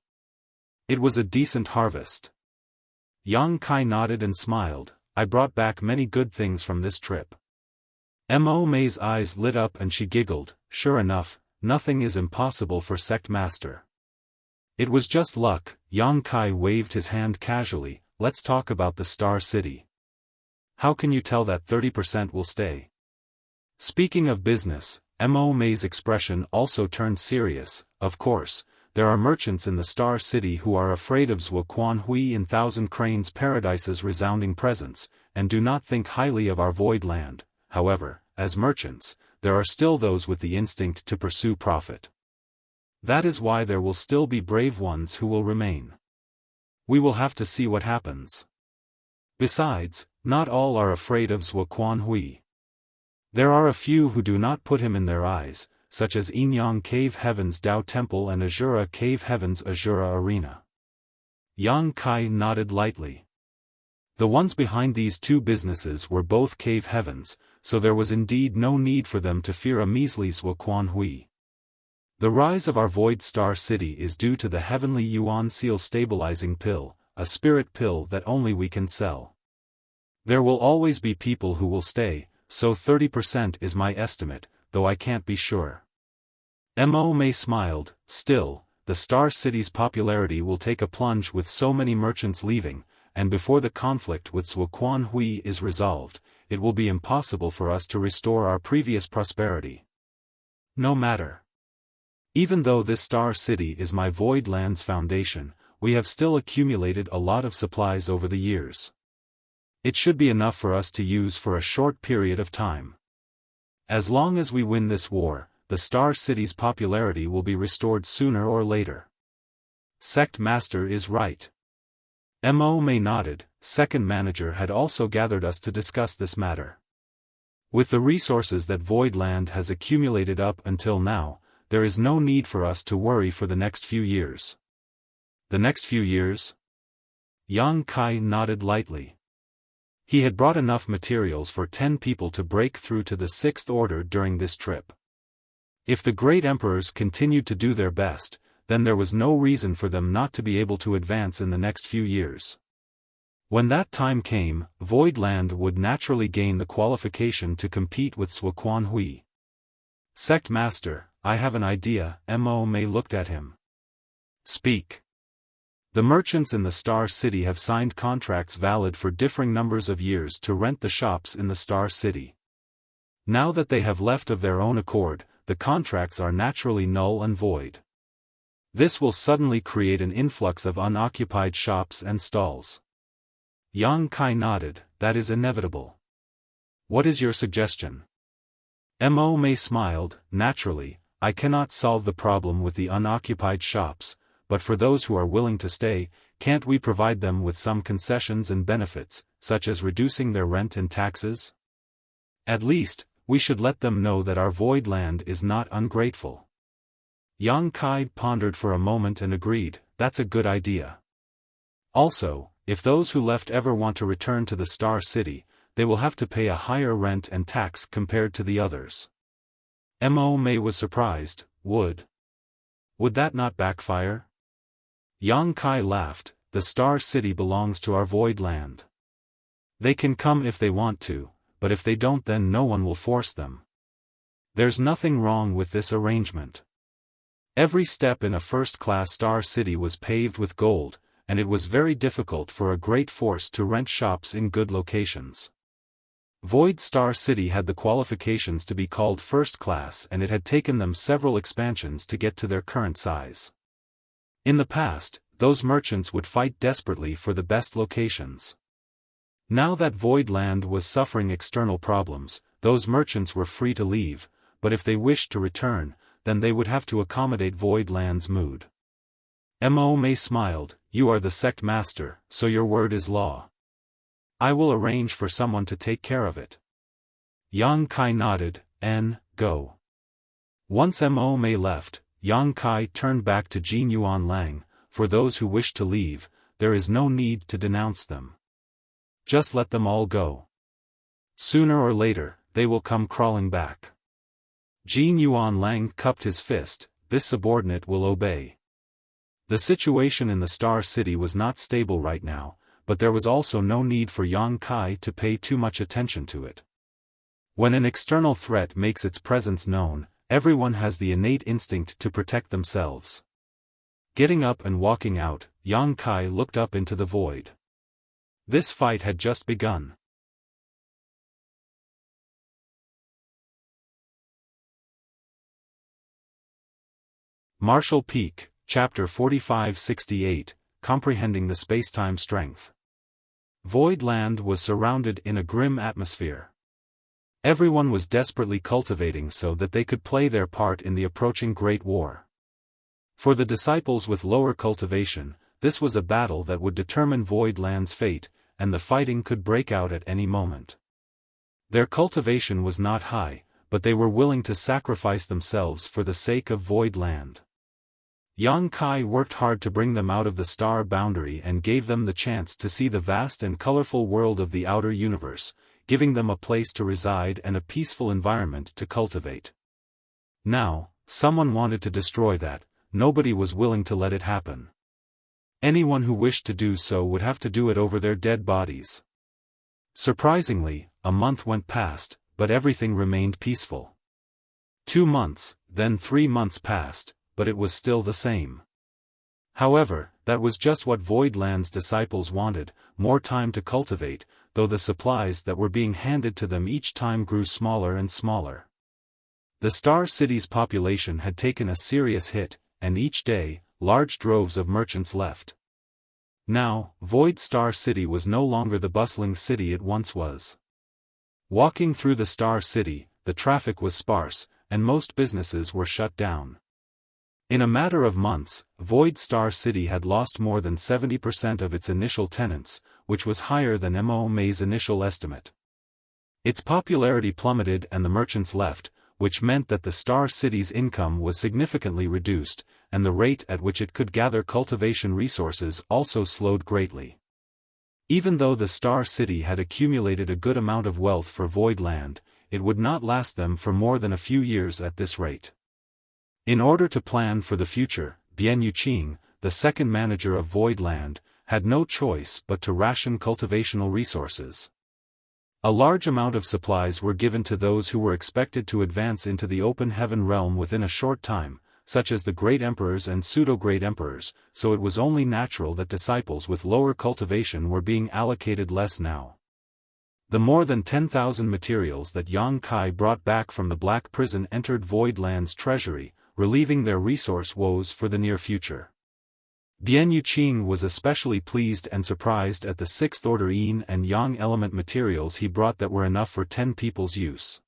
It was a decent harvest. Yang Kai nodded and smiled. I brought back many good things from this trip. Mo Mei's eyes lit up and she giggled. Sure enough, nothing is impossible for Sect Master. It was just luck. Yang Kai waved his hand casually. Let's talk about the Star City. How can you tell that 30% will stay? Speaking of business, Mo Mei's expression also turned serious. Of course, there are merchants in the Star City who are afraid of Zuoquan Hui in Thousand Cranes Paradise's resounding presence, and do not think highly of our Void Land. However, as merchants, there are still those with the instinct to pursue profit. That is why there will still be brave ones who will remain. We will have to see what happens. Besides, not all are afraid of Zuoquan Hui. There are a few who do not put him in their eyes, such as Inyang Cave Heaven's Dao Temple and Azura Cave Heaven's Azura Arena. Yang Kai nodded lightly. The ones behind these two businesses were both Cave Heavens, so there was indeed no need for them to fear a measly Zuoquan Hui. The rise of our Void Star City is due to the Heavenly Yuan Seal Stabilizing Pill, a spirit pill that only we can sell. There will always be people who will stay, so 30% is my estimate, though I can't be sure. Mo Mei smiled. Still, the Star City's popularity will take a plunge with so many merchants leaving, and before the conflict with Zuoquan Hui is resolved, it will be impossible for us to restore our previous prosperity. No matter. Even though this Star City is my Void Land's foundation, we have still accumulated a lot of supplies over the years. It should be enough for us to use for a short period of time. As long as we win this war, the Star City's popularity will be restored sooner or later. Sect Master is right. Mo Mei nodded. Second Manager had also gathered us to discuss this matter. With the resources that Void Land has accumulated up until now, there is no need for us to worry for the next few years. The next few years? Yang Kai nodded lightly. He had brought enough materials for 10 people to break through to the Sixth Order during this trip. If the great emperors continued to do their best, then there was no reason for them not to be able to advance in the next few years. When that time came, Void Land would naturally gain the qualification to compete with Zuoquan Hui. Sect Master, I have an idea. Mo Mei looked at him. Speak. The merchants in the Star City have signed contracts valid for differing numbers of years to rent the shops in the Star City. Now that they have left of their own accord, the contracts are naturally null and void. This will suddenly create an influx of unoccupied shops and stalls. Yang Kai nodded. That is inevitable. What is your suggestion? Mo Mei smiled. Naturally, I cannot solve the problem with the unoccupied shops, but for those who are willing to stay, can't we provide them with some concessions and benefits, such as reducing their rent and taxes? At least, we should let them know that our void land is not ungrateful. Yang Kai pondered for a moment and agreed, that's a good idea. Also, if those who left ever want to return to the Star City, they will have to pay a higher rent and tax compared to the others. Mo Mei was surprised. Would that not backfire? Yang Kai laughed, the Star City belongs to our void land. They can come if they want to, but if they don't then no one will force them. There's nothing wrong with this arrangement. Every step in a first-class Star City was paved with gold, and it was very difficult for a great force to rent shops in good locations. Void Star City had the qualifications to be called first class, and it had taken them several expansions to get to their current size. In the past, those merchants would fight desperately for the best locations. Now that Void Land was suffering external problems, those merchants were free to leave, but if they wished to return, then they would have to accommodate Void Land's mood. Mo Mei smiled, you are the sect master, so your word is law. I will arrange for someone to take care of it. Yang Kai nodded, go. Once Mo Mei left, Yang Kai turned back to Jin Yuan Lang, for those who wish to leave, there is no need to denounce them. Just let them all go. Sooner or later, they will come crawling back. Jin Yuan Lang cupped his fist, this subordinate will obey. The situation in the Star City was not stable right now, but there was also no need for Yang Kai to pay too much attention to it. When an external threat makes its presence known, everyone has the innate instinct to protect themselves. Getting up and walking out, Yang Kai looked up into the void. This fight had just begun. Martial Peak, Chapter 4568, Comprehending the Spacetime Strength. Void Land was surrounded in a grim atmosphere. Everyone was desperately cultivating so that they could play their part in the approaching Great War. For the disciples with lower cultivation, this was a battle that would determine Void Land's fate, and the fighting could break out at any moment. Their cultivation was not high, but they were willing to sacrifice themselves for the sake of Void Land. Yang Kai worked hard to bring them out of the star boundary and gave them the chance to see the vast and colorful world of the outer universe, giving them a place to reside and a peaceful environment to cultivate. Now, someone wanted to destroy that, nobody was willing to let it happen. Anyone who wished to do so would have to do it over their dead bodies. Surprisingly, a month went past, but everything remained peaceful. 2 months, then 3 months passed, but it was still the same. However, that was just what Void Land's disciples wanted, more time to cultivate, though the supplies that were being handed to them each time grew smaller and smaller. The Star City's population had taken a serious hit, and each day, large droves of merchants left. Now, Void Star City was no longer the bustling city it once was. Walking through the Star City, the traffic was sparse, and most businesses were shut down. In a matter of months, Void Star City had lost more than 70% of its initial tenants, which was higher than Mo Mei's initial estimate. Its popularity plummeted and the merchants left, which meant that the Star City's income was significantly reduced, and the rate at which it could gather cultivation resources also slowed greatly. Even though the Star City had accumulated a good amount of wealth for Void Land, it would not last them for more than a few years at this rate. In order to plan for the future, Bian Yuqing, the second manager of Void Land, had no choice but to ration cultivational resources. A large amount of supplies were given to those who were expected to advance into the open heaven realm within a short time, such as the great emperors and pseudo-great emperors, so it was only natural that disciples with lower cultivation were being allocated less now. The more than 10,000 materials that Yang Kai brought back from the Black Prison entered Void Land's treasury, relieving their resource woes for the near future. Bian Yuqing was especially pleased and surprised at the 6th order yin and yang element materials he brought that were enough for 10 people's use.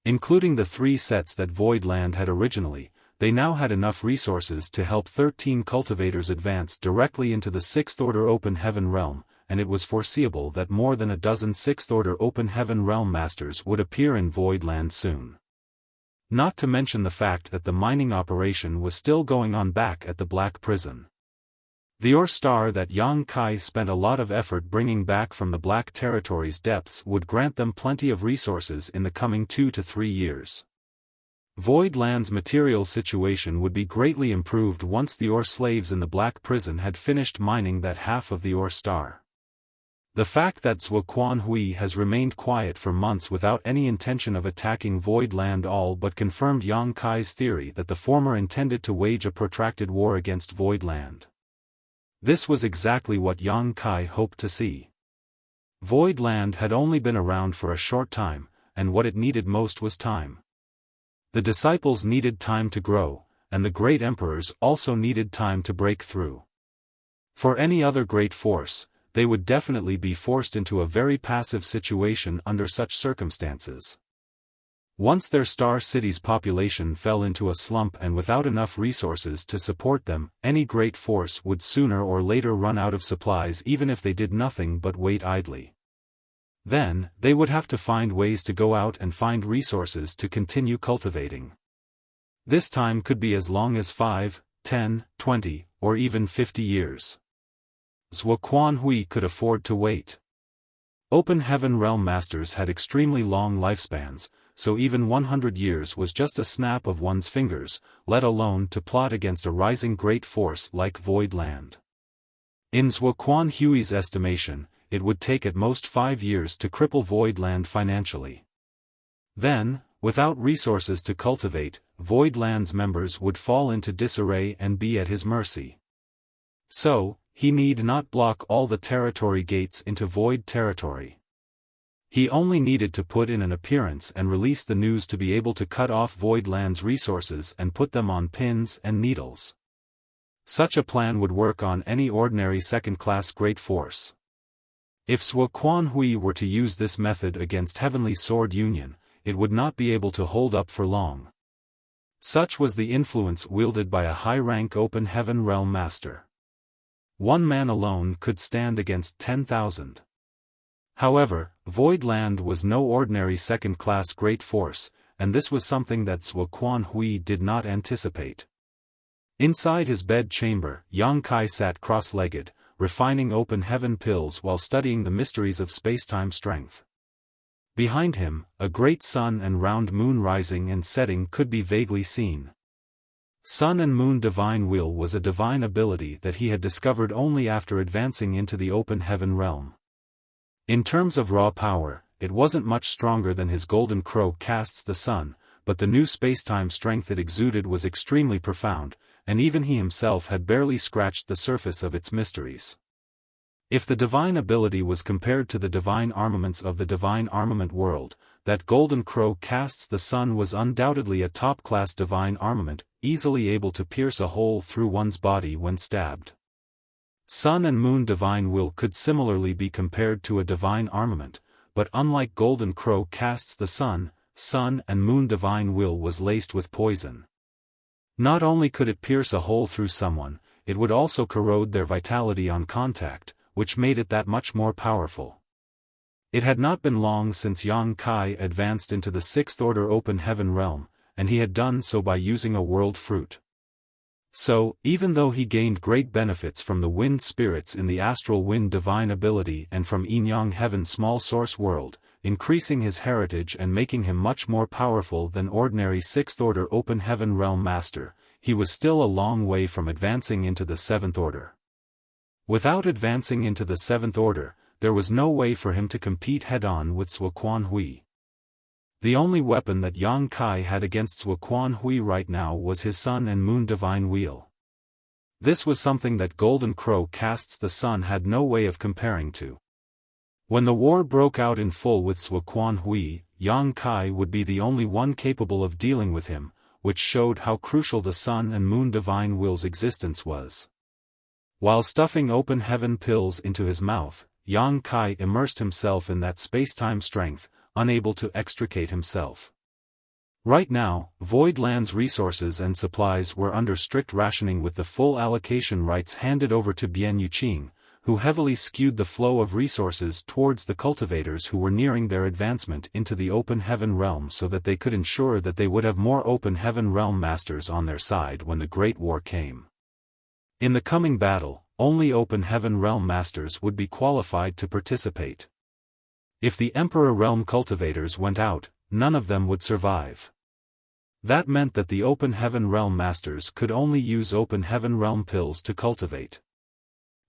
Including the 3 sets that Void Land had originally, they now had enough resources to help 13 cultivators advance directly into the 6th Order Open Heaven realm, and it was foreseeable that more than a dozen 6th Order Open Heaven realm masters would appear in Void Land soon. Not to mention the fact that the mining operation was still going on back at the Black Prison. The ore star that Yang Kai spent a lot of effort bringing back from the Black Territory's depths would grant them plenty of resources in the coming 2 to 3 years. Void Land's material situation would be greatly improved once the ore slaves in the Black Prison had finished mining that half of the ore star. The fact that Zhuo Quanhui has remained quiet for months without any intention of attacking Void Land all but confirmed Yang Kai's theory that the former intended to wage a protracted war against Void Land. This was exactly what Yang Kai hoped to see. Void Land had only been around for a short time, and what it needed most was time. The disciples needed time to grow, and the great emperors also needed time to break through. For any other great force, they would definitely be forced into a very passive situation under such circumstances. Once their star city's population fell into a slump and without enough resources to support them, any great force would sooner or later run out of supplies even if they did nothing but wait idly. Then, they would have to find ways to go out and find resources to continue cultivating. This time could be as long as 5, 10, 20, or even 50 years. Zhuo Quanhui could afford to wait. Open Heaven Realm Masters had extremely long lifespans, so even 100 years was just a snap of one's fingers, let alone to plot against a rising great force like Void Land. In Zhuo Quanhui's estimation, it would take at most 5 years to cripple Void Land financially. Then, without resources to cultivate, Void Land's members would fall into disarray and be at his mercy. So, he need not block all the territory gates into Void Territory. He only needed to put in an appearance and release the news to be able to cut off Void Land's resources and put them on pins and needles. Such a plan would work on any ordinary second-class great force. If Zhuo Quanhui were to use this method against Heavenly Sword Union, it would not be able to hold up for long. Such was the influence wielded by a high-rank Open Heaven Realm Master. One man alone could stand against 10,000. However, Void Land was no ordinary second-class great force, and this was something that Zhuo Quanhui did not anticipate. Inside his bed chamber, Yang Kai sat cross-legged, refining Open Heaven pills while studying the mysteries of space-time strength. Behind him, a great sun and round moon rising and setting could be vaguely seen. Sun and Moon Divine Will was a divine ability that he had discovered only after advancing into the Open Heaven realm. In terms of raw power, it wasn't much stronger than his Golden Crow casts the sun, but the new space-time strength it exuded was extremely profound, and even he himself had barely scratched the surface of its mysteries. If the divine ability was compared to the divine armaments of the divine armament world, that Golden Crow casts the sun was undoubtedly a top-class divine armament, easily able to pierce a hole through one's body when stabbed. Sun and Moon Divine Will could similarly be compared to a divine armament, but unlike Golden Crow casts the sun, Sun and Moon Divine Will was laced with poison. Not only could it pierce a hole through someone, it would also corrode their vitality on contact, which made it that much more powerful. It had not been long since Yang Kai advanced into the 6th Order Open Heaven realm, and he had done so by using a world fruit. So, even though he gained great benefits from the wind spirits in the astral wind divine ability and from Yin-Yang Heaven small source world, increasing his heritage and making him much more powerful than ordinary 6th Order Open Heaven realm master, he was still a long way from advancing into the 7th Order. Without advancing into the 7th Order, there was no way for him to compete head-on with Zhuo Quanhui. The only weapon that Yang Kai had against Zhuo Quanhui right now was his Sun and Moon Divine Wheel. This was something that Golden Crow casts the sun had no way of comparing to. When the war broke out in full with Zhuo Quanhui, Yang Kai would be the only one capable of dealing with him, which showed how crucial the Sun and Moon Divine Will's existence was. While stuffing Open Heaven pills into his mouth, Yang Kai immersed himself in that space-time strength, unable to extricate himself. Right now, Void Land's resources and supplies were under strict rationing with the full allocation rights handed over to Bian Yuqing, who heavily skewed the flow of resources towards the cultivators who were nearing their advancement into the Open Heaven Realm so that they could ensure that they would have more Open Heaven Realm masters on their side when the Great War came. In the coming battle, only Open Heaven Realm masters would be qualified to participate. If the Emperor Realm cultivators went out, none of them would survive. That meant that the Open Heaven Realm masters could only use Open Heaven Realm pills to cultivate.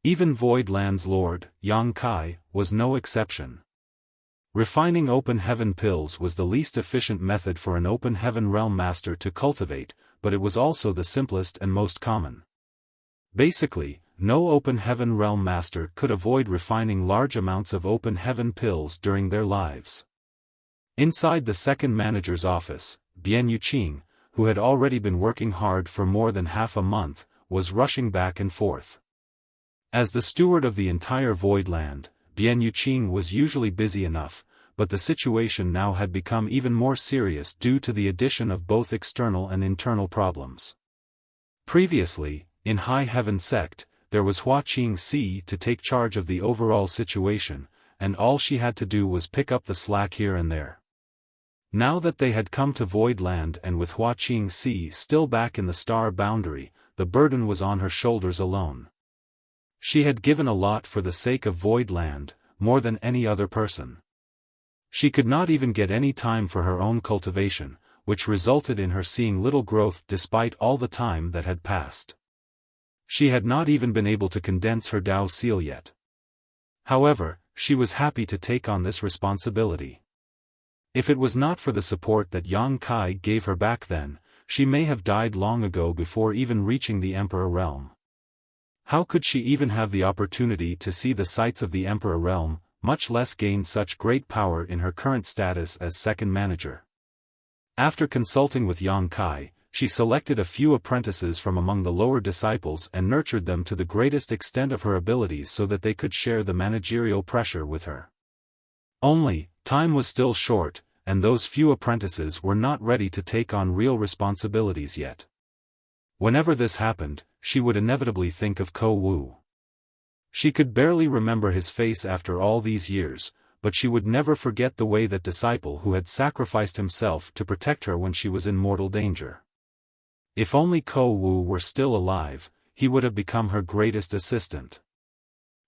Even Void Land's Lord, Yang Kai, was no exception. Refining Open Heaven pills was the least efficient method for an Open Heaven Realm master to cultivate, but it was also the simplest and most common. Basically, no Open Heaven Realm master could avoid refining large amounts of Open Heaven pills during their lives. Inside the second manager's office, Bian Yuqing, who had already been working hard for more than half a month, was rushing back and forth. As the steward of the entire Void Land, Bian Yuqing was usually busy enough, but the situation now had become even more serious due to the addition of both external and internal problems. Previously, in High Heaven Sect, there was Hua Qingxi to take charge of the overall situation, and all she had to do was pick up the slack here and there. Now that they had come to Void Land and with Hua Qingxi still back in the star boundary, the burden was on her shoulders alone. She had given a lot for the sake of Void Land, more than any other person. She could not even get any time for her own cultivation, which resulted in her seeing little growth despite all the time that had passed. She had not even been able to condense her Dao seal yet. However, she was happy to take on this responsibility. If it was not for the support that Yang Kai gave her back then, she may have died long ago before even reaching the Emperor Realm. How could she even have the opportunity to see the sights of the Emperor Realm, much less gain such great power in her current status as second manager? After consulting with Yang Kai, she selected a few apprentices from among the lower disciples and nurtured them to the greatest extent of her abilities so that they could share the managerial pressure with her. Only, time was still short, and those few apprentices were not ready to take on real responsibilities yet. Whenever this happened, she would inevitably think of Ko Wu. She could barely remember his face after all these years, but she would never forget the way that disciple who had sacrificed himself to protect her when she was in mortal danger. If only Ko Wu were still alive, he would have become her greatest assistant.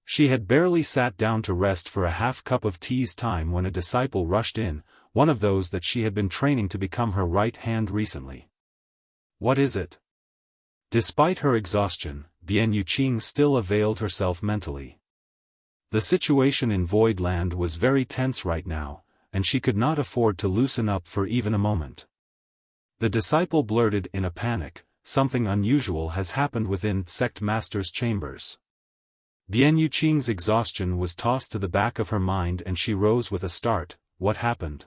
She had barely sat down to rest for a half cup of tea's time when a disciple rushed in, one of those that she had been training to become her right hand recently. "What is it?" Despite her exhaustion, Bian Yuqing still availed herself mentally. The situation in Void Land was very tense right now, and she could not afford to loosen up for even a moment. The disciple blurted in a panic, "Something unusual has happened within Sect Master's chambers." Bian Yuqing's exhaustion was tossed to the back of her mind and she rose with a start. What happened?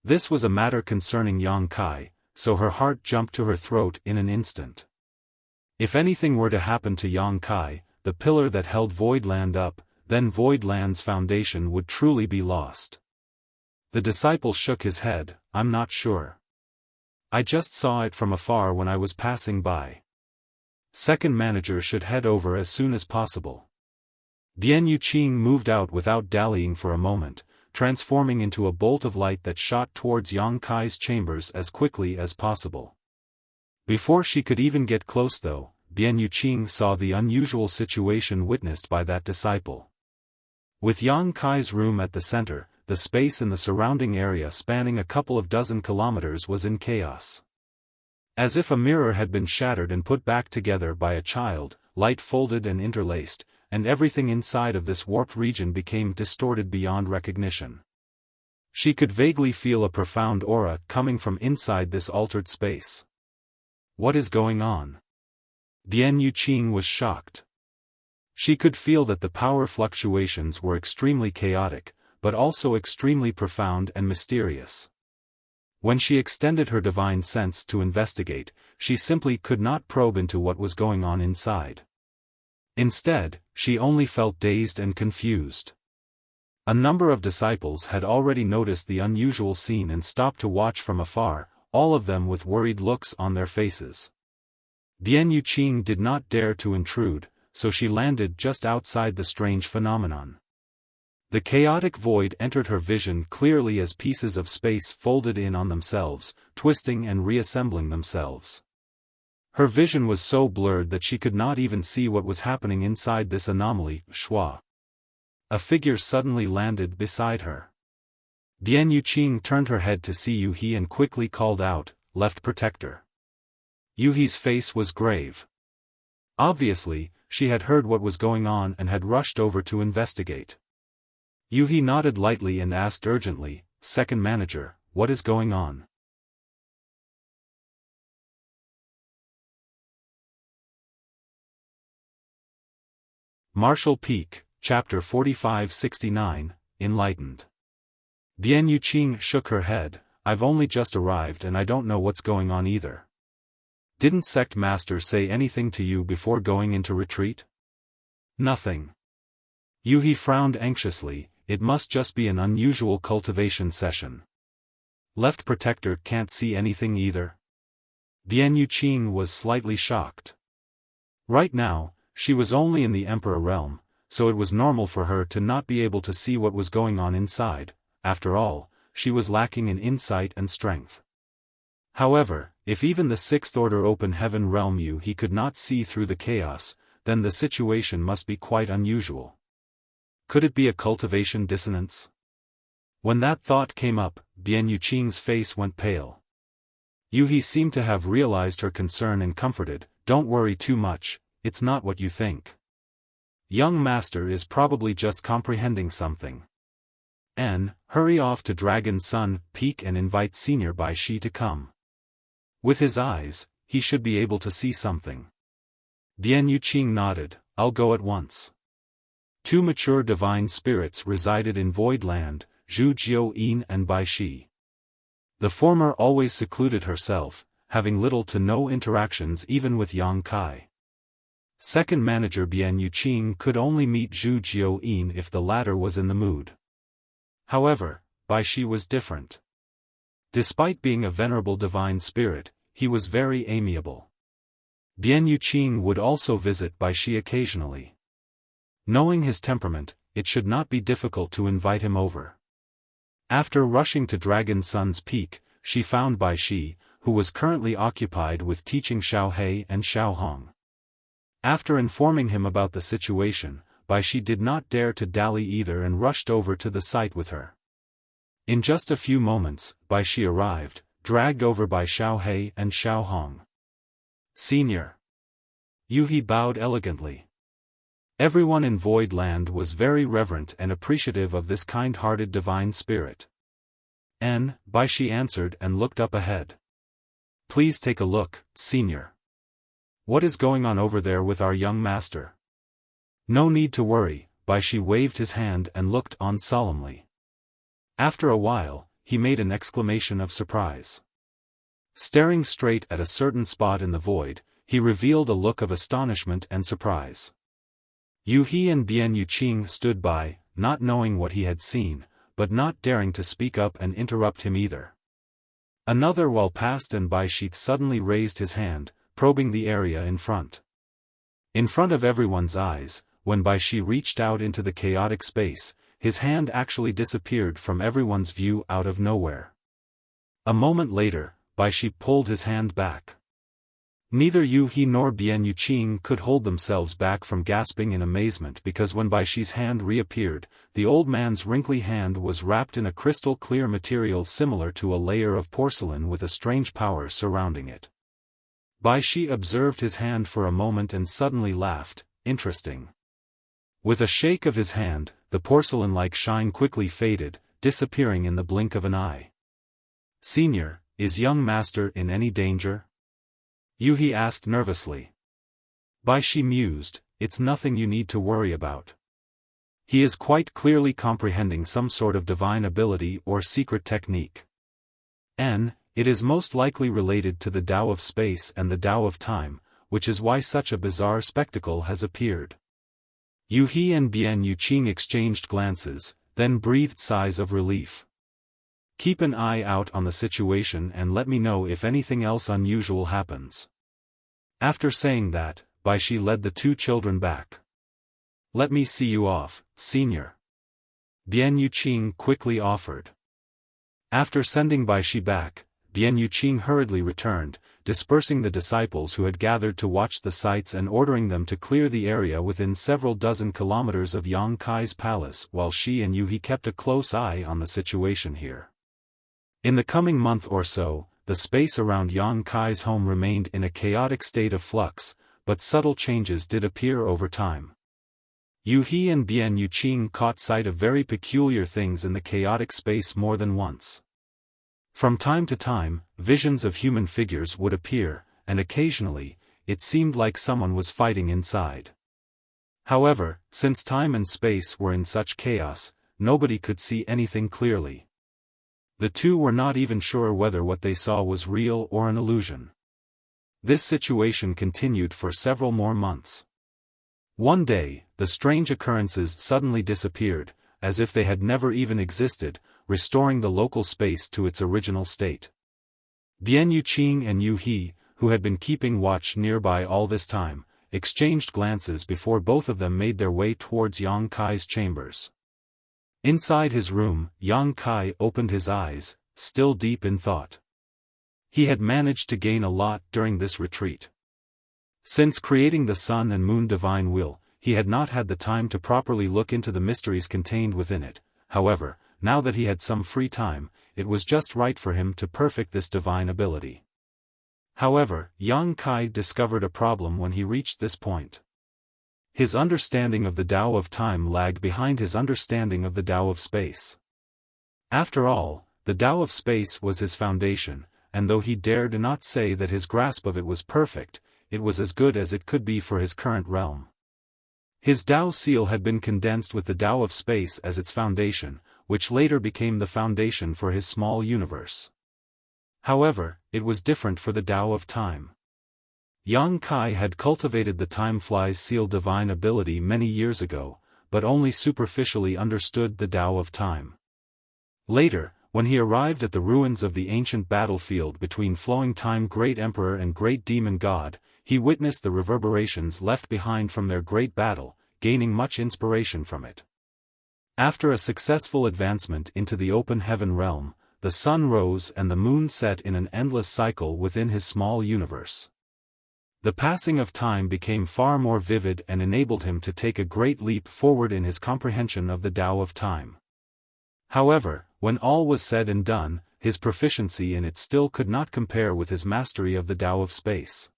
This was a matter concerning Yang Kai, so her heart jumped to her throat in an instant. If anything were to happen to Yang Kai, the pillar that held Void Land up, then Void Land's foundation would truly be lost. The disciple shook his head, "I'm not sure. I just saw it from afar when I was passing by. Second manager should head over as soon as possible." Bian Yuqing moved out without dallying for a moment, transforming into a bolt of light that shot towards Yang Kai's chambers as quickly as possible. Before she could even get close though, Bian Yuqing saw the unusual situation witnessed by that disciple. With Yang Kai's room at the center, the space in the surrounding area spanning a couple of dozen kilometers was in chaos. As if a mirror had been shattered and put back together by a child, light folded and interlaced, and everything inside of this warped region became distorted beyond recognition. She could vaguely feel a profound aura coming from inside this altered space. What is going on? Bian Yuqing was shocked. She could feel that the power fluctuations were extremely chaotic, but also extremely profound and mysterious. When she extended her divine sense to investigate, she simply could not probe into what was going on inside. Instead, she only felt dazed and confused. A number of disciples had already noticed the unusual scene and stopped to watch from afar, all of them with worried looks on their faces. Bian Yuqing did not dare to intrude, so she landed just outside the strange phenomenon. The chaotic void entered her vision clearly as pieces of space folded in on themselves, twisting and reassembling themselves. Her vision was so blurred that she could not even see what was happening inside this anomaly. Shua. A figure suddenly landed beside her. Bian Yuqing turned her head to see Yu He and quickly called out, "Left Protector." Yu He's face was grave. Obviously, she had heard what was going on and had rushed over to investigate. Yu He nodded lightly and asked urgently, "Second manager, what is going on?" Marshall Peak, Chapter 4569, Enlightened. Bian Yuqing shook her head. "I've only just arrived and I don't know what's going on either." "Didn't Sect Master say anything to you before going into retreat?" "Nothing." Yu He frowned anxiously. "It must just be an unusual cultivation session." "Left Protector can't see anything either?" Bian Yuqing was slightly shocked. Right now, she was only in the Emperor realm, so it was normal for her to not be able to see what was going on inside. After all, she was lacking in insight and strength. However, if even the Sixth Order Open Heaven realm Yu He could not see through the chaos, then the situation must be quite unusual. Could it be a cultivation dissonance? When that thought came up, Bian Yuqing's face went pale. Yu He seemed to have realized her concern and comforted, "Don't worry too much, it's not what you think. Young Master is probably just comprehending something. Hurry off to Dragon Sun Peak and invite Senior Bai Shi to come. With his eyes, he should be able to see something." Bian Yuqing nodded, "I'll go at once." Two mature divine spirits resided in Void Land, Zhu Jiu-yin and Bai Shi. The former always secluded herself, having little to no interactions even with Yang Kai. Second manager Bian Yuqing could only meet Zhu Jiu-yin if the latter was in the mood. However, Bai Shi was different. Despite being a venerable divine spirit, he was very amiable. Bian Yuqing would also visit Bai Shi occasionally. Knowing his temperament, it should not be difficult to invite him over. After rushing to Dragon Sun's Peak, she found Bai Shi, who was currently occupied with teaching Xiao He and Xiao Hong. After informing him about the situation, Bai Shi did not dare to dally either and rushed over to the site with her. In just a few moments, Bai Shi arrived, dragged over by Xiao He and Xiao Hong. "Senior." Yu He bowed elegantly. Everyone in Void Land was very reverent and appreciative of this kind-hearted divine spirit. Bai Shi answered and looked up ahead. "Please take a look, Senior. What is going on over there with our young master?" "No need to worry," Bai Shi waved his hand and looked on solemnly. After a while, he made an exclamation of surprise. Staring straight at a certain spot in the void, he revealed a look of astonishment and surprise. Yu He and Bian Yuqing stood by, not knowing what he had seen, but not daring to speak up and interrupt him either. Another while passed and Bai Shi suddenly raised his hand, probing the area in front. In front of everyone's eyes, when Bai Shi reached out into the chaotic space, his hand actually disappeared from everyone's view out of nowhere. A moment later, Bai Shi pulled his hand back. Neither Yu He nor Bian Yuqing could hold themselves back from gasping in amazement because when Bai Shi's hand reappeared, the old man's wrinkly hand was wrapped in a crystal-clear material similar to a layer of porcelain with a strange power surrounding it. Bai Shi observed his hand for a moment and suddenly laughed, "Interesting." With a shake of his hand, the porcelain-like shine quickly faded, disappearing in the blink of an eye. "Senior, is young master in any danger?" Yu He asked nervously. Bai Shi mused, "It's nothing you need to worry about. He is quite clearly comprehending some sort of divine ability or secret technique. It is most likely related to the Tao of space and the Tao of time, which is why such a bizarre spectacle has appeared." Yu He and Bian Yuqing exchanged glances, then breathed sighs of relief. Keep an eye out on the situation and let me know if anything else unusual happens." After saying that, Bai Shi led the two children back. "Let me see you off, senior," Bian Yuqing quickly offered. After sending Bai Shi back, Bian Yuqing hurriedly returned, dispersing the disciples who had gathered to watch the sights and ordering them to clear the area within several dozen kilometers of Yang Kai's palace, while she and Yu He kept a close eye on the situation here. In the coming month or so, the space around Yang Kai's home remained in a chaotic state of flux, but subtle changes did appear over time. Yu He and Bian Yuqing caught sight of very peculiar things in the chaotic space more than once. From time to time, visions of human figures would appear, and occasionally, it seemed like someone was fighting inside. However, since time and space were in such chaos, nobody could see anything clearly. The two were not even sure whether what they saw was real or an illusion. This situation continued for several more months. One day, the strange occurrences suddenly disappeared, as if they had never even existed, restoring the local space to its original state. Bian Yuqing and Yu He, who had been keeping watch nearby all this time, exchanged glances before both of them made their way towards Yang Kai's chambers. Inside his room, Yang Kai opened his eyes, still deep in thought. He had managed to gain a lot during this retreat. Since creating the Sun and Moon Divine Will, he had not had the time to properly look into the mysteries contained within it. However, now that he had some free time, it was just right for him to perfect this divine ability. However, Yang Kai discovered a problem when he reached this point. His understanding of the Tao of time lagged behind his understanding of the Tao of space. After all, the Tao of space was his foundation, and though he dared not say that his grasp of it was perfect, it was as good as it could be for his current realm. His Tao seal had been condensed with the Tao of space as its foundation, which later became the foundation for his small universe. However, it was different for the Tao of time. Yang Kai had cultivated the Time Flies seal divine ability many years ago, but only superficially understood the Tao of time. Later, when he arrived at the ruins of the ancient battlefield between Flowing Time Great Emperor and Great Demon God, he witnessed the reverberations left behind from their great battle, gaining much inspiration from it. After a successful advancement into the open heaven realm, the sun rose and the moon set in an endless cycle within his small universe. The passing of time became far more vivid and enabled him to take a great leap forward in his comprehension of the Tao of time. However, when all was said and done, his proficiency in it still could not compare with his mastery of the Tao of space.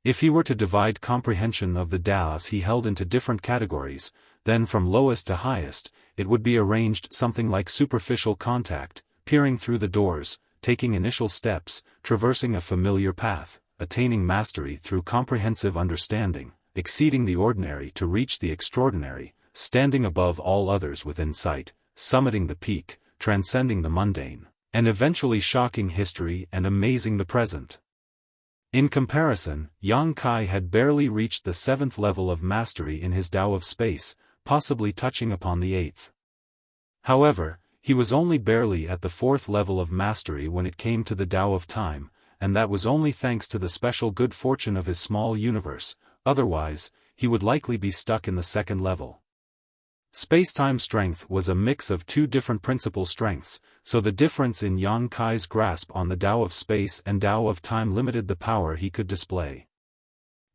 If he were to divide comprehension of the Taos he held into different categories, then from lowest to highest, it would be arranged something like superficial contact, peering through the doors, taking initial steps, traversing a familiar path, attaining mastery through comprehensive understanding, exceeding the ordinary to reach the extraordinary, standing above all others within sight, summiting the peak, transcending the mundane, and eventually shocking history and amazing the present. In comparison, Yang Kai had barely reached the 7th level of mastery in his Tao of space, possibly touching upon the 8th. However, he was only barely at the 4th level of mastery when it came to the Tao of time, and that was only thanks to the special good fortune of his small universe, otherwise, he would likely be stuck in the 2nd level. Space-time strength was a mix of two different principal strengths, so the difference in Yang Kai's grasp on the Tao of space and Tao of time limited the power he could display.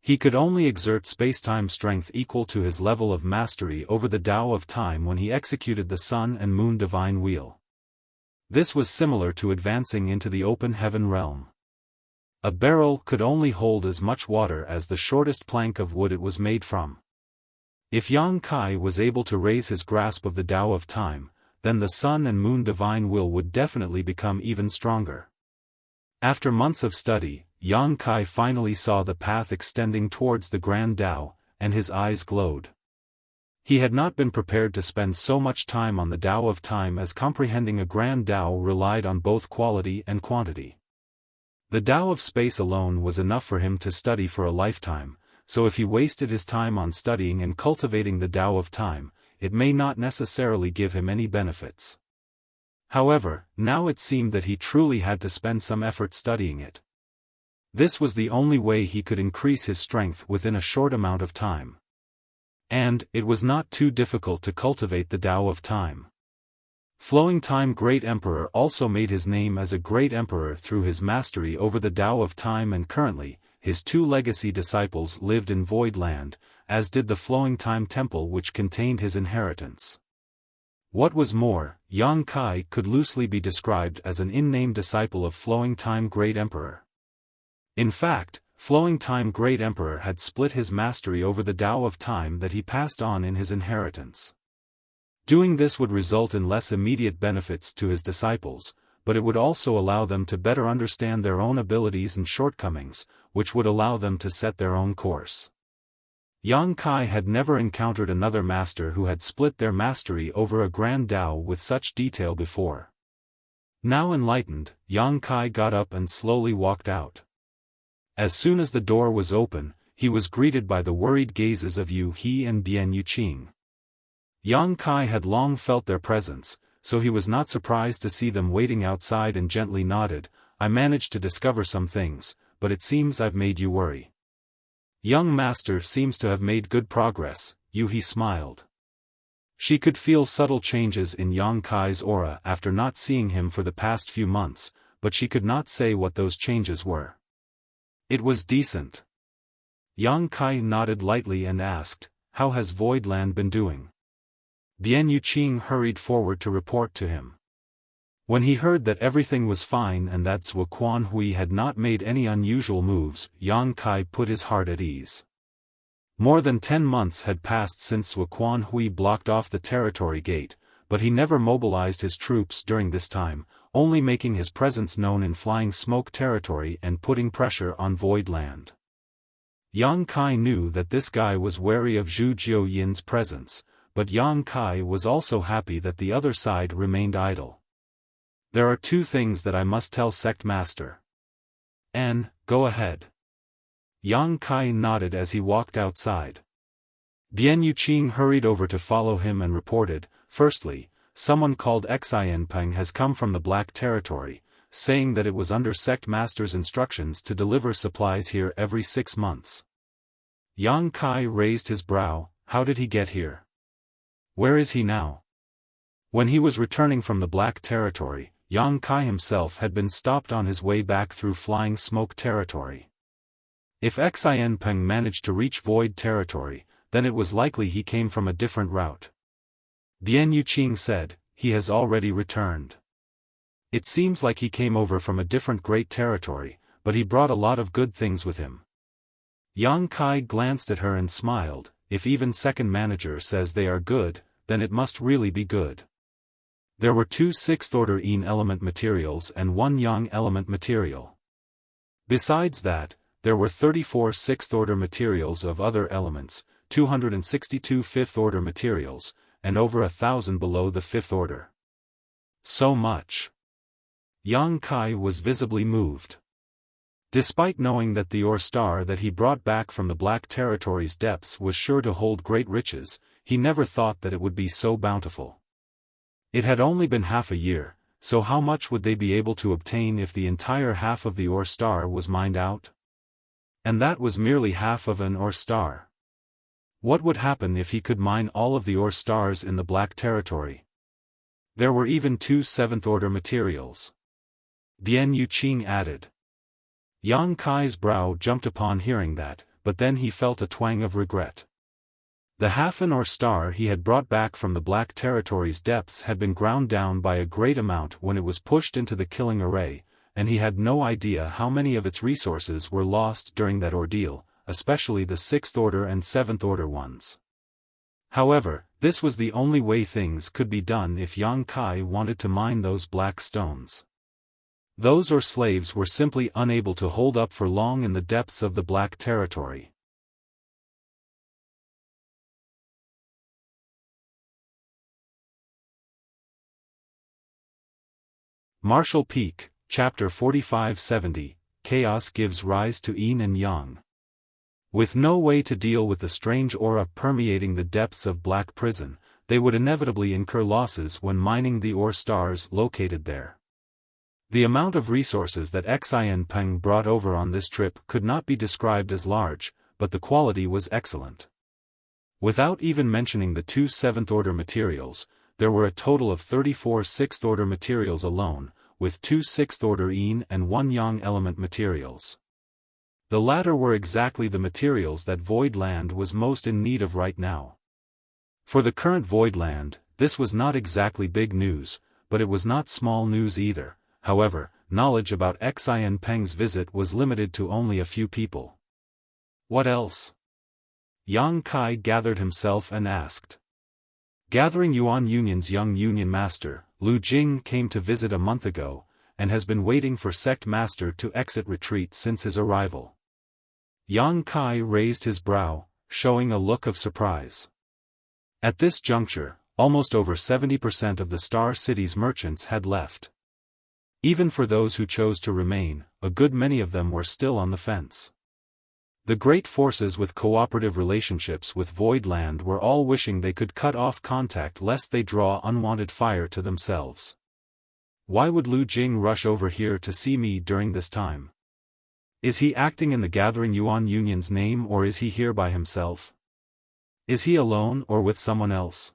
He could only exert space-time strength equal to his level of mastery over the Tao of time when he executed the Sun and Moon Divine Wheel. This was similar to advancing into the open heaven realm. A barrel could only hold as much water as the shortest plank of wood it was made from. If Yang Kai was able to raise his grasp of the Tao of time, then the Sun and Moon Divine Will would definitely become even stronger. After months of study, Yang Kai finally saw the path extending towards the Grand Tao, and his eyes glowed. He had not been prepared to spend so much time on the Tao of time, as comprehending a Grand Tao relied on both quality and quantity. The Tao of space alone was enough for him to study for a lifetime, so if he wasted his time on studying and cultivating the Tao of time, it may not necessarily give him any benefits. However, now it seemed that he truly had to spend some effort studying it. This was the only way he could increase his strength within a short amount of time. And, it was not too difficult to cultivate the Tao of Time. Flowing Time Great Emperor also made his name as a great emperor through his mastery over the Tao of Time, and currently, his two legacy disciples lived in Void Land, as did the Flowing Time Temple which contained his inheritance. What was more, Yang Kai could loosely be described as an in-name disciple of Flowing Time Great Emperor. In fact, Flowing Time Great Emperor had split his mastery over the Tao of Time that he passed on in his inheritance. Doing this would result in less immediate benefits to his disciples, but it would also allow them to better understand their own abilities and shortcomings, which would allow them to set their own course. Yang Kai had never encountered another master who had split their mastery over a grand Tao with such detail before. Now enlightened, Yang Kai got up and slowly walked out. As soon as the door was open, he was greeted by the worried gazes of Yu He and Bian Yuqing. Yang Kai had long felt their presence, so he was not surprised to see them waiting outside and gently nodded. "I managed to discover some things, but it seems I've made you worry." "Young master seems to have made good progress," Yu He smiled. She could feel subtle changes in Yang Kai's aura after not seeing him for the past few months, but she could not say what those changes were. "It was decent." Yang Kai nodded lightly and asked, "How has Voidland been doing?" Bian Yuqing hurried forward to report to him. When he heard that everything was fine and that Zhuo Quanhui had not made any unusual moves, Yang Kai put his heart at ease. More than 10 months had passed since Zhuo Quanhui blocked off the territory gate, but he never mobilized his troops during this time, only making his presence known in Flying Smoke territory and putting pressure on Void Land. Yang Kai knew that this guy was wary of Zhu Jiuyin's presence, but Yang Kai was also happy that the other side remained idle. "There are 2 things that I must tell Sect Master." Go ahead." Yang Kai nodded as he walked outside. Bian Yuqing hurried over to follow him and reported, "Firstly, someone called Xiaofan has come from the Black Territory, saying that it was under Sect Master's instructions to deliver supplies here every 6 months. Yang Kai raised his brow. How did he get here? Where is he now? When he was returning from the Black Territory, Yang Kai himself had been stopped on his way back through Flying Smoke territory. If Xiaofan managed to reach Void Territory, then it was likely he came from a different route. Bian Yuqing said, "He has already returned. It seems like he came over from a different great territory, but he brought a lot of good things with him." Yang Kai glanced at her and smiled. If even second manager says they are good, then it must really be good. There were 2 6th-order Yin element materials and 1 Yang element material. Besides that, there were 34 6th-order materials of other elements, 262 5th-order materials, and over 1,000 below the 5th order. So much. Yang Kai was visibly moved. Despite knowing that the ore star that he brought back from the Black Territory's depths was sure to hold great riches, he never thought that it would be so bountiful. It had only been half a year, so how much would they be able to obtain if the entire half of the ore star was mined out? And that was merely half of an ore star. What would happen if he could mine all of the ore stars in the Black Territory? There were even 2 7th-order materials. Bian Yuqing added. Yang Kai's brow jumped upon hearing that, but then he felt a twang of regret. The half an ore star he had brought back from the Black Territory's depths had been ground down by a great amount when it was pushed into the killing array, and he had no idea how many of its resources were lost during that ordeal, especially the 6th-order and 7th-order ones. However, this was the only way things could be done if Yang Kai wanted to mine those black stones. Those ore slaves were simply unable to hold up for long in the depths of the Black Territory. Martial Peak, Chapter 4570, Chaos gives rise to Yin and Yang. With no way to deal with the strange aura permeating the depths of Black Prison, they would inevitably incur losses when mining the ore stars located there. The amount of resources that Xianpeng brought over on this trip could not be described as large, but the quality was excellent. Without even mentioning the 2 7th-order materials, there were a total of 34 6th-order materials alone, with 2 6th-order yin and 1 yang element materials. The latter were exactly the materials that Void Land was most in need of right now. For the current Void Land, this was not exactly big news, but it was not small news either. However, knowledge about Xianpeng's visit was limited to only a few people. What else? Yang Kai gathered himself and asked. Gathering Yuan Union's young Union Master, Lu Jing came to visit a month ago, and has been waiting for Sect Master to exit retreat since his arrival. Yang Kai raised his brow, showing a look of surprise. At this juncture, almost over 70% of the Star City's merchants had left. Even for those who chose to remain, a good many of them were still on the fence. The great forces with cooperative relationships with Void Land were all wishing they could cut off contact lest they draw unwanted fire to themselves. Why would Lu Jing rush over here to see me during this time? Is he acting in the Gathering Yuan Union's name, or is he here by himself? Is he alone or with someone else?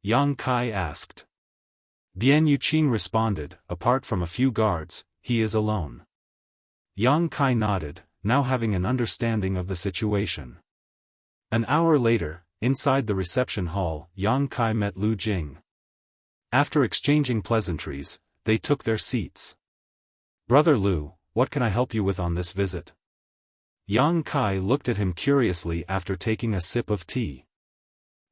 Yang Kai asked. Bian Yuqing responded, apart from a few guards, he is alone. Yang Kai nodded, now having an understanding of the situation. An hour later, inside the reception hall, Yang Kai met Lu Jing. After exchanging pleasantries, they took their seats. Brother Lu, what can I help you with on this visit? Yang Kai looked at him curiously after taking a sip of tea.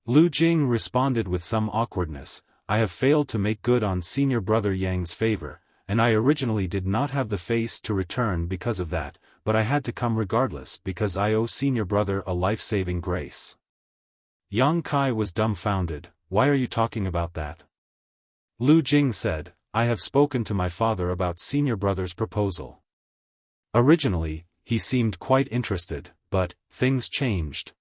Lu Jing responded with some awkwardness, I have failed to make good on senior brother Yang's favor, and I originally did not have the face to return because of that, but I had to come regardless because I owe senior brother a life-saving grace. Yang Kai was dumbfounded, why are you talking about that? Lu Jing said, I have spoken to my father about senior brother's proposal. Originally, he seemed quite interested, but things changed.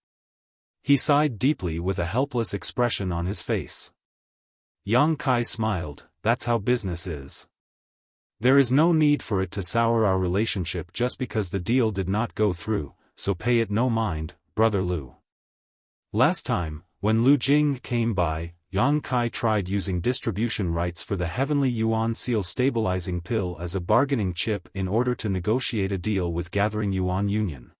He sighed deeply with a helpless expression on his face. Yang Kai smiled, that's how business is. There is no need for it to sour our relationship just because the deal did not go through, so pay it no mind, brother Lu. Last time, when Lu Jing came by, Yang Kai tried using distribution rights for the Heavenly Yuan Seal stabilizing pill as a bargaining chip in order to negotiate a deal with Gathering Yuan Union.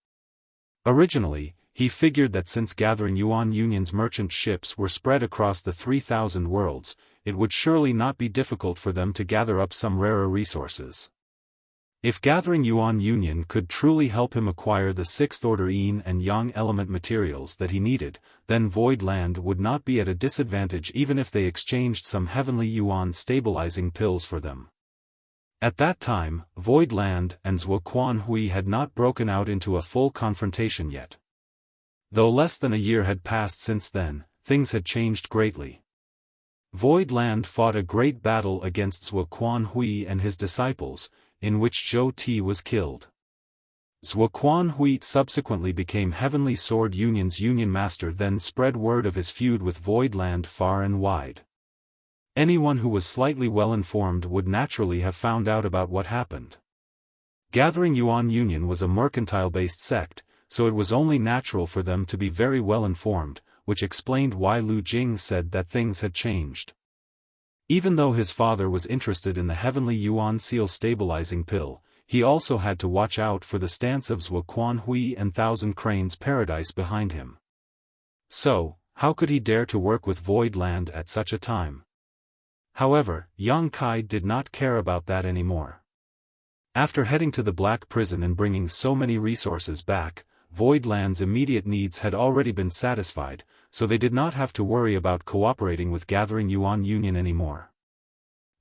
Originally, he figured that since Gathering Yuan Union's merchant ships were spread across the 3,000 worlds, it would surely not be difficult for them to gather up some rarer resources. If Gathering Yuan Union could truly help him acquire the 6th-order yin and yang element materials that he needed, then Void Land would not be at a disadvantage even if they exchanged some Heavenly Yuan stabilizing pills for them. At that time, Void Land and Zuoquan Hui had not broken out into a full confrontation yet. Though less than a year had passed since then, things had changed greatly. Void Land fought a great battle against Zuoquan Hui and his disciples, in which Zhou Ti was killed. Zuoquan Hui subsequently became Heavenly Sword Union's Union Master, then spread word of his feud with Void Land far and wide. Anyone who was slightly well-informed would naturally have found out about what happened. Gathering Yuan Union was a mercantile-based sect, so it was only natural for them to be very well-informed, which explained why Lu Jing said that things had changed. Even though his father was interested in the Heavenly Yuan Seal stabilizing pill, he also had to watch out for the stance of Zuoquan Hui and Thousand Cranes Paradise behind him. So, how could he dare to work with Void Land at such a time? However, Yang Kai did not care about that anymore. After heading to the Black Prison and bringing so many resources back, Void Land's immediate needs had already been satisfied, so they did not have to worry about cooperating with Gathering Yuan Union anymore.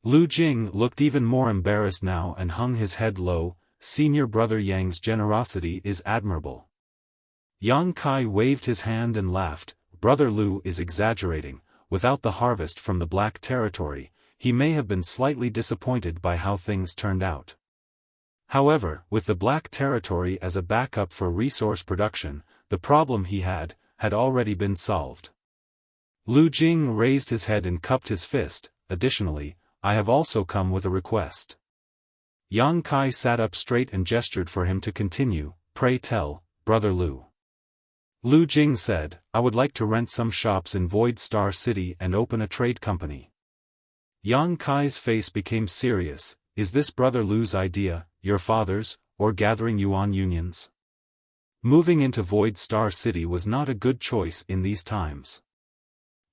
Lu Jing looked even more embarrassed now and hung his head low, senior brother Yang's generosity is admirable. Yang Kai waved his hand and laughed, brother Lu is exaggerating, without the harvest from the Black Territory, he may have been slightly disappointed by how things turned out. However, with the Black Territory as a backup for resource production, the problem he had already been solved. Lu Jing raised his head and cupped his fist. Additionally, I have also come with a request. Yang Kai sat up straight and gestured for him to continue. Pray tell, Brother Lu. Lu Jing said, I would like to rent some shops in Void Star City and open a trade company. Yang Kai's face became serious. Is this Brother Lu's idea, your father's, or gathering yuan unions? Moving into Void Star City was not a good choice in these times.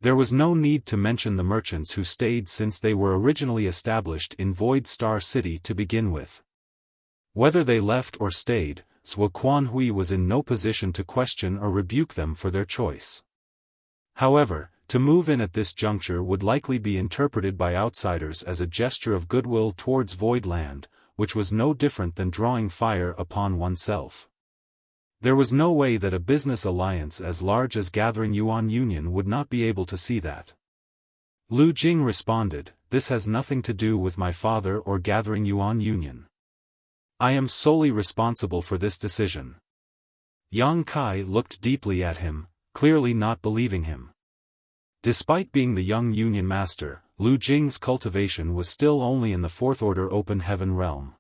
There was no need to mention the merchants who stayed since they were originally established in Void Star City to begin with. Whether they left or stayed, Zhuo Quanhui was in no position to question or rebuke them for their choice. However, to move in at this juncture would likely be interpreted by outsiders as a gesture of goodwill towards Void Land, which was no different than drawing fire upon oneself. There was no way that a business alliance as large as Gathering Yuan Union would not be able to see that. Lu Jing responded, this has nothing to do with my father or Gathering Yuan Union. I am solely responsible for this decision. Yang Kai looked deeply at him, clearly not believing him. Despite being the young Union Master, Lu Jing's cultivation was still only in the Fourth Order Open Heaven realm.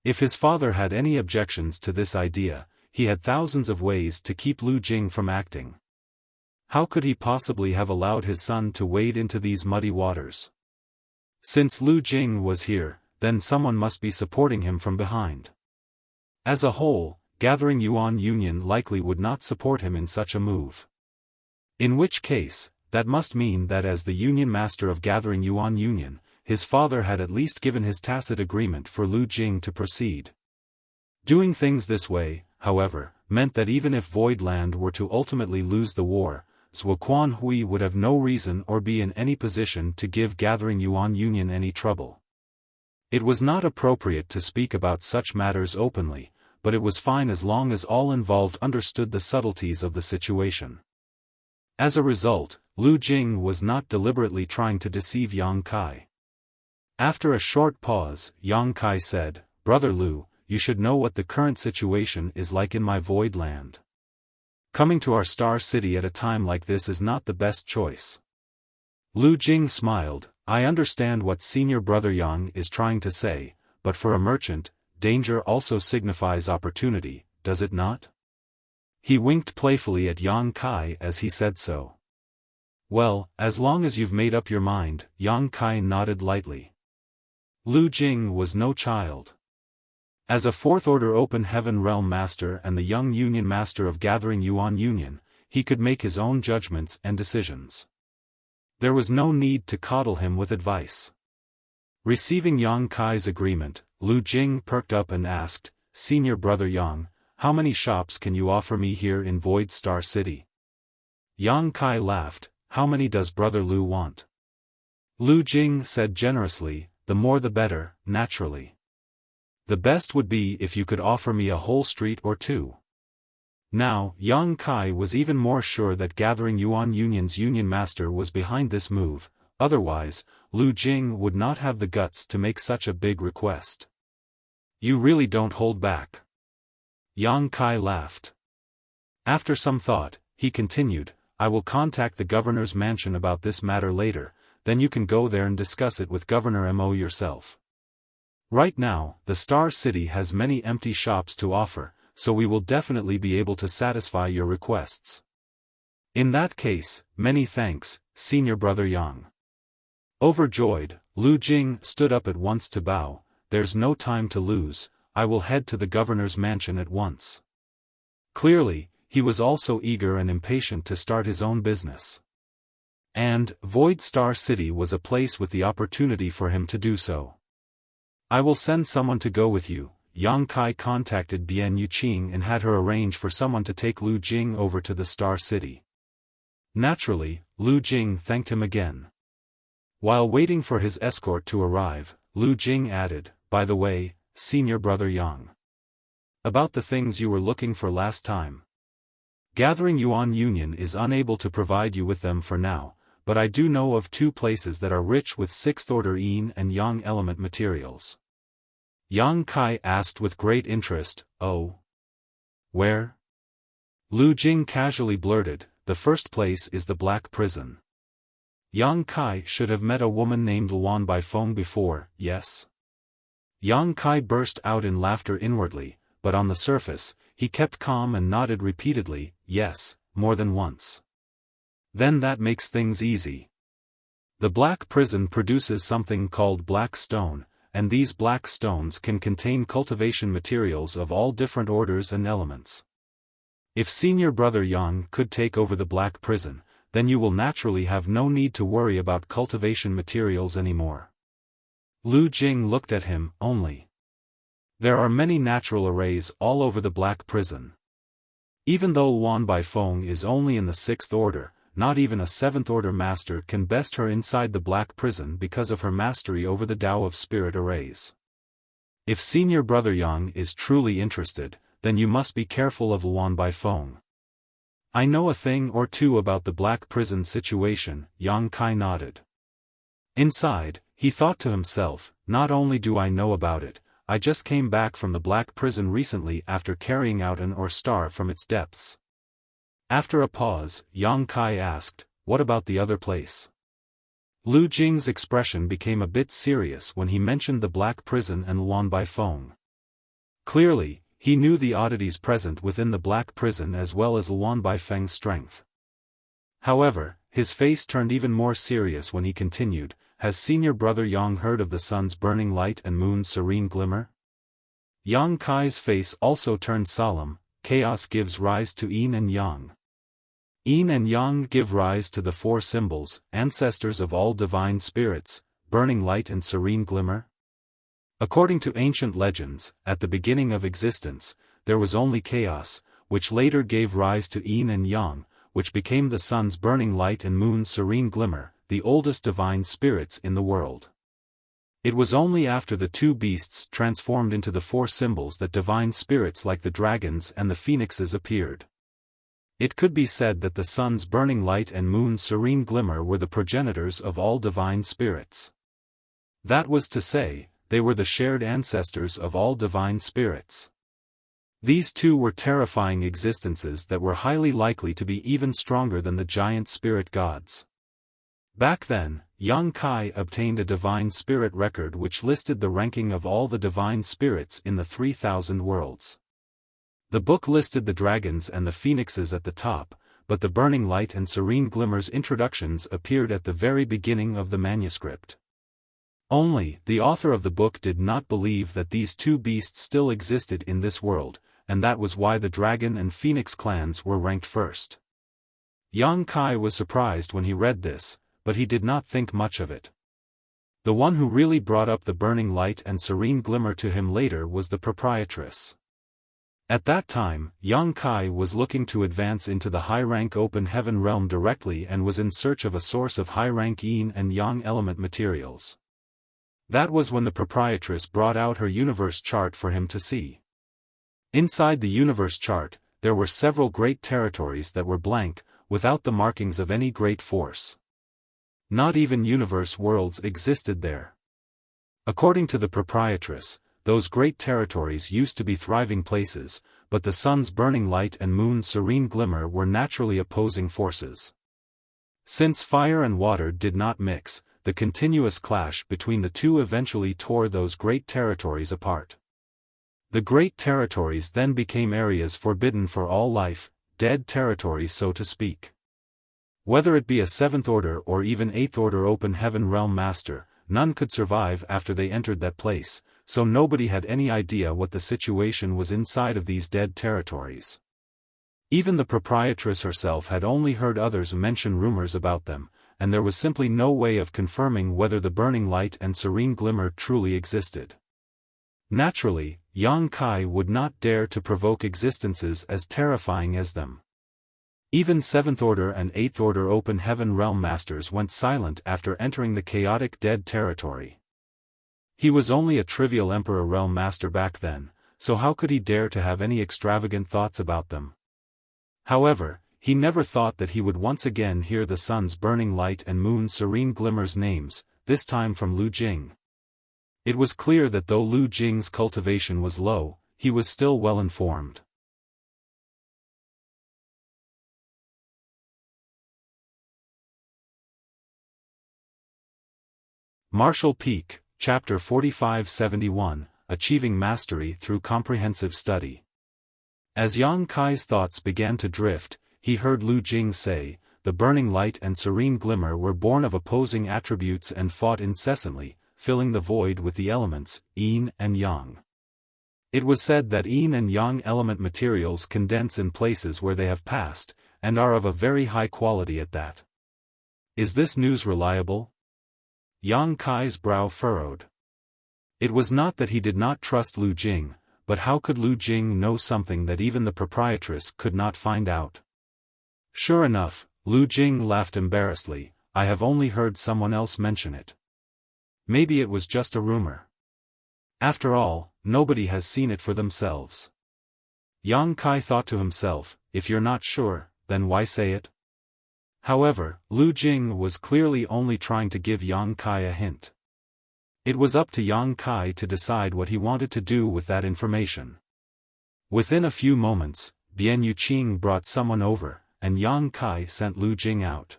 If his father had any objections to this idea, he had thousands of ways to keep Lu Jing from acting. How could he possibly have allowed his son to wade into these muddy waters? Since Lu Jing was here, then someone must be supporting him from behind. As a whole, Gathering Yuan Union likely would not support him in such a move. In which case, that must mean that as the Union Master of Gathering Yuan Union, his father had at least given his tacit agreement for Lu Jing to proceed. Doing things this way, however, meant that even if Void Land were to ultimately lose the war, Zhuo Quanhui would have no reason or be in any position to give Gathering Yuan Union any trouble. It was not appropriate to speak about such matters openly, but it was fine as long as all involved understood the subtleties of the situation. As a result, Lu Jing was not deliberately trying to deceive Yang Kai. After a short pause, Yang Kai said, Brother Lu, you should know what the current situation is like in my Void Land. Coming to our Star City at a time like this is not the best choice. Lu Jing smiled, I understand what Senior Brother Yang is trying to say, but for a merchant, danger also signifies opportunity, does it not? He winked playfully at Yang Kai as he said so. Well, as long as you've made up your mind, Yang Kai nodded lightly. Lu Jing was no child. As a Fourth Order Open Heaven Realm Master and the young Union Master of Gathering Yuan Union, he could make his own judgments and decisions. There was no need to coddle him with advice. Receiving Yang Kai's agreement, Lu Jing perked up and asked, Senior Brother Yang, how many shops can you offer me here in Void Star City? Yang Kai laughed, how many does Brother Lu want? Lu Jing said generously, the more the better, naturally. The best would be if you could offer me a whole street or two. Now, Yang Kai was even more sure that Gathering Yuan Union's Union Master was behind this move, otherwise, Lu Jing would not have the guts to make such a big request. You really don't hold back. Yang Kai laughed. After some thought, he continued, I will contact the governor's mansion about this matter later, then you can go there and discuss it with Governor Mo yourself. Right now, the Star City has many empty shops to offer, so we will definitely be able to satisfy your requests. In that case, many thanks, Senior Brother Yang. Overjoyed, Lu Jing stood up at once to bow, there's no time to lose, I will head to the governor's mansion at once. Clearly, he was also eager and impatient to start his own business. And, Void Star City was a place with the opportunity for him to do so. I will send someone to go with you. Yang Kai contacted Bian Yuqing and had her arrange for someone to take Lu Jing over to the Star City. Naturally, Lu Jing thanked him again. While waiting for his escort to arrive, Lu Jing added, by the way, Senior Brother Yang. About the things you were looking for last time. Gathering Yuan Union is unable to provide you with them for now, but I do know of 2 places that are rich with 6th Order Yin and Yang element materials. Yang Kai asked with great interest, oh? Where? Lu Jing casually blurted, the first place is the Black Prison. Yang Kai should have met a woman named Luan Baifeng before, yes? Yang Kai burst out in laughter inwardly, but on the surface, he kept calm and nodded repeatedly, yes, more than once. Then that makes things easy. The Black Prison produces something called black stone, and these black stones can contain cultivation materials of all different orders and elements. If senior brother Yang could take over the Black Prison, then you will naturally have no need to worry about cultivation materials anymore. Lu Jing looked at him, only. There are many natural arrays all over the Black Prison. Even though Luan Baifeng is only in the 6th order, not even a 7th order master can best her inside the Black Prison because of her mastery over the Tao of Spirit arrays. If senior brother Yang is truly interested, then you must be careful of Luan Baifeng. I know a thing or two about the Black Prison situation, Yang Kai nodded. Inside, he thought to himself, not only do I know about it, I just came back from the Black Prison recently after carrying out an ore star from its depths. After a pause, Yang Kai asked, what about the other place? Lu Jing's expression became a bit serious when he mentioned the Black Prison and Luan Baifeng. Clearly, he knew the oddities present within the Black Prison as well as Luan Baifeng's strength. However, his face turned even more serious when he continued, has senior brother Yang heard of the sun's burning light and moon's serene glimmer? Yang Kai's face also turned solemn. Chaos gives rise to yin and yang. Yin and yang give rise to the 4 symbols, ancestors of all divine spirits, burning light and serene glimmer. According to ancient legends, at the beginning of existence, there was only chaos, which later gave rise to yin and yang, which became the sun's burning light and moon's serene glimmer, the oldest divine spirits in the world. It was only after the 2 beasts transformed into the 4 symbols that divine spirits like the dragons and the phoenixes appeared. It could be said that the sun's burning light and moon's serene glimmer were the progenitors of all divine spirits. That was to say, they were the shared ancestors of all divine spirits. These 2 were terrifying existences that were highly likely to be even stronger than the giant spirit gods. Back then, Yang Kai obtained a divine spirit record which listed the ranking of all the divine spirits in the 3,000 worlds. The book listed the dragons and the phoenixes at the top, but the burning light and serene glimmer's introductions appeared at the very beginning of the manuscript. Only, the author of the book did not believe that these 2 beasts still existed in this world, and that was why the dragon and phoenix clans were ranked first. Yang Kai was surprised when he read this, but he did not think much of it. The one who really brought up the burning light and serene glimmer to him later was the proprietress. At that time, Yang Kai was looking to advance into the high-rank open heaven realm directly and was in search of a source of high-rank yin and yang element materials. That was when the proprietress brought out her universe chart for him to see. Inside the universe chart, there were several great territories that were blank, without the markings of any great force. Not even universe worlds existed there. According to the proprietress, those great territories used to be thriving places, but the sun's burning light and moon's serene glimmer were naturally opposing forces. Since fire and water did not mix, the continuous clash between the 2 eventually tore those great territories apart. The great territories then became areas forbidden for all life, dead territories so to speak. Whether it be a 7th order or even 8th order open heaven realm master, none could survive after they entered that place, so nobody had any idea what the situation was inside of these dead territories. Even the proprietress herself had only heard others mention rumors about them, and there was simply no way of confirming whether the burning light and serene glimmer truly existed. Naturally, Yang Kai would not dare to provoke existences as terrifying as them. Even 7th order and 8th order open heaven realm masters went silent after entering the chaotic dead territory. He was only a trivial emperor realm master back then, so how could he dare to have any extravagant thoughts about them? However, he never thought that he would once again hear the sun's burning light and moon's serene glimmer's names, this time from Lu Jing. It was clear that though Lu Jing's cultivation was low, he was still well informed. Martial Peak, Chapter 4571, Achieving Mastery Through Comprehensive Study. As Yang Kai's thoughts began to drift, he heard Lu Jing say, "The burning light and serene glimmer were born of opposing attributes and fought incessantly, filling the void with the elements, yin and yang." It was said that yin and yang element materials condense in places where they have passed, and are of a very high quality at that. Is this news reliable? Yang Kai's brow furrowed. It was not that he did not trust Lu Jing, but how could Lu Jing know something that even the proprietress could not find out? Sure enough, Lu Jing laughed embarrassedly, "I have only heard someone else mention it. Maybe it was just a rumor. After all, nobody has seen it for themselves." Yang Kai thought to himself, if you're not sure, then why say it? However, Lu Jing was clearly only trying to give Yang Kai a hint. It was up to Yang Kai to decide what he wanted to do with that information. Within a few moments, Bian Yuqing brought someone over, and Yang Kai sent Lu Jing out.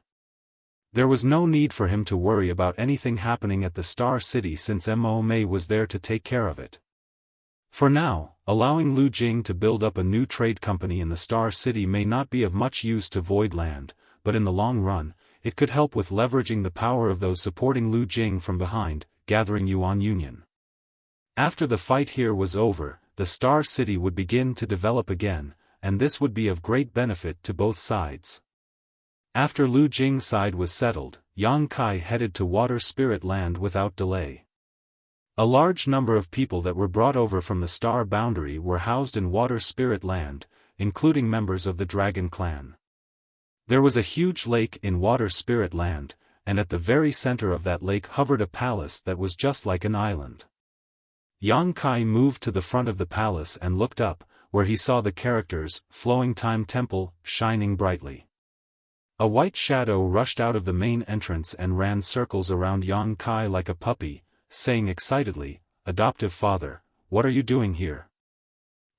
There was no need for him to worry about anything happening at the Star City since Mo Mei was there to take care of it. For now, allowing Lu Jing to build up a new trade company in the Star City may not be of much use to Void Land, but in the long run, it could help with leveraging the power of those supporting Lu Jing from behind, gathering Yuan Union. After the fight here was over, the Star City would begin to develop again, and this would be of great benefit to both sides. After Lu Jing's side was settled, Yang Kai headed to Water Spirit Land without delay. A large number of people that were brought over from the Star Boundary were housed in Water Spirit Land, including members of the Dragon Clan. There was a huge lake in Water Spirit Land, and at the very center of that lake hovered a palace that was just like an island. Yang Kai moved to the front of the palace and looked up, where he saw the characters, Flowing Time Temple, shining brightly. A white shadow rushed out of the main entrance and ran circles around Yang Kai like a puppy, saying excitedly, "Adoptive father, what are you doing here?"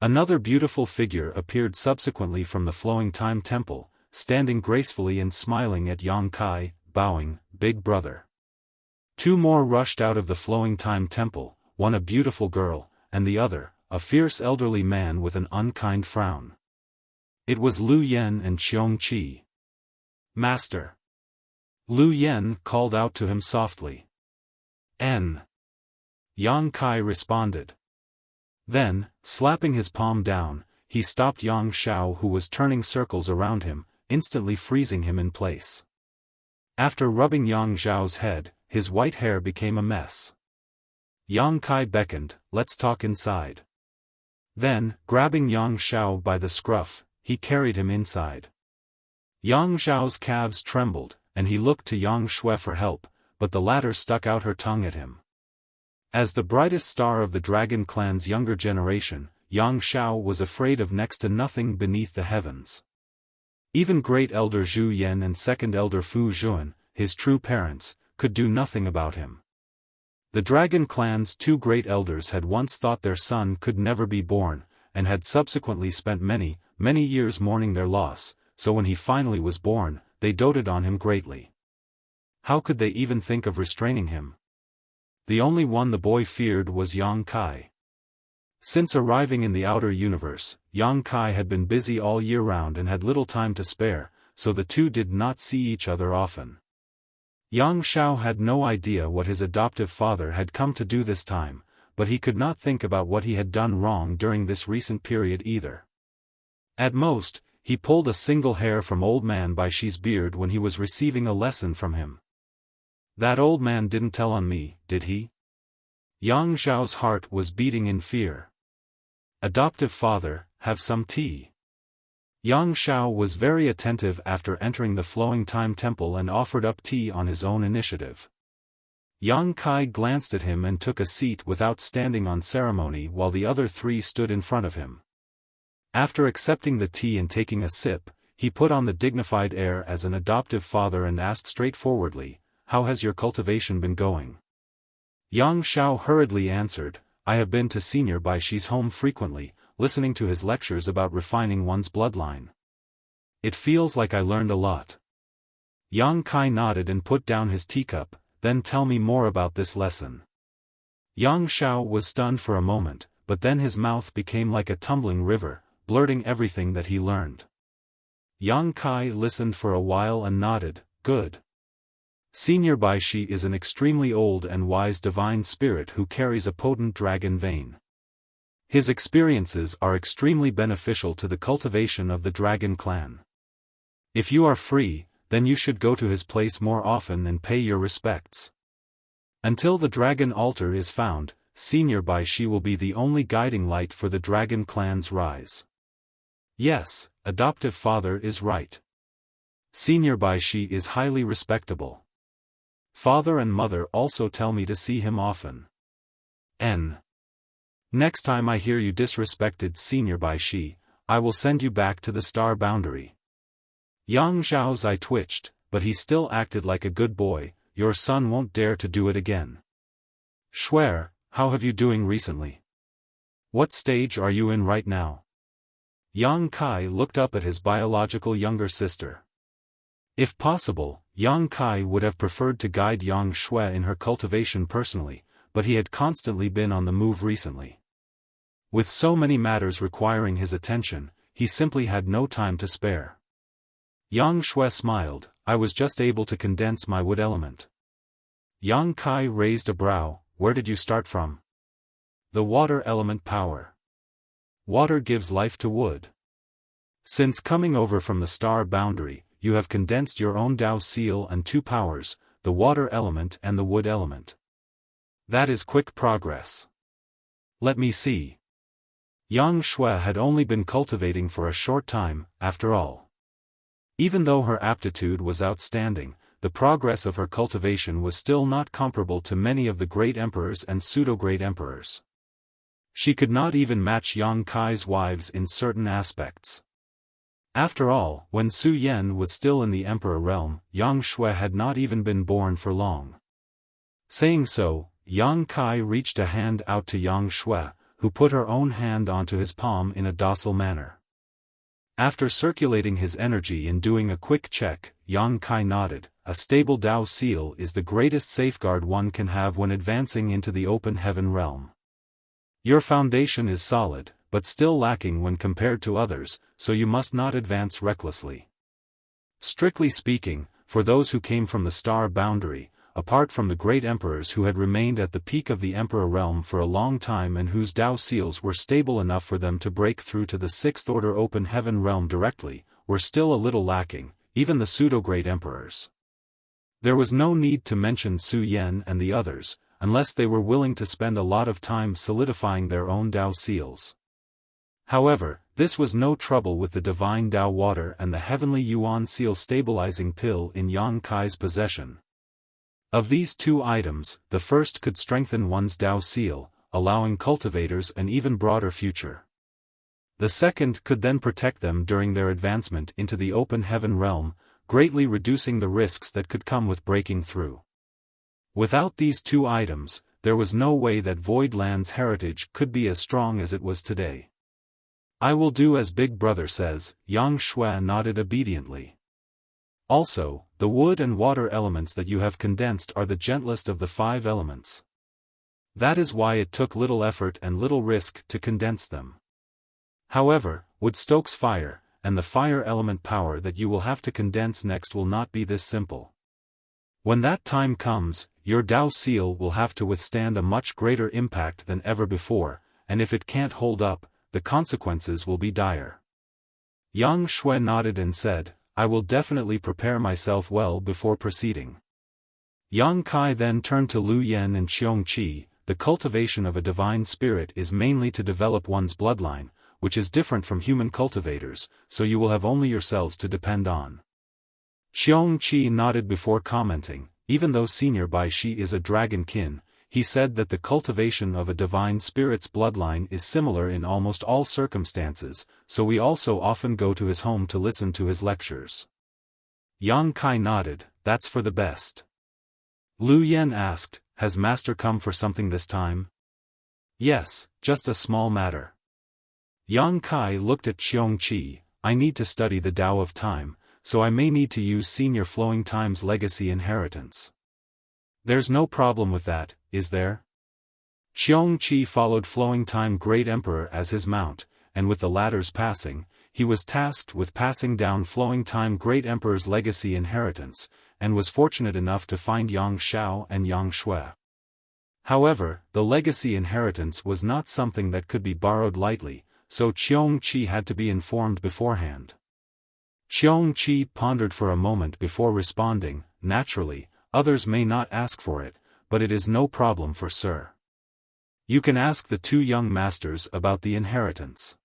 Another beautiful figure appeared subsequently from the Flowing Time Temple, standing gracefully and smiling at Yang Kai, bowing, "Big brother." Two more rushed out of the Flowing Time Temple, one a beautiful girl, and the other, a fierce elderly man with an unkind frown. It was Lu Yen and Xiong Qi. "Master!" Lu Yen called out to him softly. "N." Yang Kai responded. Then, slapping his palm down, he stopped Yang Xiao who was turning circles around him, instantly freezing him in place. After rubbing Yang Xiao's head, his white hair became a mess. Yang Kai beckoned, "Let's talk inside." Then, grabbing Yang Xiao by the scruff, he carried him inside. Yang Xiao's calves trembled, and he looked to Yang Shui for help, but the latter stuck out her tongue at him. As the brightest star of the Dragon Clan's younger generation, Yang Xiao was afraid of next to nothing beneath the heavens. Even Great Elder Zhu Yan and Second Elder Fu Zhuan, his true parents, could do nothing about him. The Dragon Clan's two great elders had once thought their son could never be born, and had subsequently spent many, many years mourning their loss, so when he finally was born, they doted on him greatly. How could they even think of restraining him? The only one the boy feared was Yang Kai. Since arriving in the outer universe, Yang Kai had been busy all year round and had little time to spare, so the two did not see each other often. Yang Xiao had no idea what his adoptive father had come to do this time, but he could not think about what he had done wrong during this recent period either. At most, he pulled a single hair from Old Man Bai Shi's beard when he was receiving a lesson from him. That old man didn't tell on me, did he? Yang Xiao's heart was beating in fear. "Adoptive father, have some tea." Yang Xiao was very attentive after entering the Flowing Time Temple and offered up tea on his own initiative. Yang Kai glanced at him and took a seat without standing on ceremony while the other three stood in front of him. After accepting the tea and taking a sip, he put on the dignified air as an adoptive father and asked straightforwardly, "How has your cultivation been going?" Yang Xiao hurriedly answered, "I have been to Senior Bai Shi's home frequently, listening to his lectures about refining one's bloodline. It feels like I learned a lot." Yang Kai nodded and put down his teacup, then tell me more about this lesson. Yang Xiao was stunned for a moment, but then his mouth became like a tumbling river, blurting everything that he learned. Yang Kai listened for a while and nodded, good. Senior Bai Shi is an extremely old and wise divine spirit who carries a potent dragon vein. His experiences are extremely beneficial to the cultivation of the dragon clan. If you are free, then you should go to his place more often and pay your respects. Until the dragon altar is found, Senior Bai Shi will be the only guiding light for the dragon clan's rise. Yes, adoptive father is right. Senior Bai Shi is highly respectable. Father and mother also tell me to see him often. Next time I hear you disrespected Senior Bai Shi, I will send you back to the star boundary. Yang Xiao's eye twitched, but he still acted like a good boy. Your son won't dare to do it again. Shuer, how have you doing recently? What stage are you in right now? Yang Kai looked up at his biological younger sister. If possible, Yang Kai would have preferred to guide Yang Shui in her cultivation personally, but he had constantly been on the move recently. With so many matters requiring his attention, he simply had no time to spare. Yang Shui smiled, I was just able to condense my wood element. Yang Kai raised a brow, where did you start from? The water element power. Water gives life to wood. Since coming over from the star boundary, you have condensed your own Dao seal and two powers, the water element and the wood element. That is quick progress. Let me see. Yang Shui had only been cultivating for a short time, after all. Even though her aptitude was outstanding, the progress of her cultivation was still not comparable to many of the great emperors and pseudo-great emperors. She could not even match Yang Kai's wives in certain aspects. After all, when Su Yan was still in the emperor realm, Yang Shui had not even been born for long. Saying so, Yang Kai reached a hand out to Yang Shui, who put her own hand onto his palm in a docile manner. After circulating his energy and doing a quick check, Yang Kai nodded, a stable Dao seal is the greatest safeguard one can have when advancing into the open heaven realm. Your foundation is solid, but still lacking when compared to others, so you must not advance recklessly. Strictly speaking, for those who came from the star boundary, apart from the great emperors who had remained at the peak of the emperor realm for a long time and whose Dao seals were stable enough for them to break through to the sixth order open heaven realm directly, were still a little lacking, even the pseudo-great emperors. There was no need to mention Su Yan and the others, unless they were willing to spend a lot of time solidifying their own Dao seals. However, this was no trouble with the divine Dao water and the heavenly Yuan seal stabilizing pill in Yang Kai's possession. Of these two items, the first could strengthen one's Dao seal, allowing cultivators an even broader future. The second could then protect them during their advancement into the open heaven realm, greatly reducing the risks that could come with breaking through. Without these two items, there was no way that Void Land's heritage could be as strong as it was today. I will do as Big Brother says, Yang Shui nodded obediently. Also, the wood and water elements that you have condensed are the gentlest of the 5 elements. That is why it took little effort and little risk to condense them. However, wood stokes fire, and the fire element power that you will have to condense next will not be this simple. When that time comes, your Dao seal will have to withstand a much greater impact than ever before, and if it can't hold up, the consequences will be dire. Yang Shui nodded and said, I will definitely prepare myself well before proceeding. Yang Kai then turned to Lu Yan and Xiong Qi. The cultivation of a divine spirit is mainly to develop one's bloodline, which is different from human cultivators, so you will have only yourselves to depend on. Xiong Qi nodded before commenting, even though Senior Bai Shi is a dragon kin, he said that the cultivation of a divine spirit's bloodline is similar in almost all circumstances, so we also often go to his home to listen to his lectures. Yang Kai nodded, that's for the best. Lu Yan asked, has Master come for something this time? Yes, just a small matter. Yang Kai looked at Xiong Qi, I need to study the Tao of Time, so I may need to use Senior Flowing Time's legacy inheritance. There's no problem with that, is there? Xiongqi followed Flowing Time Great Emperor as his mount, and with the latter's passing, he was tasked with passing down Flowing Time Great Emperor's legacy inheritance, and was fortunate enough to find Yang Xiao and Yang Shui. However, the legacy inheritance was not something that could be borrowed lightly, so Xiongqi had to be informed beforehand. Xiongqi pondered for a moment before responding. Naturally, others may not ask for it, but it is no problem for Sir. You can ask the two young masters about the inheritance.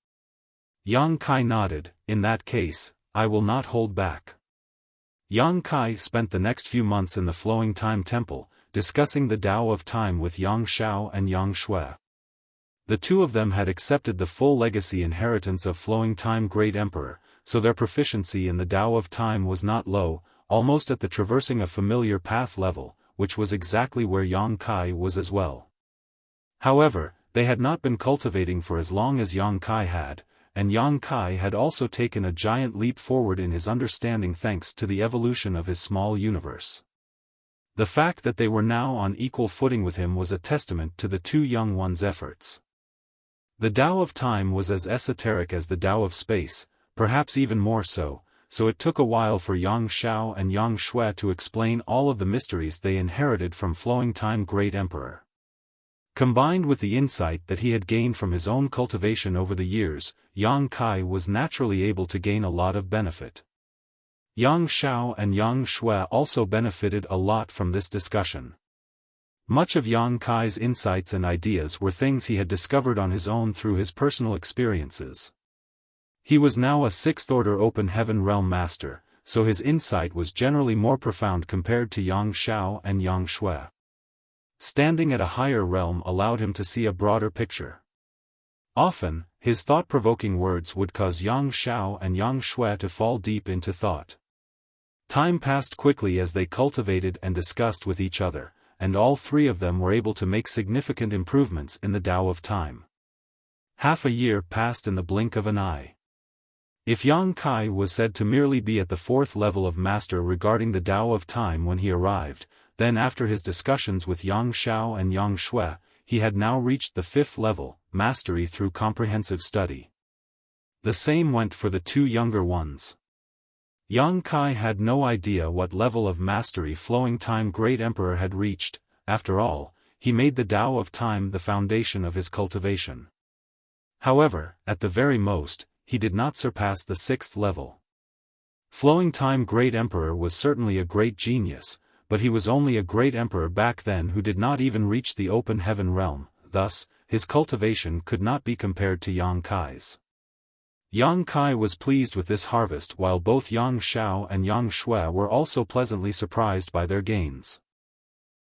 Yang Kai nodded. In that case, I will not hold back. Yang Kai spent the next few months in the Flowing Time Temple, discussing the Tao of Time with Yang Xiao and Yang Shui. The two of them had accepted the full legacy inheritance of Flowing Time Great Emperor, so their proficiency in the Tao of Time was not low, almost at the traversing a familiar path level, which was exactly where Yang Kai was as well. However, they had not been cultivating for as long as Yang Kai had, and Yang Kai had also taken a giant leap forward in his understanding thanks to the evolution of his small universe. The fact that they were now on equal footing with him was a testament to the two young ones' efforts. The Tao of Time was as esoteric as the Tao of Space, perhaps even more so, so it took a while for Yang Xiao and Yang Shui to explain all of the mysteries they inherited from Flowing Time Great Emperor. Combined with the insight that he had gained from his own cultivation over the years, Yang Kai was naturally able to gain a lot of benefit. Yang Xiao and Yang Shui also benefited a lot from this discussion. Much of Yang Kai's insights and ideas were things he had discovered on his own through his personal experiences. He was now a sixth-order Open Heaven Realm Master, so his insight was generally more profound compared to Yang Xiao and Yang Shui. Standing at a higher realm allowed him to see a broader picture. Often, his thought-provoking words would cause Yang Xiao and Yang Shui to fall deep into thought. Time passed quickly as they cultivated and discussed with each other, and all three of them were able to make significant improvements in the Tao of Time. Half a year passed in the blink of an eye. If Yang Kai was said to merely be at the fourth level of master regarding the Tao of Time when he arrived, then after his discussions with Yang Xiao and Yang Shui, he had now reached the fifth level, mastery through comprehensive study. The same went for the two younger ones. Yang Kai had no idea what level of mastery Flowing Time Great Emperor had reached. After all, he made the Tao of Time the foundation of his cultivation. However, at the very most, he did not surpass the sixth level. Flowing Time Great Emperor was certainly a great genius, but he was only a great emperor back then who did not even reach the Open Heaven realm, thus, his cultivation could not be compared to Yang Kai's. Yang Kai was pleased with this harvest while both Yang Xiao and Yang Shui were also pleasantly surprised by their gains.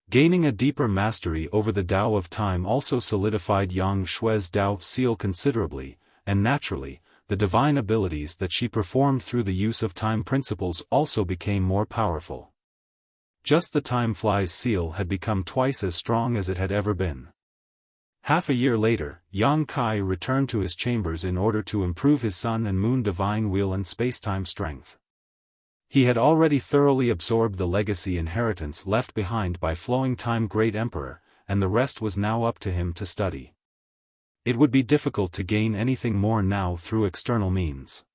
Gaining a deeper mastery over the Tao of Time also solidified Yang Shui's Tao seal considerably, and naturally, the divine abilities that she performed through the use of time principles also became more powerful. Just the Time Flies seal had become twice as strong as it had ever been. Half a year later, Yang Kai returned to his chambers in order to improve his Sun and Moon divine wheel and spacetime strength. He had already thoroughly absorbed the legacy inheritance left behind by Flowing Time Great Emperor, and the rest was now up to him to study. It would be difficult to gain anything more now through external means.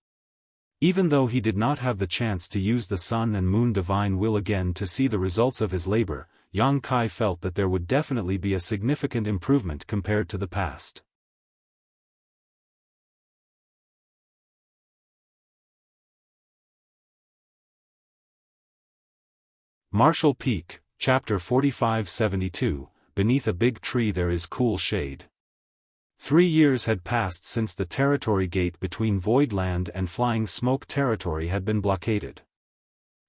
Even though he did not have the chance to use the Sun and Moon divine will again to see the results of his labor, Yang Kai felt that there would definitely be a significant improvement compared to the past. Marshall Peak, Chapter 4572, Beneath a Big Tree There Is Cool Shade. 3 years had passed since the territory gate between Voidland and Flying Smoke territory had been blockaded.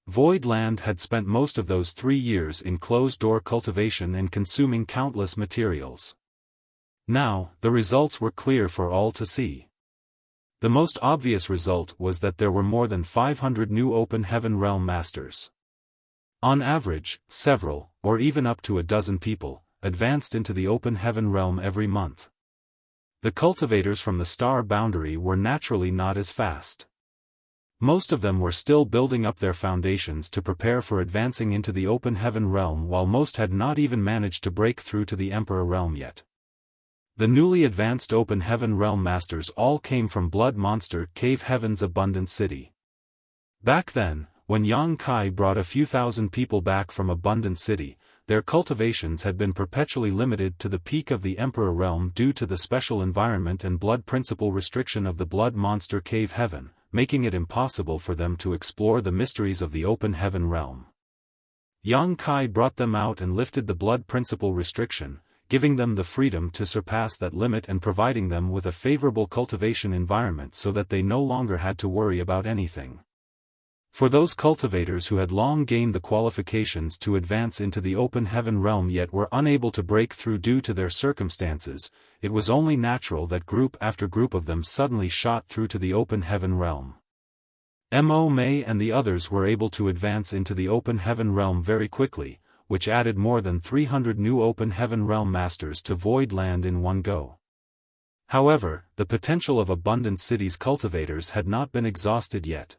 Voidland had spent most of those 3 years in closed-door cultivation and consuming countless materials. Now, the results were clear for all to see. The most obvious result was that there were more than 500 new Open Heaven Realm Masters. On average, several, or even up to a dozen people, advanced into the Open Heaven Realm every month. The cultivators from the star boundary were naturally not as fast. Most of them were still building up their foundations to prepare for advancing into the open heaven realm, while most had not even managed to break through to the Emperor realm yet. The newly advanced open heaven realm masters all came from Blood Monster Cave Heaven's abundant city. Back then, when Yang Kai brought a few thousand people back from Abundant City, their cultivations had been perpetually limited to the peak of the Emperor realm due to the special environment and blood principle restriction of the Blood Monster Cave Heaven, making it impossible for them to explore the mysteries of the open heaven realm. Yang Kai brought them out and lifted the blood principle restriction, giving them the freedom to surpass that limit and providing them with a favorable cultivation environment so that they no longer had to worry about anything. For those cultivators who had long gained the qualifications to advance into the open heaven realm yet were unable to break through due to their circumstances, it was only natural that group after group of them suddenly shot through to the open heaven realm. Mo Mei and the others were able to advance into the open heaven realm very quickly, which added more than 300 new open heaven realm masters to Void Land in one go. However, the potential of Abundant City's cultivators had not been exhausted yet.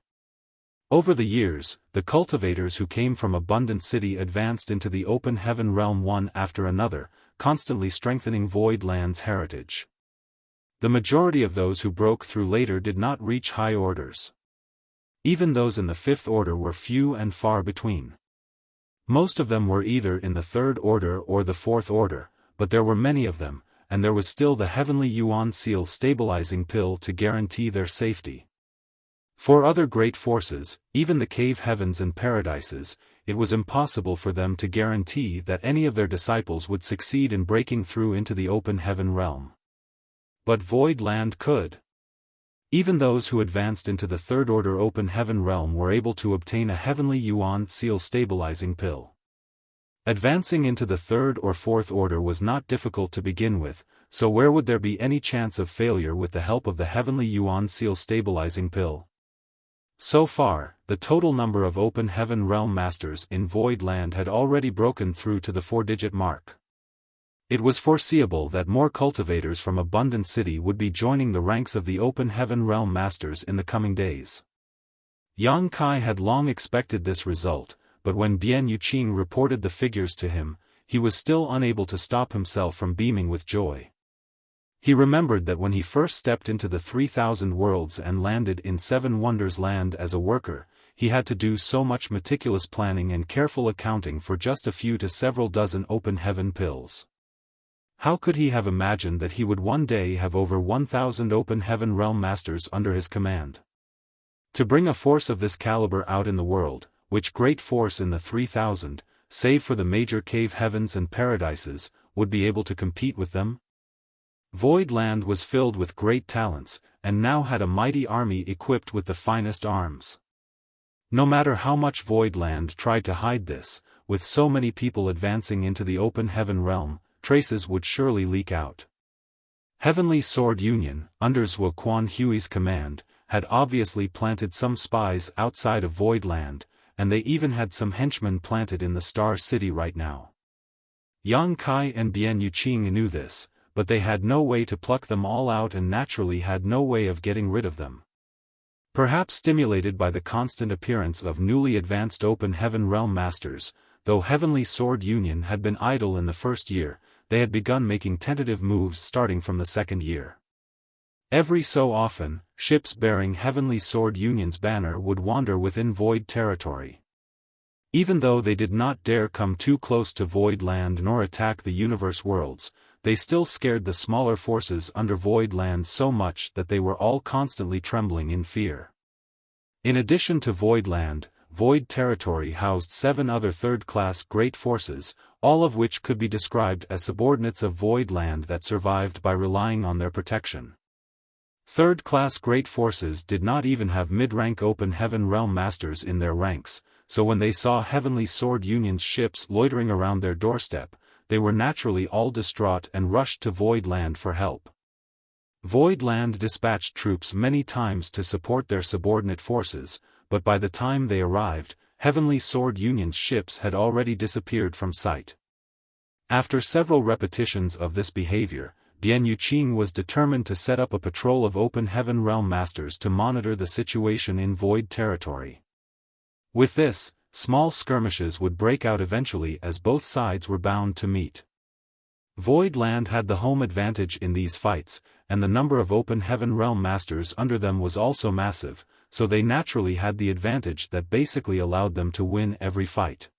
Over the years, the cultivators who came from Abundant City advanced into the open heaven realm one after another, constantly strengthening Void Land's heritage. The majority of those who broke through later did not reach high orders. Even those in the fifth order were few and far between. Most of them were either in the third order or the fourth order, but there were many of them, and there was still the Heavenly Yuan Seal stabilizing pill to guarantee their safety. For other great forces, even the cave heavens and paradises, it was impossible for them to guarantee that any of their disciples would succeed in breaking through into the open heaven realm. But Void Land could. Even those who advanced into the third order open heaven realm were able to obtain a Heavenly Yuan Seal stabilizing pill. Advancing into the third or fourth order was not difficult to begin with, so where would there be any chance of failure with the help of the Heavenly Yuan Seal stabilizing pill? So far, the total number of open heaven realm masters in Void Land had already broken through to the 4-digit mark. It was foreseeable that more cultivators from Abundant City would be joining the ranks of the open heaven realm masters in the coming days. Yang Kai had long expected this result, but when Bian Yuqing reported the figures to him, he was still unable to stop himself from beaming with joy. He remembered that when he first stepped into the 3,000 worlds and landed in Seven Wonders Land as a worker, he had to do so much meticulous planning and careful accounting for just a few to several dozen open heaven pills. How could he have imagined that he would one day have over 1,000 open heaven realm masters under his command? To bring a force of this caliber out in the world, which great force in the 3,000, save for the major cave heavens and paradises, would be able to compete with them? Void Land was filled with great talents, and now had a mighty army equipped with the finest arms. No matter how much Void Land tried to hide this, with so many people advancing into the open heaven realm, traces would surely leak out. Heavenly Sword Union, under Zhuo Quan Hui's command, had obviously planted some spies outside of Void Land, and they even had some henchmen planted in the Star City right now. Yang Kai and Bian Yuqing knew this, but they had no way to pluck them all out and naturally had no way of getting rid of them. Perhaps stimulated by the constant appearance of newly advanced open heaven realm masters, though Heavenly Sword Union had been idle in the first year, they had begun making tentative moves starting from the second year. Every so often, ships bearing Heavenly Sword Union's banner would wander within Void territory. Even though they did not dare come too close to Void Land nor attack the universe worlds, they still scared the smaller forces under Void Land so much that they were all constantly trembling in fear. In addition to Void Land, Void territory housed 7 other third-class great forces, all of which could be described as subordinates of Void Land that survived by relying on their protection. Third-class great forces did not even have mid-rank open heaven realm masters in their ranks, so when they saw Heavenly Sword Union's ships loitering around their doorstep, they were naturally all distraught and rushed to Void Land for help. Void Land dispatched troops many times to support their subordinate forces, but by the time they arrived, Heavenly Sword Union's ships had already disappeared from sight. After several repetitions of this behavior, Bian Yuqing was determined to set up a patrol of Open Heaven Realm Masters to monitor the situation in Void Territory. With this, small skirmishes would break out eventually as both sides were bound to meet. Void Land had the home advantage in these fights, and the number of Open Heaven Realm Masters under them was also massive, so they naturally had the advantage that basically allowed them to win every fight.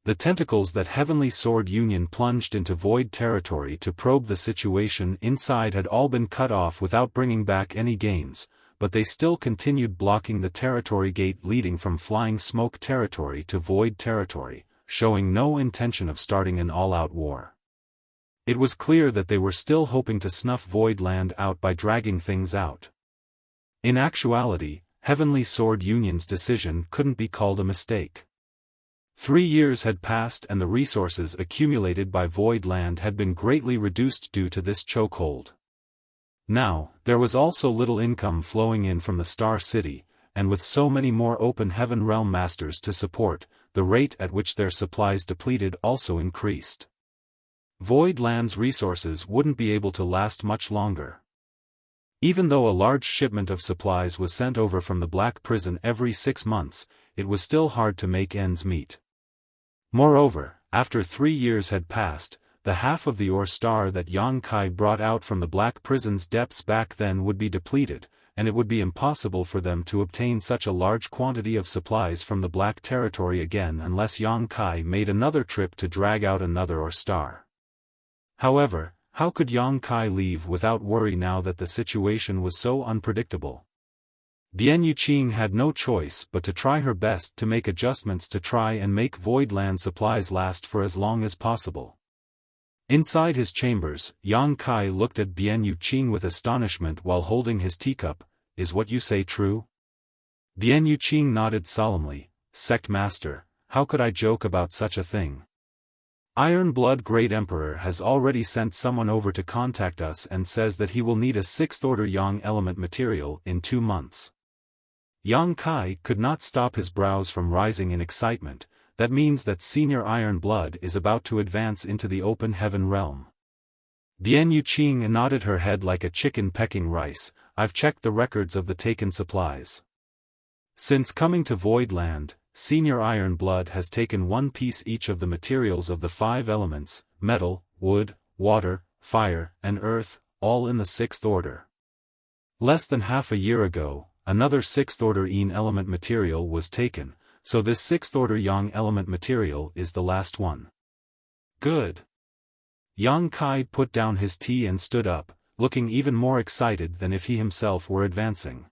The tentacles that Heavenly Sword Union plunged into Void Territory to probe the situation inside had all been cut off without bringing back any gains, but they still continued blocking the territory gate leading from Flying Smoke Territory to Void Territory, showing no intention of starting an all-out war. It was clear that they were still hoping to snuff Void Land out by dragging things out. In actuality, Heavenly Sword Union's decision couldn't be called a mistake. 3 years had passed and the resources accumulated by Void Land had been greatly reduced due to this chokehold. Now, there was also little income flowing in from the Star City, and with so many more Open Heaven Realm Masters to support, the rate at which their supplies depleted also increased. Void Land's resources wouldn't be able to last much longer. Even though a large shipment of supplies was sent over from the Black Prison every 6 months, it was still hard to make ends meet. Moreover, after 3 years had passed, the half of the ore star that Yang Kai brought out from the Black Prison's depths back then would be depleted, and it would be impossible for them to obtain such a large quantity of supplies from the Black Territory again unless Yang Kai made another trip to drag out another ore star. However, how could Yang Kai leave without worry now that the situation was so unpredictable? Bian Yuqing had no choice but to try her best to make adjustments to try and make Void Land supplies last for as long as possible. Inside his chambers, Yang Kai looked at Bian Yuqing with astonishment while holding his teacup. "Is what you say true?" Bian Yuqing nodded solemnly. "Sect Master, how could I joke about such a thing? Iron Blood Great Emperor has already sent someone over to contact us and says that he will need a 6th order Yang element material in 2 months. Yang Kai could not stop his brows from rising in excitement. That means that Senior Iron Blood is about to advance into the Open Heaven Realm. Bian Yuqing nodded her head like a chicken pecking rice. "I've checked the records of the taken supplies. Since coming to Void Land, Senior Iron Blood has taken 1 piece each of the materials of the 5 elements, metal, wood, water, fire, and earth, all in the 6th order. Less than half a year ago, another 6th order Yin element material was taken, so this 6th order Yang element material is the last one." "Good." Yang Kai put down his tea and stood up, looking even more excited than if he himself were advancing.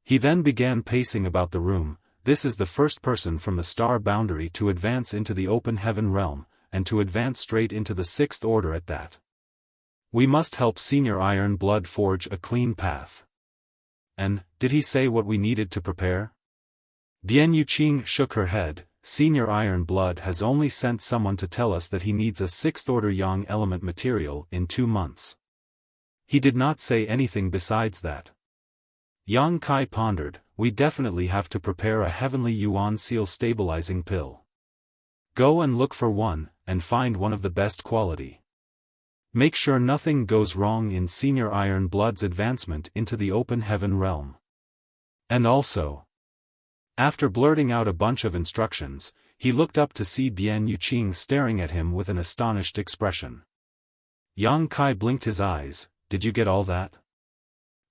He then began pacing about the room. "This is the first person from the star boundary to advance into the Open Heaven Realm, and to advance straight into the 6th order at that. We must help Senior Iron Blood forge a clean path." "And, did he say what we needed to prepare?" Bian Yuqing shook her head. "Senior Iron Blood has only sent someone to tell us that he needs a 6th order Yang element material in 2 months. He did not say anything besides that." Yang Kai pondered. "We definitely have to prepare a Heavenly Yuan Seal stabilizing pill. Go and look for one, and find one of the best quality. Make sure nothing goes wrong in Senior Iron Blood's advancement into the Open Heaven Realm. And also..." After blurting out a bunch of instructions, he looked up to see Bian Yuqing staring at him with an astonished expression. Yang Kai blinked his eyes. "Did you get all that?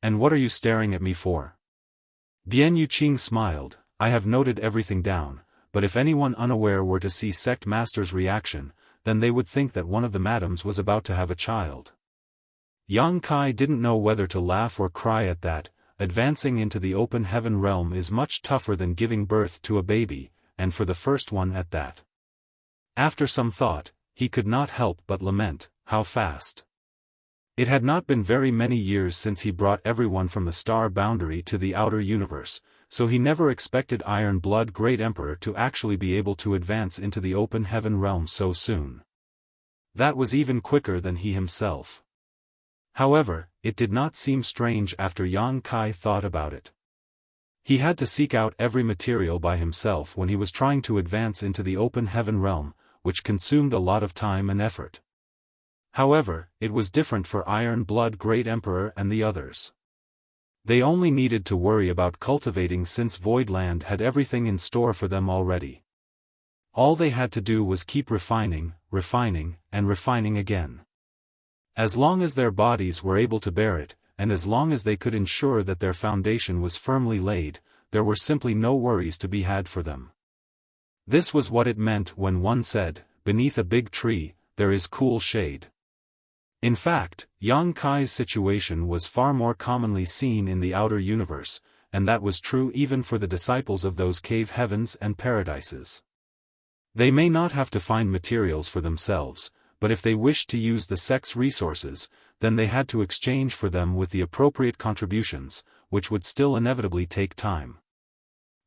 And what are you staring at me for?" Bian Yuqing smiled. "I have noted everything down, but if anyone unaware were to see Sect Master's reaction, then they would think that one of the madams was about to have a child." Yang Kai didn't know whether to laugh or cry at that. Advancing into the Open Heaven Realm is much tougher than giving birth to a baby, and for the first one at that. After some thought, he could not help but lament, how fast. It had not been very many years since he brought everyone from the star boundary to the outer universe, so he never expected Iron Blood Great Emperor to actually be able to advance into the Open Heaven Realm so soon. That was even quicker than he himself. However, it did not seem strange after Yang Kai thought about it. He had to seek out every material by himself when he was trying to advance into the Open Heaven Realm, which consumed a lot of time and effort. However, it was different for Iron Blood Great Emperor and the others. They only needed to worry about cultivating since Voidland had everything in store for them already. All they had to do was keep refining, and refining again. As long as their bodies were able to bear it, and as long as they could ensure that their foundation was firmly laid, there were simply no worries to be had for them. This was what it meant when one said, "Beneath a big tree, there is cool shade." In fact, Yang Kai's situation was far more commonly seen in the outer universe, and that was true even for the disciples of those cave heavens and paradises. They may not have to find materials for themselves, but if they wished to use the sect's resources, then they had to exchange for them with the appropriate contributions, which would still inevitably take time.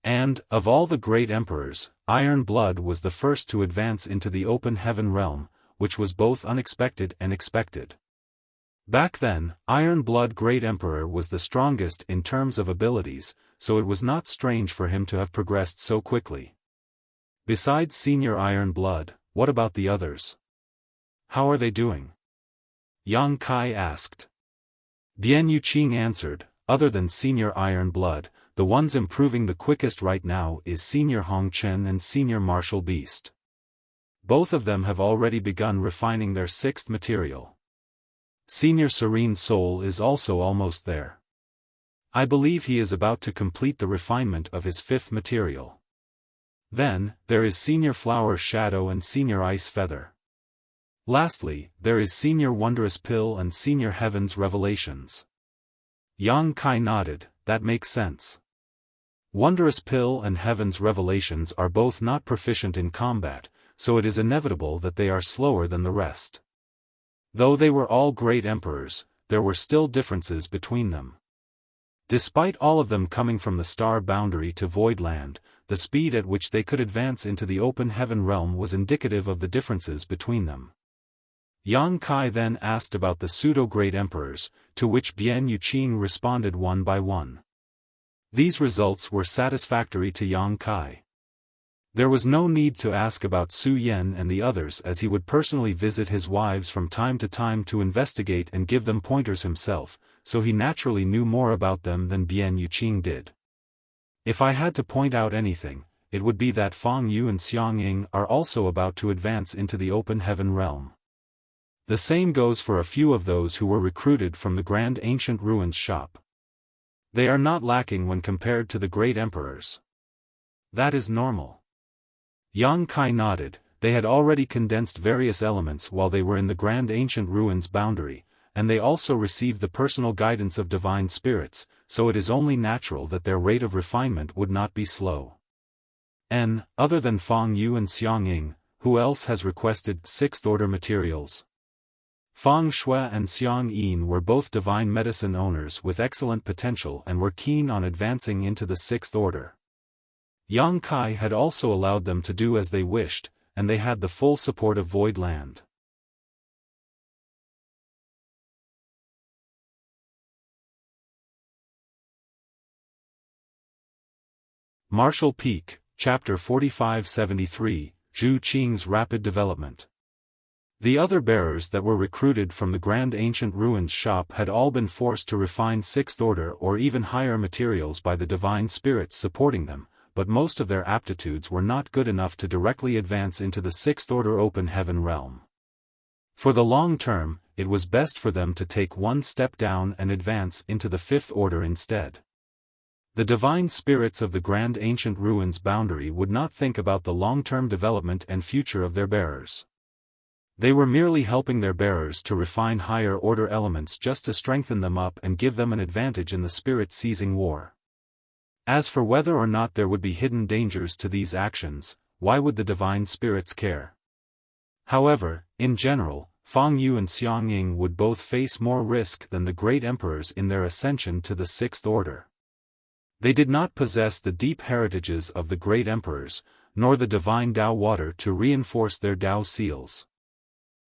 And, of all the great emperors, Iron Blood was the first to advance into the open heaven realm, which was both unexpected and expected. Back then, Iron Blood Great Emperor was the strongest in terms of abilities, so it was not strange for him to have progressed so quickly. Besides Senior Iron Blood, what about the others? How are they doing? Yang Kai asked. Bian Yuqing answered, other than Senior Iron Blood, the ones improving the quickest right now is Senior Hong Chen and Senior Martial Beast. Both of them have already begun refining their sixth material. Senior Serene Soul is also almost there. I believe he is about to complete the refinement of his fifth material. Then, there is Senior Flower Shadow and Senior Ice Feather. Lastly, there is Senior Wondrous Pill and Senior Heaven's Revelations. Yang Kai nodded, that makes sense. Wondrous Pill and Heaven's Revelations are both not proficient in combat, so it is inevitable that they are slower than the rest. Though they were all great emperors, there were still differences between them. Despite all of them coming from the star boundary to Voidland, the speed at which they could advance into the open heaven realm was indicative of the differences between them. Yang Kai then asked about the pseudo-great emperors, to which Bian Yuqing responded one by one. These results were satisfactory to Yang Kai. There was no need to ask about Su Yan and the others, as he would personally visit his wives from time to investigate and give them pointers himself, so he naturally knew more about them than Bian Yuqing did. If I had to point out anything, it would be that Fang Yu and Xiang Ying are also about to advance into the open heaven realm. The same goes for a few of those who were recruited from the Grand Ancient Ruins shop. They are not lacking when compared to the great emperors. That is normal. Yang Kai nodded. They had already condensed various elements while they were in the Grand Ancient Ruins boundary, and they also received the personal guidance of divine spirits, so it is only natural that their rate of refinement would not be slow. Other than Fang Yu and Xiang Ying, who else has requested sixth-order materials? Fang Shui and Xiang Yin were both divine medicine owners with excellent potential and were keen on advancing into the sixth order. Yang Kai had also allowed them to do as they wished, and they had the full support of Voidland. Martial Peak, Chapter 4573, Zhu Qing's Rapid Development. The other bearers that were recruited from the Grand Ancient Ruins shop had all been forced to refine sixth order or even higher materials by the divine spirits supporting them, but most of their aptitudes were not good enough to directly advance into the sixth order open heaven realm. For the long term, it was best for them to take one step down and advance into the fifth order instead. The divine spirits of the Grand Ancient Ruins boundary would not think about the long-term development and future of their bearers. They were merely helping their bearers to refine higher order elements just to strengthen them up and give them an advantage in the spirit-seizing war. As for whether or not there would be hidden dangers to these actions, why would the divine spirits care? However, in general, Fang Yu and Xiang Ying would both face more risk than the great emperors in their ascension to the sixth order. They did not possess the deep heritages of the great emperors, nor the divine Tao water to reinforce their Tao seals.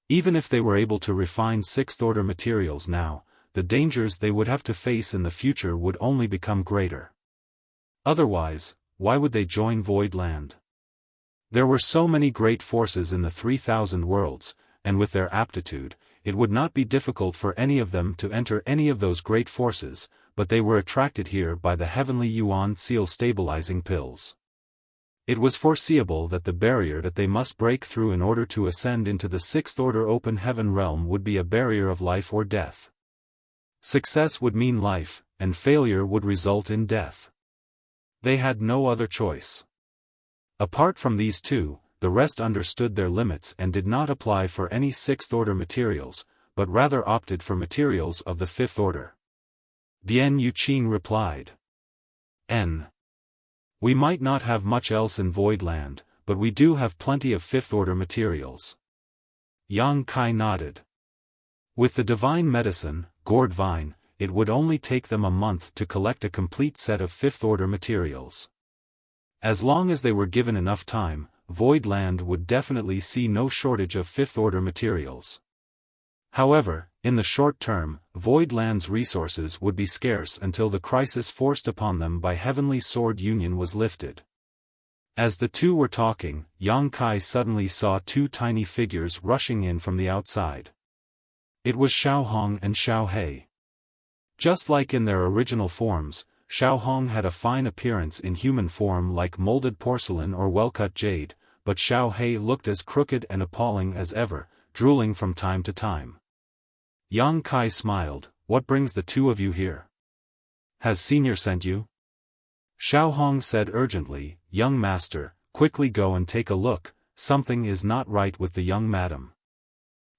Even if they were able to refine sixth-order materials now, the dangers they would have to face in the future would only become greater. Otherwise, why would they join Voidland? There were so many great forces in the 3,000 worlds, and with their aptitude, it would not be difficult for any of them to enter any of those great forces, but they were attracted here by the heavenly yuan seal stabilizing pills. It was foreseeable that the barrier that they must break through in order to ascend into the sixth order open heaven realm would be a barrier of life or death. Success would mean life, and failure would result in death. They had no other choice. Apart from these two, the rest understood their limits and did not apply for any sixth-order materials, but rather opted for materials of the fifth order. Bian Yuqing replied. We might not have much else in Void Land, but we do have plenty of fifth-order materials. Yang Kai nodded. With the divine medicine, gourd vine, it would only take them a month to collect a complete set of fifth-order materials. As long as they were given enough time, Void Land would definitely see no shortage of fifth-order materials. However, in the short term, Void Land's resources would be scarce until the crisis forced upon them by Heavenly Sword Union was lifted. As the two were talking, Yang Kai suddenly saw two tiny figures rushing in from the outside. It was Xiaohong and Xiaohe. Just like in their original forms, Xiaohong had a fine appearance in human form like molded porcelain or well-cut jade, but Xiaohe looked as crooked and appalling as ever, drooling from time to time. Yang Kai smiled. What brings the two of you here? Has Senior sent you? Xiaohong said urgently, Young master, quickly go and take a look, something is not right with the young madam.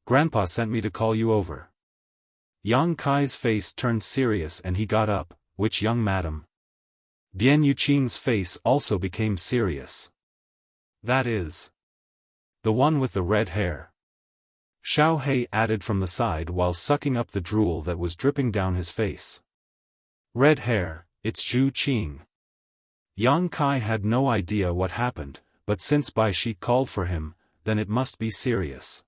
Grandpa sent me to call you over. Yang Kai's face turned serious and he got up. Which young madam? Bian Yuqing's face also became serious. That is. The one with the red hair. Xiaohe added from the side while sucking up the drool that was dripping down his face. Red hair, it's Zhu Qing. Yang Kai had no idea what happened, but since Bai Shi called for him, then it must be serious.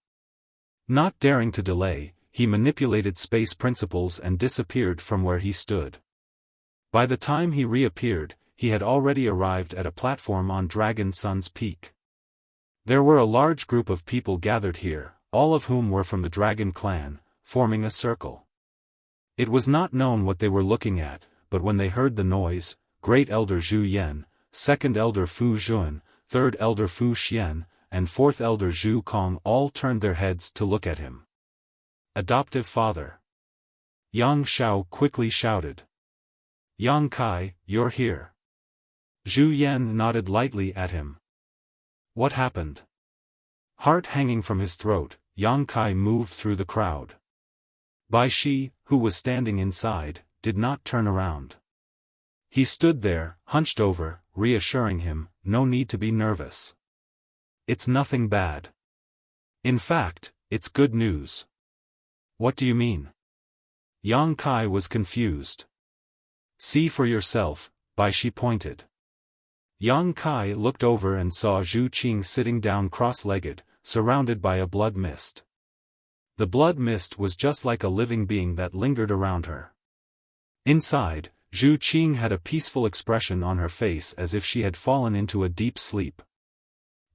Not daring to delay, he manipulated space principles and disappeared from where he stood. By the time he reappeared, he had already arrived at a platform on Dragon Sun's peak. There were a large group of people gathered here, all of whom were from the Dragon clan, forming a circle. It was not known what they were looking at, but when they heard the noise, Great Elder Zhu Yan, Second Elder Fu Zhuan, Third Elder Fu Xian, and Fourth Elder Zhu Kong all turned their heads to look at him. Adoptive father. Yang Xiao quickly shouted. Yang Kai, you're here. Zhu Yan nodded lightly at him. What happened? Heart hanging from his throat, Yang Kai moved through the crowd. Bai Shi, who was standing inside, did not turn around. He stood there, hunched over, reassuring him, no need to be nervous. It's nothing bad. In fact, it's good news. What do you mean? Yang Kai was confused. See for yourself, Bai Shi pointed. Yang Kai looked over and saw Zhu Qing sitting down cross-legged, surrounded by a blood mist. The blood mist was just like a living being that lingered around her. Inside, Zhu Qing had a peaceful expression on her face as if she had fallen into a deep sleep.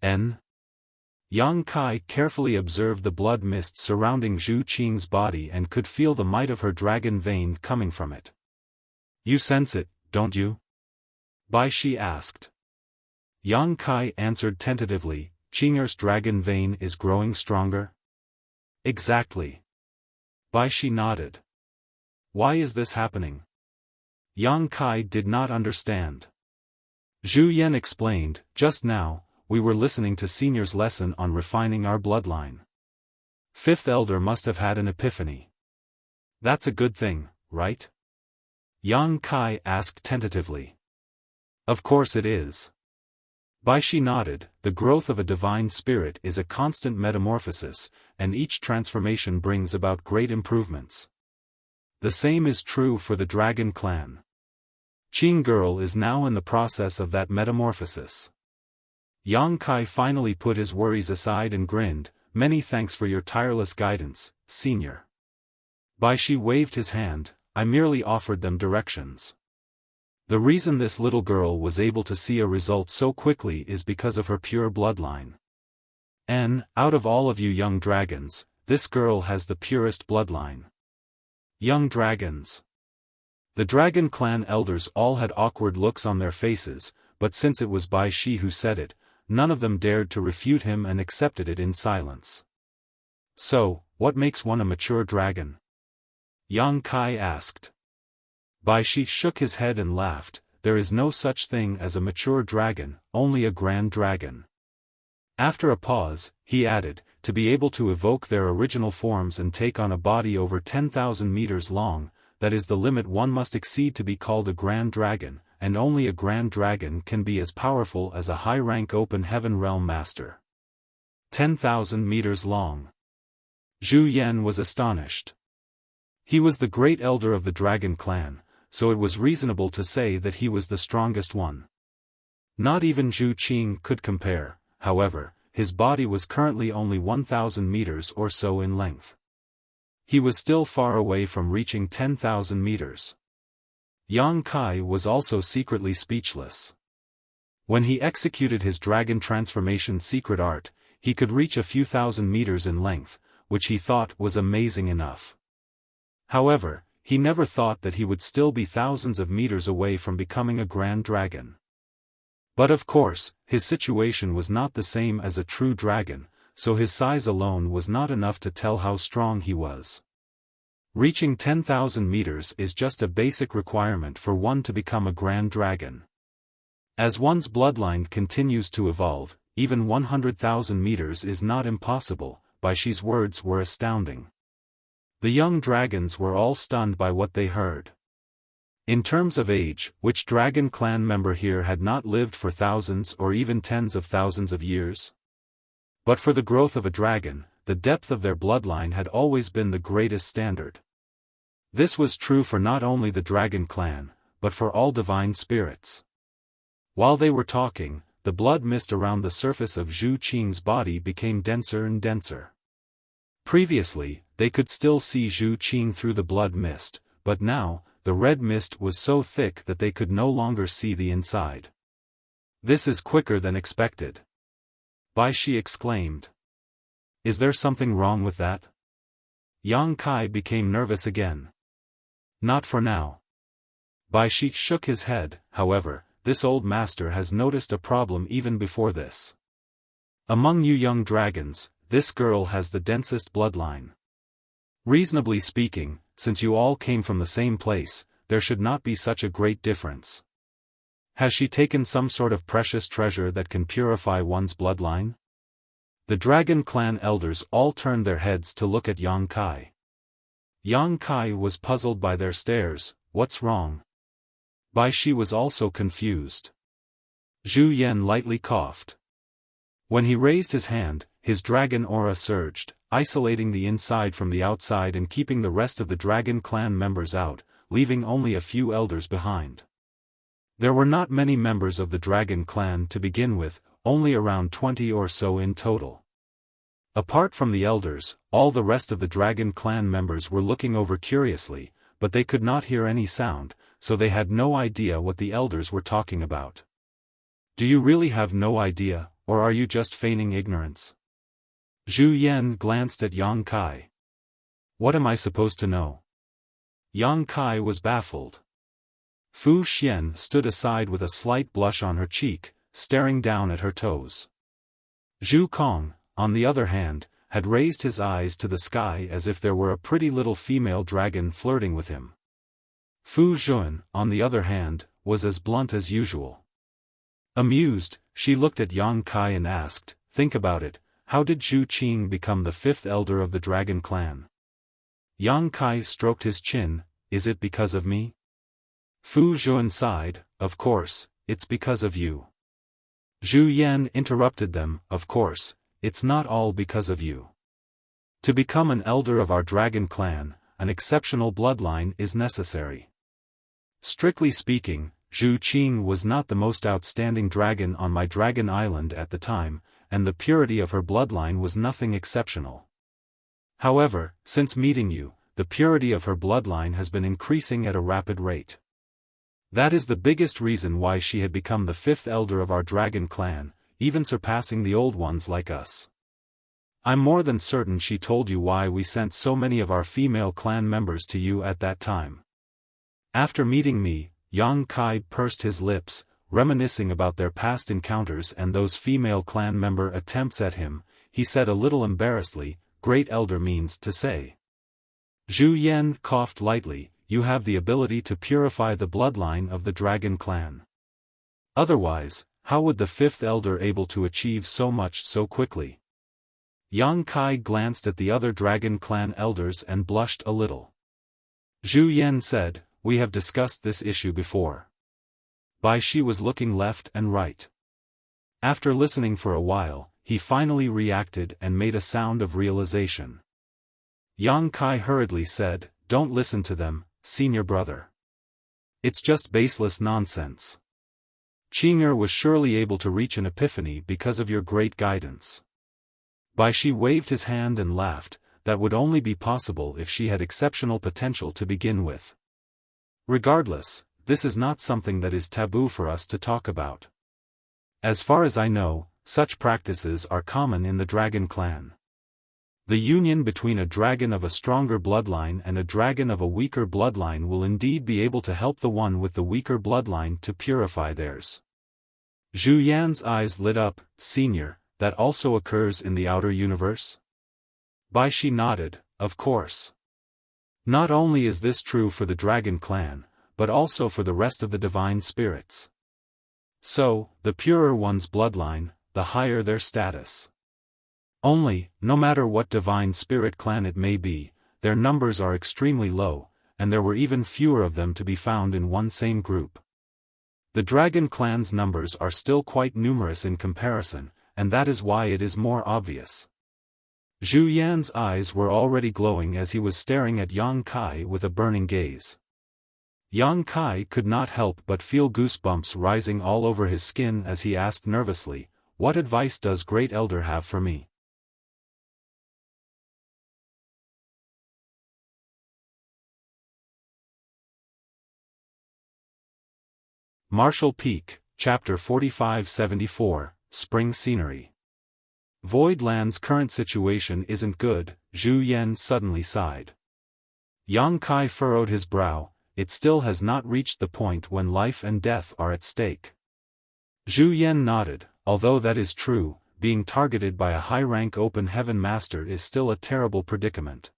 Yang Kai carefully observed the blood mist surrounding Zhu Qing's body and could feel the might of her dragon vein coming from it. You sense it, don't you? Bai Shi asked. Yang Kai answered tentatively, Qing'er's dragon vein is growing stronger? Exactly. Bai Shi nodded. Why is this happening? Yang Kai did not understand. Zhu Yan explained, just now, we were listening to Senior's lesson on refining our bloodline. Fifth Elder must have had an epiphany. That's a good thing, right? Yang Kai asked tentatively. Of course it is. Bai Shi nodded. The growth of a divine spirit is a constant metamorphosis, and each transformation brings about great improvements. The same is true for the Dragon clan. Qing Girl is now in the process of that metamorphosis. Yang Kai finally put his worries aside and grinned, many thanks for your tireless guidance, Senior. Bai Shi waved his hand, I merely offered them directions. The reason this little girl was able to see a result so quickly is because of her pure bloodline. Out of all of you young dragons, this girl has the purest bloodline. Young dragons. The dragon clan elders all had awkward looks on their faces, but since it was Bai Shi who said it, none of them dared to refute him and accepted it in silence. So, what makes one a mature dragon? Yang Kai asked. Bai Shi shook his head and laughed. There is no such thing as a mature dragon, only a grand dragon. After a pause, he added, to be able to evoke their original forms and take on a body over 10,000 meters long, that is the limit one must exceed to be called a grand dragon, and only a grand dragon can be as powerful as a high-rank open heaven realm master. 10,000 meters long. Zhu Yan was astonished. He was the great elder of the dragon clan, so it was reasonable to say that he was the strongest one. Not even Zhu Qing could compare, however. His body was currently only 1,000 meters or so in length. He was still far away from reaching 10,000 meters. Yang Kai was also secretly speechless. When he executed his dragon transformation secret art, he could reach a few thousand meters in length, which he thought was amazing enough. However, he never thought that he would still be thousands of meters away from becoming a grand dragon. But of course, his situation was not the same as a true dragon, so his size alone was not enough to tell how strong he was. Reaching 10,000 meters is just a basic requirement for one to become a grand dragon. As one's bloodline continues to evolve, even 100,000 meters is not impossible. Bai Shi's words were astounding. The young dragons were all stunned by what they heard. In terms of age, which dragon clan member here had not lived for thousands or even tens of thousands of years? But for the growth of a dragon, the depth of their bloodline had always been the greatest standard. This was true for not only the dragon clan, but for all divine spirits. While they were talking, the blood mist around the surface of Zhu Qing's body became denser and denser. Previously, they could still see Zhu Qing through the blood mist, but now, the red mist was so thick that they could no longer see the inside. This is quicker than expected. Bai Shi exclaimed. Is there something wrong with that? Yang Kai became nervous again. Not for now. Bai Shi shook his head. However, this old master has noticed a problem even before this. Among you young dragons, this girl has the densest bloodline. Reasonably speaking, since you all came from the same place, there should not be such a great difference. Has she taken some sort of precious treasure that can purify one's bloodline? The dragon clan elders all turned their heads to look at Yang Kai. Yang Kai was puzzled by their stares. What's wrong? Bai Shi was also confused. Zhu Yan lightly coughed. When he raised his hand, his dragon aura surged, isolating the inside from the outside and keeping the rest of the dragon clan members out, leaving only a few elders behind. There were not many members of the dragon clan to begin with, only around 20 or so in total. Apart from the elders, all the rest of the dragon clan members were looking over curiously, but they could not hear any sound, so they had no idea what the elders were talking about. Do you really have no idea, or are you just feigning ignorance? Zhu Yan glanced at Yang Kai. What am I supposed to know? Yang Kai was baffled. Fu Xian stood aside with a slight blush on her cheek, staring down at her toes. Zhu Kong, on the other hand, had raised his eyes to the sky as if there were a pretty little female dragon flirting with him. Fu Zhuan, on the other hand, was as blunt as usual. Amused, she looked at Yang Kai and asked, think about it, how did Zhu Qing become the fifth elder of the dragon clan? Yang Kai stroked his chin. Is it because of me? Fu Zhuan sighed. Of course, it's because of you. Zhu Yan interrupted them. Of course, it's not all because of you. To become an elder of our dragon clan, an exceptional bloodline is necessary. Strictly speaking, Zhu Qing was not the most outstanding dragon on my dragon island at the time, and the purity of her bloodline was nothing exceptional. However, since meeting you, the purity of her bloodline has been increasing at a rapid rate. That is the biggest reason why she had become the fifth elder of our dragon clan, even surpassing the old ones like us. I'm more than certain she told you why we sent so many of our female clan members to you at that time. After meeting me, Yang Kai pursed his lips, reminiscing about their past encounters and those female clan member attempts at him. He said a little embarrassedly, Great Elder means to say. Zhu Yan coughed lightly, you have the ability to purify the bloodline of the dragon clan. Otherwise, how would the fifth elder able to achieve so much so quickly? Yang Kai glanced at the other dragon clan elders and blushed a little. Zhu Yan said, we have discussed this issue before. Bai Shi was looking left and right. After listening for a while, he finally reacted and made a sound of realization. Yang Kai hurriedly said, don't listen to them, senior brother. It's just baseless nonsense. Qing'er was surely able to reach an epiphany because of your great guidance. Bai Shi waved his hand and laughed, that would only be possible if she had exceptional potential to begin with. Regardless, this is not something that is taboo for us to talk about. As far as I know, such practices are common in the dragon clan. The union between a dragon of a stronger bloodline and a dragon of a weaker bloodline will indeed be able to help the one with the weaker bloodline to purify theirs. Zhu Yan's eyes lit up, senior, that also occurs in the outer universe? Bai Shi nodded, of course. Not only is this true for the dragon clan, but also for the rest of the divine spirits. So, the purer one's bloodline, the higher their status. Only, no matter what divine spirit clan it may be, their numbers are extremely low, and there were even fewer of them to be found in one same group. The dragon clan's numbers are still quite numerous in comparison, and that is why it is more obvious. Zhu Yan's eyes were already glowing as he was staring at Yang Kai with a burning gaze. Yang Kai could not help but feel goosebumps rising all over his skin as he asked nervously, what advice does Great Elder have for me? Martial Peak, Chapter 4574, Spring Scenery. Voidland's current situation isn't good, Zhu Yan suddenly sighed. Yang Kai furrowed his brow, it still has not reached the point when life and death are at stake. Zhu Yan nodded, although that is true, being targeted by a high-rank open heaven master is still a terrible predicament.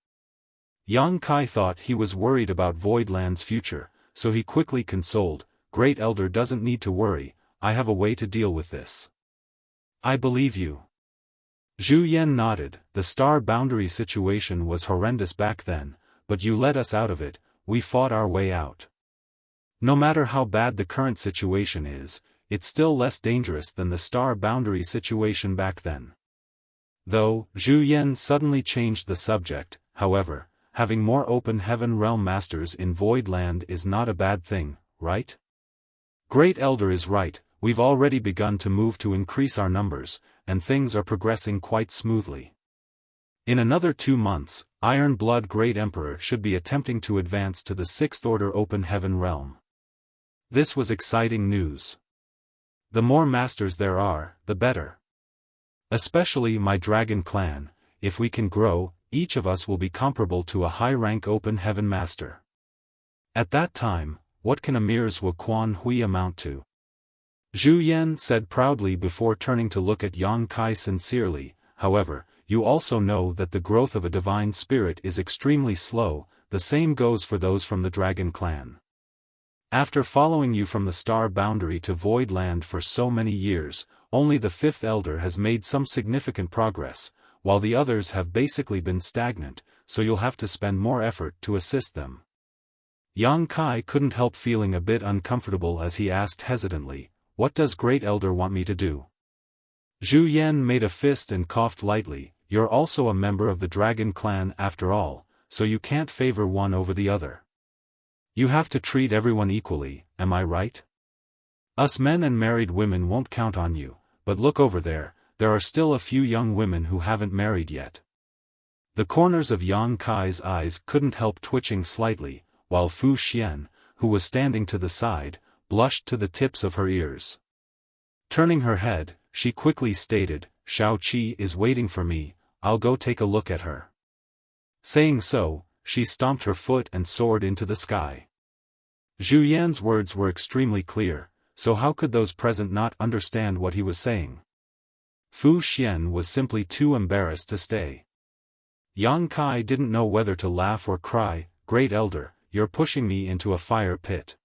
Yang Kai thought he was worried about Voidland's future, so he quickly consoled, Great Elder doesn't need to worry, I have a way to deal with this. I believe you. Zhu Yan nodded, the star boundary situation was horrendous back then, but you led us out of it, we fought our way out. No matter how bad the current situation is, it's still less dangerous than the star boundary situation back then. Though, Zhu Yan suddenly changed the subject, however, having more open heaven realm masters in Voidland is not a bad thing, right? Great Elder is right, we've already begun to move to increase our numbers, and things are progressing quite smoothly. In another 2 months, Iron Blood Great Emperor should be attempting to advance to the 6th Order Open Heaven realm. This was exciting news. The more masters there are, the better. Especially my dragon clan, if we can grow, each of us will be comparable to a high-rank Open Heaven master. At that time, what can Amir's Wuquan Hui amount to? Zhu Yan said proudly before turning to look at Yang Kai sincerely, however, you also know that the growth of a divine spirit is extremely slow, the same goes for those from the dragon clan. After following you from the star boundary to Voidland for so many years, only the 5th Elder has made some significant progress, while the others have basically been stagnant, so you'll have to spend more effort to assist them. Yang Kai couldn't help feeling a bit uncomfortable as he asked hesitantly, what does Great Elder want me to do? Zhu Yan made a fist and coughed lightly, you're also a member of the dragon clan after all, so you can't favor one over the other. You have to treat everyone equally, am I right? Us men and married women won't count on you, but look over there, there are still a few young women who haven't married yet. The corners of Yang Kai's eyes couldn't help twitching slightly, while Fu Xian, who was standing to the side, blushed to the tips of her ears. Turning her head, she quickly stated, Shao Qi is waiting for me, I'll go take a look at her. Saying so, she stomped her foot and soared into the sky. Zhu Yan's words were extremely clear, so how could those present not understand what he was saying? Fu Xian was simply too embarrassed to stay. Yang Kai didn't know whether to laugh or cry. Great Elder, you're pushing me into a fire pit.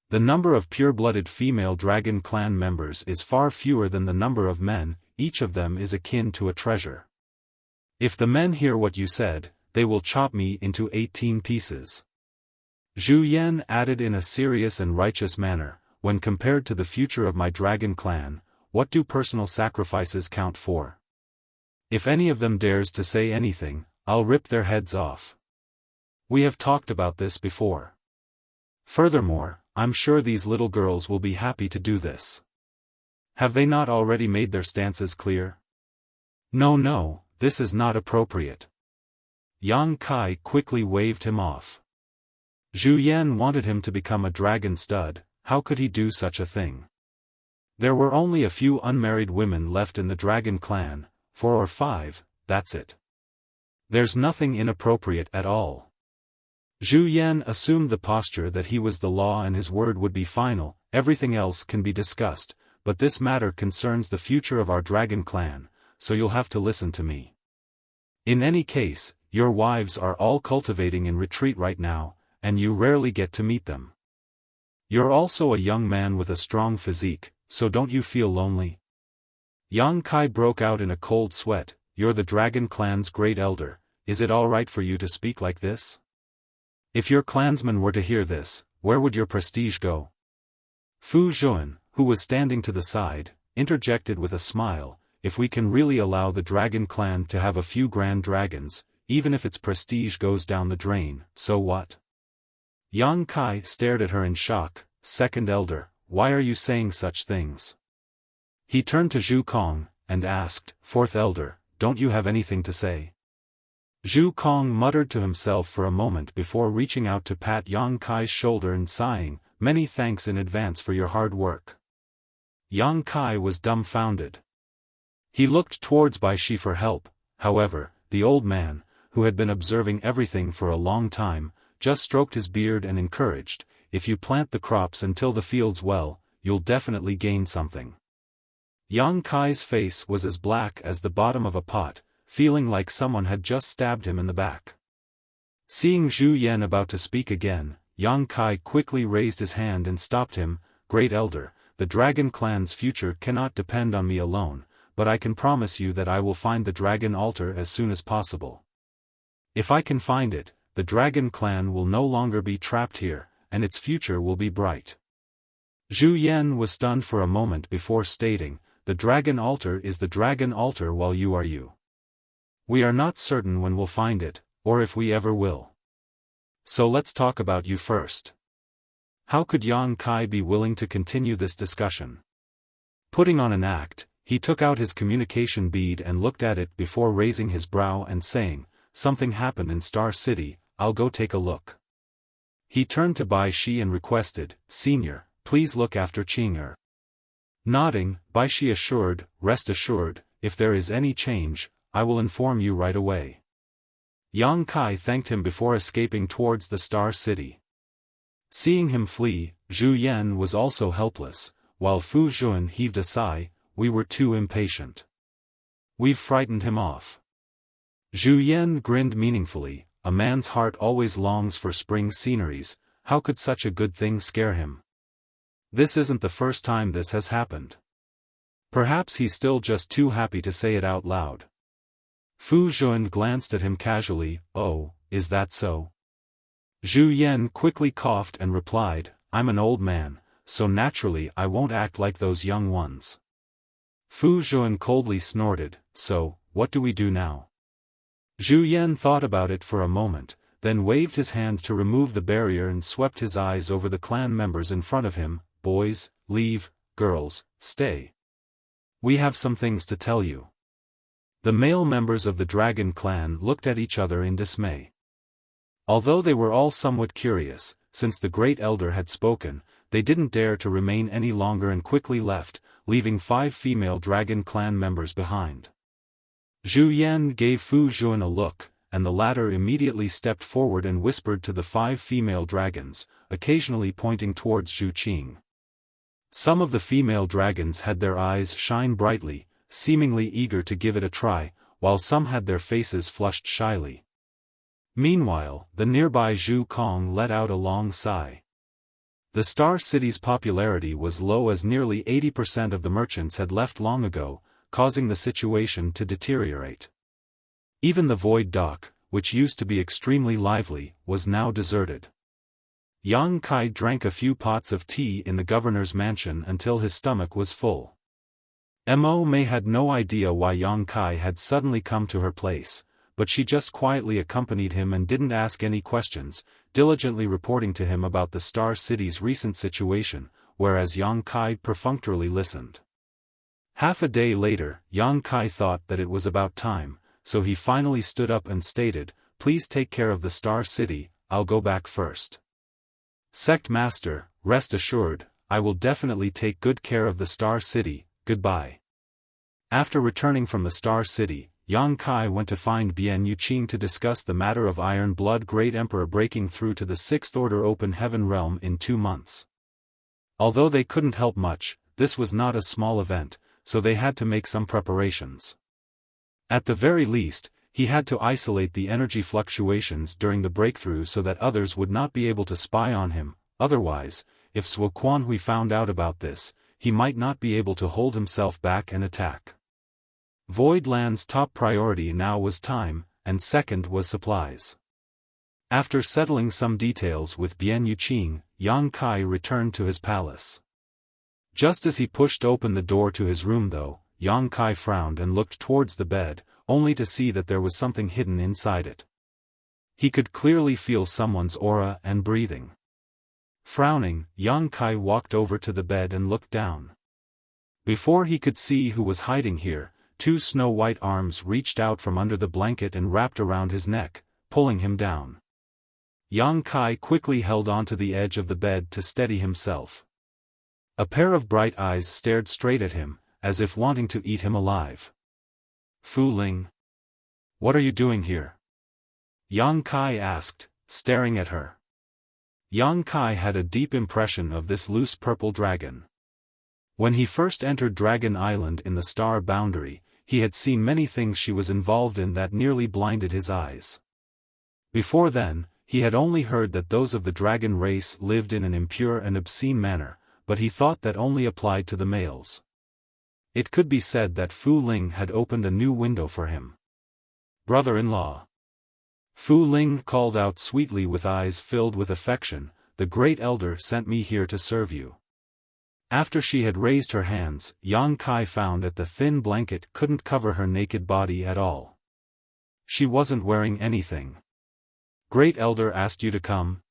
The number of pure-blooded female dragon clan members is far fewer than the number of men, each of them is akin to a treasure. If the men hear what you said, they will chop me into 18 pieces. Zhu Yan added in a serious and righteous manner, when compared to the future of my dragon clan, what do personal sacrifices count for? If any of them dares to say anything, I'll rip their heads off. We have talked about this before. Furthermore, I'm sure these little girls will be happy to do this. Have they not already made their stances clear? No, this is not appropriate. Yang Kai quickly waved him off. Zhu Yan wanted him to become a dragon stud. How could he do such a thing? There were only a few unmarried women left in the dragon clan, 4 or 5, that's it. There's nothing inappropriate at all. Zhu Yan assumed the posture that he was the law and his word would be final. Everything else can be discussed, but this matter concerns the future of our dragon clan, so you'll have to listen to me. In any case, your wives are all cultivating in retreat right now, and you rarely get to meet them. You're also a young man with a strong physique, so don't you feel lonely? Yang Kai broke out in a cold sweat. You're the dragon clan's great elder, is it all right for you to speak like this? If your clansmen were to hear this, where would your prestige go? Fu Zhuan, who was standing to the side, interjected with a smile, if we can really allow the dragon clan to have a few grand dragons, even if its prestige goes down the drain, so what? Yang Kai stared at her in shock. Second elder, why are you saying such things? He turned to Zhu Kong, and asked, Fourth elder, don't you have anything to say? Zhu Kong muttered to himself for a moment before reaching out to pat Yang Kai's shoulder and sighing, many thanks in advance for your hard work. Yang Kai was dumbfounded. He looked towards Bai Shi for help, however, the old man, who had been observing everything for a long time, just stroked his beard and encouraged, if you plant the crops and till the fields well, you'll definitely gain something. Yang Kai's face was as black as the bottom of a pot, feeling like someone had just stabbed him in the back. Seeing Zhu Yan about to speak again, Yang Kai quickly raised his hand and stopped him. Great elder, the dragon clan's future cannot depend on me alone, but I can promise you that I will find the dragon altar as soon as possible. If I can find it, the dragon clan will no longer be trapped here, and its future will be bright. Zhu Yan was stunned for a moment before stating, the dragon altar is the dragon altar while you are you. We are not certain when we'll find it, or if we ever will. So let's talk about you first. How could Yang Kai be willing to continue this discussion? Putting on an act, he took out his communication bead and looked at it before raising his brow and saying, something happened in Star City, I'll go take a look. He turned to Bai Shi and requested, Senior, please look after Qing'er. Nodding, Bai Shi assured, rest assured, if there is any change, I will inform you right away. Yang Kai thanked him before escaping towards the Star City. Seeing him flee, Zhu Yan was also helpless, while Fu Zhuan heaved a sigh, we were too impatient. We've frightened him off. Zhu Yan grinned meaningfully, a man's heart always longs for spring sceneries, how could such a good thing scare him? This isn't the first time this has happened. Perhaps he's still just too happy to say it out loud. Fu Zhuan glanced at him casually, oh, is that so? Zhu Yan quickly coughed and replied, I'm an old man, so naturally I won't act like those young ones. Fu Zhuan coldly snorted, so, what do we do now? Zhu Yan thought about it for a moment, then waved his hand to remove the barrier and swept his eyes over the clan members in front of him, boys, leave, girls, stay. We have some things to tell you. The male members of the dragon clan looked at each other in dismay. Although they were all somewhat curious, since the great elder had spoken, they didn't dare to remain any longer and quickly left, leaving 5 female dragon clan members behind. Zhu Yan gave Fu Zhuan a look, and the latter immediately stepped forward and whispered to the 5 female dragons, occasionally pointing towards Zhu Qing. Some of the female dragons had their eyes shine brightly, seemingly eager to give it a try, while some had their faces flushed shyly. Meanwhile, the nearby Zhu Kong let out a long sigh. The Star City's popularity was low as nearly 80% of the merchants had left long ago, causing the situation to deteriorate. Even the Void Dock, which used to be extremely lively, was now deserted. Yang Kai drank a few pots of tea in the governor's mansion until his stomach was full. Mo Mei had no idea why Yang Kai had suddenly come to her place, but she just quietly accompanied him and didn't ask any questions, diligently reporting to him about the Star City's recent situation, whereas Yang Kai perfunctorily listened. Half a day later, Yang Kai thought that it was about time, so he finally stood up and stated, "Please take care of the Star City, I'll go back first." "Sect Master, rest assured, I will definitely take good care of the Star City, goodbye." After returning from the Star City, Yang Kai went to find Bian Yuqing to discuss the matter of Iron Blood Great Emperor breaking through to the 6th Order Open Heaven realm in 2 months. Although they couldn't help much, this was not a small event, so they had to make some preparations. At the very least, he had to isolate the energy fluctuations during the breakthrough so that others would not be able to spy on him. Otherwise, if Suo Quanhui found out about this, he might not be able to hold himself back and attack. Void Land's top priority now was time, and second was supplies. After settling some details with Bian Yuqing, Yang Kai returned to his palace. Just as he pushed open the door to his room though, Yang Kai frowned and looked towards the bed, only to see that there was something hidden inside it. He could clearly feel someone's aura and breathing. Frowning, Yang Kai walked over to the bed and looked down. Before he could see who was hiding here, 2 snow-white arms reached out from under the blanket and wrapped around his neck, pulling him down. Yang Kai quickly held onto the edge of the bed to steady himself. A pair of bright eyes stared straight at him, as if wanting to eat him alive. "Fu Ling, what are you doing here?" Yang Kai asked, staring at her. Yang Kai had a deep impression of this loose purple dragon. When he first entered Dragon Island in the Star Boundary, he had seen many things she was involved in that nearly blinded his eyes. Before then, he had only heard that those of the dragon race lived in an impure and obscene manner, but he thought that only applied to the males. It could be said that Fu Ling had opened a new window for him. "Brother-in-law." Fu Ling called out sweetly with eyes filled with affection, "The great elder sent me here to serve you." After she had raised her hands, Yang Kai found that the thin blanket couldn't cover her naked body at all. She wasn't wearing anything. "Great elder asked you to come?"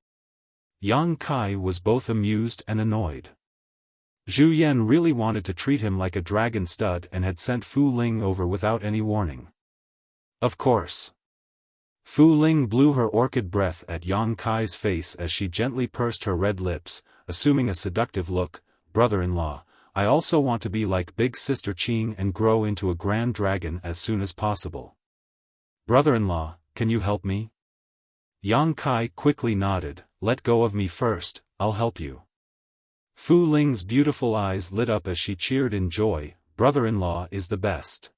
Yang Kai was both amused and annoyed. Zhu Yan really wanted to treat him like a dragon stud and had sent Fu Ling over without any warning. Of course. Fu Ling blew her orchid breath at Yang Kai's face as she gently pursed her red lips, assuming a seductive look. "Brother-in-law, I also want to be like big sister Qing and grow into a grand dragon as soon as possible. Brother-in-law, can you help me?" Yang Kai quickly nodded. "Let go of me first, I'll help you." Fu Ling's beautiful eyes lit up as she cheered in joy. "Brother-in-law is the best."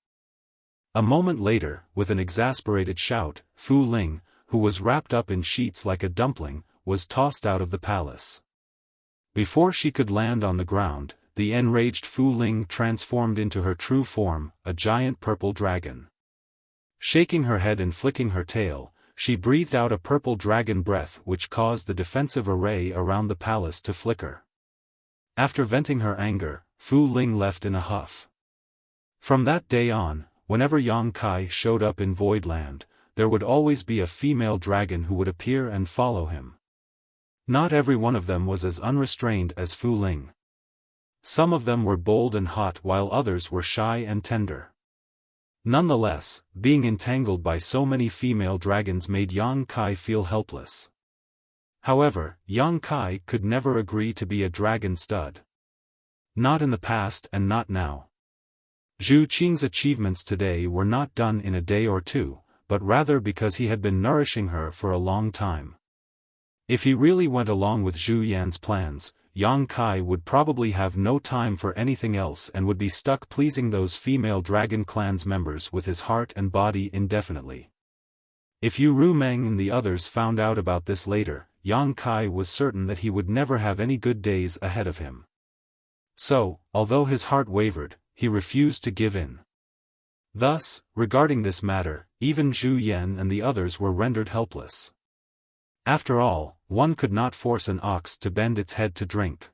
A moment later, with an exasperated shout, Fu Ling, who was wrapped up in sheets like a dumpling, was tossed out of the palace. Before she could land on the ground, the enraged Fu Ling transformed into her true form, a giant purple dragon. Shaking her head and flicking her tail, she breathed out a purple dragon breath which caused the defensive array around the palace to flicker. After venting her anger, Fu Ling left in a huff. From that day on, whenever Yang Kai showed up in Voidland, there would always be a female dragon who would appear and follow him. Not every one of them was as unrestrained as Fu Ling. Some of them were bold and hot while others were shy and tender. Nonetheless, being entangled by so many female dragons made Yang Kai feel helpless. However, Yang Kai could never agree to be a dragon stud. Not in the past and not now. Zhu Qing's achievements today were not done in a day or two, but rather because he had been nourishing her for a long time. If he really went along with Zhu Yan's plans, Yang Kai would probably have no time for anything else and would be stuck pleasing those female Dragon Clan's members with his heart and body indefinitely. If Yu Rumeng and the others found out about this later, Yang Kai was certain that he would never have any good days ahead of him. So, although his heart wavered, he refused to give in. Thus, regarding this matter, even Zhu Yan and the others were rendered helpless. After all, one could not force an ox to bend its head to drink.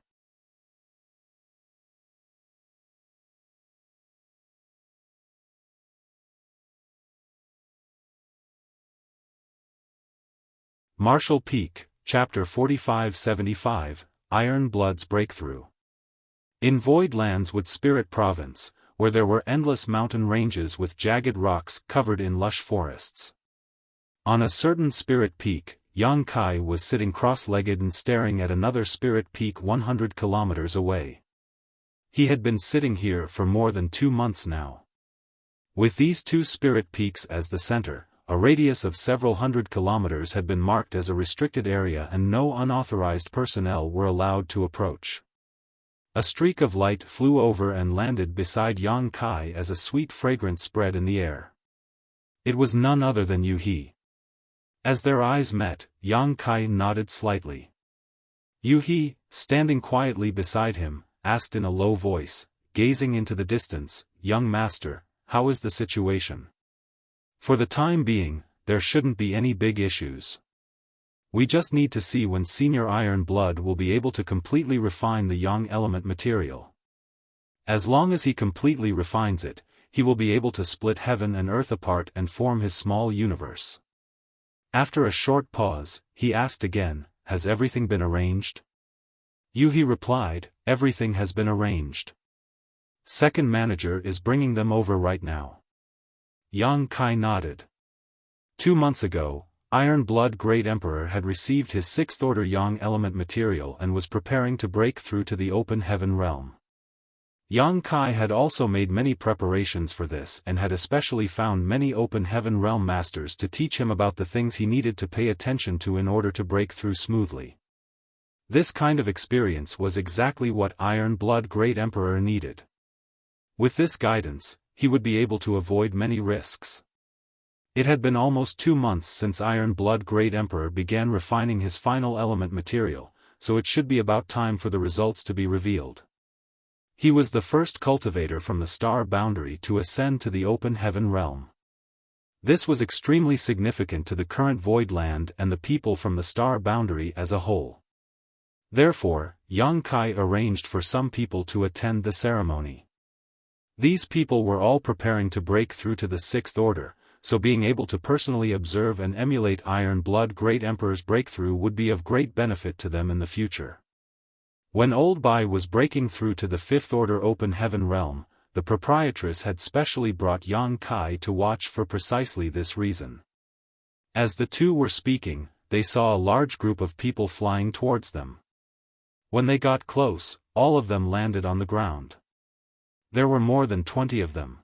Martial Peak, Chapter 4575, Iron Blood's Breakthrough. In void lands with Spirit Province, where there were endless mountain ranges with jagged rocks covered in lush forests. On a certain spirit peak, Yang Kai was sitting cross-legged and staring at another spirit peak 100 kilometers away. He had been sitting here for more than 2 months now. With these two spirit peaks as the center, a radius of several hundred kilometers had been marked as a restricted area and no unauthorized personnel were allowed to approach. A streak of light flew over and landed beside Yang Kai as a sweet fragrance spread in the air. It was none other than Yu He. As their eyes met, Yang Kai nodded slightly. Yu He, standing quietly beside him, asked in a low voice, gazing into the distance, "Young master, how is the situation?" "For the time being, there shouldn't be any big issues. We just need to see when Senior Iron Blood will be able to completely refine the Yang element material. As long as he completely refines it, he will be able to split heaven and earth apart and form his small universe." After a short pause, he asked again, "Has everything been arranged?" Yu He replied, "Everything has been arranged. Second manager is bringing them over right now." Yang Kai nodded. 2 months ago, Iron Blood Great Emperor had received his 6th order Yang element material and was preparing to break through to the open heaven realm. Yang Kai had also made many preparations for this and had especially found many open heaven realm masters to teach him about the things he needed to pay attention to in order to break through smoothly. This kind of experience was exactly what Iron Blood Great Emperor needed. With this guidance, he would be able to avoid many risks. It had been almost 2 months since Iron Blood Great Emperor began refining his final element material, so it should be about time for the results to be revealed. He was the first cultivator from the star boundary to ascend to the open heaven realm. This was extremely significant to the current void land and the people from the star boundary as a whole. Therefore, Yang Kai arranged for some people to attend the ceremony. These people were all preparing to break through to the 6th order, so being able to personally observe and emulate Iron Blood Great Emperor's breakthrough would be of great benefit to them in the future. When Old Bai was breaking through to the 5th order open heaven realm, the proprietress had specially brought Yang Kai to watch for precisely this reason. As the two were speaking, they saw a large group of people flying towards them. When they got close, all of them landed on the ground. There were more than 20 of them.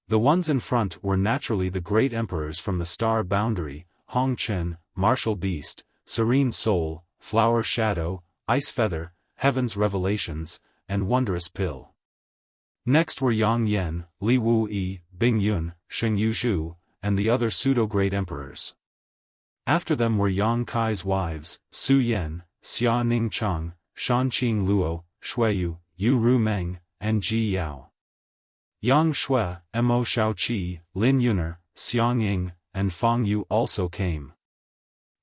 The ones in front were naturally the great emperors from the star boundary, Hong Chen, Martial Beast, Serene Soul, Flower Shadow, Ice Feather, Heaven's Revelations, and Wondrous Pill. Next were Yang Yen, Li Wu Yi, Bing Yun, Sheng Yu Zhu, and the other pseudo-great emperors. After them were Yang Kai's wives, Su Yan, Xia Ning Chang, Shanqing Luo, Shuiyu, Yu Ru Meng, and Ji Yao. Yang Shui, Mo Shaoqi, Lin Yuner, Xiang Ying, and Fang Yu also came.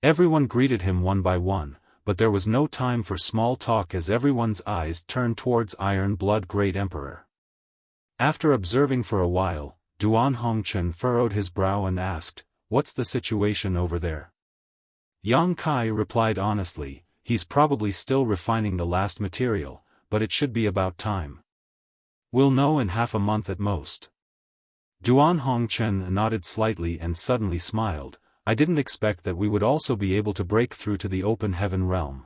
Everyone greeted him one by one, but there was no time for small talk as everyone's eyes turned towards Iron Blood Great Emperor. After observing for a while, Duan Hongchen furrowed his brow and asked, "What's the situation over there?" Yang Kai replied honestly, "He's probably still refining the last material, but it should be about time. We'll know in half a month at most." Duan Hongchen nodded slightly and suddenly smiled. "I didn't expect that we would also be able to break through to the open heaven realm."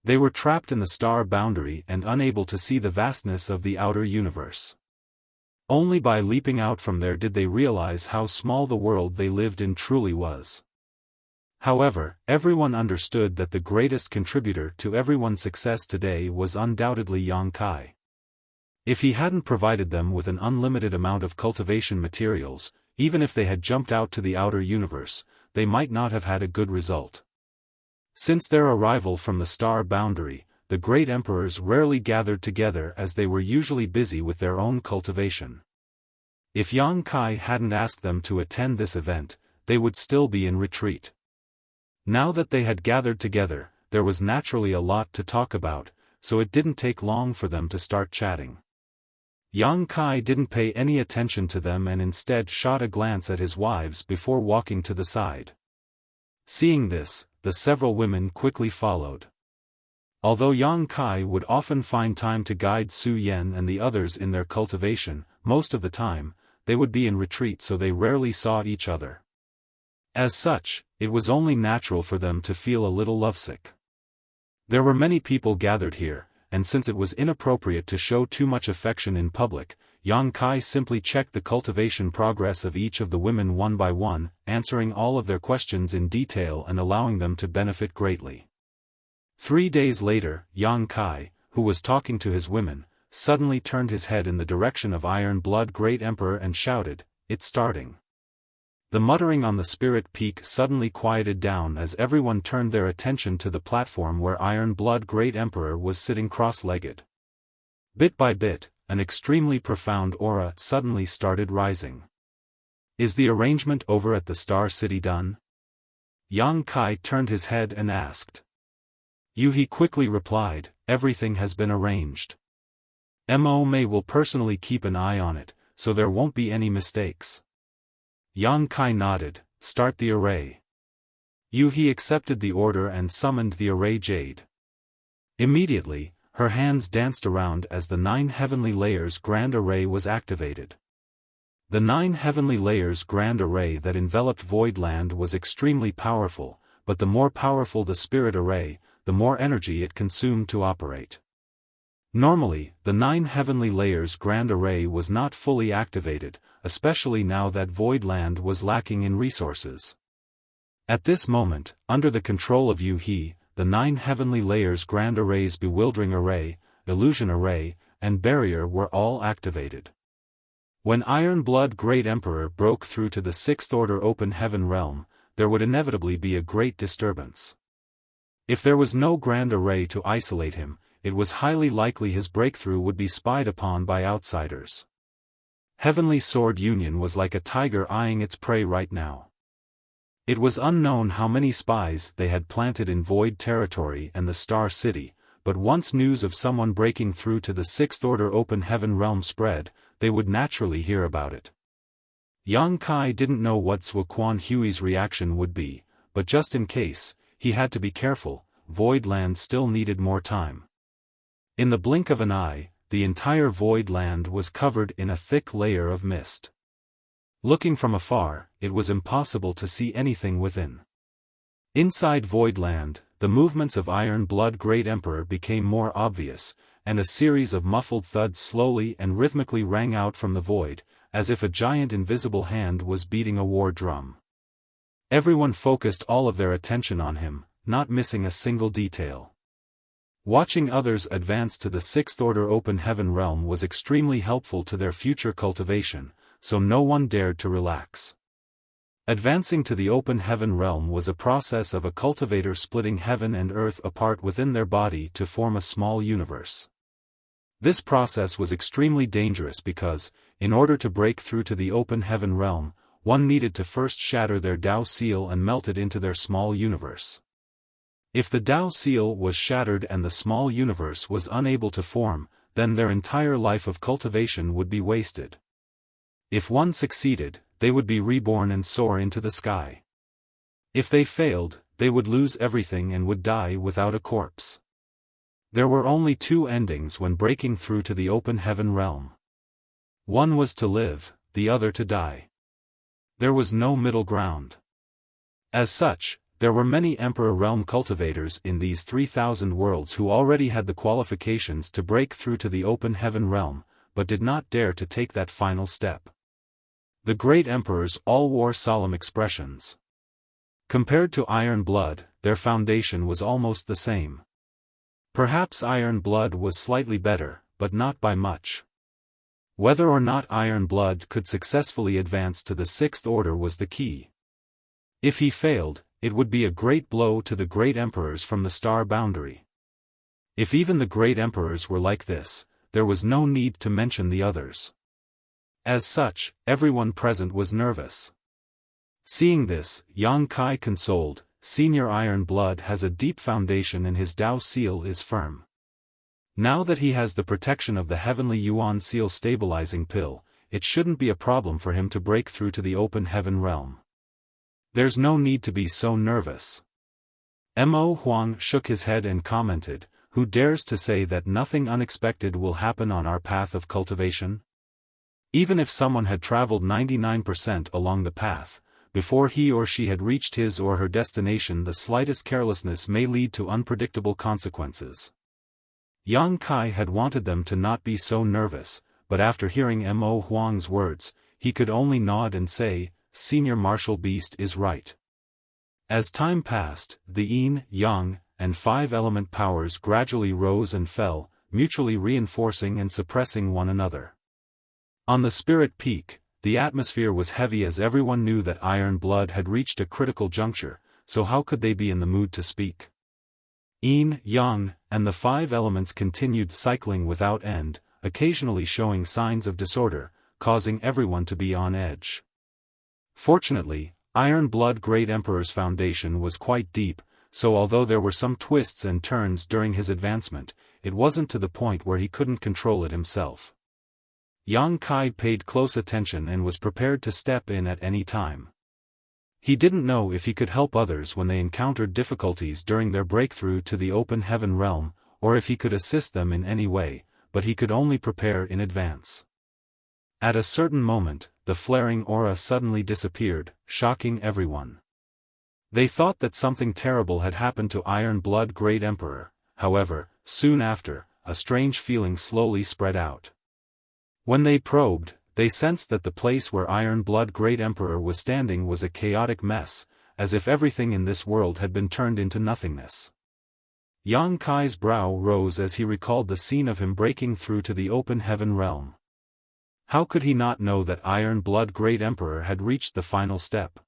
They were trapped in the star boundary and unable to see the vastness of the outer universe. Only by leaping out from there did they realize how small the world they lived in truly was. However, everyone understood that the greatest contributor to everyone's success today was undoubtedly Yang Kai. If he hadn't provided them with an unlimited amount of cultivation materials, even if they had jumped out to the outer universe, they might not have had a good result. Since their arrival from the star boundary, the great emperors rarely gathered together as they were usually busy with their own cultivation. If Yang Kai hadn't asked them to attend this event, they would still be in retreat. Now that they had gathered together, there was naturally a lot to talk about, so it didn't take long for them to start chatting. Yang Kai didn't pay any attention to them and instead shot a glance at his wives before walking to the side. Seeing this, the several women quickly followed. Although Yang Kai would often find time to guide Su Yan and the others in their cultivation, most of the time, they would be in retreat so they rarely saw each other. As such, it was only natural for them to feel a little lovesick. There were many people gathered here, and since it was inappropriate to show too much affection in public, Yang Kai simply checked the cultivation progress of each of the women one by one, answering all of their questions in detail and allowing them to benefit greatly. 3 days later, Yang Kai, who was talking to his women, suddenly turned his head in the direction of Iron Blood Great Emperor and shouted, "It's starting." The muttering on the spirit peak suddenly quieted down as everyone turned their attention to the platform where Iron Blood Great Emperor was sitting cross-legged. Bit by bit, an extremely profound aura suddenly started rising. "Is the arrangement over at the Star City done?" Yang Kai turned his head and asked. He quickly replied, "Everything has been arranged. Mo Mei will personally keep an eye on it, so there won't be any mistakes." Yang Kai nodded, "Start the array." He accepted the order and summoned the array jade. Immediately, her hands danced around as the 9 heavenly layers grand array was activated. The 9 heavenly layers grand array that enveloped Voidland was extremely powerful, but the more powerful the spirit array, the more energy it consumed to operate. Normally, the 9 heavenly layers grand array was not fully activated, especially now that Voidland was lacking in resources. At this moment, under the control of the 9 heavenly layers grand array's bewildering array, illusion array, and barrier were all activated. When Iron Blood Great Emperor broke through to the 6th order open heaven realm, there would inevitably be a great disturbance. If there was no grand array to isolate him, it was highly likely his breakthrough would be spied upon by outsiders. Heavenly Sword Union was like a tiger eyeing its prey right now. It was unknown how many spies they had planted in Void Territory and the Star City, but once news of someone breaking through to the 6th order open heaven realm spread, they would naturally hear about it. Yang Kai didn't know what Zhuo Quan Hui's reaction would be, but just in case, he had to be careful. Voidland still needed more time. In the blink of an eye, the entire Voidland was covered in a thick layer of mist. Looking from afar, it was impossible to see anything within. Inside Voidland, the movements of Iron Blood Great Emperor became more obvious, and a series of muffled thuds slowly and rhythmically rang out from the void, as if a giant invisible hand was beating a war drum. Everyone focused all of their attention on him, not missing a single detail. Watching others advance to the 6th order open heaven realm was extremely helpful to their future cultivation, so no one dared to relax. Advancing to the open heaven realm was a process of a cultivator splitting heaven and earth apart within their body to form a small universe. This process was extremely dangerous because, in order to break through to the open heaven realm, one needed to first shatter their Tao seal and melt it into their small universe. If the Tao seal was shattered and the small universe was unable to form, then their entire life of cultivation would be wasted. If one succeeded, they would be reborn and soar into the sky. If they failed, they would lose everything and would die without a corpse. There were only 2 endings when breaking through to the open heaven realm. One was to live, the other to die. There was no middle ground. As such, there were many Emperor Realm cultivators in these 3,000 worlds who already had the qualifications to break through to the open heaven realm, but did not dare to take that final step. The great emperors all wore solemn expressions. Compared to Iron Blood, their foundation was almost the same. Perhaps Iron Blood was slightly better, but not by much. Whether or not Iron Blood could successfully advance to the Sixth Order was the key. If he failed, it would be a great blow to the great emperors from the star boundary. If even the great emperors were like this, there was no need to mention the others. As such, everyone present was nervous. Seeing this, Yang Kai consoled, Senior Iron Blood has a deep foundation and his Dao seal is firm. Now that he has the protection of the Heavenly Yuan seal stabilizing pill, it shouldn't be a problem for him to break through to the open heaven realm. There's no need to be so nervous. Mo Huang shook his head and commented, "Who dares to say that nothing unexpected will happen on our path of cultivation? Even if someone had traveled 99% along the path, before he or she had reached his or her destination, the slightest carelessness may lead to unpredictable consequences." Yang Kai had wanted them to not be so nervous, but after hearing Mo Huang's words, he could only nod and say, "Senior Martial Beast is right." As time passed, the Yin, Yang, and five element powers gradually rose and fell, mutually reinforcing and suppressing one another. On the Spirit Peak, the atmosphere was heavy as everyone knew that Iron Blood had reached a critical juncture, so how could they be in the mood to speak? Yin, Yang, and the five elements continued cycling without end, occasionally showing signs of disorder, causing everyone to be on edge. Fortunately, Iron Blood Great Emperor's foundation was quite deep, so although there were some twists and turns during his advancement, it wasn't to the point where he couldn't control it himself. Yang Kai paid close attention and was prepared to step in at any time. He didn't know if he could help others when they encountered difficulties during their breakthrough to the open heaven realm, or if he could assist them in any way, but he could only prepare in advance. At a certain moment, the flaring aura suddenly disappeared, shocking everyone. They thought that something terrible had happened to Iron Blood Great Emperor. However, soon after, a strange feeling slowly spread out. When they probed, they sensed that the place where Iron Blood Great Emperor was standing was a chaotic mess, as if everything in this world had been turned into nothingness. Yang Kai's brow rose as he recalled the scene of him breaking through to the open heaven realm. How could he not know that Iron Blood Great Emperor had reached the final step?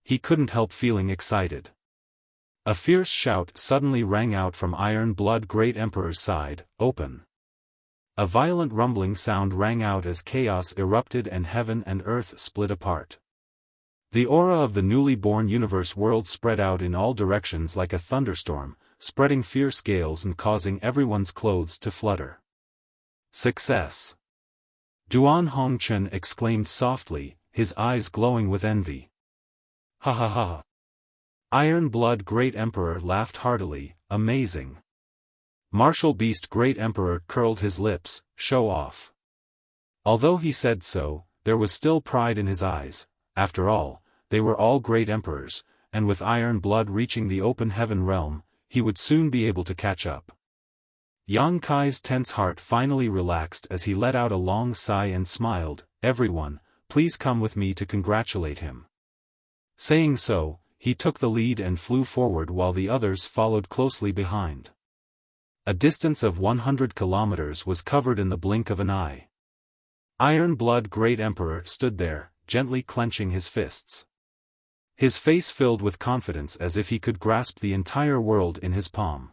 He couldn't help feeling excited. A fierce shout suddenly rang out from Iron Blood Great Emperor's side, "Open!" A violent rumbling sound rang out as chaos erupted and heaven and earth split apart. The aura of the newly born universe world spread out in all directions like a thunderstorm, spreading fierce gales and causing everyone's clothes to flutter. "Success!" Duan Hongchen exclaimed softly, his eyes glowing with envy. "Ha ha ha!" Iron Blood Great Emperor laughed heartily, "Amazing!" Martial Beast Great Emperor curled his lips, "Show off." Although he said so, there was still pride in his eyes. After all, they were all great emperors, and with Iron Blood reaching the open heaven realm, he would soon be able to catch up. Yang Kai's tense heart finally relaxed as he let out a long sigh and smiled, "Everyone, please come with me to congratulate him." Saying so, he took the lead and flew forward while the others followed closely behind. A distance of 100 kilometers was covered in the blink of an eye. Iron Blood Great Emperor stood there, gently clenching his fists. His face filled with confidence as if he could grasp the entire world in his palm.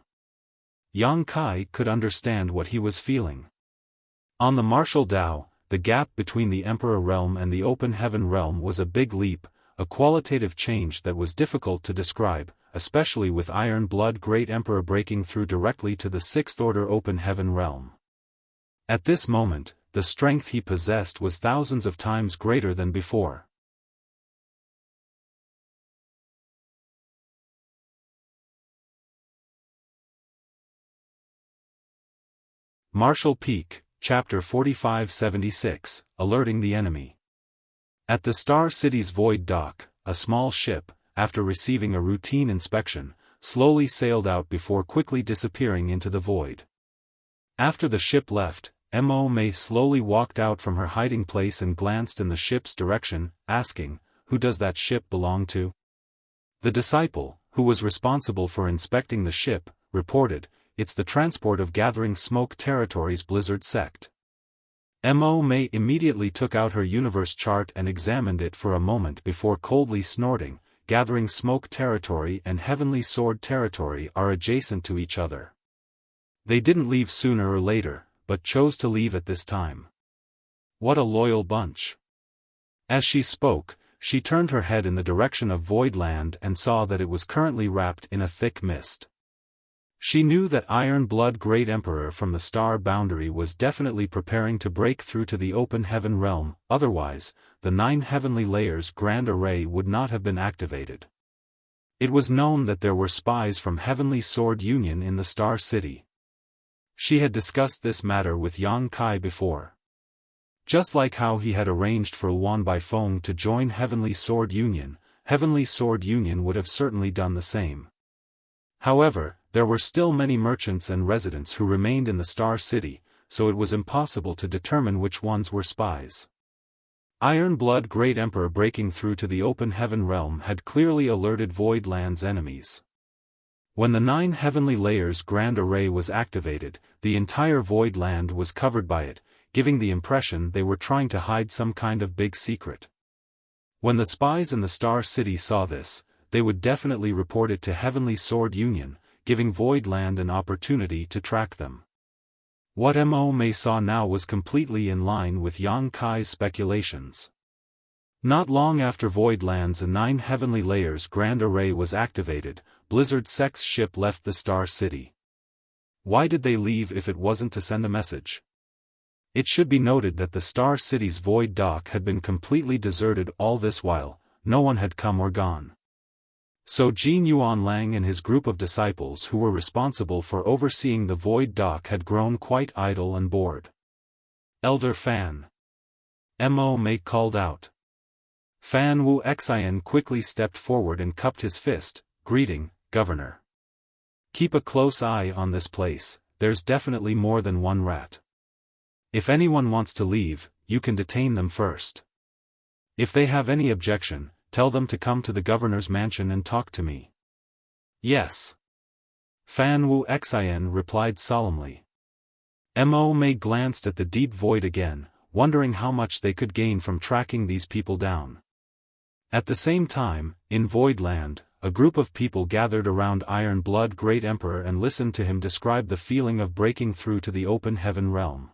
Yang Kai could understand what he was feeling. On the martial Dao, the gap between the Emperor realm and the open heaven realm was a big leap, a qualitative change that was difficult to describe, especially with Iron Blood Great Emperor breaking through directly to the Sixth Order open heaven realm. At this moment, the strength he possessed was thousands of times greater than before. Martial Peak, Chapter 4576, Alerting the Enemy. At the Star City's Void Dock, a small ship, after receiving a routine inspection, slowly sailed out before quickly disappearing into the void. After the ship left, Mo Mei slowly walked out from her hiding place and glanced in the ship's direction, asking, "Who does that ship belong to?" The disciple, who was responsible for inspecting the ship, reported, "It's the transport of Gathering Smoke Territory's Blizzard sect." Mo Mei immediately took out her universe chart and examined it for a moment before coldly snorting, "Gathering Smoke Territory and Heavenly Sword Territory are adjacent to each other. They didn't leave sooner or later, but chose to leave at this time. What a loyal bunch." As she spoke, she turned her head in the direction of Voidland and saw that it was currently wrapped in a thick mist. She knew that Iron Blood Great Emperor from the Star Boundary was definitely preparing to break through to the Open Heaven realm, otherwise, the 9 Heavenly Layers Grand Array would not have been activated. It was known that there were spies from Heavenly Sword Union in the Star City. She had discussed this matter with Yang Kai before. Just like how he had arranged for Yuan Baifeng to join Heavenly Sword Union, Heavenly Sword Union would have certainly done the same. However, there were still many merchants and residents who remained in the Star City, so it was impossible to determine which ones were spies. Iron Blood Great Emperor breaking through to the Open Heaven realm had clearly alerted Voidland's enemies. When the 9 Heavenly Layers Grand Array was activated, the entire Voidland was covered by it, giving the impression they were trying to hide some kind of big secret. When the spies in the Star City saw this, they would definitely report it to Heavenly Sword Union, giving Voidland an opportunity to track them. What Mo Mei saw now was completely in line with Yang Kai's speculations. Not long after Voidland's 9 Heavenly Layers Grand Array was activated, Blizzard Sect's ship left the Star City. Why did they leave if it wasn't to send a message? It should be noted that the Star City's Void Dock had been completely deserted all this while, no one had come or gone. So Jin Yuanlang and his group of disciples who were responsible for overseeing the Void Dock had grown quite idle and bored. "Elder Fan!" Mo Mei called out. Fan Wu Xian quickly stepped forward and cupped his fist, greeting, "Governor. Keep a close eye on this place, there's definitely more than one rat. If anyone wants to leave, you can detain them first. If they have any objection, tell them to come to the governor's mansion and talk to me." "Yes." Fan Wu Xian replied solemnly. Mo Mei glanced at the deep void again, wondering how much they could gain from tracking these people down. At the same time, in Voidland, a group of people gathered around Iron Blood Great Emperor and listened to him describe the feeling of breaking through to the Open Heaven realm.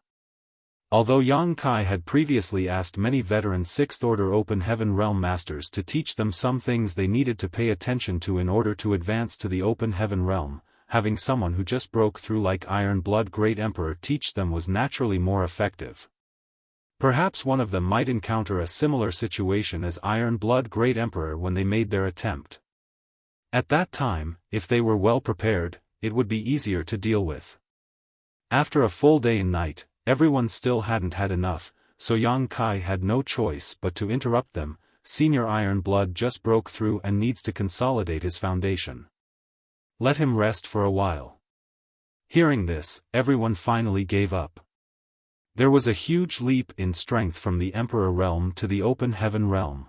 Although Yang Kai had previously asked many veteran 6th Order Open Heaven Realm Masters to teach them some things they needed to pay attention to in order to advance to the Open Heaven Realm, having someone who just broke through like Iron Blood Great Emperor teach them was naturally more effective. Perhaps one of them might encounter a similar situation as Iron Blood Great Emperor when they made their attempt. At that time, if they were well prepared, it would be easier to deal with. After a full day and night, everyone still hadn't had enough, so Yang Kai had no choice but to interrupt them. "Senior Iron Blood just broke through and needs to consolidate his foundation. Let him rest for a while." Hearing this, everyone finally gave up. There was a huge leap in strength from the Emperor realm to the Open Heaven realm.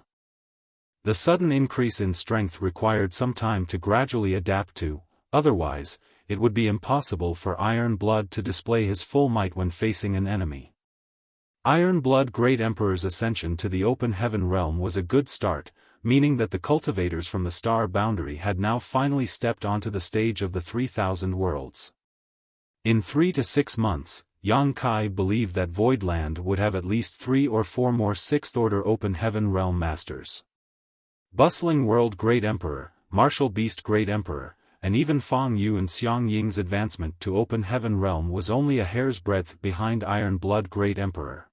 The sudden increase in strength required some time to gradually adapt to, otherwise, it would be impossible for Iron Blood to display his full might when facing an enemy. Iron Blood Great Emperor's ascension to the Open Heaven realm was a good start, meaning that the cultivators from the Star Boundary had now finally stepped onto the stage of the 3,000 worlds. In 3 to 6 months, Yang Kai believed that Voidland would have at least 3 or 4 more 6th Order Open Heaven Realm Masters. Bustling World Great Emperor, Martial Beast Great Emperor, and even Fang Yu and Xiang Ying's advancement to Open Heaven Realm was only a hair's breadth behind Iron Blood Great Emperor.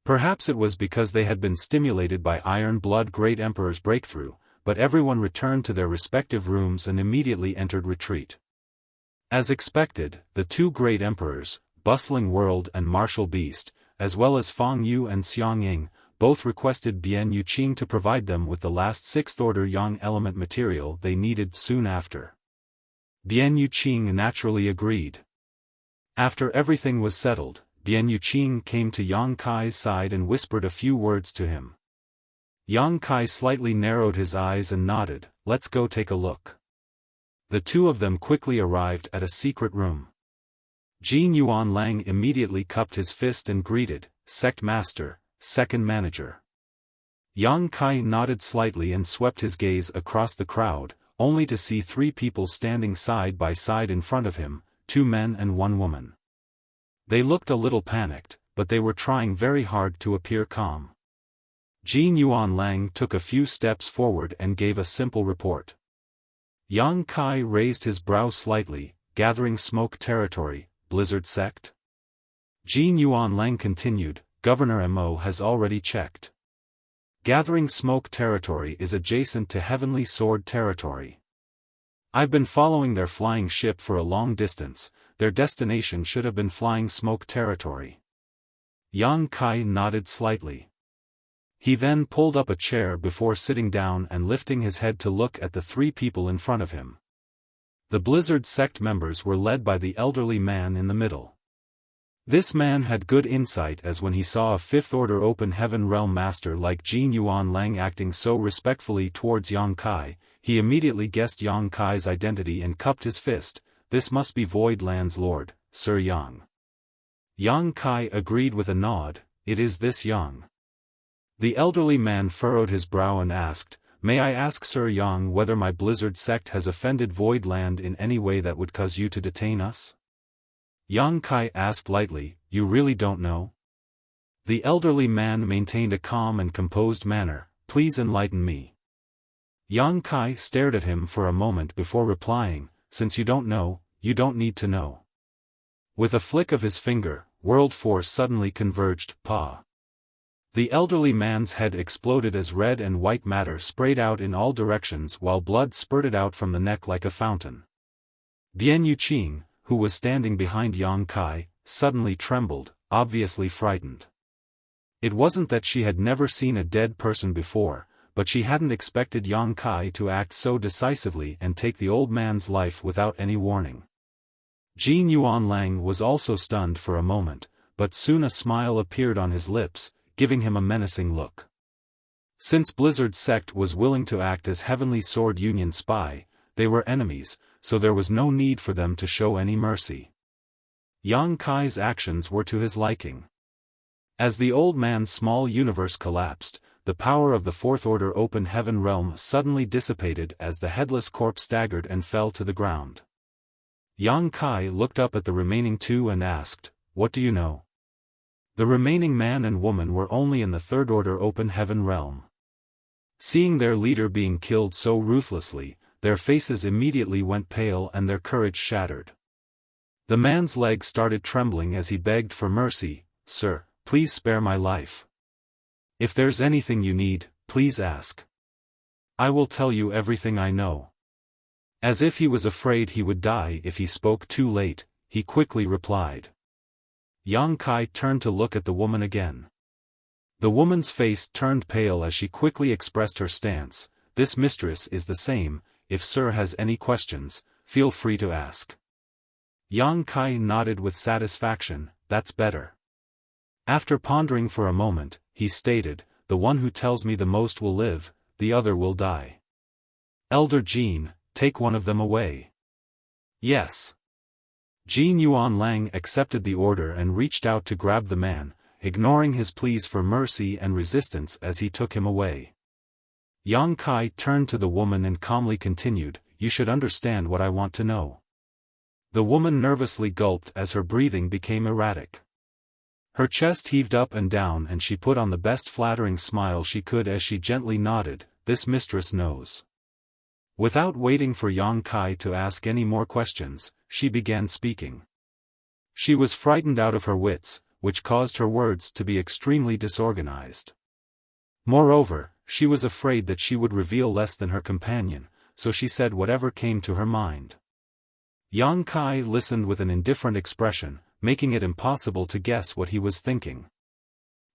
Perhaps it was because they had been stimulated by Iron Blood Great Emperor's breakthrough, but everyone returned to their respective rooms and immediately entered retreat. As expected, the 2 Great Emperors, Bustling World and Martial Beast, as well as Fang Yu and Xiang Ying, both requested Bian Yuqing to provide them with the last 6th Order Yang element material they needed soon after. Bian Yuqing naturally agreed. After everything was settled, Bian Yuqing came to Yang Kai's side and whispered a few words to him. Yang Kai slightly narrowed his eyes and nodded, "Let's go take a look." The two of them quickly arrived at a secret room. Jin Yuanlang immediately cupped his fist and greeted, "Sect Master, Second Manager." Yang Kai nodded slightly and swept his gaze across the crowd, only to see three people standing side by side in front of him, two men and one woman. They looked a little panicked, but they were trying very hard to appear calm. Jin Yuanlang took a few steps forward and gave a simple report. Yang Kai raised his brow slightly, "Gathering Smoke Territory, Blizzard Sect?" Jin Yuanlang continued, "Governor Mo has already checked. Gathering Smoke Territory is adjacent to Heavenly Sword Territory. I've been following their flying ship for a long distance, their destination should have been Flying Smoke Territory." Yang Kai nodded slightly. He then pulled up a chair before sitting down and lifting his head to look at the three people in front of him. The Blizzard sect members were led by the elderly man in the middle. This man had good insight, as when he saw a Fifth Order Open Heaven Realm Master like Jin Yuanlang acting so respectfully towards Yang Kai, he immediately guessed Yang Kai's identity and cupped his fist, "This must be Void Land's Lord, Sir Yang." Yang Kai agreed with a nod, "It is this Yang." The elderly man furrowed his brow and asked, "May I ask Sir Yang whether my Blizzard sect has offended Void Land in any way that would cause you to detain us?" Yang Kai asked lightly, "You really don't know?" The elderly man maintained a calm and composed manner, "Please enlighten me." Yang Kai stared at him for a moment before replying, "Since you don't know, you don't need to know." With a flick of his finger, World Force suddenly converged, "Pa." The elderly man's head exploded as red and white matter sprayed out in all directions while blood spurted out from the neck like a fountain. Bian Yuqing, who was standing behind Yang Kai, suddenly trembled, obviously frightened. It wasn't that she had never seen a dead person before, but she hadn't expected Yang Kai to act so decisively and take the old man's life without any warning. Jin Yuanlang was also stunned for a moment, but soon a smile appeared on his lips, giving him a menacing look. Since Blizzard sect was willing to act as Heavenly Sword Union spy, they were enemies, so there was no need for them to show any mercy. Yang Kai's actions were to his liking. As the old man's small universe collapsed, the power of the Fourth Order Open Heaven realm suddenly dissipated as the headless corpse staggered and fell to the ground. Yang Kai looked up at the remaining two and asked, "What do you know?" The remaining man and woman were only in the Third Order Open Heaven realm. Seeing their leader being killed so ruthlessly, their faces immediately went pale and their courage shattered. The man's leg started trembling as he begged for mercy, "Sir, please spare my life. If there's anything you need, please ask. I will tell you everything I know." As if he was afraid he would die if he spoke too late, he quickly replied. Yang Kai turned to look at the woman again. The woman's face turned pale as she quickly expressed her stance, "This mistress is the same, if Sir has any questions, feel free to ask." Yang Kai nodded with satisfaction, "That's better." After pondering for a moment, he stated, "The one who tells me the most will live, the other will die. Elder Jin, take one of them away." "Yes." Jin Yuanlang accepted the order and reached out to grab the man, ignoring his pleas for mercy and resistance as he took him away. Yang Kai turned to the woman and calmly continued, "You should understand what I want to know." The woman nervously gulped as her breathing became erratic. Her chest heaved up and down and she put on the best flattering smile she could as she gently nodded, "This mistress knows." Without waiting for Yang Kai to ask any more questions, she began speaking. She was frightened out of her wits, which caused her words to be extremely disorganized. Moreover, she was afraid that she would reveal less than her companion, so she said whatever came to her mind. Yang Kai listened with an indifferent expression, making it impossible to guess what he was thinking.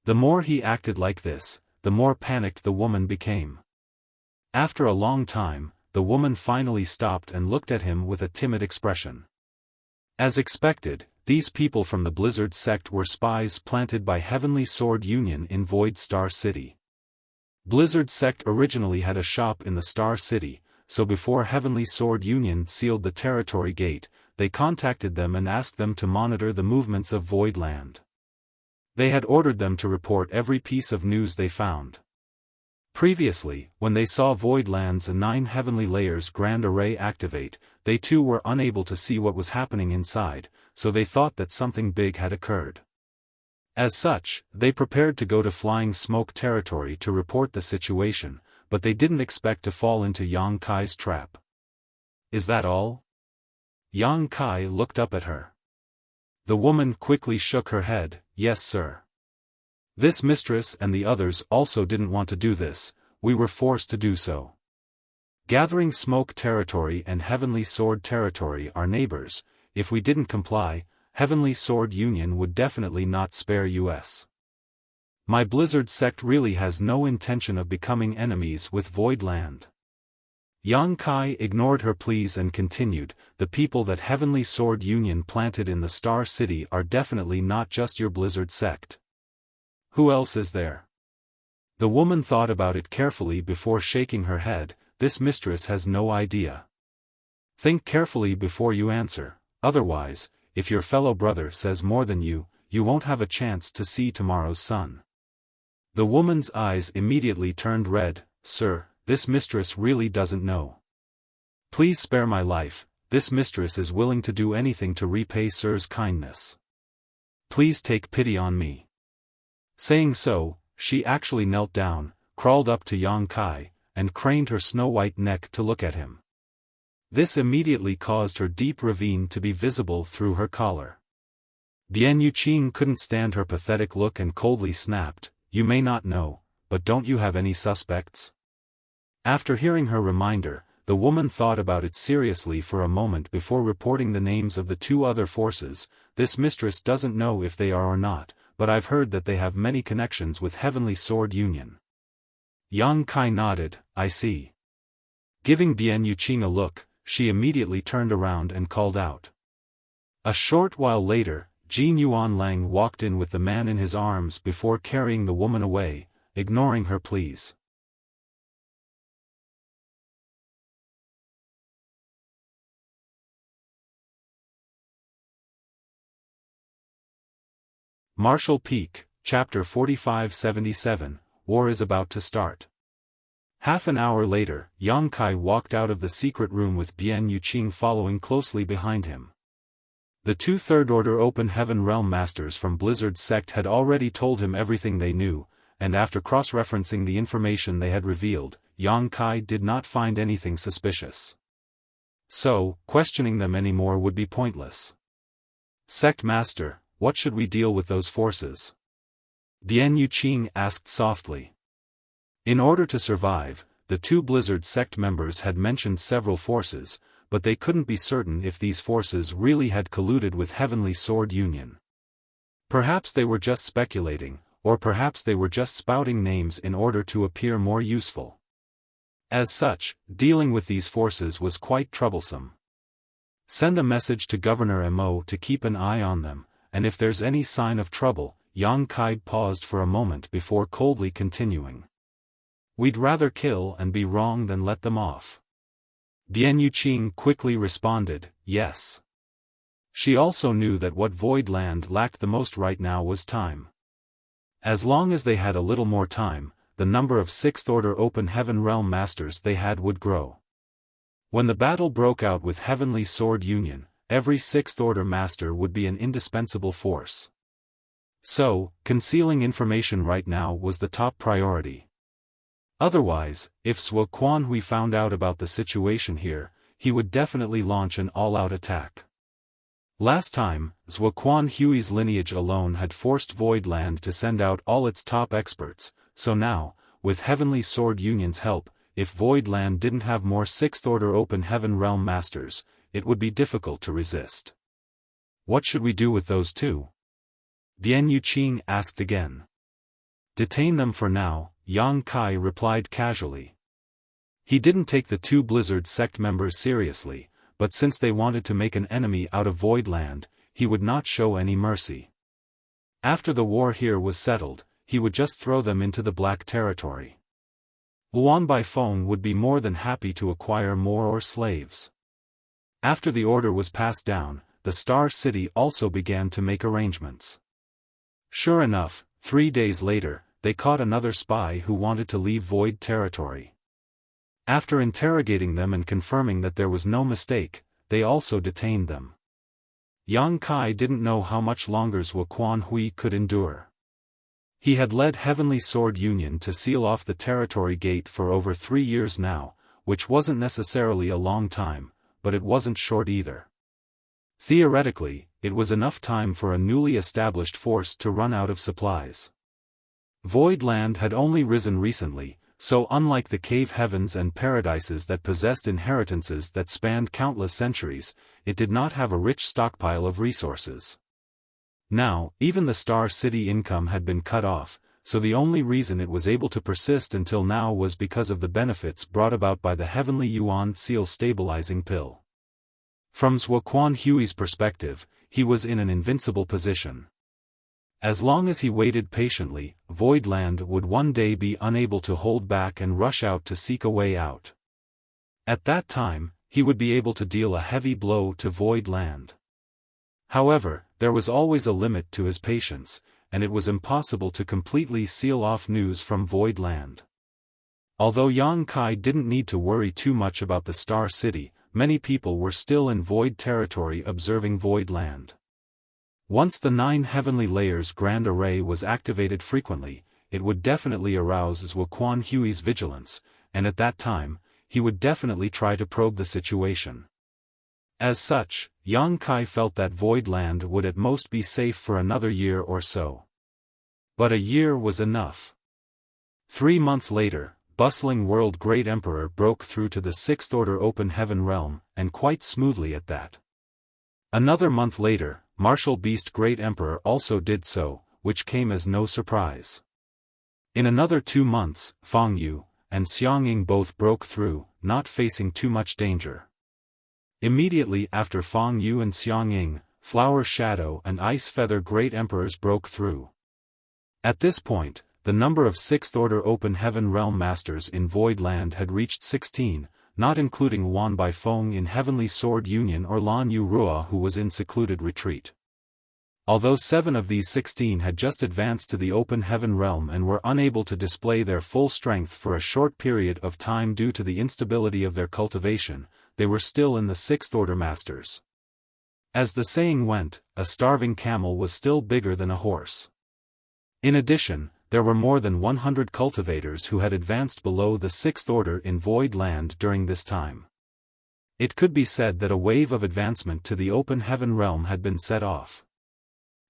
The more he acted like this, the more panicked the woman became. After a long time, the woman finally stopped and looked at him with a timid expression. As expected, these people from the Blizzard sect were spies planted by Heavenly Sword Union in Void Star City. Blizzard sect originally had a shop in the Star City, so before Heavenly Sword Union sealed the territory gate, they contacted them and asked them to monitor the movements of Void Land. They had ordered them to report every piece of news they found. Previously, when they saw Void Land's 9 Heavenly Layers Grand Array activate, they too were unable to see what was happening inside, so they thought that something big had occurred. As such, they prepared to go to Flying Smoke territory to report the situation, but they didn't expect to fall into Yang Kai's trap. Is that all? Yang Kai looked up at her. The woman quickly shook her head. Yes, sir. This mistress and the others also didn't want to do this, we were forced to do so. Gathering Smoke territory and Heavenly Sword territory are neighbors. If we didn't comply, Heavenly Sword Union would definitely not spare us. My Blizzard sect really has no intention of becoming enemies with Void Land. Yang Kai ignored her pleas and continued, the people that Heavenly Sword Union planted in the Star City are definitely not just your Blizzard sect. Who else is there? The woman thought about it carefully before shaking her head. This mistress has no idea. Think carefully before you answer, otherwise, if your fellow brother says more than you won't have a chance to see tomorrow's sun. The woman's eyes immediately turned red. Sir, this mistress really doesn't know. Please spare my life, this mistress is willing to do anything to repay sir's kindness. Please take pity on me. Saying so, she actually knelt down, crawled up to Yang Kai, and craned her snow-white neck to look at him. This immediately caused her deep ravine to be visible through her collar. Bian Yuqing couldn't stand her pathetic look and coldly snapped, you may not know, but don't you have any suspects? After hearing her reminder, the woman thought about it seriously for a moment before reporting the names of the 2 other forces. This mistress doesn't know if they are or not, but I've heard that they have many connections with Heavenly Sword Union. Yang Kai nodded, I see. Giving Bian Yuqing a look, she immediately turned around and called out. A short while later, Jin Yuan Lang walked in with the man in his arms before carrying the woman away, ignoring her pleas. Marshall Peak, Chapter 4577, War is about to start. Half an hour later, Yang Kai walked out of the secret room with Bian Yuqing following closely behind him. The 2 Third-Order Open Heaven Realm Masters from Blizzard sect had already told him everything they knew, and after cross-referencing the information they had revealed, Yang Kai did not find anything suspicious. So, questioning them anymore would be pointless. Sect Master, what should we deal with those forces? Bian Yuqing asked softly. In order to survive, the 2 Blizzard sect members had mentioned several forces, but they couldn't be certain if these forces really had colluded with Heavenly Sword Union. Perhaps they were just speculating, or perhaps they were just spouting names in order to appear more useful. As such, dealing with these forces was quite troublesome. Send a message to Governor Mo to keep an eye on them, and if there's any sign of trouble. Yang Kai paused for a moment before coldly continuing. We'd rather kill and be wrong than let them off. Bian Yuqing quickly responded, yes. She also knew that what Void Land lacked the most right now was time. As long as they had a little more time, the number of 6th Order Open Heaven Realm Masters they had would grow. When the battle broke out with Heavenly Sword Union, every 6th Order Master would be an indispensable force. So, concealing information right now was the top priority. Otherwise, if Zhuo Quanhui found out about the situation here, he would definitely launch an all-out attack. Last time, Zhuo Quanhui's lineage alone had forced Void Land to send out all its top experts, so now, with Heavenly Sword Union's help, if Void Land didn't have more 6th Order Open Heaven Realm Masters, it would be difficult to resist. What should we do with those 2? Bian Yuqing asked again. Detain them for now, Yang Kai replied casually. He didn't take the 2 Blizzard sect members seriously, but since they wanted to make an enemy out of Void Land, he would not show any mercy. After the war here was settled, he would just throw them into the Black Territory. Wuan Baifeng would be more than happy to acquire more slaves. After the order was passed down, the Star City also began to make arrangements. Sure enough, 3 days later, they caught another spy who wanted to leave Void Territory. After interrogating them and confirming that there was no mistake, they also detained them. Yang Kai didn't know how much longer Zhuo Quanhui could endure. He had led Heavenly Sword Union to seal off the territory gate for over 3 years now, which wasn't necessarily a long time, but it wasn't short either. Theoretically, it was enough time for a newly established force to run out of supplies. Void Land had only risen recently, so unlike the cave heavens and paradises that possessed inheritances that spanned countless centuries, it did not have a rich stockpile of resources. Now, even the Star City income had been cut off, so the only reason it was able to persist until now was because of the benefits brought about by the Heavenly Yuan Seal stabilizing pill. From Zhuo Quanhui's perspective, he was in an invincible position. As long as he waited patiently, Void Land would one day be unable to hold back and rush out to seek a way out. At that time, he would be able to deal a heavy blow to Void Land. However, there was always a limit to his patience, and it was impossible to completely seal off news from Void Land. Although Yang Kai didn't need to worry too much about the Star City, many people were still in Void Territory observing Void Land. Once the 9 heavenly layers grand array was activated frequently, it would definitely arouse Zhuo Quanhui's vigilance, and at that time, he would definitely try to probe the situation. As such, Yang Kai felt that Void Land would at most be safe for another year or so. But a year was enough. 3 months later, bustling World Great Emperor broke through to the 6th Order Open Heaven realm, and quite smoothly at that. Another month later, Martial Beast Great Emperor also did so, which came as no surprise. In another 2 months, Fang Yu and Xiangying both broke through, not facing too much danger. Immediately after Fang Yu and Xiangying, Flower Shadow and Ice Feather Great Emperors broke through. At this point, the number of 6th Order Open Heaven Realm Masters in Void Land had reached 16, not including Wuan Baifeng in Heavenly Sword Union or Lan Yu Rua who was in secluded retreat. Although 7 of these 16 had just advanced to the Open Heaven Realm and were unable to display their full strength for a short period of time due to the instability of their cultivation, they were still in the 6th Order Masters. As the saying went, a starving camel was still bigger than a horse. In addition, there were more than 100 cultivators who had advanced below the 6th Order in Void Land during this time. It could be said that a wave of advancement to the Open Heaven Realm had been set off.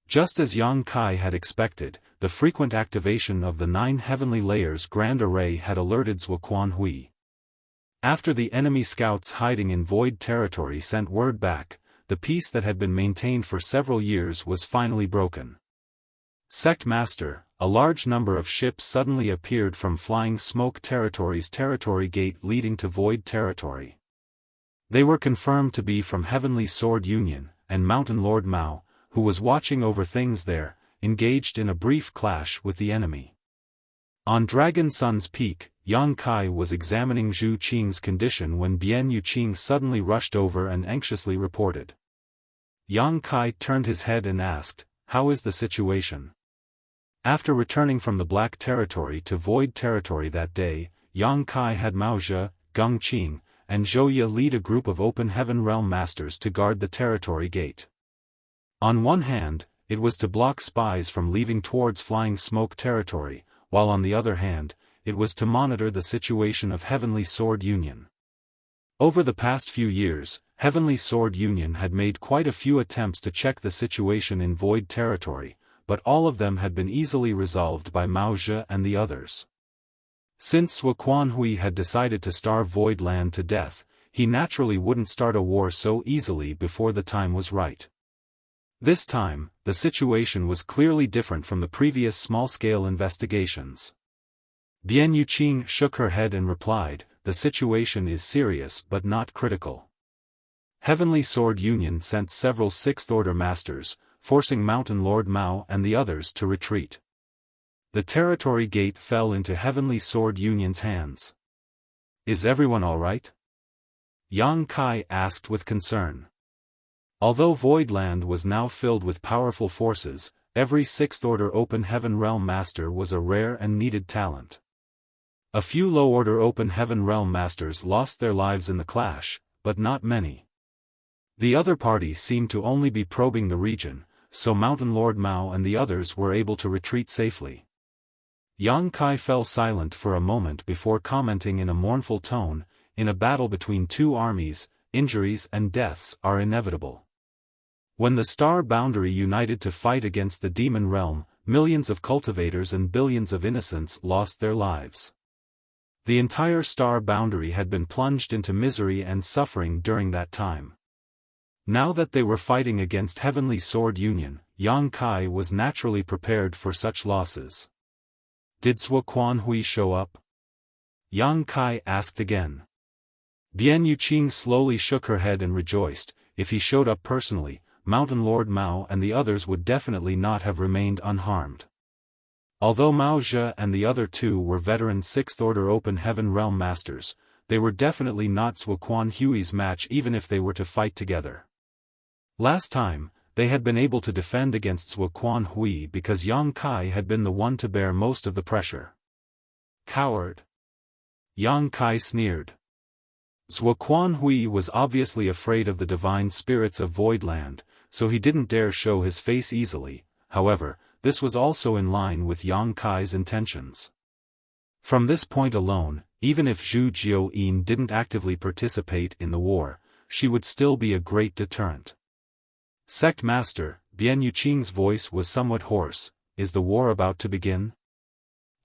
Just as Yang Kai had expected, the frequent activation of the 9 heavenly layers grand array had alerted Zhuo Quanhui. After the enemy scouts hiding in Void Territory sent word back, the peace that had been maintained for several years was finally broken. Sect Master, a large number of ships suddenly appeared from Flying Smoke Territory's territory gate leading to Void Territory. They were confirmed to be from Heavenly Sword Union, and Mountain Lord Mao, who was watching over things there, engaged in a brief clash with the enemy. On Dragon Sun's peak, Yang Kai was examining Zhu Qing's condition when Bian Yuqing suddenly rushed over and anxiously reported. Yang Kai turned his head and asked, "How is the situation?" After returning from the Black Territory to Void Territory that day, Yang Kai had Mao Zhe, Geng Qing, and Zhou Ye lead a group of Open Heaven Realm Masters to guard the territory gate. On one hand, it was to block spies from leaving towards Flying Smoke Territory, while on the other hand, it was to monitor the situation of Heavenly Sword Union. Over the past few years, Heavenly Sword Union had made quite a few attempts to check the situation in Void Territory, but all of them had been easily resolved by Mao Zhe and the others. Since Zhuo Quanhui had decided to starve Void Land to death, he naturally wouldn't start a war so easily before the time was right. This time, the situation was clearly different from the previous small-scale investigations. Bian Yuqing shook her head and replied, "The situation is serious but not critical. Heavenly Sword Union sent several Sixth Order masters, forcing Mountain Lord Mao and the others to retreat. The territory gate fell into Heavenly Sword Union's hands. Is everyone alright? Yang Kai asked with concern. Although Voidland was now filled with powerful forces, every Sixth Order Open Heaven Realm Master was a rare and needed talent. A few Low-Order Open Heaven Realm Masters lost their lives in the clash, but not many. The other party seemed to only be probing the region, so Mountain Lord Mao and the others were able to retreat safely. Yang Kai fell silent for a moment before commenting in a mournful tone, "In a battle between two armies, injuries and deaths are inevitable. When the Star Boundary united to fight against the Demon Realm, millions of cultivators and billions of innocents lost their lives. The entire Star Boundary had been plunged into misery and suffering during that time. Now that they were fighting against Heavenly Sword Union, Yang Kai was naturally prepared for such losses." "Did Zhuo Quanhui show up?" Yang Kai asked again. Bian Yuqing slowly shook her head and rejoiced. If he showed up personally, Mountain Lord Mao and the others would definitely not have remained unharmed. Although Mao Zhe and the other two were veteran Sixth Order Open Heaven Realm Masters, they were definitely not Zhuo Quanhui's match even if they were to fight together. Last time, they had been able to defend against Zhuo Quanhui because Yang Kai had been the one to bear most of the pressure. "Coward!" Yang Kai sneered. Zhuo Quanhui was obviously afraid of the divine spirits of Voidland, so he didn't dare show his face easily. However, this was also in line with Yang Kai's intentions. From this point alone, even if Zhu Jiuyin didn't actively participate in the war, she would still be a great deterrent. "Sect Master," Bian Yuqing's voice was somewhat hoarse, "is the war about to begin?"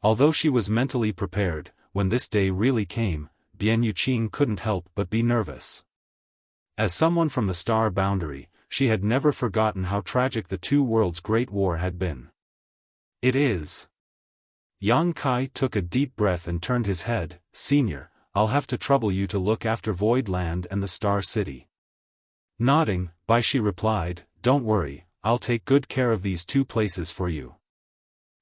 Although she was mentally prepared, when this day really came, Bian Yuqing couldn't help but be nervous. As someone from the Star Boundary, she had never forgotten how tragic the two worlds' great war had been. "It is." Yang Kai took a deep breath and turned his head. "Senior, I'll have to trouble you to look after Voidland and the Star City." Nodding, Bai Shi replied, "Don't worry, I'll take good care of these two places for you.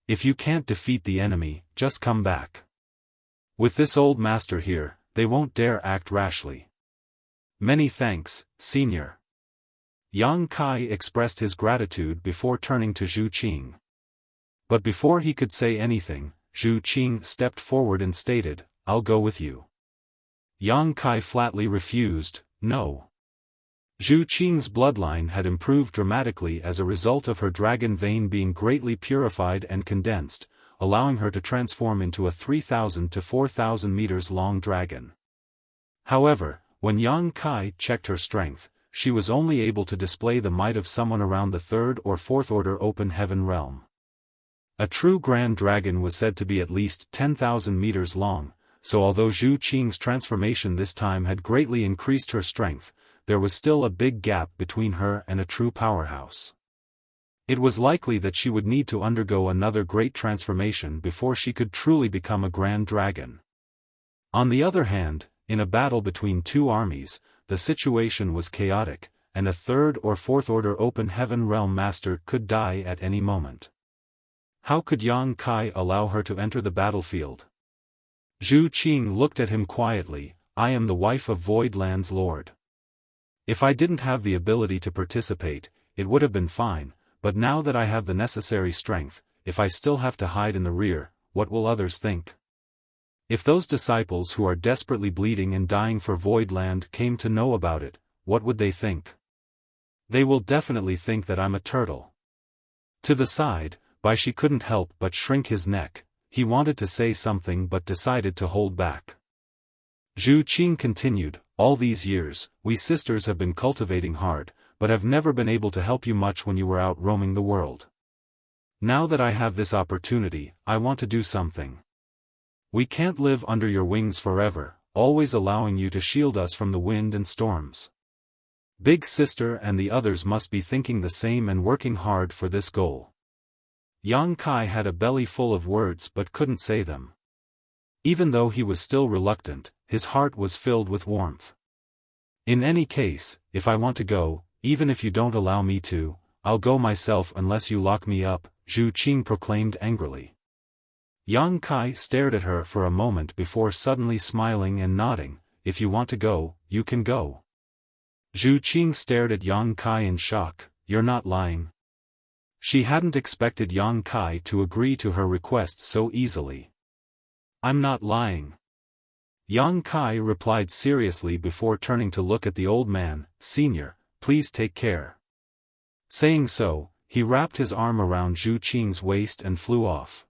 If you can't defeat the enemy, just come back. With this old master here, they won't dare act rashly." "Many thanks, Senior." Yang Kai expressed his gratitude before turning to Zhu Qing. But before he could say anything, Zhu Qing stepped forward and stated, "I'll go with you." Yang Kai flatly refused, "No." Zhu Qing's bloodline had improved dramatically as a result of her dragon vein being greatly purified and condensed, allowing her to transform into a 3,000 to 4,000 meters long dragon. However, when Yang Kai checked her strength, she was only able to display the might of someone around the Third or Fourth Order Open Heaven realm. A true Grand Dragon was said to be at least 10,000 meters long, so although Zhu Qing's transformation this time had greatly increased her strength, there was still a big gap between her and a true powerhouse. It was likely that she would need to undergo another great transformation before she could truly become a Grand Dragon. On the other hand, in a battle between two armies, the situation was chaotic, and a Third or Fourth Order Open Heaven Realm Master could die at any moment. How could Yang Kai allow her to enter the battlefield? Zhu Qing looked at him quietly. "I am the wife of Voidland's Lord. If I didn't have the ability to participate, it would have been fine, but now that I have the necessary strength, if I still have to hide in the rear, what will others think? If those disciples who are desperately bleeding and dying for Voidland came to know about it, what would they think? They will definitely think that I'm a turtle." To the side, Bai Shi couldn't help but shrink his neck. He wanted to say something but decided to hold back. Zhu Qing continued, "All these years, we sisters have been cultivating hard, but have never been able to help you much when you were out roaming the world. Now that I have this opportunity, I want to do something. We can't live under your wings forever, always allowing you to shield us from the wind and storms. Big Sister and the others must be thinking the same and working hard for this goal." Yang Kai had a belly full of words but couldn't say them. Even though he was still reluctant, his heart was filled with warmth. In any case, if I want to go, even if you don't allow me to, I'll go myself unless you lock me up, Zhu Qing proclaimed angrily. Yang Kai stared at her for a moment before suddenly smiling and nodding. If you want to go, you can go. Zhu Qing stared at Yang Kai in shock. You're not lying. She hadn't expected Yang Kai to agree to her request so easily. I'm not lying. Yang Kai replied seriously before turning to look at the old man. Senior, please take care. Saying so, he wrapped his arm around Zhu Qing's waist and flew off.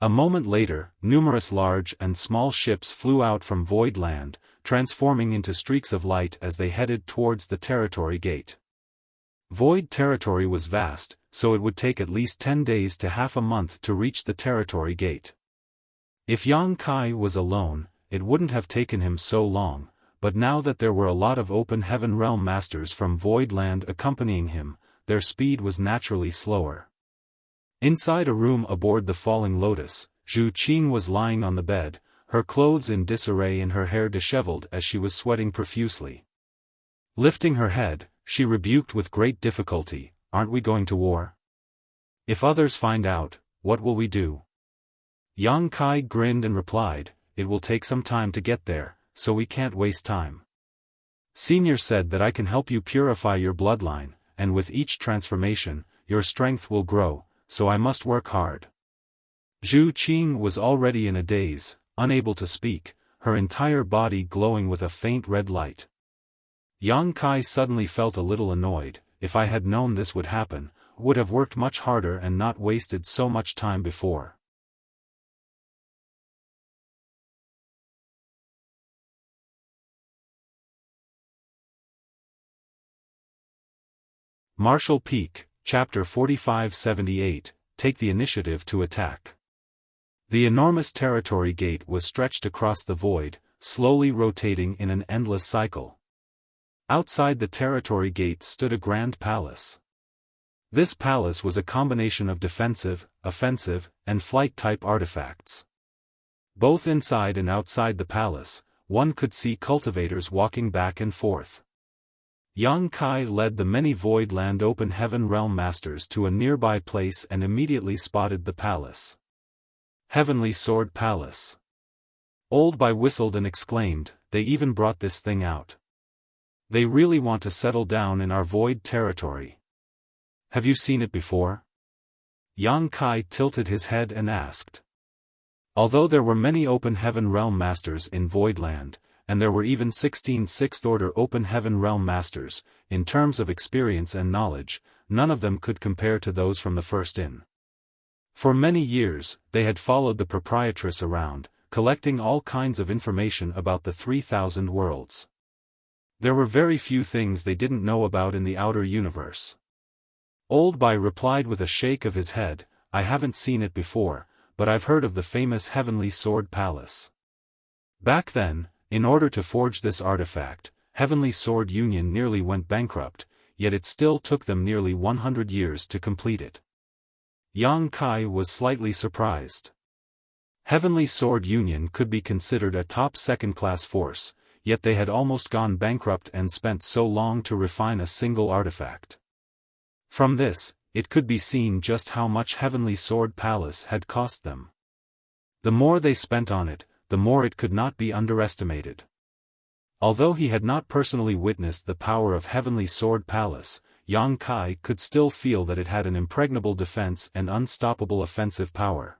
A moment later, numerous large and small ships flew out from Void Land, transforming into streaks of light as they headed towards the territory gate. Void territory was vast, so it would take at least 10 days to half a month to reach the territory gate. If Yang Kai was alone, it wouldn't have taken him so long, but now that there were a lot of Open Heaven Realm Masters from Void Land accompanying him, their speed was naturally slower. Inside a room aboard the Falling Lotus, Zhu Qing was lying on the bed, her clothes in disarray and her hair disheveled as she was sweating profusely. Lifting her head, she rebuked with great difficulty, "Aren't we going to war? If others find out, what will we do?" Yang Kai grinned and replied, "It will take some time to get there, so we can't waste time. Senior said that I can help you purify your bloodline, and with each transformation, your strength will grow, so I must work hard." Zhu Qing was already in a daze, unable to speak, her entire body glowing with a faint red light. Yang Kai suddenly felt a little annoyed. If I had known this would happen, would have worked much harder and not wasted so much time before. Marshall Peak, Chapter 4578, Take the Initiative to Attack. The enormous territory gate was stretched across the void, slowly rotating in an endless cycle. Outside the territory gate stood a grand palace. This palace was a combination of defensive, offensive, and flight-type artifacts. Both inside and outside the palace, one could see cultivators walking back and forth. Yang Kai led the many Void Land Open Heaven Realm Masters to a nearby place and immediately spotted the palace. Heavenly Sword Palace. Old Bai whistled and exclaimed, "They even brought this thing out. They really want to settle down in our void territory. Have you seen it before?" Yang Kai tilted his head and asked. Although there were many Open Heaven Realm Masters in Void Land, and there were even 16 Sixth-Order Open Heaven Realm Masters, in terms of experience and knowledge, none of them could compare to those from the First Inn. For many years, they had followed the proprietress around, collecting all kinds of information about the 3,000 worlds. There were very few things they didn't know about in the outer universe. Old Bai replied with a shake of his head, "I haven't seen it before, but I've heard of the famous Heavenly Sword Palace. Back then, in order to forge this artifact, Heavenly Sword Union nearly went bankrupt, yet it still took them nearly 100 years to complete it." Yang Kai was slightly surprised. Heavenly Sword Union could be considered a top second-class force, yet they had almost gone bankrupt and spent so long to refine a single artifact. From this, it could be seen just how much Heavenly Sword Palace had cost them. The more they spent on it, the more it could not be underestimated. Although he had not personally witnessed the power of Heavenly Sword Palace, Yang Kai could still feel that it had an impregnable defense and unstoppable offensive power.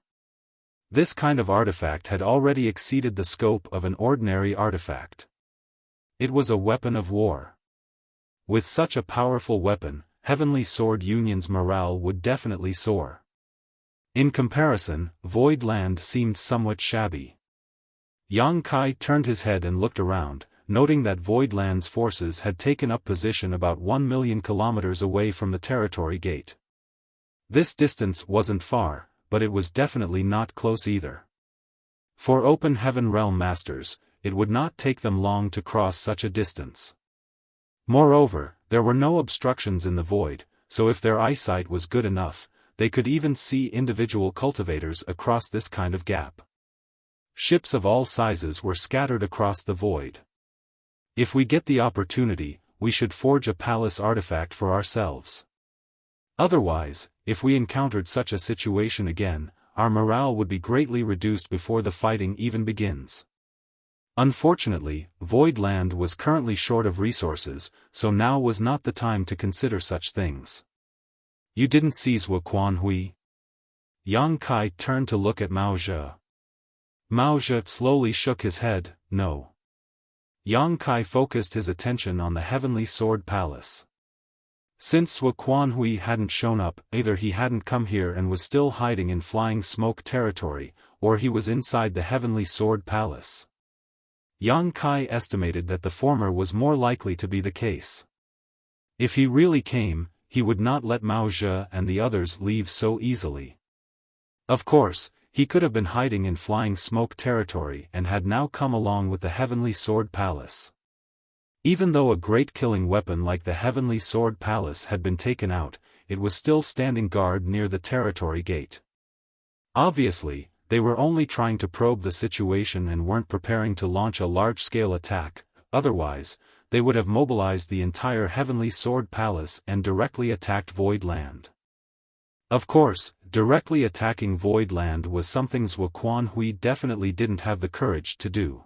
This kind of artifact had already exceeded the scope of an ordinary artifact. It was a weapon of war. With such a powerful weapon, Heavenly Sword Union's morale would definitely soar. In comparison, Void Land seemed somewhat shabby. Yang Kai turned his head and looked around, noting that Void Land's forces had taken up position about 1 million kilometers away from the territory gate. This distance wasn't far, but it was definitely not close either. For Open Heaven Realm Masters, it would not take them long to cross such a distance. Moreover, there were no obstructions in the void, so if their eyesight was good enough, they could even see individual cultivators across this kind of gap. Ships of all sizes were scattered across the void. If we get the opportunity, we should forge a palace artifact for ourselves. Otherwise, if we encountered such a situation again, our morale would be greatly reduced before the fighting even begins. Unfortunately, Void Land was currently short of resources, so now was not the time to consider such things. You didn't seize Wuquan Hui? Yang Kai turned to look at Mao Zhe. Mao Zhe slowly shook his head, no. Yang Kai focused his attention on the Heavenly Sword Palace. Since Wuquan Hui hadn't shown up, either he hadn't come here and was still hiding in Flying Smoke territory, or he was inside the Heavenly Sword Palace. Yang Kai estimated that the former was more likely to be the case. If he really came, he would not let Mao Zhe and the others leave so easily. Of course, he could have been hiding in Flying Smoke territory and had now come along with the Heavenly Sword Palace. Even though a great killing weapon like the Heavenly Sword Palace had been taken out, it was still standing guard near the territory gate. Obviously, they were only trying to probe the situation and weren't preparing to launch a large-scale attack, otherwise, they would have mobilized the entire Heavenly Sword Palace and directly attacked Void Land. Of course, directly attacking Void Land was something Wuquan Hui definitely didn't have the courage to do.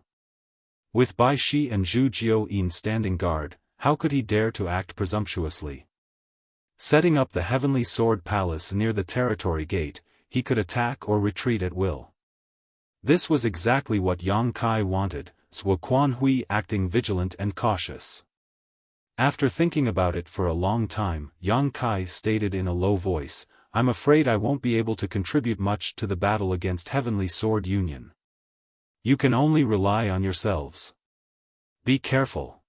With Bai Shi and Zhu Jiuyin standing guard, how could he dare to act presumptuously? Setting up the Heavenly Sword Palace near the territory gate, he could attack or retreat at will. This was exactly what Yang Kai wanted, Wuquan Hui acting vigilant and cautious. After thinking about it for a long time, Yang Kai stated in a low voice, "I'm afraid I won't be able to contribute much to the battle against Heavenly Sword Union. You can only rely on yourselves. Be careful."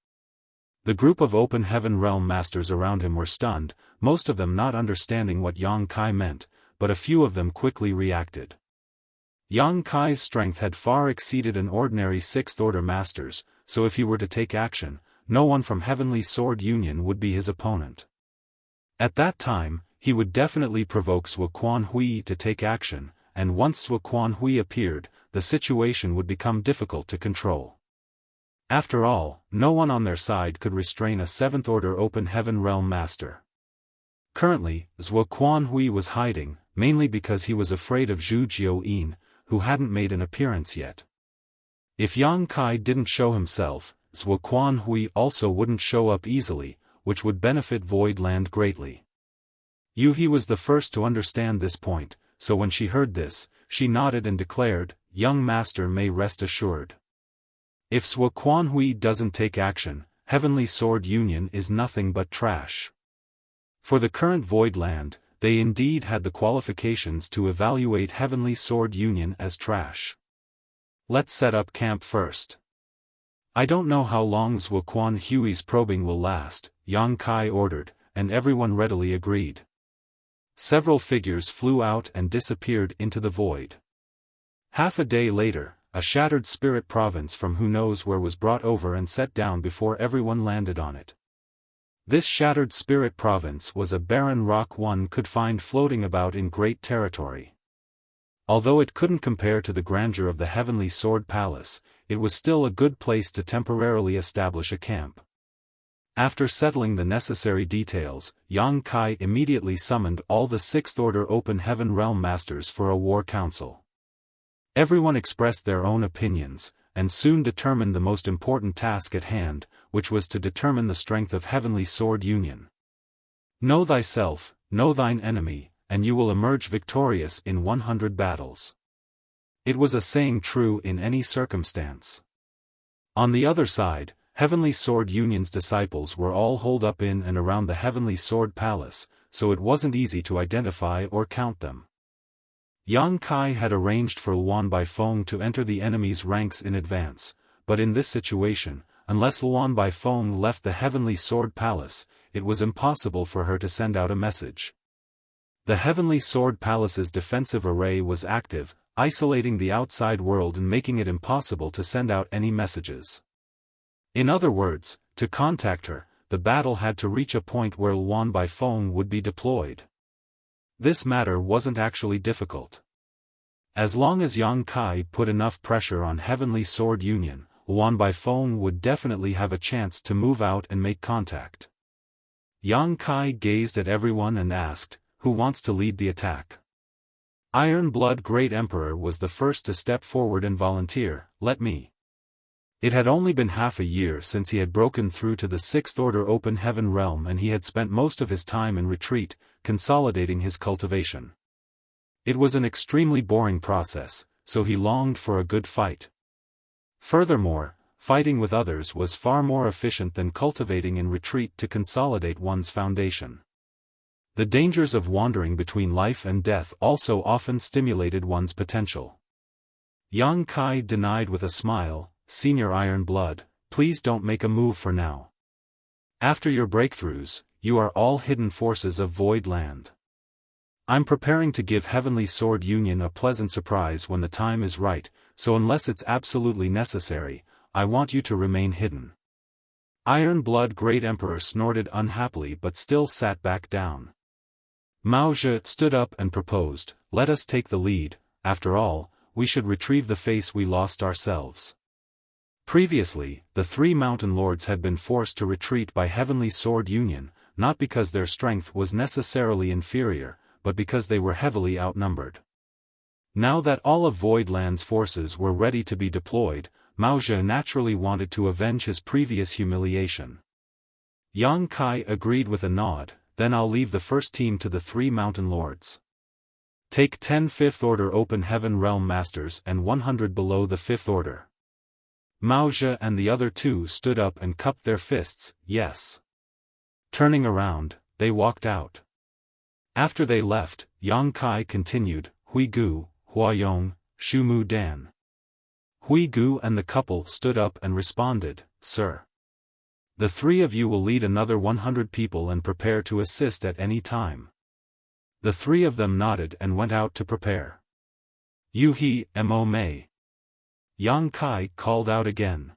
The group of Open Heaven Realm Masters around him were stunned, most of them not understanding what Yang Kai meant, but a few of them quickly reacted. Yang Kai's strength had far exceeded an ordinary Sixth Order Master's, so if he were to take action, no one from Heavenly Sword Union would be his opponent. At that time, he would definitely provoke Wuquan Hui to take action, and once Wuquan Hui appeared, the situation would become difficult to control. After all, no one on their side could restrain a Seventh Order Open Heaven Realm Master. Currently, Wuquan Hui was hiding, mainly because he was afraid of Zhu Jiuyin, who hadn't made an appearance yet. If Yang Kai didn't show himself, Wuquan Hui also wouldn't show up easily, which would benefit Void Land greatly. Yuhi was the first to understand this point, so when she heard this, she nodded and declared, "Young Master may rest assured. If Wuquan Hui doesn't take action, Heavenly Sword Union is nothing but trash." For the current Void Land, they indeed had the qualifications to evaluate Heavenly Sword Union as trash. "Let's set up camp first. I don't know how long Wuquan Hui's probing will last," Yang Kai ordered, and everyone readily agreed. Several figures flew out and disappeared into the void. Half a day later, a shattered spirit province from who knows where was brought over and set down before everyone landed on it. This shattered spirit province was a barren rock one could find floating about in great territory. Although it couldn't compare to the grandeur of the Heavenly Sword Palace, it was still a good place to temporarily establish a camp. After settling the necessary details, Yang Kai immediately summoned all the Sixth Order Open Heaven Realm Masters for a war council. Everyone expressed their own opinions, and soon determined the most important task at hand, which was to determine the strength of Heavenly Sword Union. Know thyself, know thine enemy, and you will emerge victorious in 100 battles. It was a saying true in any circumstance. On the other side, Heavenly Sword Union's disciples were all holed up in and around the Heavenly Sword Palace, so it wasn't easy to identify or count them. Yang Kai had arranged for Luan Baifeng to enter the enemy's ranks in advance, but in this situation, unless Luan Baifeng left the Heavenly Sword Palace, it was impossible for her to send out a message. The Heavenly Sword Palace's defensive array was active, isolating the outside world and making it impossible to send out any messages. In other words, to contact her, the battle had to reach a point where Luan Baifeng would be deployed. This matter wasn't actually difficult. As long as Yang Kai put enough pressure on Heavenly Sword Union, Luan Baifeng would definitely have a chance to move out and make contact. Yang Kai gazed at everyone and asked, "Who wants to lead the attack?" Iron Blood Great Emperor was the first to step forward and volunteer, "Let me." It had only been half a year since he had broken through to the Sixth Order Open Heaven realm, and he had spent most of his time in retreat, consolidating his cultivation. It was an extremely boring process, so he longed for a good fight. Furthermore, fighting with others was far more efficient than cultivating in retreat to consolidate one's foundation. The dangers of wandering between life and death also often stimulated one's potential. Yang Kai denied with a smile, "Senior Iron Blood, please don't make a move for now. After your breakthroughs, you are all hidden forces of Void Land. I'm preparing to give Heavenly Sword Union a pleasant surprise when the time is right, so unless it's absolutely necessary, I want you to remain hidden." Iron Blood Great Emperor snorted unhappily but still sat back down. Mao Zhe stood up and proposed, "Let us take the lead, after all, we should retrieve the face we lost ourselves." Previously, the three mountain lords had been forced to retreat by Heavenly Sword Union, not because their strength was necessarily inferior, but because they were heavily outnumbered. Now that all of Void Land's forces were ready to be deployed, Mao Zhe naturally wanted to avenge his previous humiliation. Yang Kai agreed with a nod, "Then I'll leave the first team to the three mountain lords. Take 10 Fifth Order Open Heaven Realm Masters and 100 below the Fifth Order." Mao Zhe and the other two stood up and cupped their fists, "Yes." Turning around, they walked out. After they left, Yang Kai continued, "Hui Gu, Hua Yong, Shu Mu Dan." Hui Gu and the couple stood up and responded, "Sir. The three of you will lead another 100 people and prepare to assist at any time." The three of them nodded and went out to prepare. "Yu He, Mo Mei." Yang Kai called out again.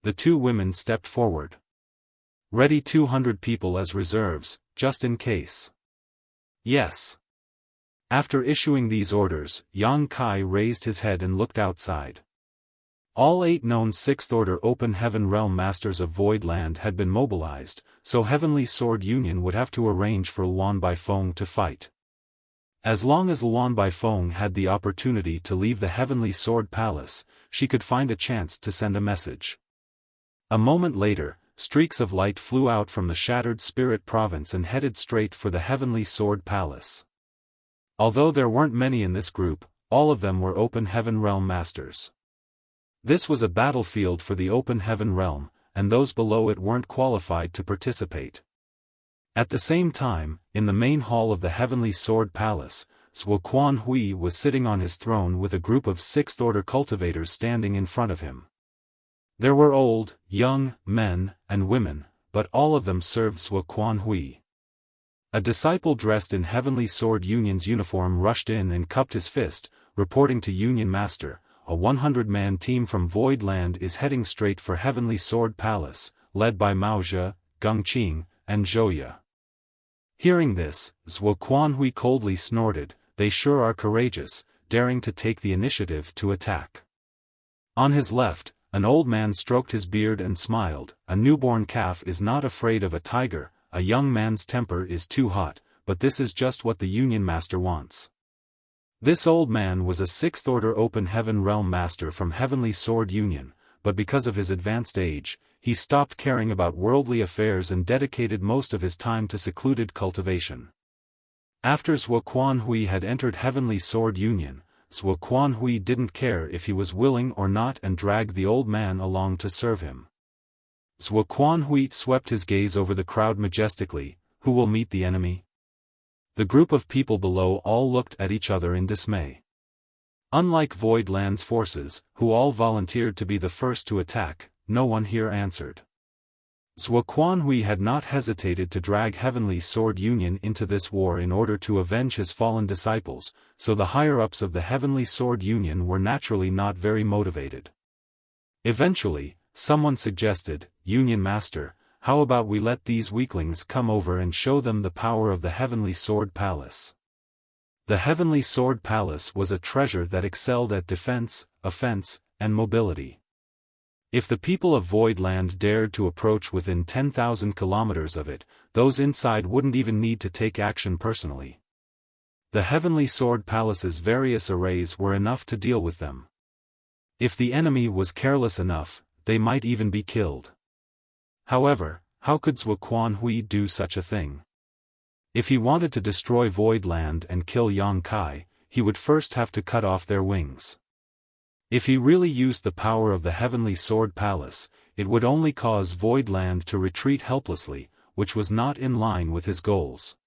The two women stepped forward. "Ready 200 people as reserves, just in case." "Yes." After issuing these orders, Yang Kai raised his head and looked outside. All 8 known Sixth Order Open Heaven Realm Masters of Void Land had been mobilized, so Heavenly Sword Union would have to arrange for Luan Baifeng to fight. As long as Luan Baifeng had the opportunity to leave the Heavenly Sword Palace, she could find a chance to send a message. A moment later, streaks of light flew out from the Shattered Spirit Province and headed straight for the Heavenly Sword Palace. Although there weren't many in this group, all of them were Open Heaven Realm Masters. This was a battlefield for the Open Heaven Realm, and those below it weren't qualified to participate. At the same time, in the main hall of the Heavenly Sword Palace, Zhuo Quan Hui was sitting on his throne with a group of Sixth Order cultivators standing in front of him. There were old, young, men, and women, but all of them served Zhuo Quan Hui. A disciple dressed in Heavenly Sword Union's uniform rushed in and cupped his fist, reporting to Union Master, "A 100-man team from Void Land is heading straight for Heavenly Sword Palace, led by Mao Zhe, Gongqing, and Zhouya." Hearing this, Zhuo Quan Hui coldly snorted, "They sure are courageous, daring to take the initiative to attack." On his left, an old man stroked his beard and smiled, "A newborn calf is not afraid of a tiger, a young man's temper is too hot, but this is just what the Union Master wants." This old man was a Sixth Order Open Heaven Realm Master from Heavenly Sword Union, but because of his advanced age, he stopped caring about worldly affairs and dedicated most of his time to secluded cultivation. After Zhuo Quan Hui had entered Heavenly Sword Union, Zhuo Quan Hui didn't care if he was willing or not and dragged the old man along to serve him. Zhuo Quan Hui swept his gaze over the crowd majestically, "Who will meet the enemy?" The group of people below all looked at each other in dismay. Unlike Void Land's forces, who all volunteered to be the first to attack, no one here answered. Zhuo Quan Hui had not hesitated to drag Heavenly Sword Union into this war in order to avenge his fallen disciples, so the higher-ups of the Heavenly Sword Union were naturally not very motivated. Eventually, someone suggested, "Union Master, how about we let these weaklings come over and show them the power of the Heavenly Sword Palace?" The Heavenly Sword Palace was a treasure that excelled at defense, offense, and mobility. If the people of Void Land dared to approach within 10,000 kilometers of it, those inside wouldn't even need to take action personally. The Heavenly Sword Palace's various arrays were enough to deal with them. If the enemy was careless enough, they might even be killed. However, how could Zhuo Quanhui do such a thing? If he wanted to destroy Void Land and kill Yang Kai, he would first have to cut off their wings. If he really used the power of the Heavenly Sword Palace, it would only cause Void Land to retreat helplessly, which was not in line with his goals.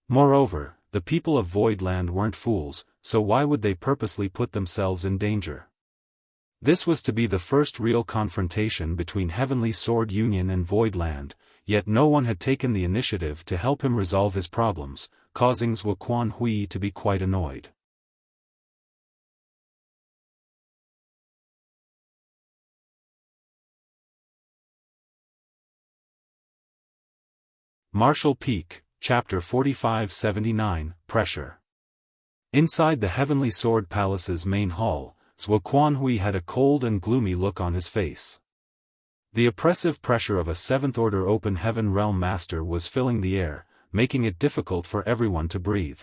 Moreover, the people of Void Land weren't fools, so why would they purposely put themselves in danger? This was to be the first real confrontation between Heavenly Sword Union and Void Land, yet no one had taken the initiative to help him resolve his problems, causing Zhuo Quanhui to be quite annoyed. Martial Peak, Chapter 4579, Pressure. Inside the Heavenly Sword Palace's main hall, Zhuo Quanhui had a cold and gloomy look on his face. The oppressive pressure of a seventh-order open heaven realm master was filling the air, making it difficult for everyone to breathe.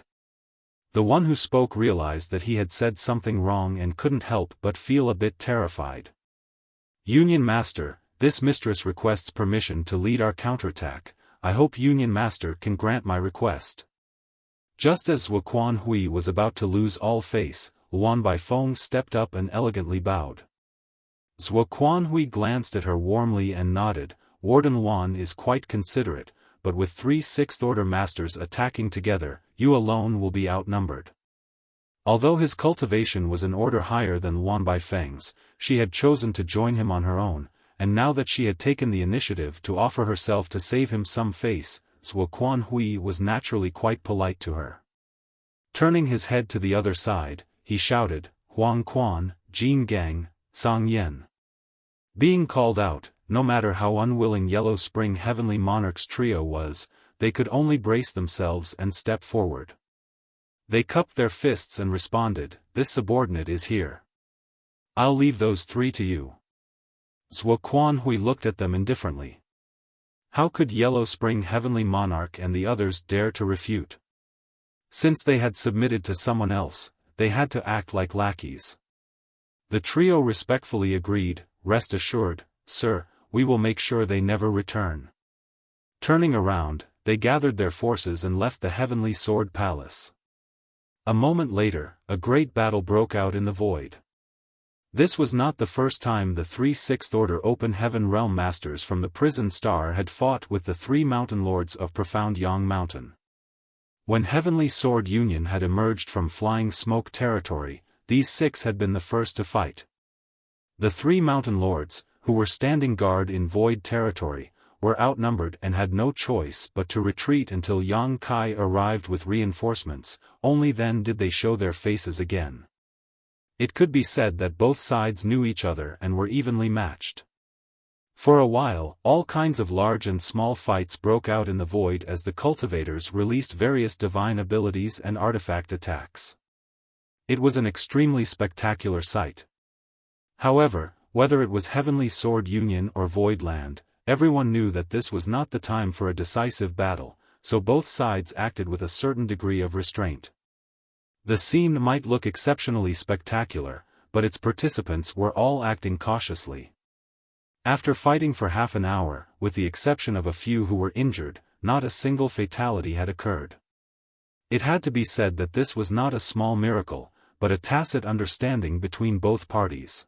The one who spoke realized that he had said something wrong and couldn't help but feel a bit terrified. Union Master, this mistress requests permission to lead our counterattack. I hope Union Master can grant my request. Just as Zhuo Quanhui was about to lose all face, Luan Baifeng stepped up and elegantly bowed. Zhuo Quanhui glanced at her warmly and nodded. Warden Luan is quite considerate, but with 3 sixth-order masters attacking together, you alone will be outnumbered. Although his cultivation was an order higher than Luan Baifeng's, she had chosen to join him on her own, and now that she had taken the initiative to offer herself to save him some face, Zhuo Quanhui was naturally quite polite to her. Turning his head to the other side, he shouted, Huang Quan, Jin Gang, Zhang Yan. Being called out, no matter how unwilling Yellow Spring Heavenly Monarch's trio was, they could only brace themselves and step forward. They cupped their fists and responded, this subordinate is here. I'll leave those 3 to you. Zhuo Quanhui looked at them indifferently. How could Yellow Spring Heavenly Monarch and the others dare to refute? Since they had submitted to someone else, they had to act like lackeys. The trio respectfully agreed, rest assured, sir, we will make sure they never return. Turning around, they gathered their forces and left the Heavenly Sword Palace. A moment later, a great battle broke out in the void. This was not the first time the 3 sixth-order open heaven realm masters from the prison star had fought with the 3 mountain lords of profound Yang Mountain. When Heavenly Sword Union had emerged from flying smoke territory, these 6 had been the first to fight. The 3 mountain lords, who were standing guard in void territory, were outnumbered and had no choice but to retreat until Yang Kai arrived with reinforcements. Only then did they show their faces again. It could be said that both sides knew each other and were evenly matched. For a while, all kinds of large and small fights broke out in the void as the cultivators released various divine abilities and artifact attacks. It was an extremely spectacular sight. However, whether it was Heavenly Sword Union or Void Land, everyone knew that this was not the time for a decisive battle, so both sides acted with a certain degree of restraint. The scene might look exceptionally spectacular, but its participants were all acting cautiously. After fighting for half an hour, with the exception of a few who were injured, not a single fatality had occurred. It had to be said that this was not a small miracle, but a tacit understanding between both parties.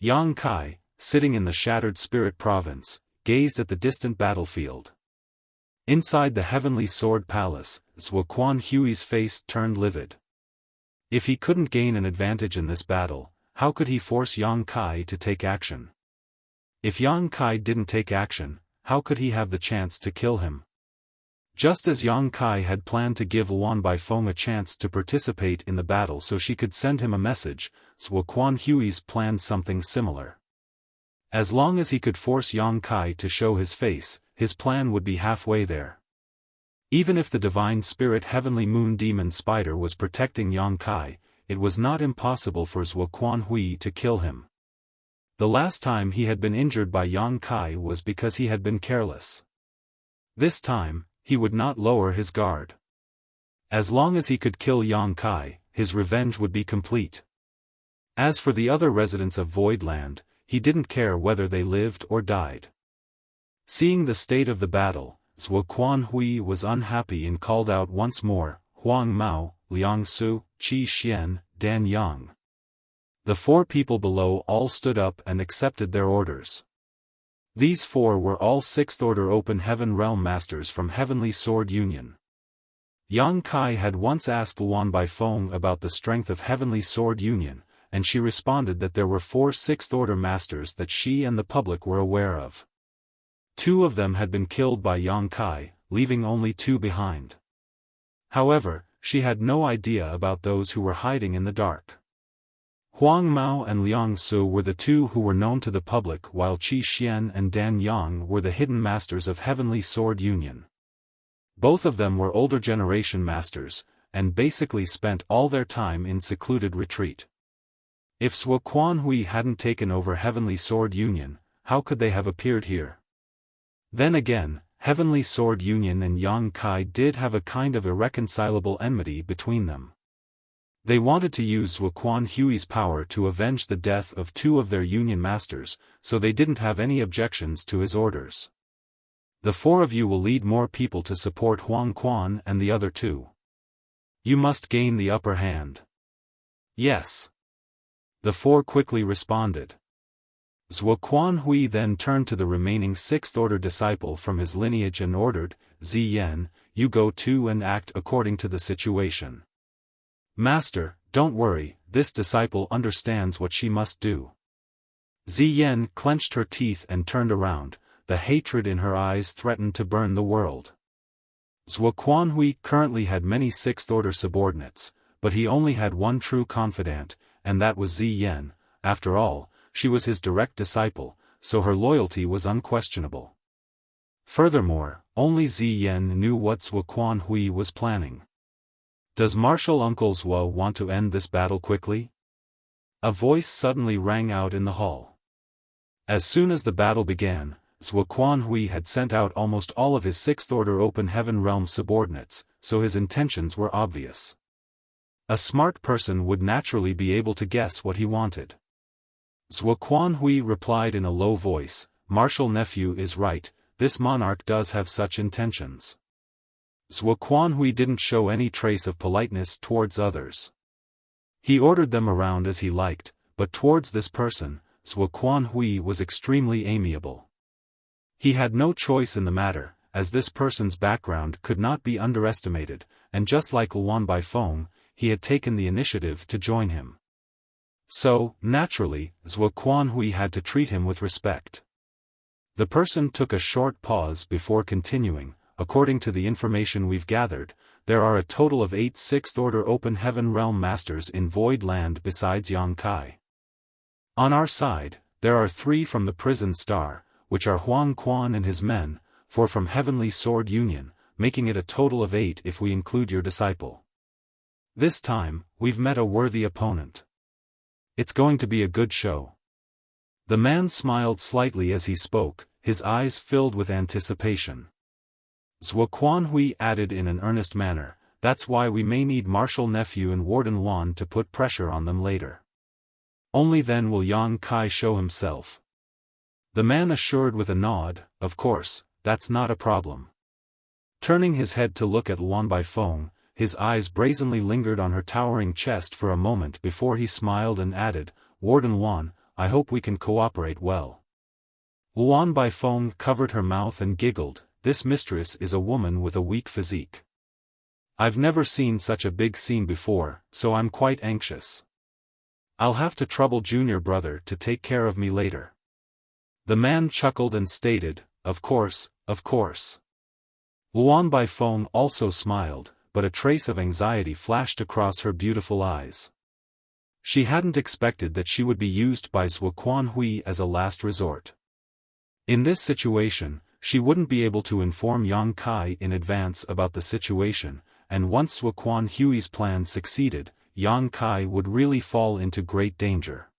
Yang Kai, sitting in the Shattered Spirit Province, gazed at the distant battlefield. Inside the Heavenly Sword Palace, Zhuo Quanhui's face turned livid. If he couldn't gain an advantage in this battle, how could he force Yang Kai to take action? If Yang Kai didn't take action, how could he have the chance to kill him? Just as Yang Kai had planned to give Luan Baifeng a chance to participate in the battle so she could send him a message, Zhuo Quanhui's planned something similar. As long as he could force Yang Kai to show his face, his plan would be halfway there. Even if the Divine Spirit Heavenly Moon Demon Spider was protecting Yang Kai, it was not impossible for Zhuo Quanhui to kill him. The last time he had been injured by Yang Kai was because he had been careless. This time, he would not lower his guard. As long as he could kill Yang Kai, his revenge would be complete. As for the other residents of Voidland, he didn't care whether they lived or died. Seeing the state of the battle, Zhuo Quanhui was unhappy and called out once more, Huang Mao, Liang Su, Qi Xian, Dan Yang. The 4 people below all stood up and accepted their orders. These 4 were all 6th Order Open Heaven Realm Masters from Heavenly Sword Union. Yang Kai had once asked Luan Baifeng about the strength of Heavenly Sword Union, and she responded that there were 4 6th Order Masters that she and the public were aware of. 2 of them had been killed by Yang Kai, leaving only 2 behind. However, she had no idea about those who were hiding in the dark. Huang Mao and Liang Su were the 2 who were known to the public, while Qi Xian and Dan Yang were the hidden masters of Heavenly Sword Union. Both of them were older generation masters, and basically spent all their time in secluded retreat. If Zhuo Quanhui hadn't taken over Heavenly Sword Union, how could they have appeared here? Then again, Heavenly Sword Union and Yang Kai did have a kind of irreconcilable enmity between them. They wanted to use Zhuo Quanhui's power to avenge the death of 2 of their Union Masters, so they didn't have any objections to his orders. The 4 of you will lead more people to support Huang Quan and the other 2. You must gain the upper hand. Yes. The 4 quickly responded. Zhuo Quanhui then turned to the remaining 6th Order disciple from his lineage and ordered, Ziyan, you go too and act according to the situation. Master, don't worry, this disciple understands what she must do. Ziyan clenched her teeth and turned around, the hatred in her eyes threatened to burn the world. Zhuo Quanhui currently had many 6th Order subordinates, but he only had one true confidant, and that was Ziyan. After all, she was his direct disciple, so her loyalty was unquestionable. Furthermore, only Ziyan knew what Zhuo Quanhui was planning. Does Martial Uncle Zhuo want to end this battle quickly? A voice suddenly rang out in the hall. As soon as the battle began, Zhuo Quanhui had sent out almost all of his 6th Order Open Heaven Realm subordinates, so his intentions were obvious. A smart person would naturally be able to guess what he wanted. Zhuo Quanhui replied in a low voice, Martial Nephew is right, this monarch does have such intentions. Zhuo Quanhui didn't show any trace of politeness towards others. He ordered them around as he liked, but towards this person, Zhuo Quanhui was extremely amiable. He had no choice in the matter, as this person's background could not be underestimated, and just like Luan Baifeng, he had taken the initiative to join him. So, naturally, Zhuo Quanhui had to treat him with respect. The person took a short pause before continuing, according to the information we've gathered, there are a total of 8 6th Order Open Heaven Realm Masters in Void Land besides Yang Kai. On our side, there are 3 from the Prison Star, which are Huang Quan and his men, 4 from Heavenly Sword Union, making it a total of 8 if we include your disciple. This time, we've met a worthy opponent. It's going to be a good show. The man smiled slightly as he spoke, his eyes filled with anticipation. Zhuo Quanhui added in an earnest manner, that's why we may need Martial Nephew and Warden Luan to put pressure on them later. Only then will Yang Kai show himself. The man assured with a nod, of course, that's not a problem. Turning his head to look at Luan Baifeng, his eyes brazenly lingered on her towering chest for a moment before he smiled and added, Warden Luan, I hope we can cooperate well. Luan Baifeng covered her mouth and giggled, this mistress is a woman with a weak physique. I've never seen such a big scene before, so I'm quite anxious. I'll have to trouble junior brother to take care of me later. The man chuckled and stated, of course, of course. Luan Baifeng also smiled, but a trace of anxiety flashed across her beautiful eyes. She hadn't expected that she would be used by Zhuo Quanhui as a last resort. In this situation, she wouldn't be able to inform Yang Kai in advance about the situation, and once Zhuo Quanhui's plan succeeded, Yang Kai would really fall into great danger.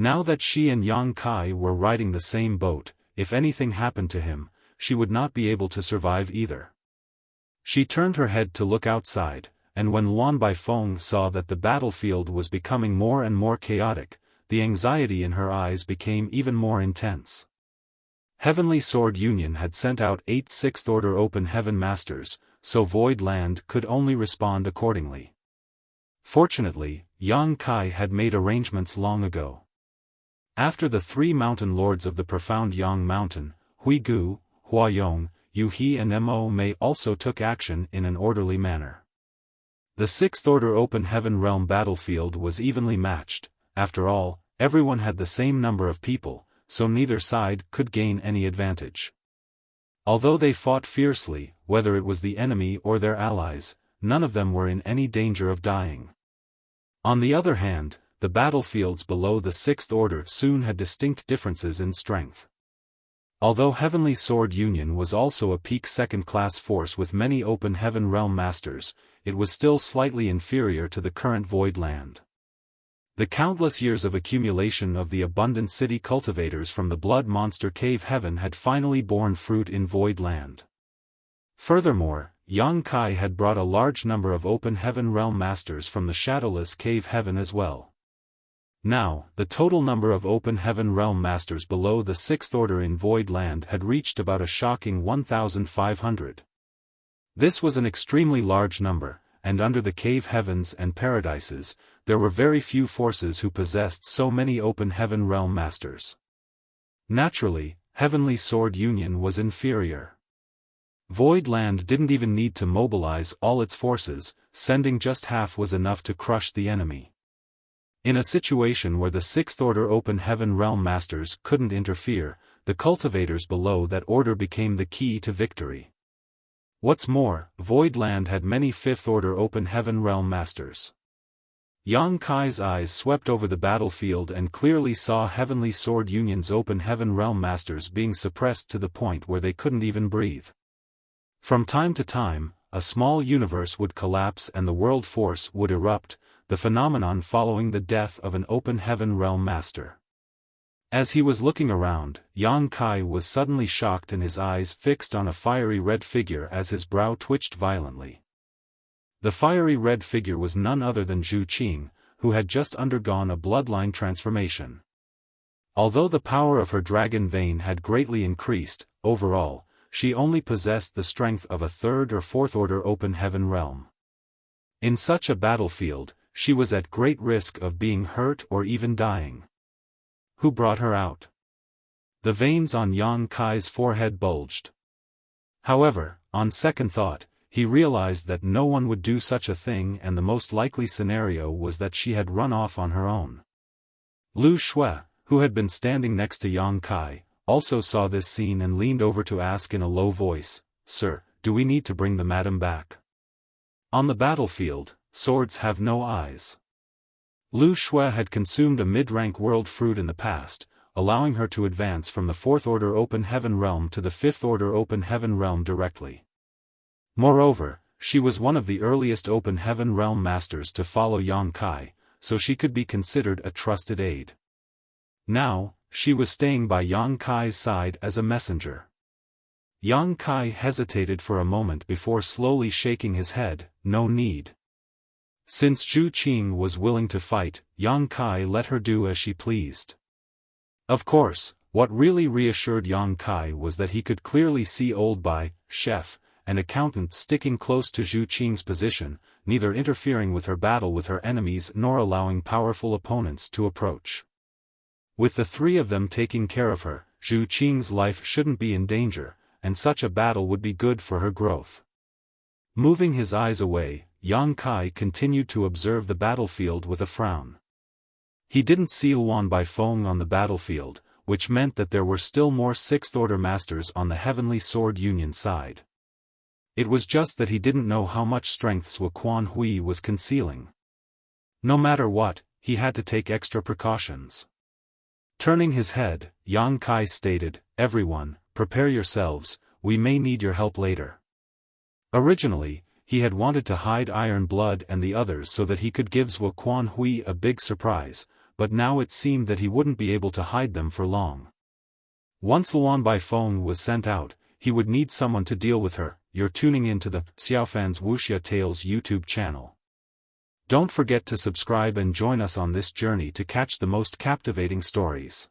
Now that she and Yang Kai were riding the same boat, if anything happened to him, she would not be able to survive either. She turned her head to look outside, and when Luan Baifeng saw that the battlefield was becoming more and more chaotic, the anxiety in her eyes became even more intense. Heavenly Sword Union had sent out 8 Sixth-Order Open Heaven Masters, so Void Land could only respond accordingly. Fortunately, Yang Kai had made arrangements long ago. After the 3 mountain lords of the profound Yang Mountain, Hui Gu, Huayong, Yu He and Mo Mei also took action in an orderly manner. The Sixth Order Open Heaven Realm battlefield was evenly matched. After all, everyone had the same number of people, so neither side could gain any advantage. Although they fought fiercely, whether it was the enemy or their allies, none of them were in any danger of dying. On the other hand, the battlefields below the Sixth Order soon had distinct differences in strength. Although Heavenly Sword Union was also a peak second-class force with many Open Heaven Realm Masters, it was still slightly inferior to the current Void Land. The countless years of accumulation of the abundant city cultivators from the Blood Monster Cave Heaven had finally borne fruit in Void Land. Furthermore, Yang Kai had brought a large number of Open Heaven Realm Masters from the Shadowless Cave Heaven as well. Now, the total number of Open Heaven Realm Masters below the Sixth Order in Void Land had reached about a shocking 1,500. This was an extremely large number, and under the Cave Heavens and Paradises, there were very few forces who possessed so many Open Heaven Realm Masters. Naturally, Heavenly Sword Union was inferior. Void Land didn't even need to mobilize all its forces, sending just half was enough to crush the enemy. In a situation where the Sixth Order Open Heaven Realm Masters couldn't interfere, the cultivators below that order became the key to victory. What's more, Void Land had many Fifth Order Open Heaven Realm Masters. Yang Kai's eyes swept over the battlefield and clearly saw Heavenly Sword Union's Open Heaven Realm Masters being suppressed to the point where they couldn't even breathe. From time to time, a small universe would collapse and the world force would erupt, the phenomenon following the death of an Open Heaven Realm Master. As he was looking around, Yang Kai was suddenly shocked and his eyes fixed on a fiery red figure as his brow twitched violently. The fiery red figure was none other than Zhu Qing, who had just undergone a bloodline transformation. Although the power of her dragon vein had greatly increased, overall, she only possessed the strength of a third or fourth order Open Heaven realm. In such a battlefield, she was at great risk of being hurt or even dying. Who brought her out? The veins on Yang Kai's forehead bulged. However, on second thought, he realized that no one would do such a thing and the most likely scenario was that she had run off on her own. Lu Shui, who had been standing next to Yang Kai, also saw this scene and leaned over to ask in a low voice, "Sir, do we need to bring the madam back?" On the battlefield, swords have no eyes. Lu Shui had consumed a mid-rank world fruit in the past, allowing her to advance from the Fourth Order Open Heaven Realm to the Fifth Order Open Heaven Realm directly. Moreover, she was one of the earliest Open Heaven Realm Masters to follow Yang Kai, so she could be considered a trusted aide. Now, she was staying by Yang Kai's side as a messenger. Yang Kai hesitated for a moment before slowly shaking his head, "No need." Since Zhu Qing was willing to fight, Yang Kai let her do as she pleased. Of course, what really reassured Yang Kai was that he could clearly see Old Bai, chef, an accountant sticking close to Zhu Qing's position, neither interfering with her battle with her enemies nor allowing powerful opponents to approach. With the three of them taking care of her, Zhu Qing's life shouldn't be in danger, and such a battle would be good for her growth. Moving his eyes away, Yang Kai continued to observe the battlefield with a frown. He didn't see Luan Baifeng on the battlefield, which meant that there were still more Sixth Order Masters on the Heavenly Sword Union side. It was just that he didn't know how much strength Sui Quan Hui was concealing. No matter what, he had to take extra precautions. Turning his head, Yang Kai stated, "Everyone, prepare yourselves, we may need your help later." Originally, he had wanted to hide Iron Blood and the others so that he could give Sui Quan Hui a big surprise, but now it seemed that he wouldn't be able to hide them for long. Once Luan by phone was sent out, he would need someone to deal with her. You're tuning into the Xiaofan's Wuxia Tales YouTube channel. Don't forget to subscribe and join us on this journey to catch the most captivating stories.